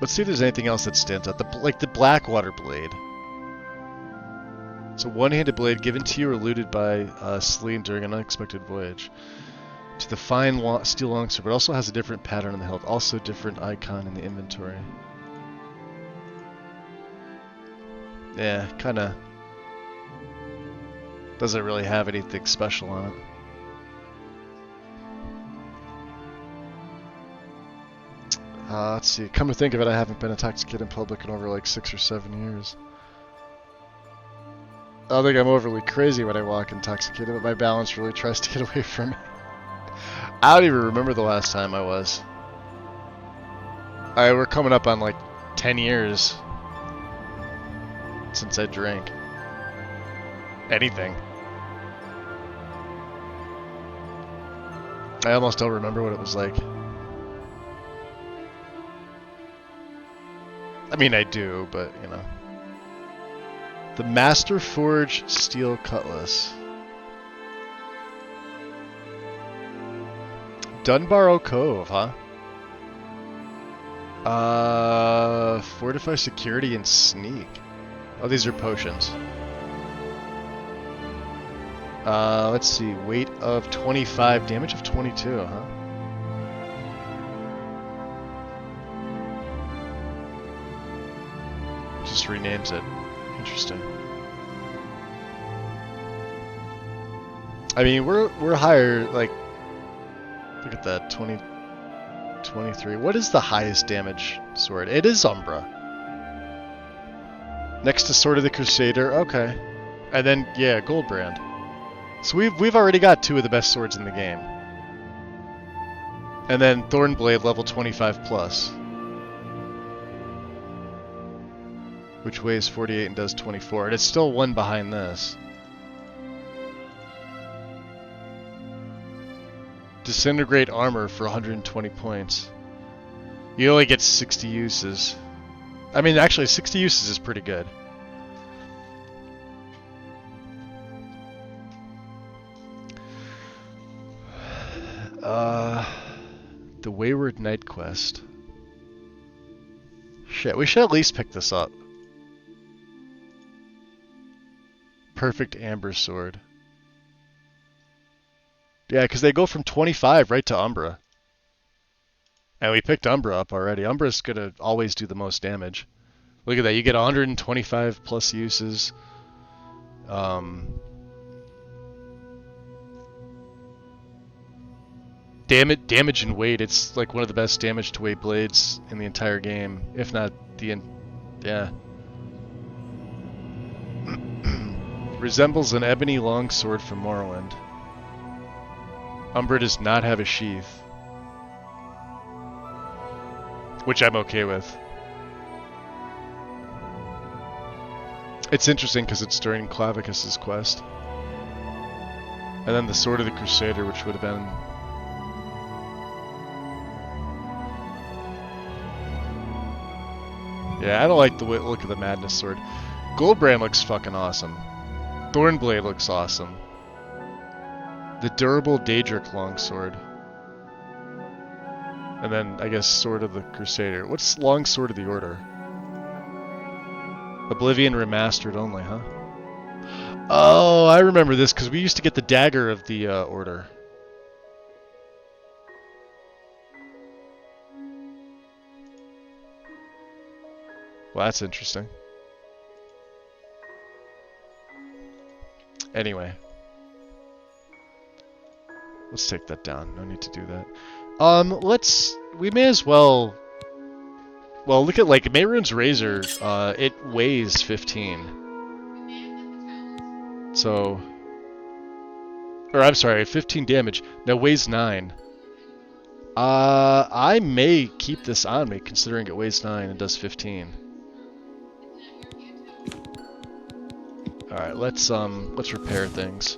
Let's see if there's anything else that stands out. Like the Blackwater Blade. It's a one-handed blade given to you or looted by Celine during an unexpected voyage. To the fine steel longsword, but also has a different pattern on the hilt. Also different icon in the inventory. Yeah, kinda doesn't really have anything special on it. Let's see. Come to think of it, I haven't been intoxicated in public in over like 6 or 7 years. I don't think I'm overly crazy when I walk intoxicated, but my balance really tries to get away from me. I don't even remember the last time I was. We're coming up on like 10 years since I drank anything. I almost don't remember what it was like. I mean, I do, but you know. The Master Forge Steel Cutlass. Dunbarrow Cove, huh? Fortify security and sneak. Oh, these are potions. Let's see. Weight of 25, damage of 22, huh? Just renames it. Interesting. I mean, we're higher, like, look at that, 23. What is the highest damage sword? It is Umbra. Next to Sword of the Crusader, okay. And then, yeah, Goldbrand. So we've already got 2 of the best swords in the game. And then Thornblade level 25 plus. Which weighs 48 and does 24. And it's still 1 behind this. Disintegrate armor for 120 points. You only get 60 uses. I mean, actually, 60 uses is pretty good. The Wayward Knight Quest. Shit, we should at least pick this up. Perfect Amber Sword. Yeah, because they go from 25 right to Umbra. And we picked Umbra up already. Umbra's going to always do the most damage. Look at that. You get 125 plus uses. Damage and weight. It's like one of the best damage to weight blades in the entire game. If not the... yeah. Resembles an ebony longsword from Morrowind. Umbra does not have a sheath. Which I'm okay with. It's interesting because it's during Clavicus's quest. And then the Sword of the Crusader, which would have been... yeah, I don't like the look of the Madness Sword. Goldbrand looks fucking awesome. Thornblade looks awesome. The durable Daedric longsword. And then, I guess, Sword of the Crusader. What's Longsword of the Order? Oblivion Remastered only, huh? Oh, I remember this, because we used to get the Dagger of the Order. Well, that's interesting. Anyway. Let's take that down. No need to do that. We may as well... Well, look at, like, Mehrunes Razor, it weighs 15. So... Or, I'm sorry, 15 damage. Now weighs 9. I may keep this on me, considering it weighs 9 and does 15. Alright, let's repair things.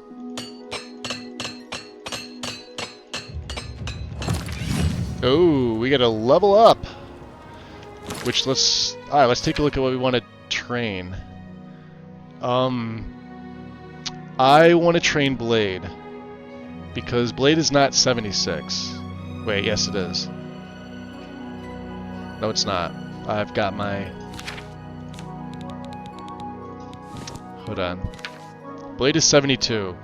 Oh, we gotta level up! Which, alright, let's take a look at what we want to train. I want to train Blade. Because Blade is not 76. Wait, yes it is. No, it's not. I've got my... Hold on. Blade is 72.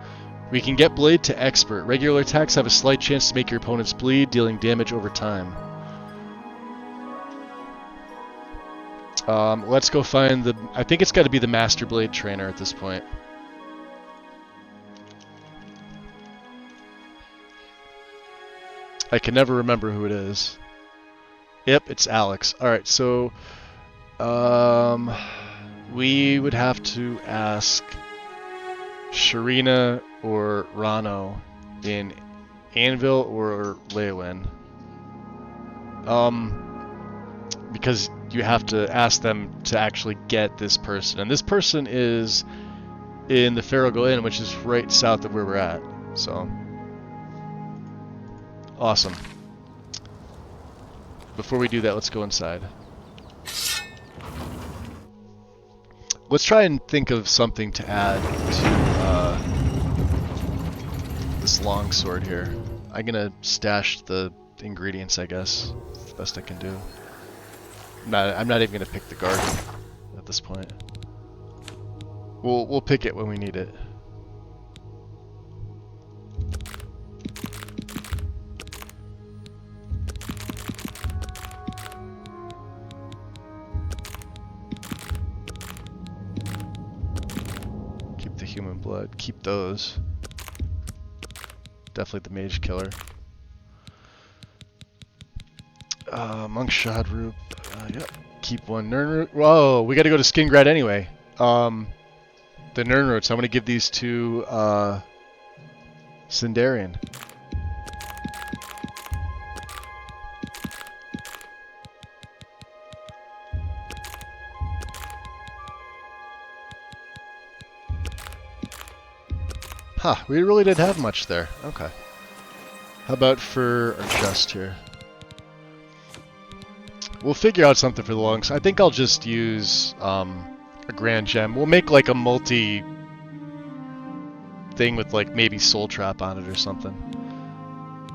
We can get Blade to Expert. Regular attacks have a slight chance to make your opponents bleed, dealing damage over time. Let's go find the... I think it's got to be the Master Blade Trainer at this point. I can never remember who it is. Yep, it's Alex. Alright, so... we would have to ask Sharina or Rano in Anvil or Leowin. Because you have to ask them to actually get this person. And this person is in the Farrago Inn, which is right south of where we're at. So... Awesome. Before we do that, let's go inside. Let's try and think of something to add to this longsword here. I'm gonna stash the ingredients, I guess. That's the best I can do. I'm not even gonna pick the garden at this point. We'll pick it when we need it. Human blood. Keep those. Definitely the mage killer. Monk shad root. Yep. Keep one Nern root. Whoa, we gotta go to Skingrad anyway. The Nern roots. I'm gonna give these to Sindarian. Huh, we really didn't have much there. Okay. How about for our chest here? We'll figure out something for the longs. I think I'll just use a grand gem. We'll make like a multi thing with like maybe soul trap on it or something.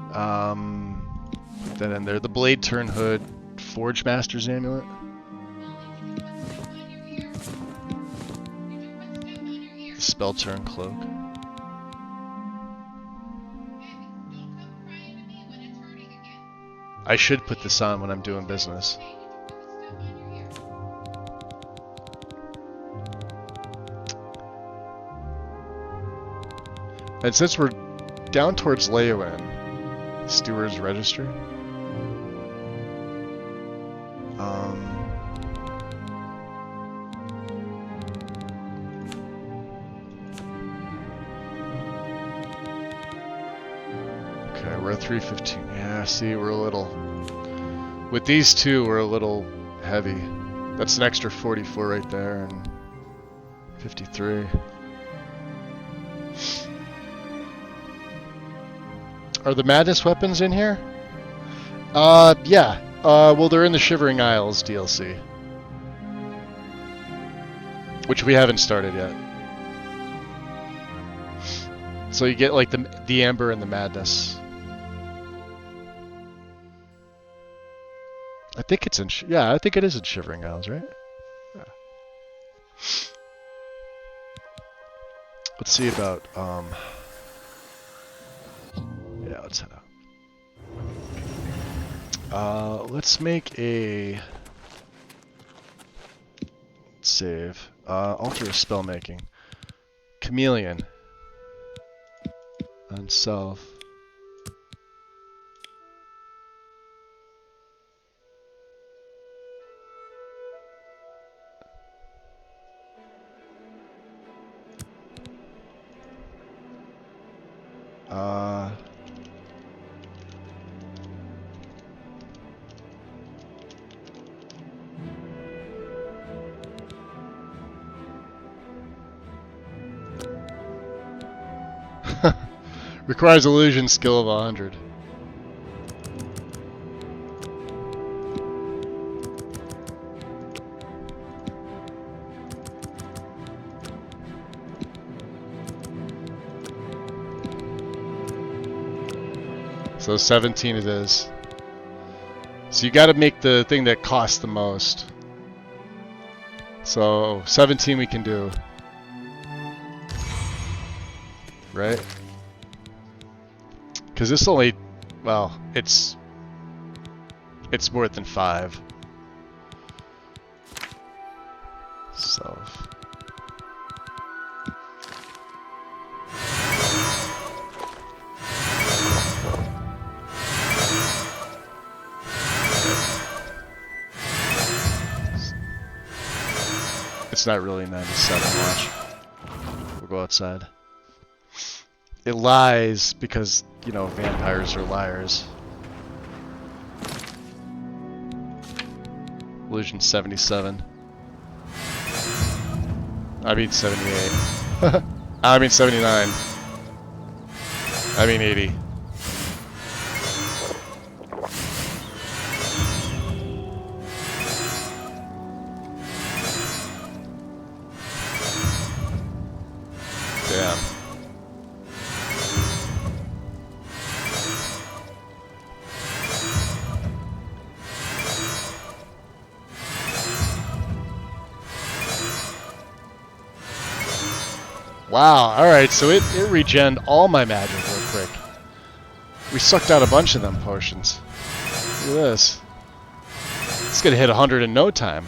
Put that in there. The blade turn hood, Forge Master's amulet. The spell turn cloak. I should put this on when I'm doing business. And since we're down towards Leowin, Steward's Register. Okay, we're at 315. Yeah, see, we're a little... With these two, we're a little heavy. That's an extra 44 right there, and 53. Are the Madness weapons in here? Yeah. Well, they're in the Shivering Isles DLC. Which we haven't started yet. So you get, like, the Amber and the Madness. I think it's in... Yeah, I think it is in Shivering Isles, right? Yeah. Let's see about... Yeah, let's head out. Let's make a... save. Alter spell making. Chameleon. Unself. Requires illusion skill of 100. So 17 it is. So you got to make the thing that costs the most. So 17 we can do. Right? Because this only, well, it's more than 5. So. It's not really 97, watch. We'll go outside. It lies because, you know, vampires are liars. Illusion 77. I mean 78. I mean 79. I mean 80. Damn. Wow, alright, so it regened all my magic real quick. We sucked out a bunch of them potions. Look at this. It's gonna hit 100 in no time.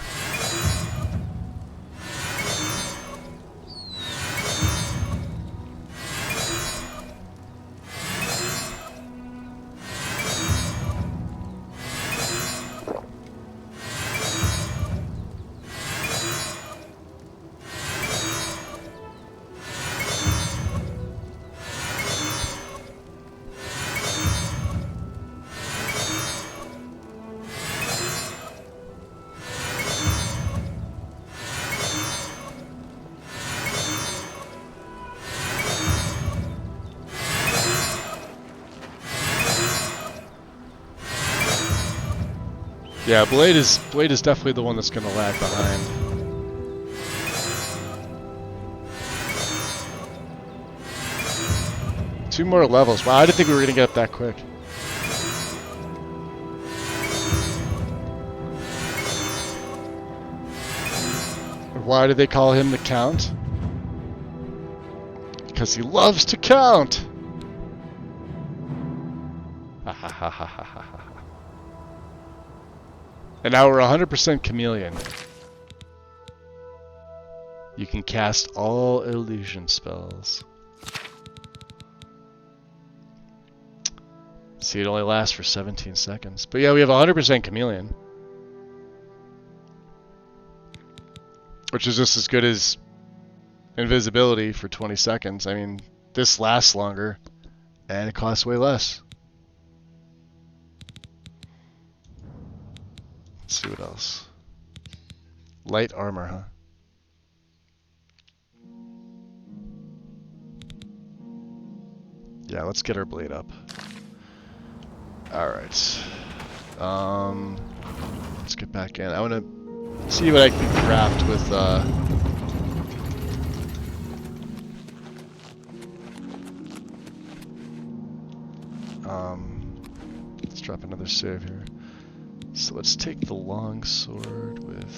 Yeah, Blade is definitely the one that's gonna lag behind. Two more levels. Wow, I didn't think we were gonna get up that quick. Why do they call him the Count? Because he loves to count. Ha ha ha ha ha ha. And now we're 100% chameleon. You can cast all illusion spells. See, it only lasts for 17 seconds. But yeah, we have 100% chameleon. Which is just as good as invisibility for 20 seconds. I mean, this lasts longer, and it costs way less. Let's see what else. Light armor, huh? Yeah, let's get our blade up. Alright. Let's get back in. I want to see what I can craft with, let's drop another save here. So let's take the long sword with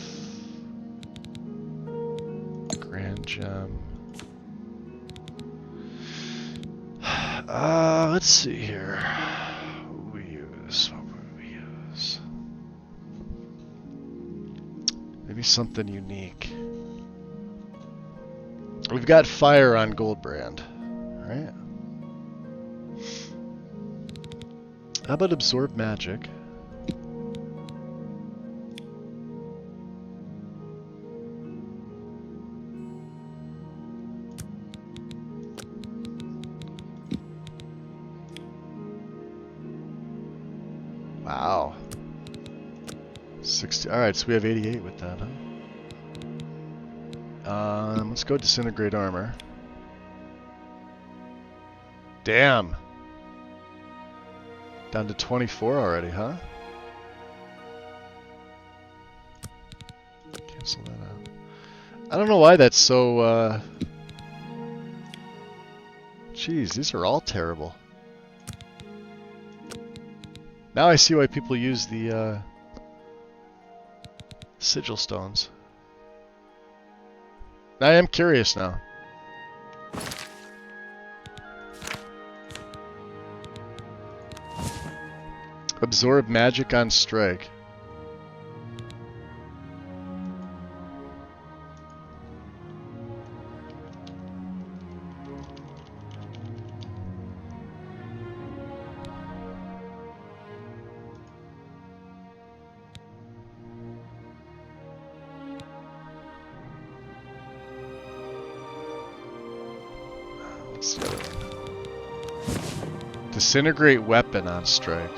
Grand Gem. Let's see here. What would we use? Maybe something unique. We've got fire on Goldbrand, right? How about absorb magic? Wow. 60. Alright, so we have 88 with that, huh? Let's go disintegrate armor. Damn. Down to 24 already, huh? Cancel that out. I don't know why that's so, Jeez, these are all terrible. Now I see why people use the, sigil stones. I am curious now. Absorb magic on strike. What's the other one? Disintegrate weapon on strike.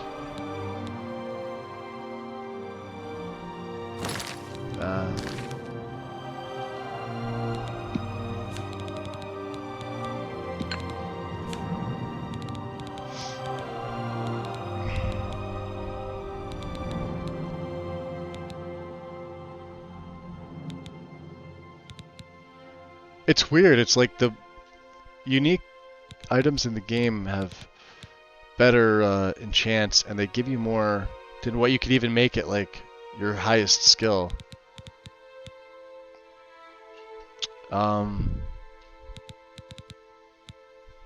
It's weird. It's like the unique items in the game have better enchants, and they give you more than what you could even make it like your highest skill.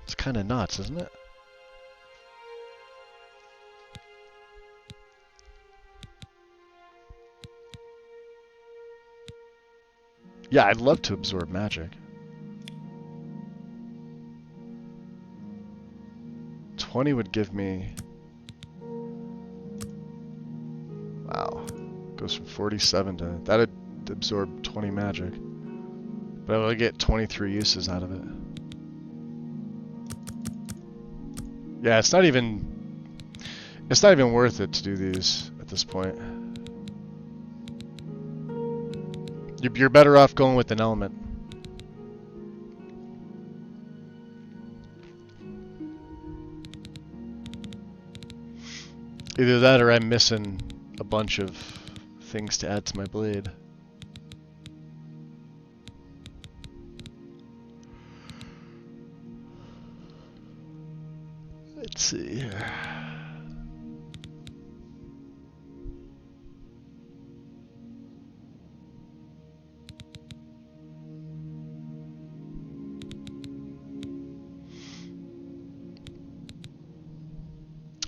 It's kind of nuts, isn't it? Yeah, I'd love to absorb magic. 20 would give me... Wow. Goes from 47 to... That'd absorb 20 magic. But I will get 23 uses out of it. Yeah, it's not even worth it to do these at this point. You're better off going with an element. Either that or I'm missing a bunch of things to add to my blade. Let's see here.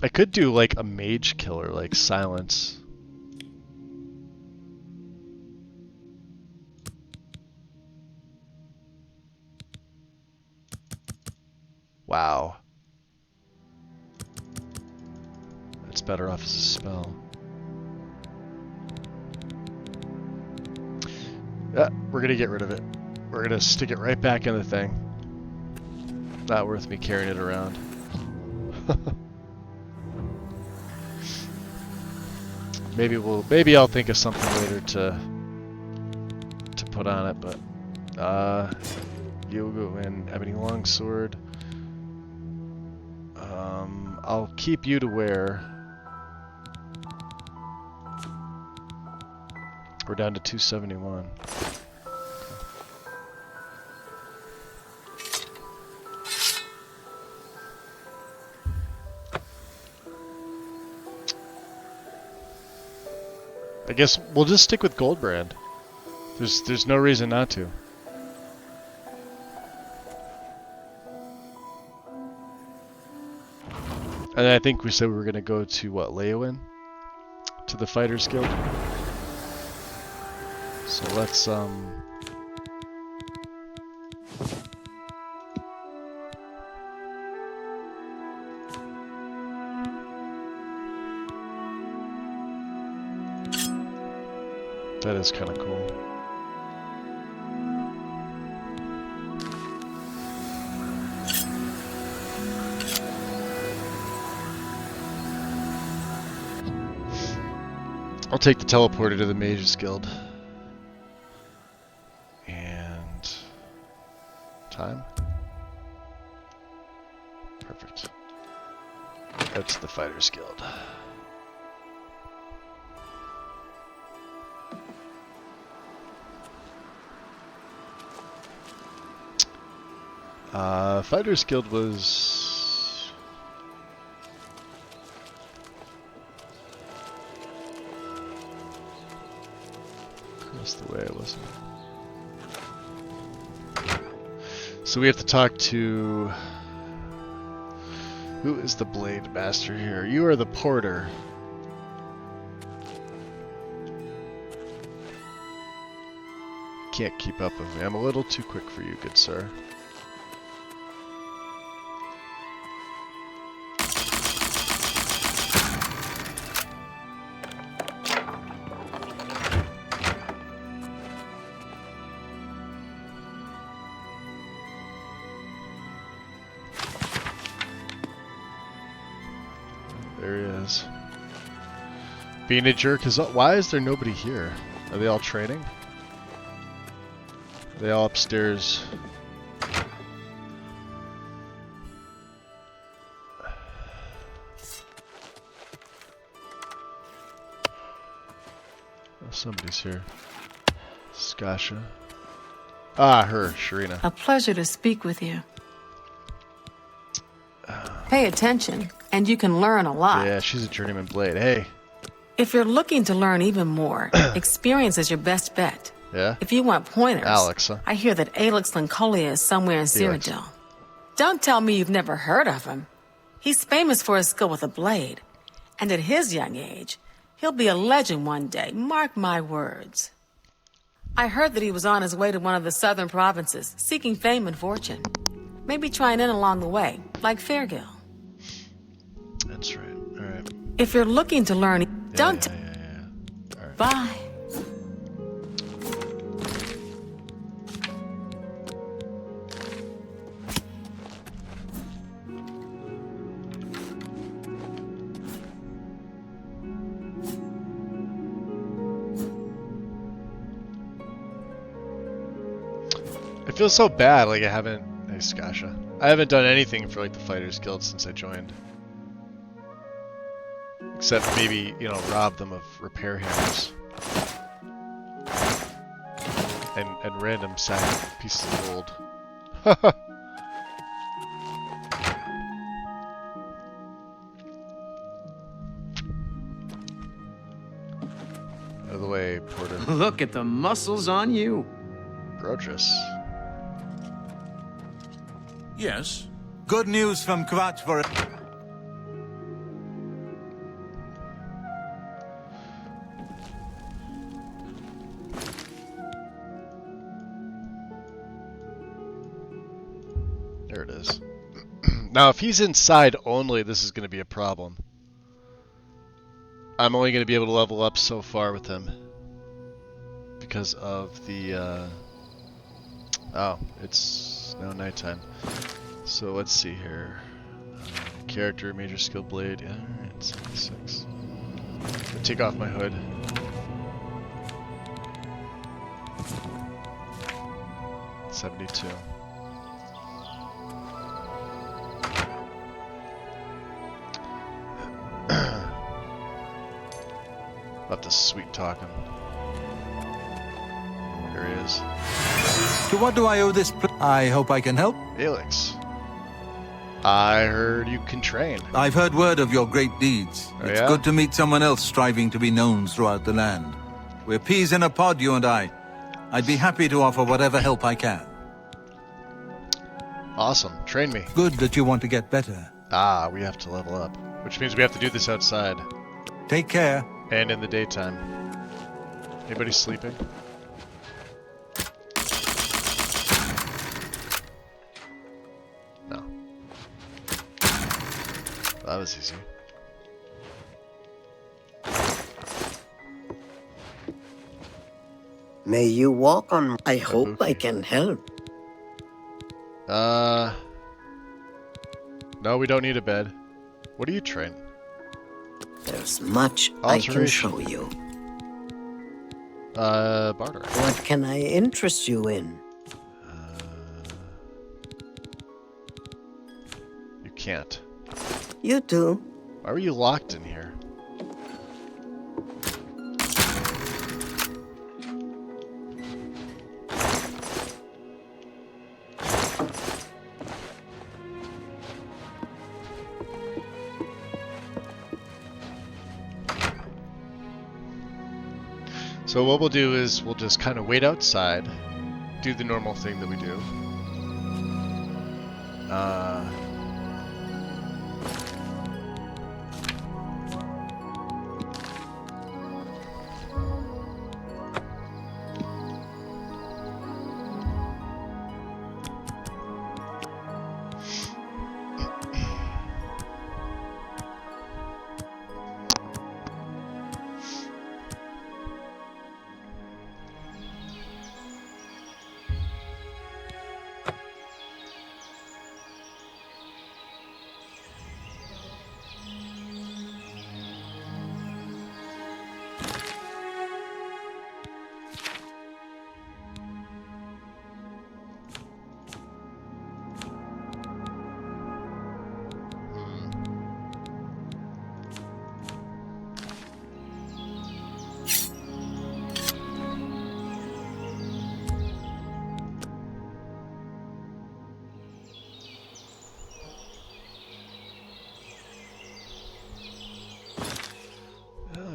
I could do like a mage killer, like silence. Wow. That's better off as a spell. Yeah, we're gonna get rid of it. We're gonna stick it right back in the thing. Not worth me carrying it around. Maybe I'll think of something later to put on it, but you'll go in ebony longsword. I'll keep you to wear. We're down to 271. I guess we'll just stick with Goldbrand. There's no reason not to. And I think we said we were going to go to, what, Leowin? To the Fighters Guild? So let's, That is kind of cool. I'll take the teleporter to the Mages Guild. And time. Perfect. That's the Fighters Guild. Fighters Guild was... across the way, wasn't it? So we have to talk to... who is the Blade Master here? You are the Porter. Can't keep up with me. I'm a little too quick for you, good sir. There he is. Being a jerk is... why is there nobody here? Are they all training? Are they all upstairs? Oh, somebody's here. Skasha. Ah, her, Sharina. A pleasure to speak with you. Pay attention, and you can learn a lot. Yeah, she's a journeyman blade. Hey. If you're looking to learn even more, experience is your best bet. Yeah? If you want pointers, Alexa. I hear that Alex Lincolia is somewhere in Cyrodiil. Don't tell me you've never heard of him. He's famous for his skill with a blade. And at his young age, he'll be a legend one day, mark my words. I heard that he was on his way to one of the southern provinces, seeking fame and fortune. Maybe trying in along the way, like Fairgill. That's right. All right. If you're looking to learn, don't... All right. Bye. I feel so bad, like I haven't... Hey, Skasha. I haven't done anything for like the Fighters Guild since I joined. Except maybe, you know, rob them of repair hammers. And random sack pieces of gold. Out of the way, Porter. Look at the muscles on you. Gorgeous. Yes. Good news from Kvatch for... There it is. Now, if he's inside only, this is going to be a problem. I'm only going to be able to level up so far with him. Because of the, oh, it's now nighttime. So let's see here. Character, major skill blade. Yeah, alright, 76. I'll take off my hood. $72. I'll have to sweet talk him. There he is. To what do I owe this? I hope I can help. Alex. I heard you can train. I've heard word of your great deeds. Oh, It's yeah? good to meet someone else striving to be known throughout the land. We're peas in a pod, you and I. I'd be happy to offer whatever help I can. Awesome. Train me. Good that you want to get better. Ah, we have to level up. Which means we have to do this outside. Take care. And in the daytime. Anybody sleeping? No. That was easy. May you walk on... I hope I can help. No, we don't need a bed. What are you train? There's much I can show you. Barter. What can I interest you in? You can't. You do. Why were you locked in here? So what we'll do is we'll just kind of wait outside, do the normal thing that we do.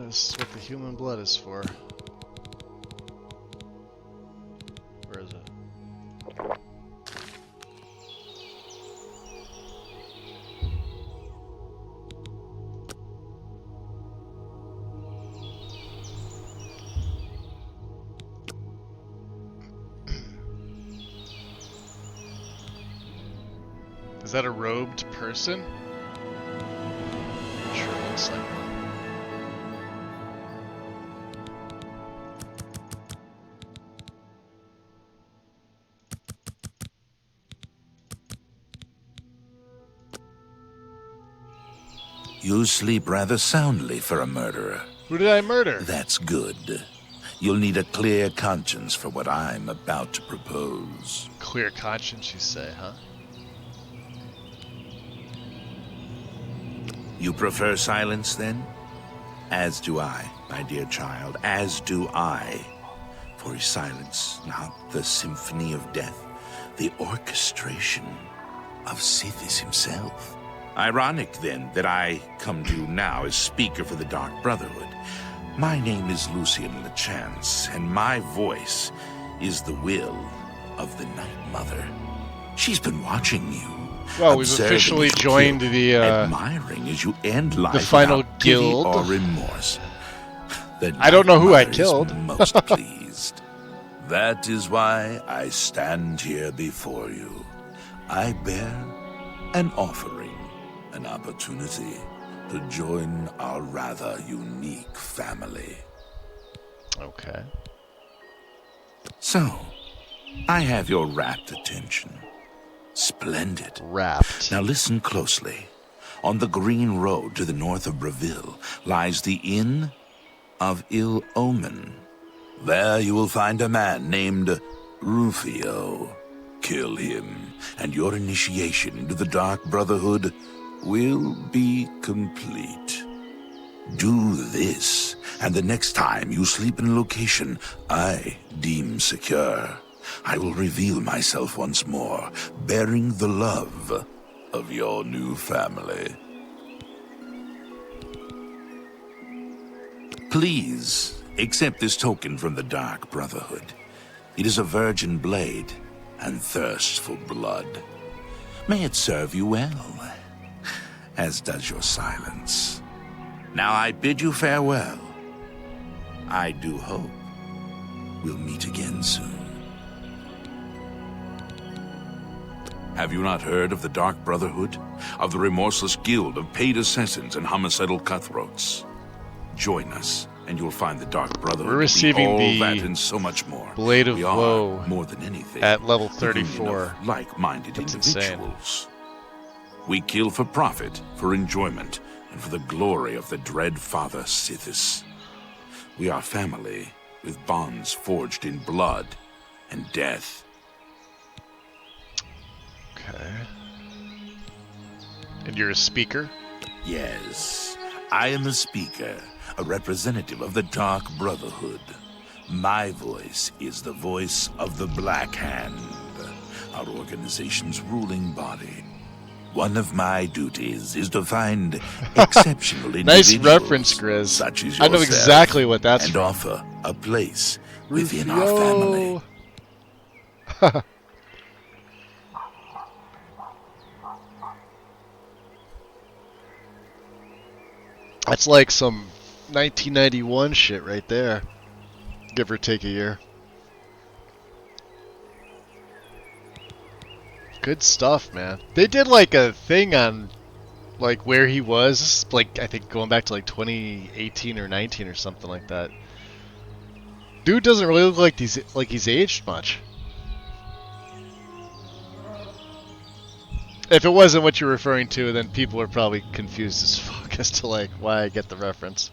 This is what the human blood is for. Where is it? Is that a robed person? Sure looks like one. You sleep rather soundly for a murderer. Who did I murder? That's good. You'll need a clear conscience for what I'm about to propose. Clear conscience, you say, huh? You prefer silence, then? As do I, my dear child, as do I. For is silence not the symphony of death, the orchestration of Sithis himself? Ironic, then, that I come to you now as speaker for the Dark Brotherhood. My name is Lucian LeChance, and my voice is the will of the Night Mother. She's been watching you. Well, we've officially joined the admiring as you end life the final without pity guild or remorse. I don't know who I killed. Most pleased. That is why I stand here before you. I bear an offering, an opportunity to join our rather unique family. Okay. So, I have your rapt attention. Splendid. Rapt. Now listen closely. On the green road to the north of Breville lies the Inn of Ill Omen. There you will find a man named Rufio. Kill him, and your initiation into the Dark Brotherhood will be complete. Do this, and the next time you sleep in a location I deem secure, I will reveal myself once more, bearing the love of your new family. Please accept this token from the Dark Brotherhood. It is a virgin blade and thirst for blood. May it serve you well, as does your silence. Now I bid you farewell. I do hope we'll meet again soon. Have you not heard of the Dark Brotherhood? Of the remorseless guild of paid assassins and homicidal cutthroats? Join us, and you'll find the Dark Brotherhood We're receiving all the that and so much more. Blade of We are, Woe more than anything, at level the 34. union of like-minded That's individuals. We kill for profit, for enjoyment, and for the glory of the dread Father Sithis. We are family, with bonds forged in blood and death. Okay. And you're a speaker? Yes, I am a speaker, a representative of the Dark Brotherhood. My voice is the voice of the Black Hand, our organization's ruling body. One of my duties is to find exceptional Nice individuals, reference, Grizz. such as I know yourself, exactly what that's and from. offer a place within our family. That's like some 1991 shit right there. Give or take a year. Good stuff, man. They did like a thing on like where he was, like I think going back to like 2018 or 19 or something like that. Dude doesn't really look like he's aged much. If it wasn't what you're referring to, then people are probably confused as fuck as to like why I get the reference.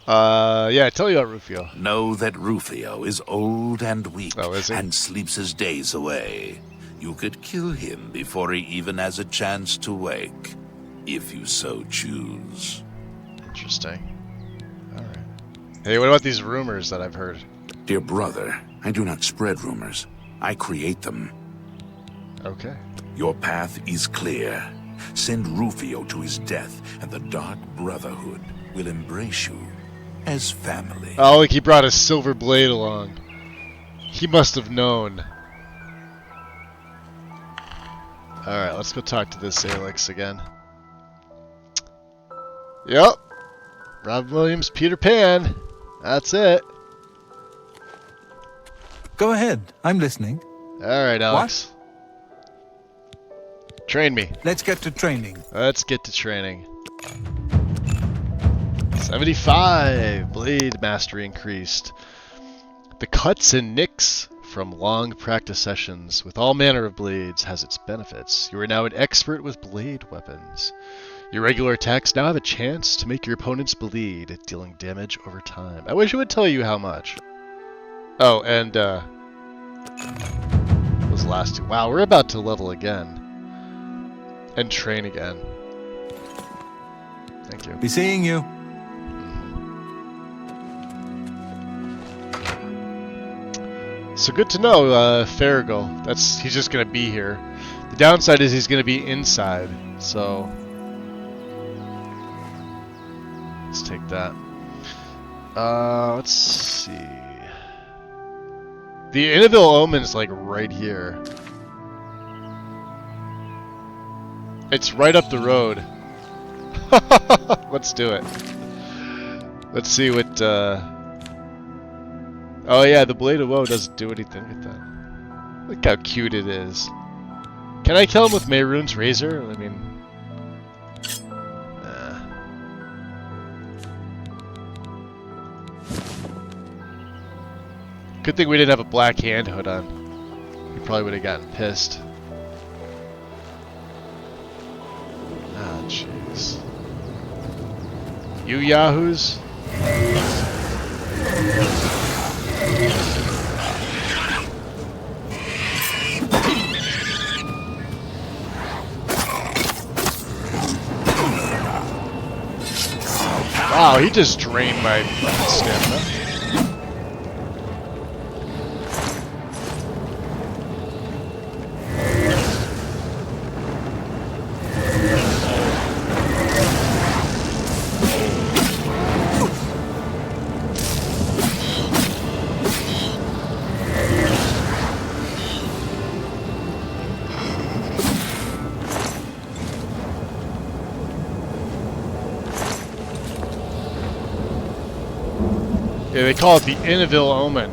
Yeah, tell you about Rufio. Know that Rufio is old and weak is he? and sleeps his days away. You could kill him before he even has a chance to wake, if you so choose. Interesting. Alright. Hey, what about these rumors that I've heard? Dear brother, I do not spread rumors. I create them. Okay. Your path is clear. Send Rufio to his death, and the Dark Brotherhood will embrace you as family. Oh, like he brought a silver blade along. He must have known. Alright, let's go talk to this Alex again. Yep. Rob Williams, Peter Pan. That's it. Go ahead. I'm listening. Alright, Alex. Train me. Let's get to training. Let's get to training. 75! Blade mastery increased. The cuts and nicks from long practice sessions with all manner of blades has its benefits. You are now an expert with blade weapons. Your regular attacks now have a chance to make your opponents bleed, dealing damage over time. I wish it would tell you how much. Oh, and those last two. Wow, we're about to level again. And train again. Thank you. Be seeing you. So good to know, Farragle. He's just gonna be here. The downside is he's gonna be inside, so let's take that. Let's see. The Innaville Omen's like right here. It's right up the road. Let's do it. Let's see what, oh yeah, the Blade of Woe doesn't do anything with that. Look how cute it is. Can I kill him with Mehrunes Razor? I mean... Nah. Good thing we didn't have a black hand hood on. He probably would have gotten pissed. Ah, jeez. You yahoos? Wow, he just drained my stamina. Yeah, they call it the Innaville Omen.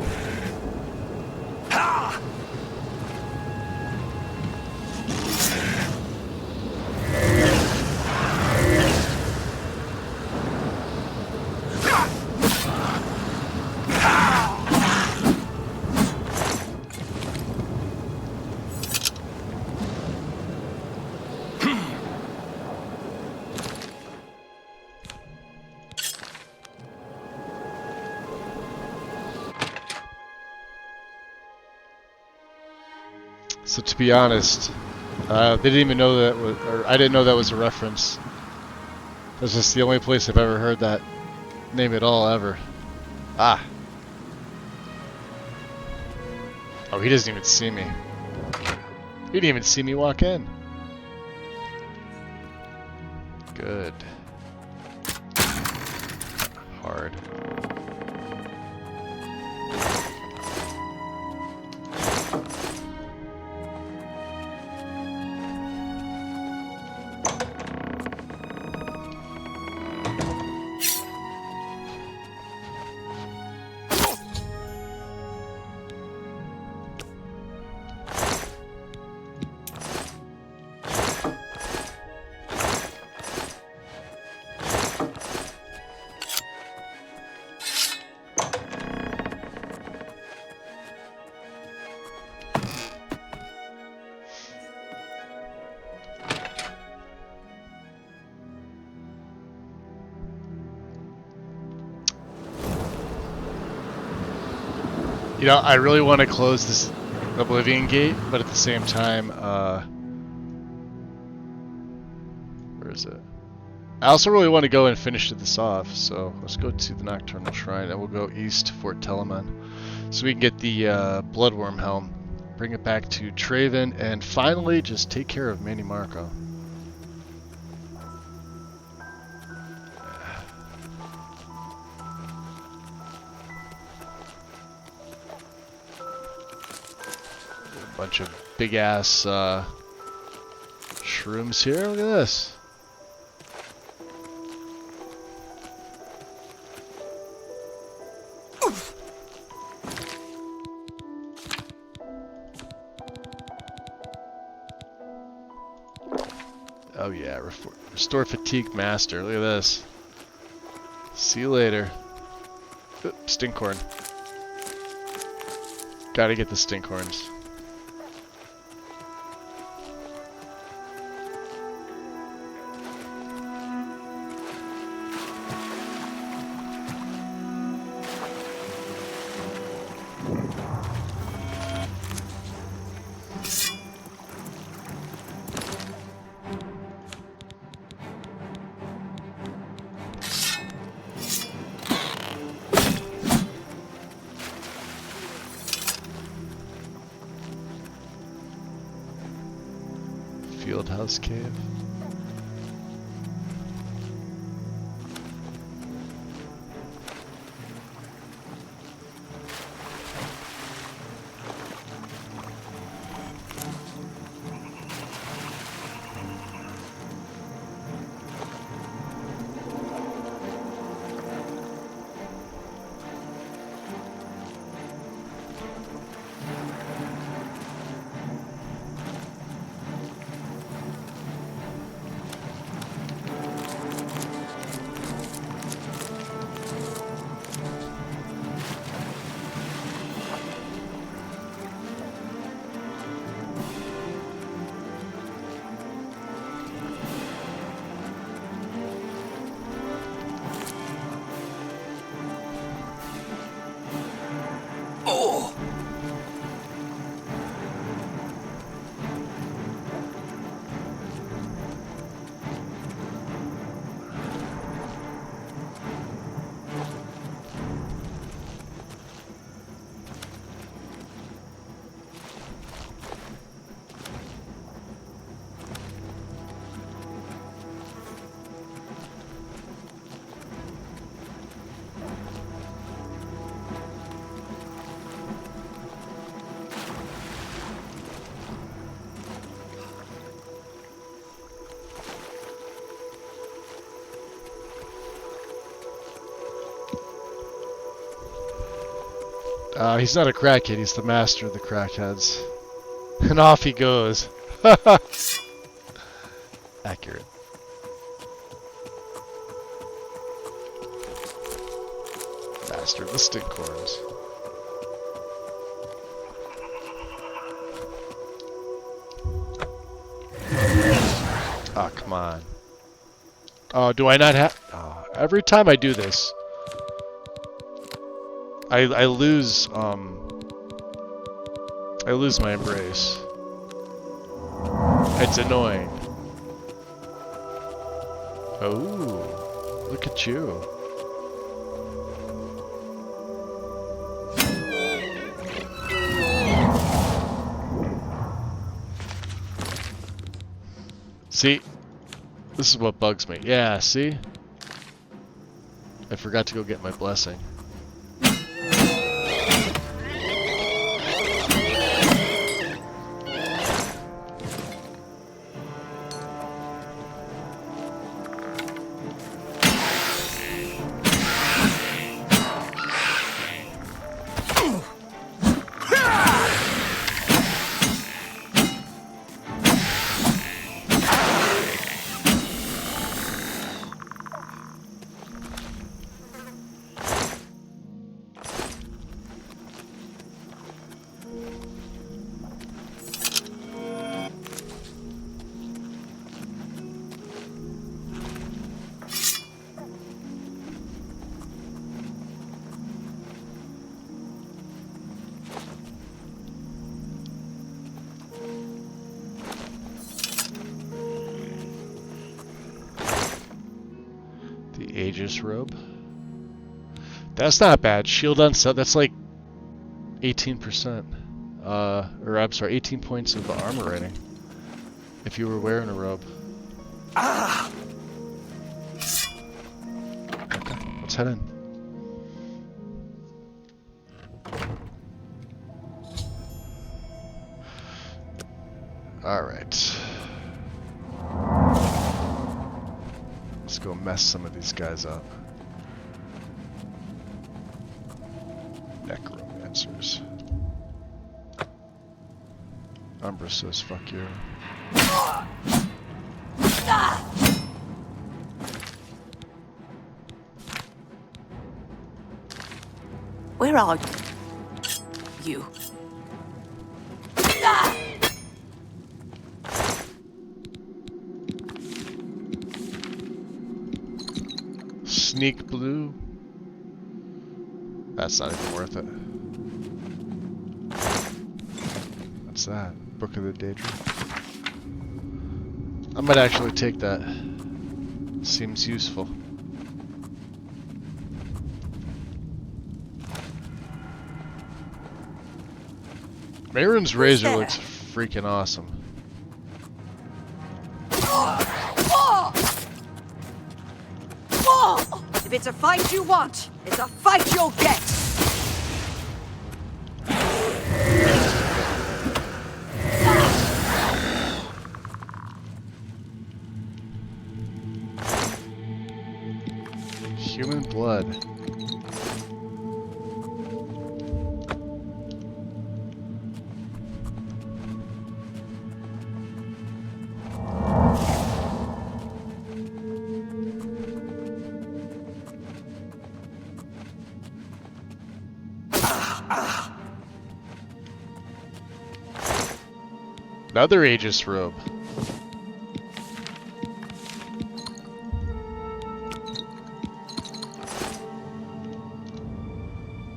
So to be honest, they didn't even know that was, or I didn't know that was a reference. That's just the only place I've ever heard that name at all, ever. Ah. Oh, he doesn't even see me. He didn't even see me walk in. Good. Hard. You know, I really want to close this Oblivion gate, but at the same time, where is it? I also really want to go and finish this off, so let's go to the Nocturnal Shrine, and we'll go east to Fort Telemann, so we can get the Bloodworm Helm, bring it back to Traven, and finally just take care of Manny Marco. Bunch of big ass shrooms here. Look at this. Oh yeah, restore fatigue master. Look at this. See you later. Oop, stinkhorn. Gotta get the stinkhorns. Fieldhouse Cave. He's not a crackhead, he's the master of the crackheads. And off he goes. Accurate. Master of the stinkhorns. Oh, come on. Oh, do I not have... Oh, every time I do this... I lose my embrace. It's annoying. Oh, look at you. See? This is what bugs me. Yeah, see? I forgot to go get my blessing. Aegis robe. That's not bad. Shield on set. That's like 18%. Or I'm sorry, 18 points of armor rating. If you were wearing a robe. Ah! Okay, let's head in. All right. Let's go mess some of these guys up. Necromancers. Umbra says fuck you. Where are you? Sneak blue. That's not even worth it. What's that? Book of the Daedra. I might actually take that. Seems useful. Marin's razor looks freaking awesome. If it's a fight you want, it's a fight you'll get! Human blood. Another Aegis robe.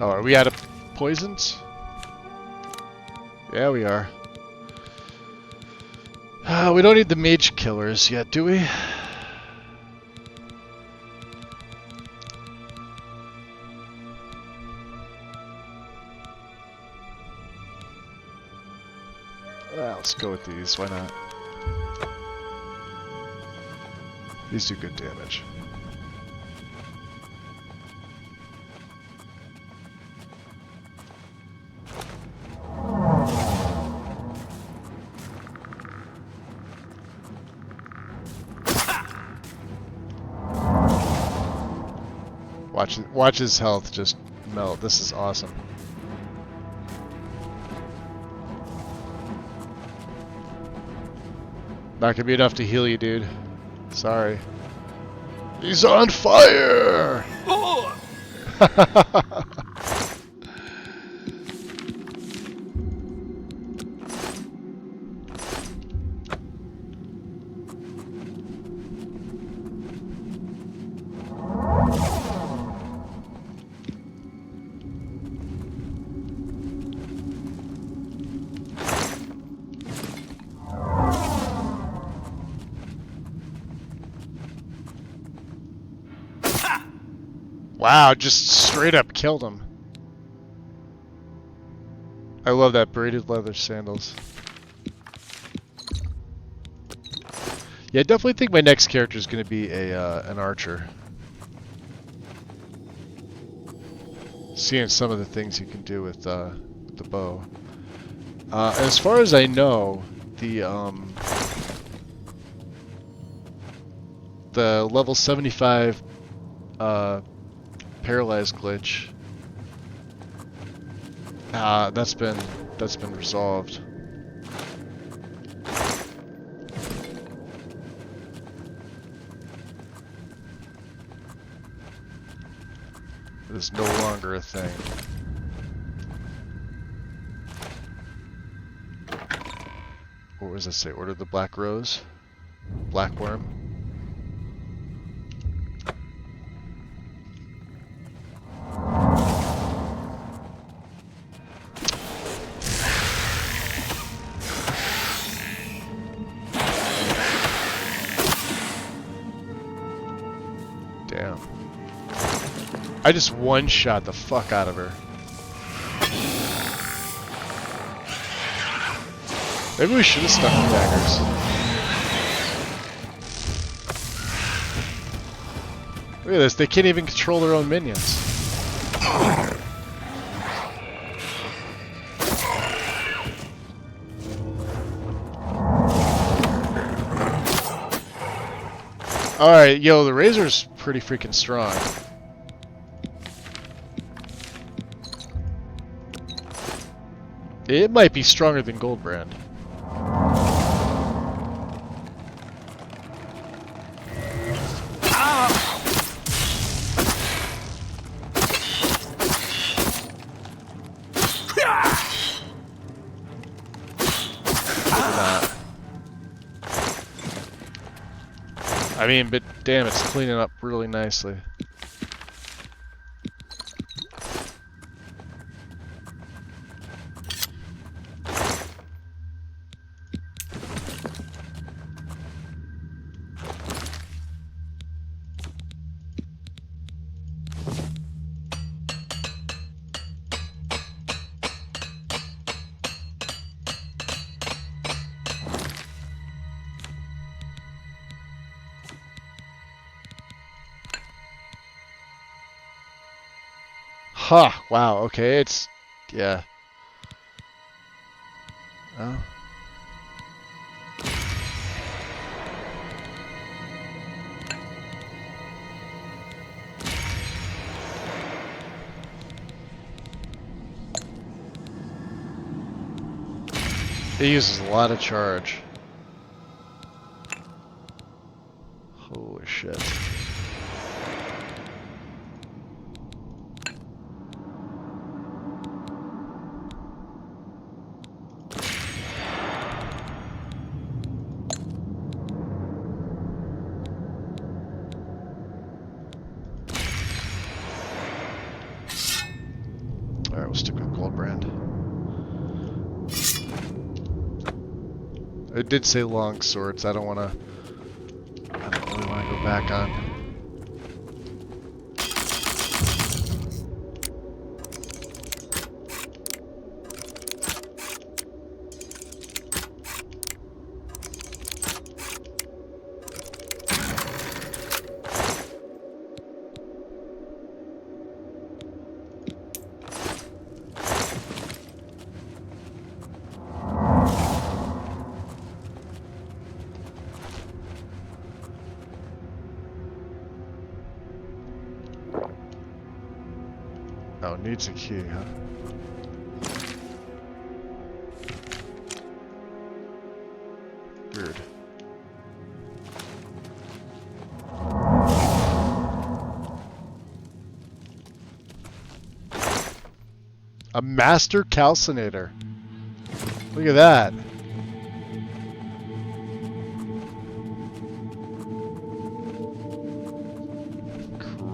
Oh, are we out of poisons? Yeah, we are. We don't need the mage killers yet, do we? Let's go with these, why not? These do good damage. Watch his health just melt. This is awesome. Not gonna be enough to heal you, dude. Sorry. He's on fire! Wow, just straight up killed him. I love that braided leather sandals. Yeah, I definitely think my next character is going to be an archer. Seeing some of the things you can do with the bow. As far as I know, the level 75 paralyzed glitch, that's been resolved. It is no longer a thing. What was it say? Order the black rose? Black worm? Damn. I just one-shot the fuck out of her. Maybe we should have stuck with daggers. Look at this, they can't even control their own minions. Alright, yo, the razor's pretty freaking strong. It might be stronger than Goldbrand. I mean, but damn, it's cleaning up really nicely. Huh, wow, okay, it's, yeah. Oh. It uses a lot of charge. Holy shit. Alright, we'll stick with Goldbrand. It did say long swords. I don't really want to go back on. Oh, needs a key, huh? Weird. A master calcinator. Look at that.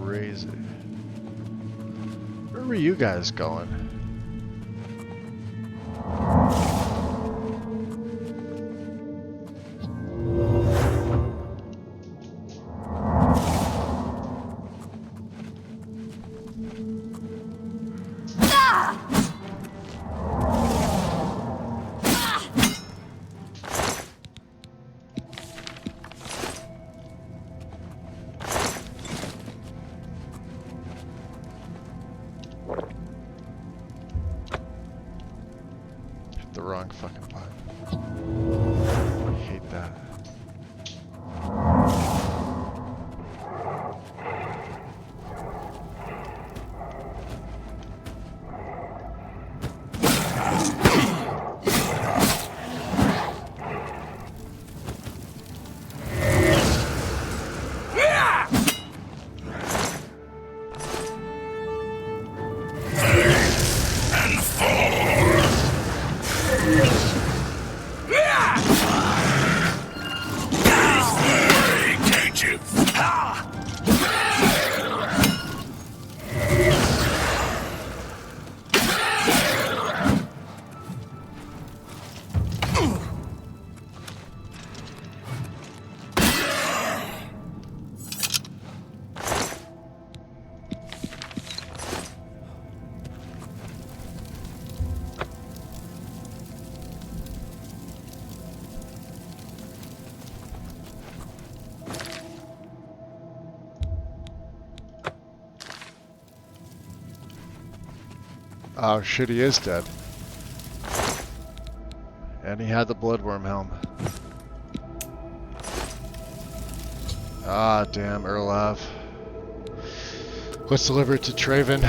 Crazy. Where were you guys going? Hit the wrong fucking button. I hate that. Oh shit, he is dead. And he had the bloodworm helm. Ah, damn, Erlav. Let's deliver it to Traven.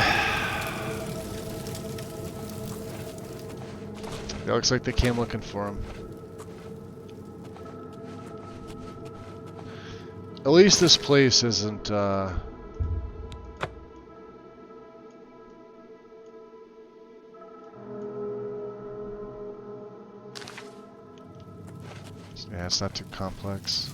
It looks like they came looking for him. At least this place isn't, yeah, it's not too complex.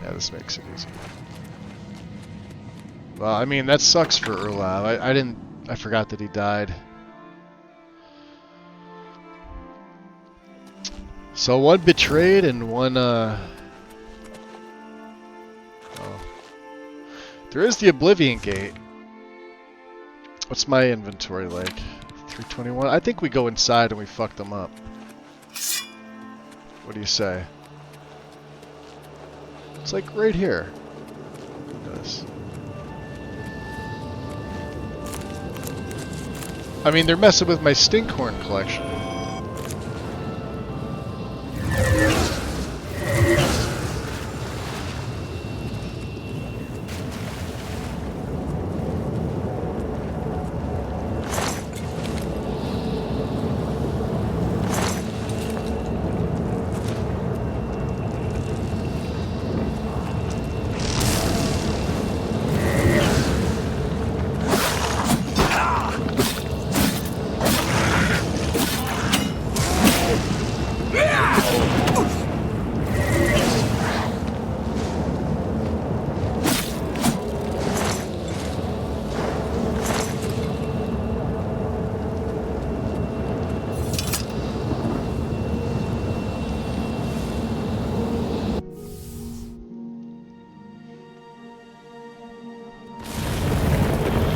Yeah, this makes it easy. Well, I mean, that sucks for Erlav. I forgot that he died. So one betrayed and one, oh. There is the Oblivion Gate. What's my inventory like? 321? I think we go inside and we fuck them up. What do you say? It's like right here. Yes. I mean, they're messing with my stinkhorn collection.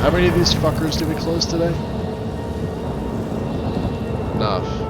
How many of these fuckers did we close today? Enough.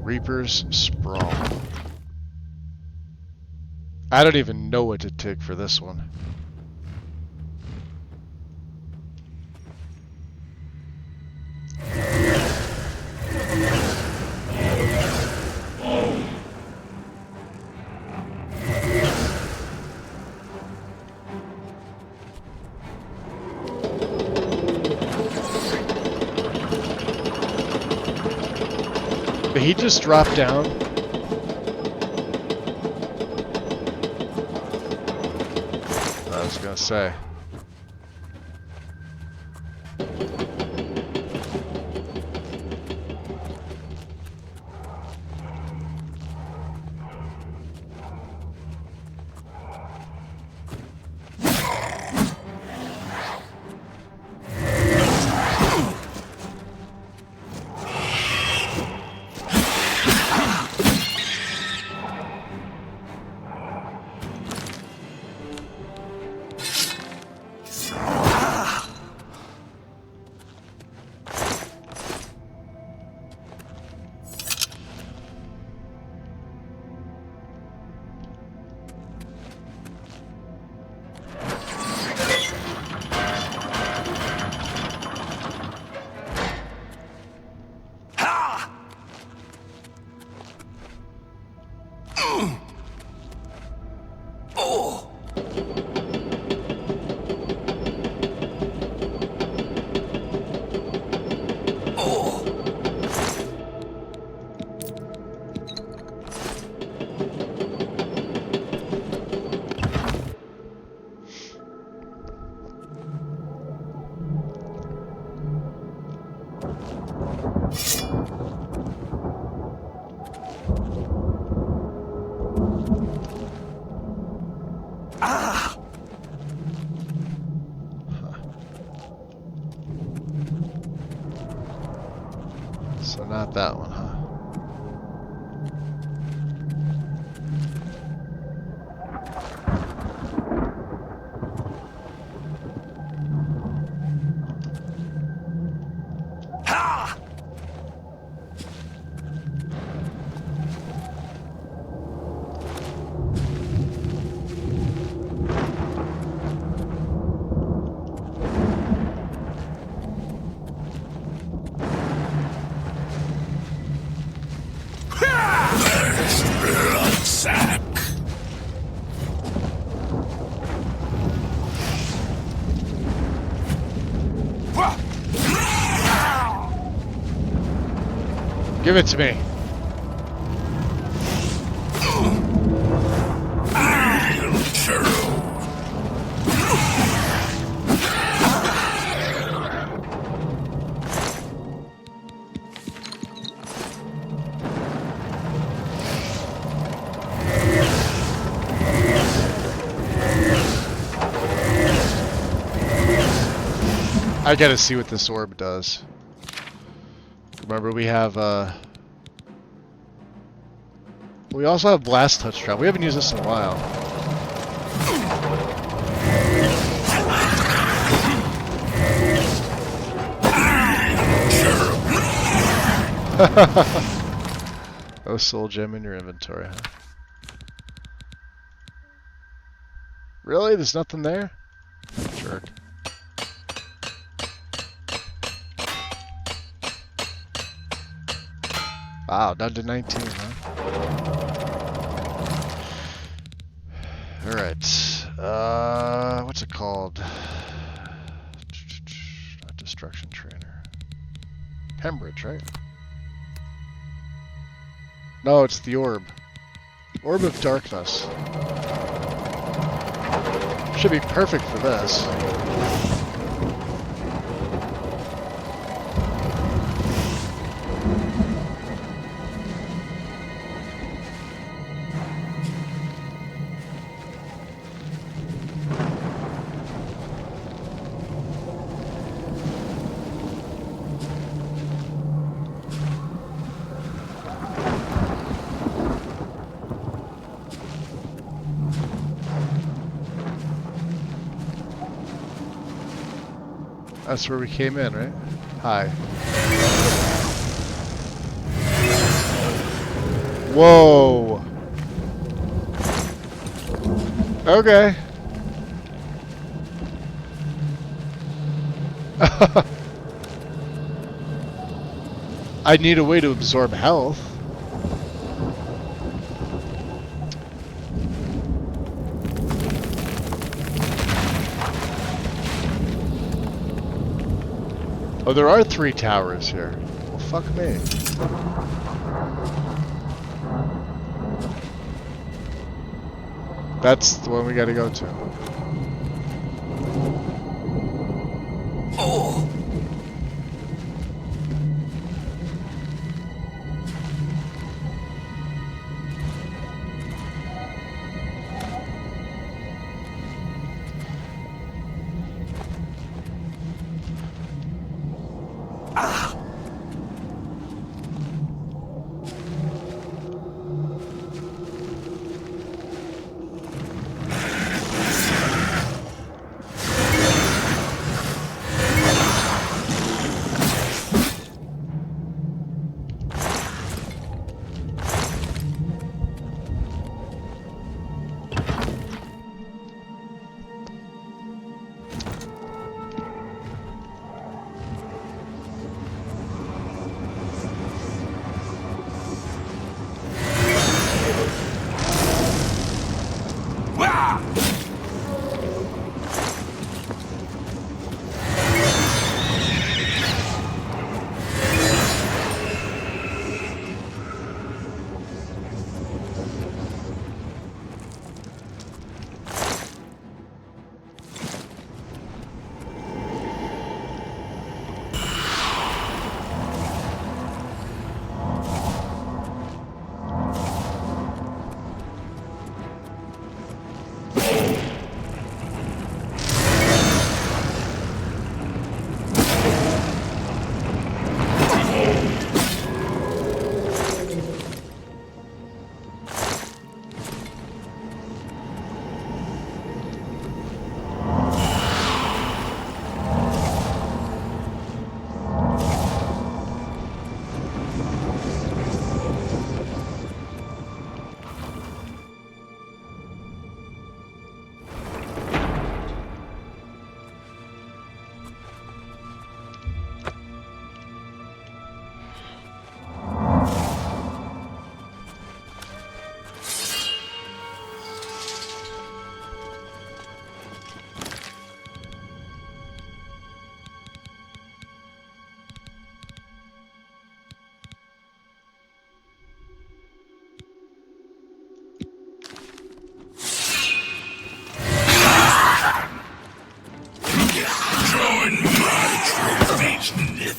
Reaper's Sprawl. I don't even know what to take for this one. Did he just drop down? I was gonna say. So not that one, huh? Give it to me. I gotta see what this orb does. Remember, we have, we also have Blast Touch Trap. We haven't used this in a while. Oh, soul gem in your inventory, huh? Really? There's nothing there? Jerk. Wow, down to 19, huh? Alright. What's it called? Not Destruction Trainer. Hemorrhage, right? No, it's the Orb. Orb of Darkness. Should be perfect for this. That's where we came in, right? Hi. Whoa. Okay. I need a way to absorb health. Oh, there are 3 towers here. Well, fuck me. That's the one we gotta go to. Oh!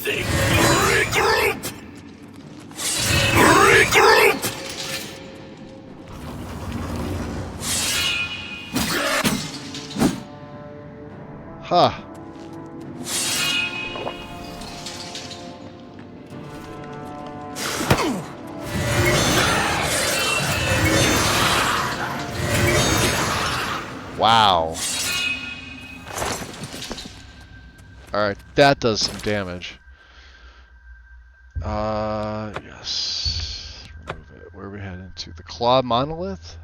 Nothing. Regroup! Regroup! Huh. Wow. Alright, that does some damage. Yes. Remove it. Where are we heading to? The Claw Monolith?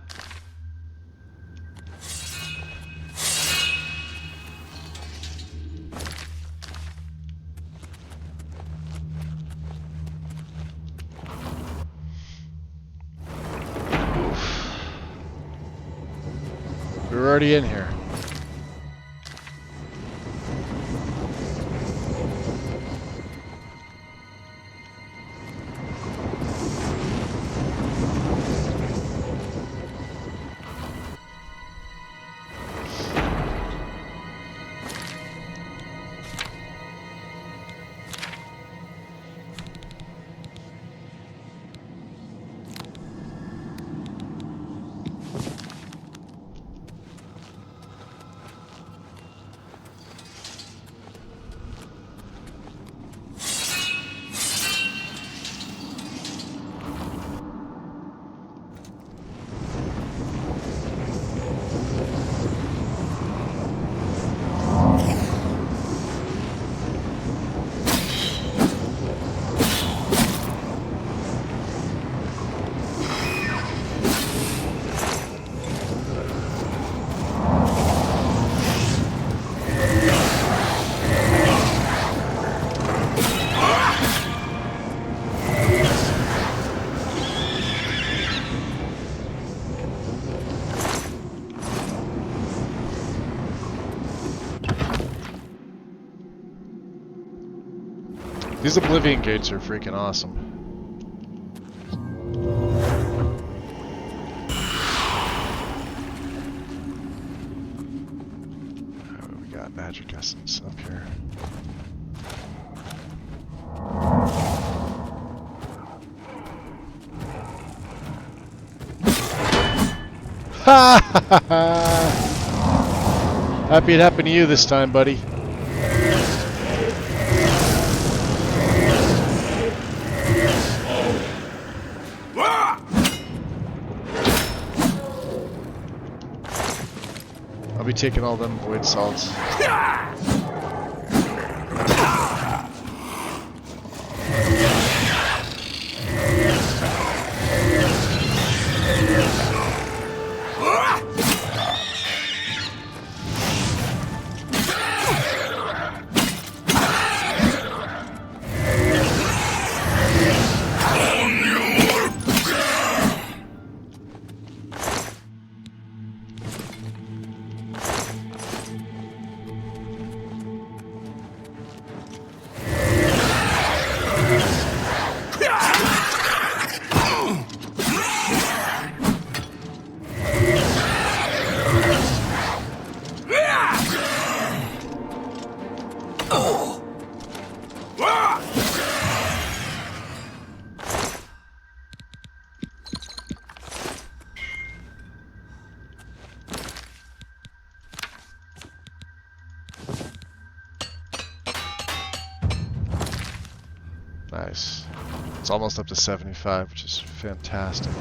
We're already in here. These Oblivion gates are freaking awesome. Oh, we got magic essence up here. Ha ha ha! Happy it happened to you this time, buddy. I'll be taking all them void salts. Nice. It's almost up to 75, which is fantastic.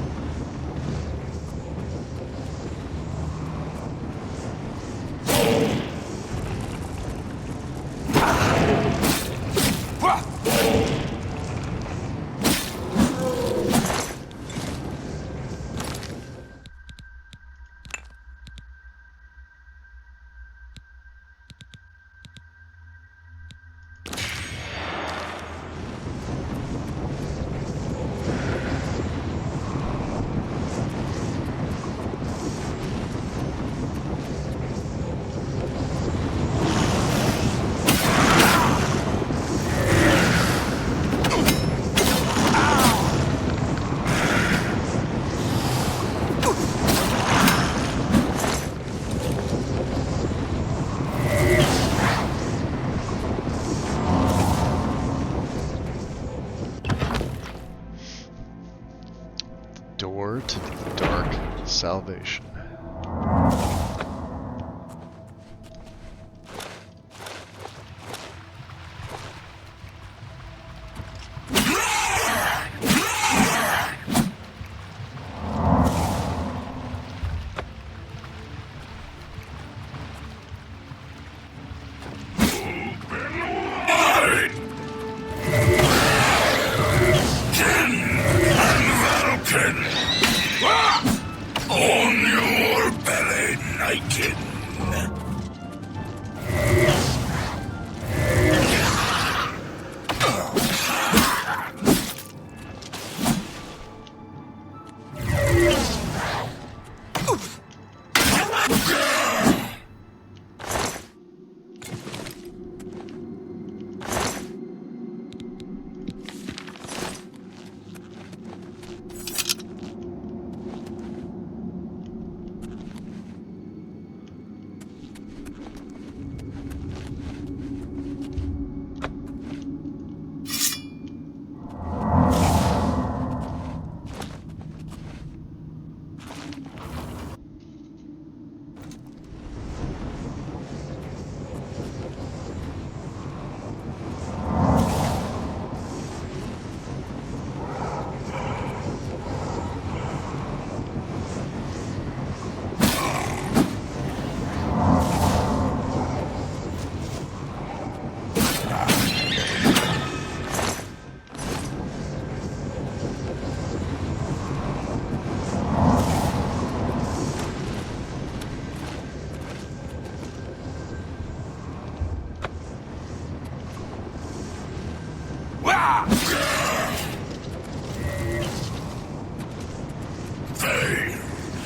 Door to the dark salvation.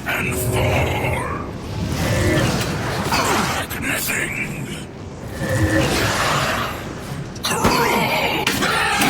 And fall like nothing. Crawl back.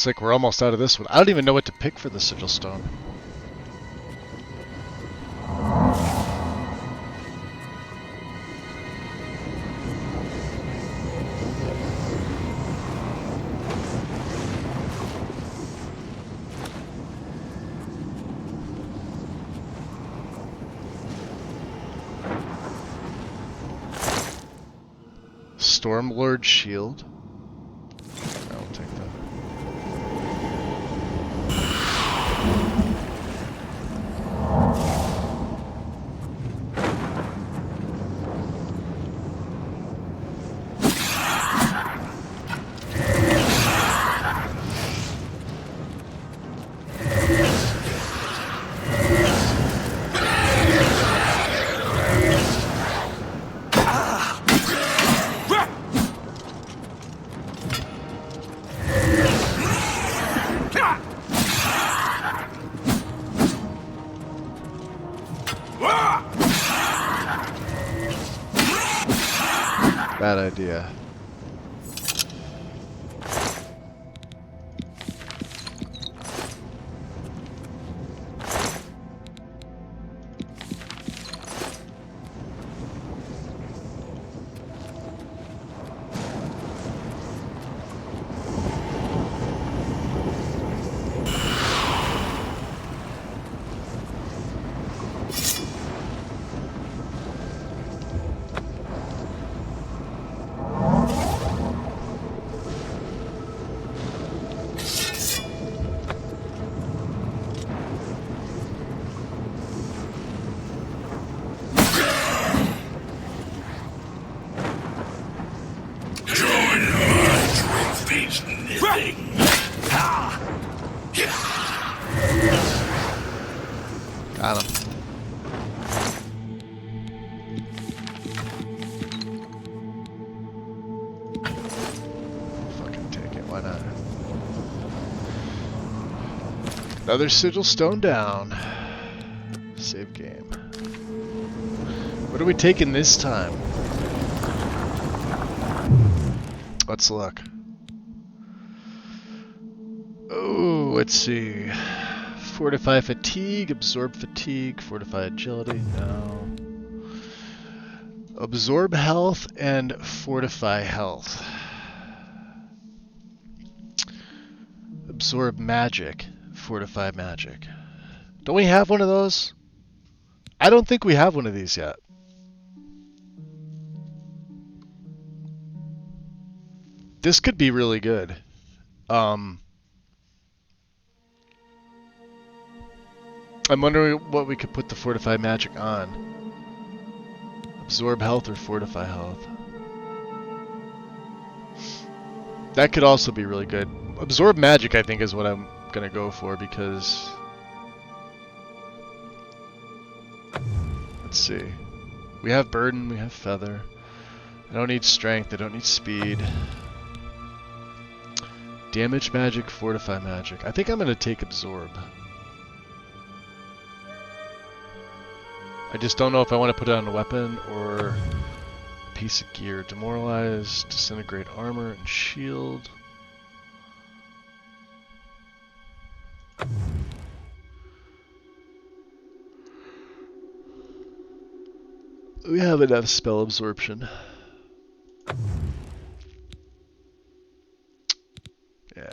Looks like we're almost out of this one. I don't even know what to pick for the sigil stone. Stormlord shield. I'll take that. Bad idea. Got him. Fucking take it, why not? Another sigil stone down. Save game. What are we taking this time? Let's look. Oh, let's see. Fortify fatigue, absorb fatigue, fortify agility, no. Absorb health and fortify health. Absorb magic, fortify magic. Don't we have one of those? I don't think we have one of these yet. This could be really good. I'm wondering what we could put the fortify magic on. Absorb health or fortify health. That could also be really good. Absorb magic, I think, is what I'm gonna go for because... Let's see. We have burden, we have feather. I don't need strength, I don't need speed. Damage magic, fortify magic. I think I'm gonna take absorb. I just don't know if I want to put it on a weapon or a piece of gear. Demoralize, disintegrate armor and shield. We have enough spell absorption. Yeah.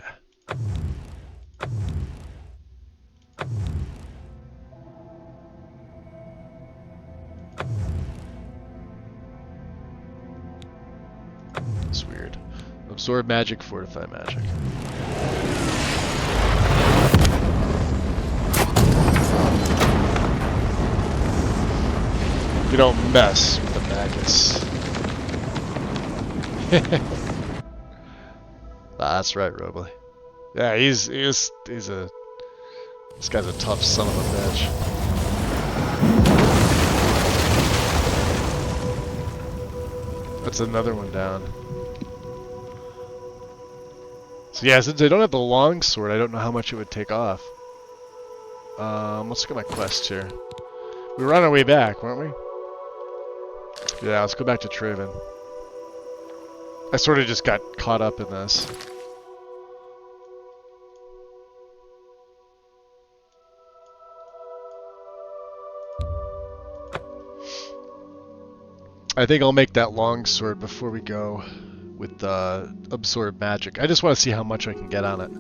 It's weird. Absorb magic, fortify magic. You don't mess with the magus. That's right, Robley. Yeah, he's a this guy's a tough son of a bitch. That's another one down. So yeah, since I don't have the long sword, I don't know how much it would take off. Let's look at my quest here. We were on our way back, weren't we? Yeah, let's go back to Traven. I sort of just got caught up in this. I think I'll make that longsword before we go with absorb magic. I just want to see how much I can get on it.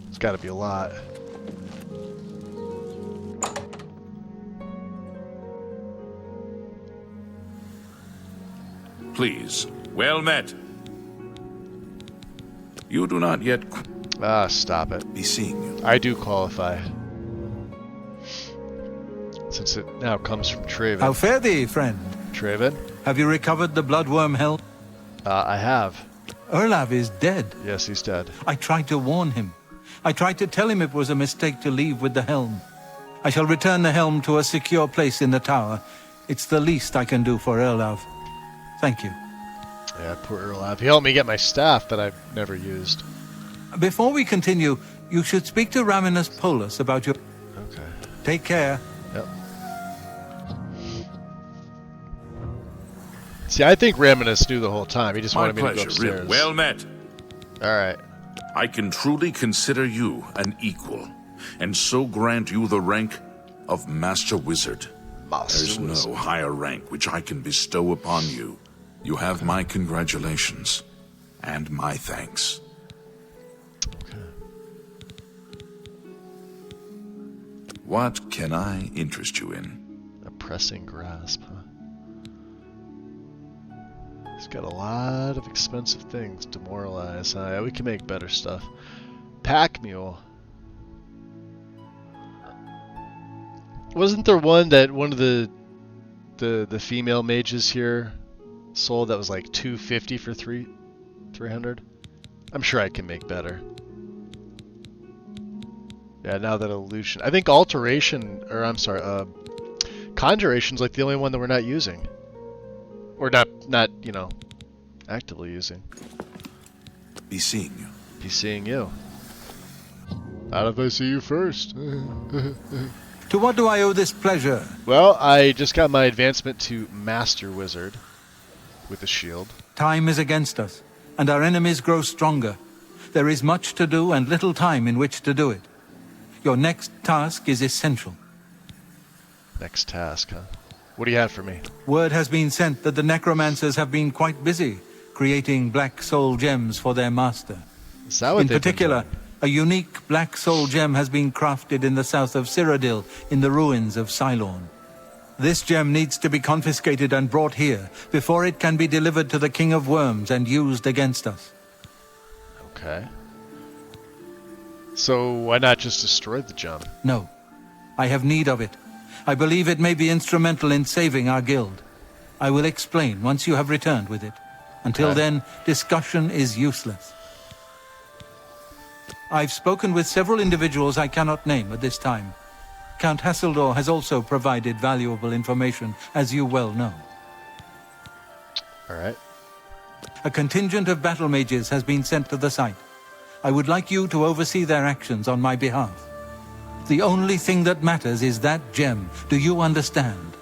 It's got to be a lot. Please, well met. You do not yet... Stop it. Be seeing you. I do qualify. Since it now comes from Traven. How fare thee, friend? Traven? Have you recovered the bloodworm helm? I have. Erlav is dead. Yes, he's dead. I tried to warn him. I tried to tell him it was a mistake to leave with the helm. I shall return the helm to a secure place in the tower. It's the least I can do for Erlav. Thank you. Yeah, poor Erlav. He helped me get my staff that I've never used. Before we continue, you should speak to Raminus Polus about your... Okay. Take care. Yep. See, I think Raminus knew the whole time. He just wanted me to go upstairs. Really. Well met. Alright. I can truly consider you an equal, and so grant you the rank of Master Wizard. There's no higher rank which I can bestow upon you. You have my congratulations, and my thanks. Okay. What can I interest you in? A pressing grasp, huh? He's got a lot of expensive things. Demoralize. Yeah, we can make better stuff. Pack mule. Wasn't there one that one of the female mages here sold that was like $250 for 300? I'm sure I can make better. Yeah, now that illusion. I think alteration, or I'm sorry, conjuration's like the only one that we're not using. Or not, you know, actively using. Be seeing you. Be seeing you. Not if I see you first. To what do I owe this pleasure? Well, I just got my advancement to Master Wizard with a shield. Time is against us, and our enemies grow stronger. There is much to do and little time in which to do it. Your next task is essential. Next task, huh? What do you have for me? Word has been sent that the necromancers have been quite busy creating black soul gems for their master. Is that what in particular, a unique black soul gem has been crafted in the south of Cyrodiil in the ruins of Cylorn. This gem needs to be confiscated and brought here before it can be delivered to the King of Worms and used against us. Okay. So why not just destroy the gem? No. I have need of it. I believe it may be instrumental in saving our guild. I will explain once you have returned with it. Until then, discussion is useless. I've spoken with several individuals I cannot name at this time. Count Hasseldor has also provided valuable information, as you well know. All right. A contingent of battle mages has been sent to the site. I would like you to oversee their actions on my behalf. The only thing that matters is that gem. Do you understand?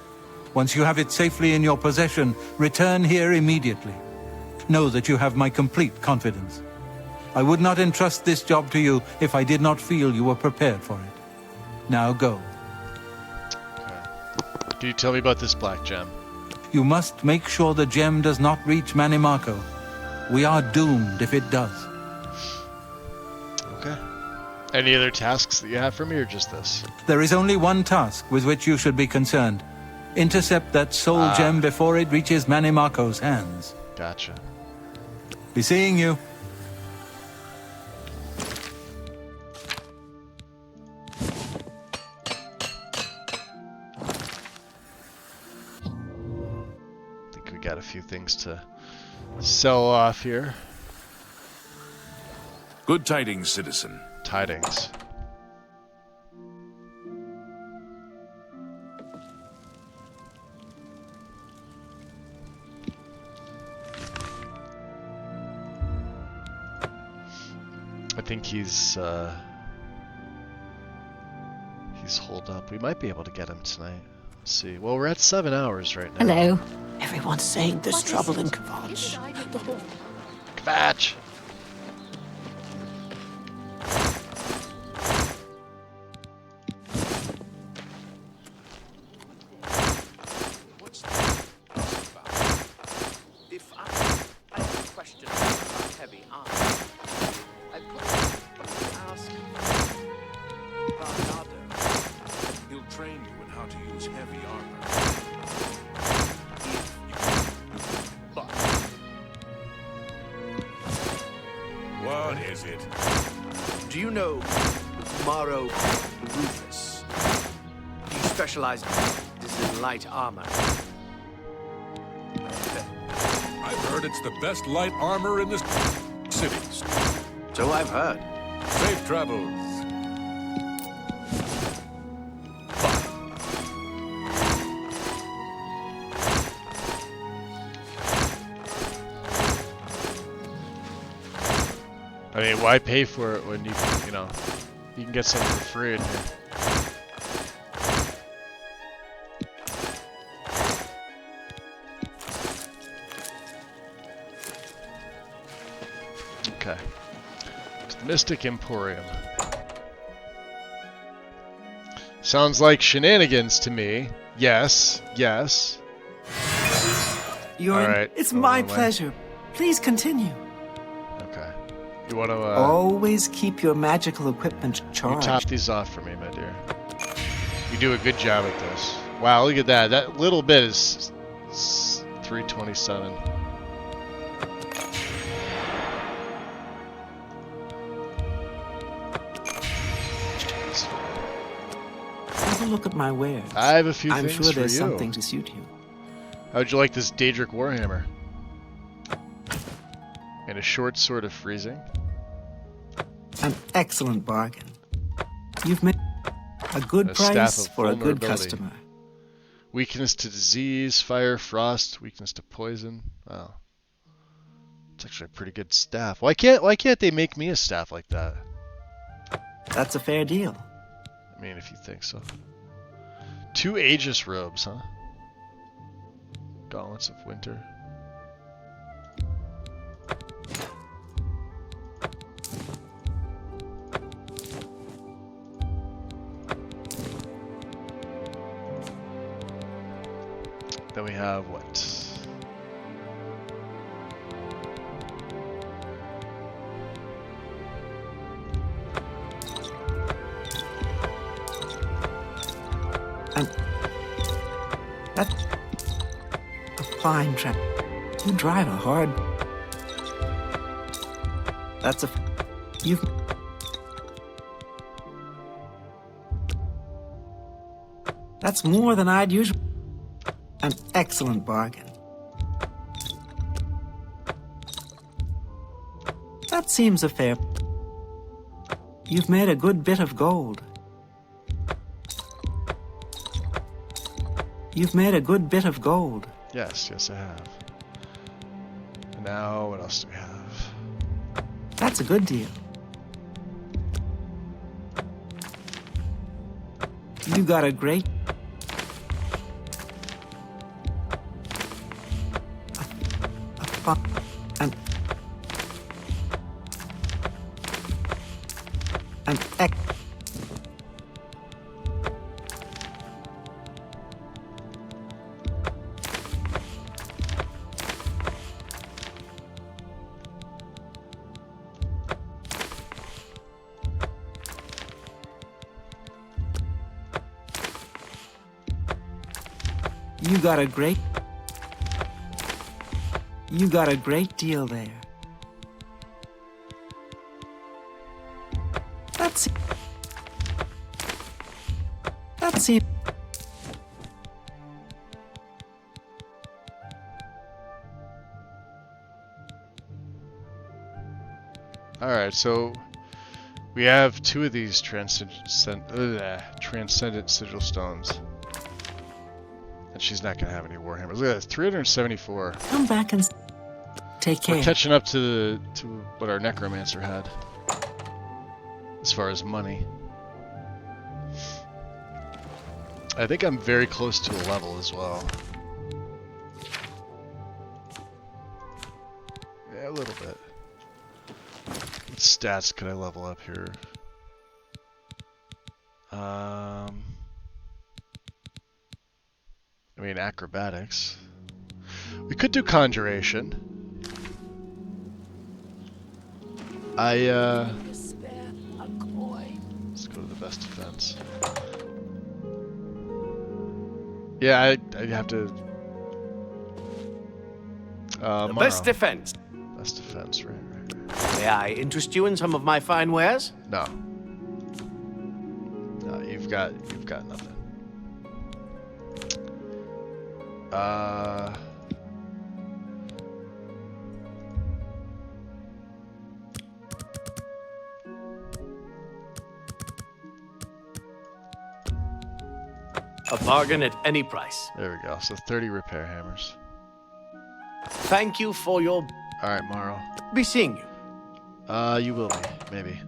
Once you have it safely in your possession, return here immediately. Know that you have my complete confidence. I would not entrust this job to you if I did not feel you were prepared for it. Now go. Okay. Can you tell me about this black gem? You must make sure the gem does not reach Manimarco. We are doomed if it does. Okay. Any other tasks that you have for me, or just this? There is only one task with which you should be concerned. Intercept that soul gem before it reaches Manimarco's hands. Gotcha. Be seeing you. I think we got a few things to sell off here. Good tidings, citizen. Tidings. I think he's holed up. We might be able to get him tonight. Let's see. Well, we're at 7 hours right now. Hello. Everyone's saying there's trouble in Kvatch. Kvatch! train you in how to use heavy armor. What is it? Do you know Maro Rufus? He specializes in light armor. I've heard it's the best light armor in the city. So I've heard. Safe travels. I mean, why pay for it when you know, you can get something for free in here. Okay. To the Mystic Emporium. Sounds like shenanigans to me. Yes, yes. All right. It's my pleasure. Please continue. Okay. You want to, Always keep your magical equipment you charged. top these off for me, my dear. You do a good job at this. Wow, look at that. That little bit is 327. Have a look at my wares. I have a few I'm things sure for there's you. something to suit you. How would you like this Daedric Warhammer? And a short sword of freezing. An excellent bargain. You've made a good A staff price of for a good vulnerability. customer. Weakness to disease, fire, frost, weakness to poison. Wow. It's actually a pretty good staff. Why can't they make me a staff like that? That's a fair deal. I mean, if you think so. 2 Aegis robes, huh? Gauntlets of Winter. Then we have what? And that's a fine trap. You drive a hard. That's a. You've. That's more than I'd usually. An excellent bargain. That seems a fair. You've made a good bit of gold. You've made a good bit of gold. Yes, yes I have. And now, what else do we have? That's a good deal. You got a great. An ex. You got a great. You got a great deal there. That's it. Alright, so we have 2 of these transcendent sigil stones. And she's not going to have any warhammers. Look at that, 374. Come back and take care. We're catching up to what our necromancer had. As far as money. I think I'm very close to a level as well. Yeah, a little bit. What stats could I level up here? I mean, acrobatics. We could do conjuration. Let's go to the best defense. Yeah, I have to. The Morrow. best defense. Best defense, right. May I interest you in some of my fine wares? No. No, you've got nothing. A bargain at any price. There we go. So 30 repair hammers. Thank you for your... All right, Morrow. Be seeing you. You will be, maybe.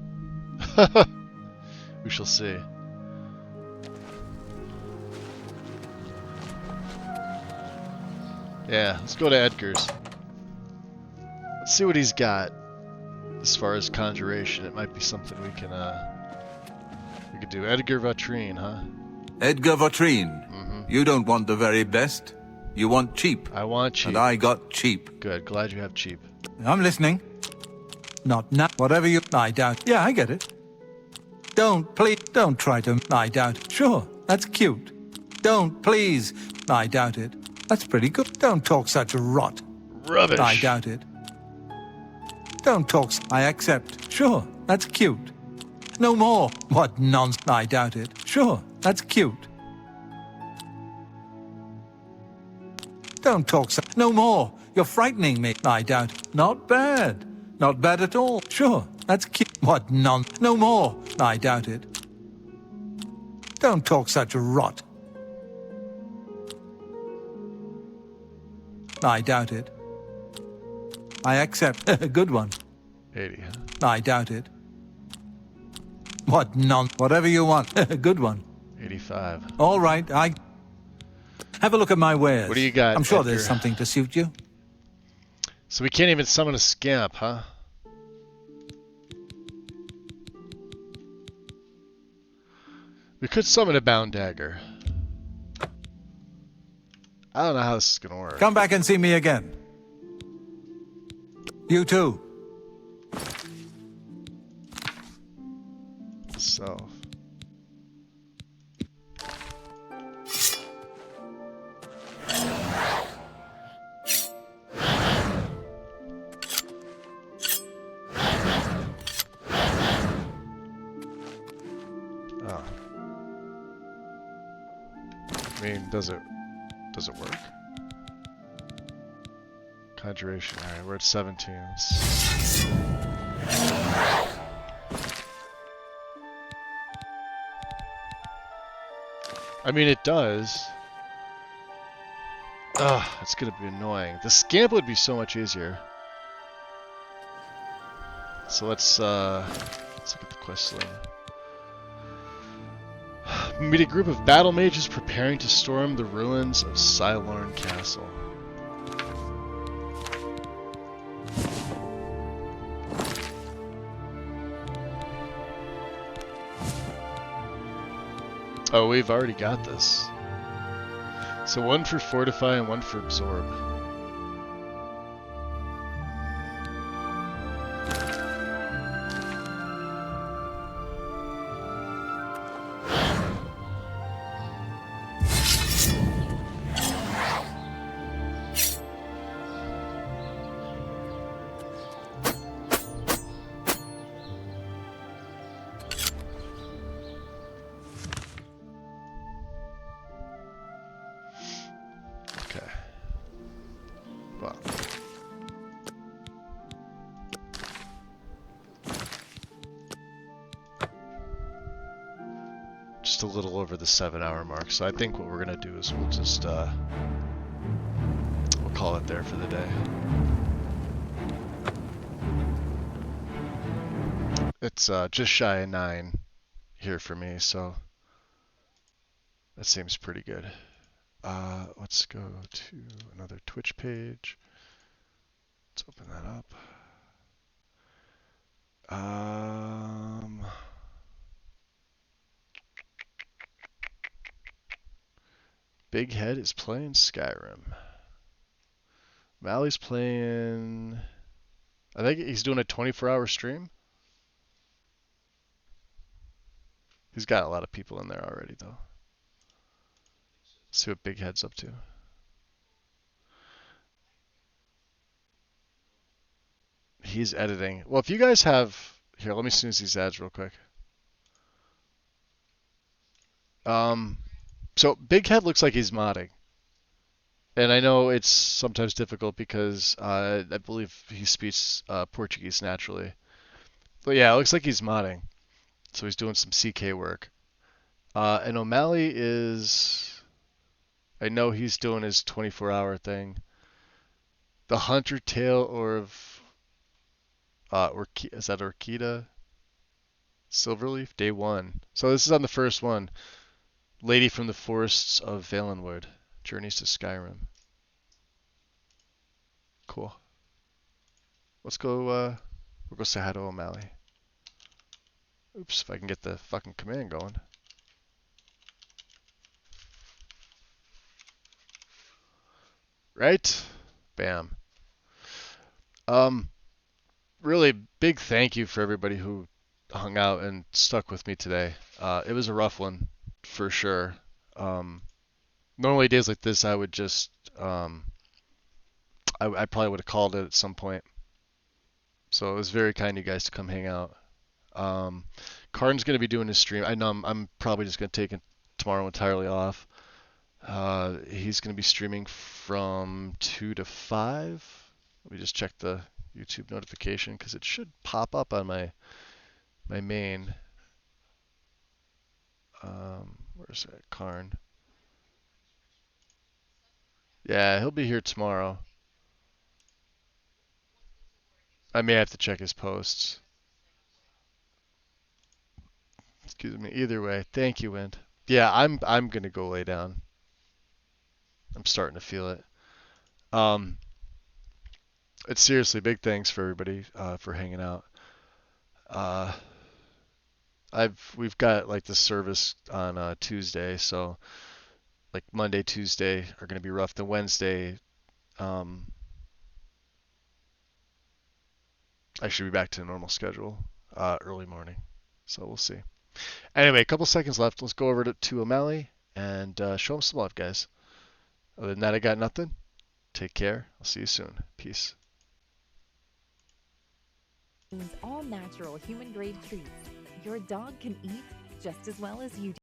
We shall see. Yeah, let's go to Edgar's. Let's see what he's got as far as conjuration. It might be something we could do. Edgar Vatrine, huh? Edgar Vatrine. You don't want the very best. You want cheap. I want cheap. And I got cheap. Good. Glad you have cheap. I'm listening. Not now. Whatever you... I doubt. Yeah, I get it. Please, don't try to... I doubt it. Sure, that's cute. Don't, please. I doubt it. That's pretty good. Don't talk such rot. Rubbish. I doubt it. Don't talk... I accept. Sure, that's cute. No more. What nonsense. I doubt it. Sure, that's cute. Don't talk so... No more. You're frightening me. I doubt it. Not bad. Not bad at all. Sure, that's cute. What non... No more. I doubt it. Don't talk such rot. I doubt it. I accept. A good one. 80, huh? I doubt it. What non... Whatever you want. A good one. 85. All right, Have a look at my wares. What do you got, I'm sure Edgar? there's something to suit you. So we can't even summon a scamp, huh? We could summon a bound dagger. I don't know how this is gonna work. Come back and see me again. You too. Self. Oh. I mean, does it work? Conjuration. Alright, we're at 17. I mean, it does. Ugh, it's gonna be annoying. The scamp would be so much easier. So let's look at the quest list. Meet a group of battle mages preparing to storm the ruins of Cylorn Castle. Oh, we've already got this. So one for fortify and one for absorb. Just a little over the 7-hour mark, so I think what we're gonna do is we'll just we'll call it there for the day. It's just shy of 9 here for me, so that seems pretty good. Let's go to another Twitch page. Let's open that up. Big Head is playing Skyrim. Mally's playing... I think he's doing a 24-hour stream. He's got a lot of people in there already, though. Let's see what Big Head's up to. He's editing. Well, if you guys have... Here, let me snooze these ads real quick. So Big Head looks like he's modding. And I know it's sometimes difficult because I believe he speaks Portuguese naturally. But yeah, it looks like he's modding. So he's doing some CK work. And O'Malley is... I know he's doing his 24-hour thing. The Hunter Tale of... is that Orchida? Silverleaf? Day 1. So this is on the first one. Lady from the Forests of Valenwood. Journeys to Skyrim. Cool. Let's go, we'll go say hi to O'Malley. Oops, if I can get the fucking command going. Right? Bam. Really big thank you for everybody who hung out and stuck with me today. It was a rough one, for sure. Normally days like this, I would just, I probably would have called it at some point. So it was very kind of you guys to come hang out. Cardin's going to be doing his stream. I know I'm probably just going to take it tomorrow entirely off. He's going to be streaming from 2 to 5. Let me just check the YouTube notification because it should pop up on my main. Where's that? Karn. Yeah, he'll be here tomorrow. I may have to check his posts. Excuse me. Either way, thank you, Wind. Yeah, I'm gonna go lay down. I'm starting to feel it. It's seriously big thanks for everybody for hanging out. We've got like the service on Tuesday, so like Monday, Tuesday are gonna be rough. Then Wednesday, I should be back to the normal schedule, early morning. So we'll see. Anyway, a couple seconds left. Let's go over to O'Malley and show him some love, guys. Other than that, I got nothing. Take care. I'll see you soon. Peace. All natural human grade treats your dog can eat just as well as you do.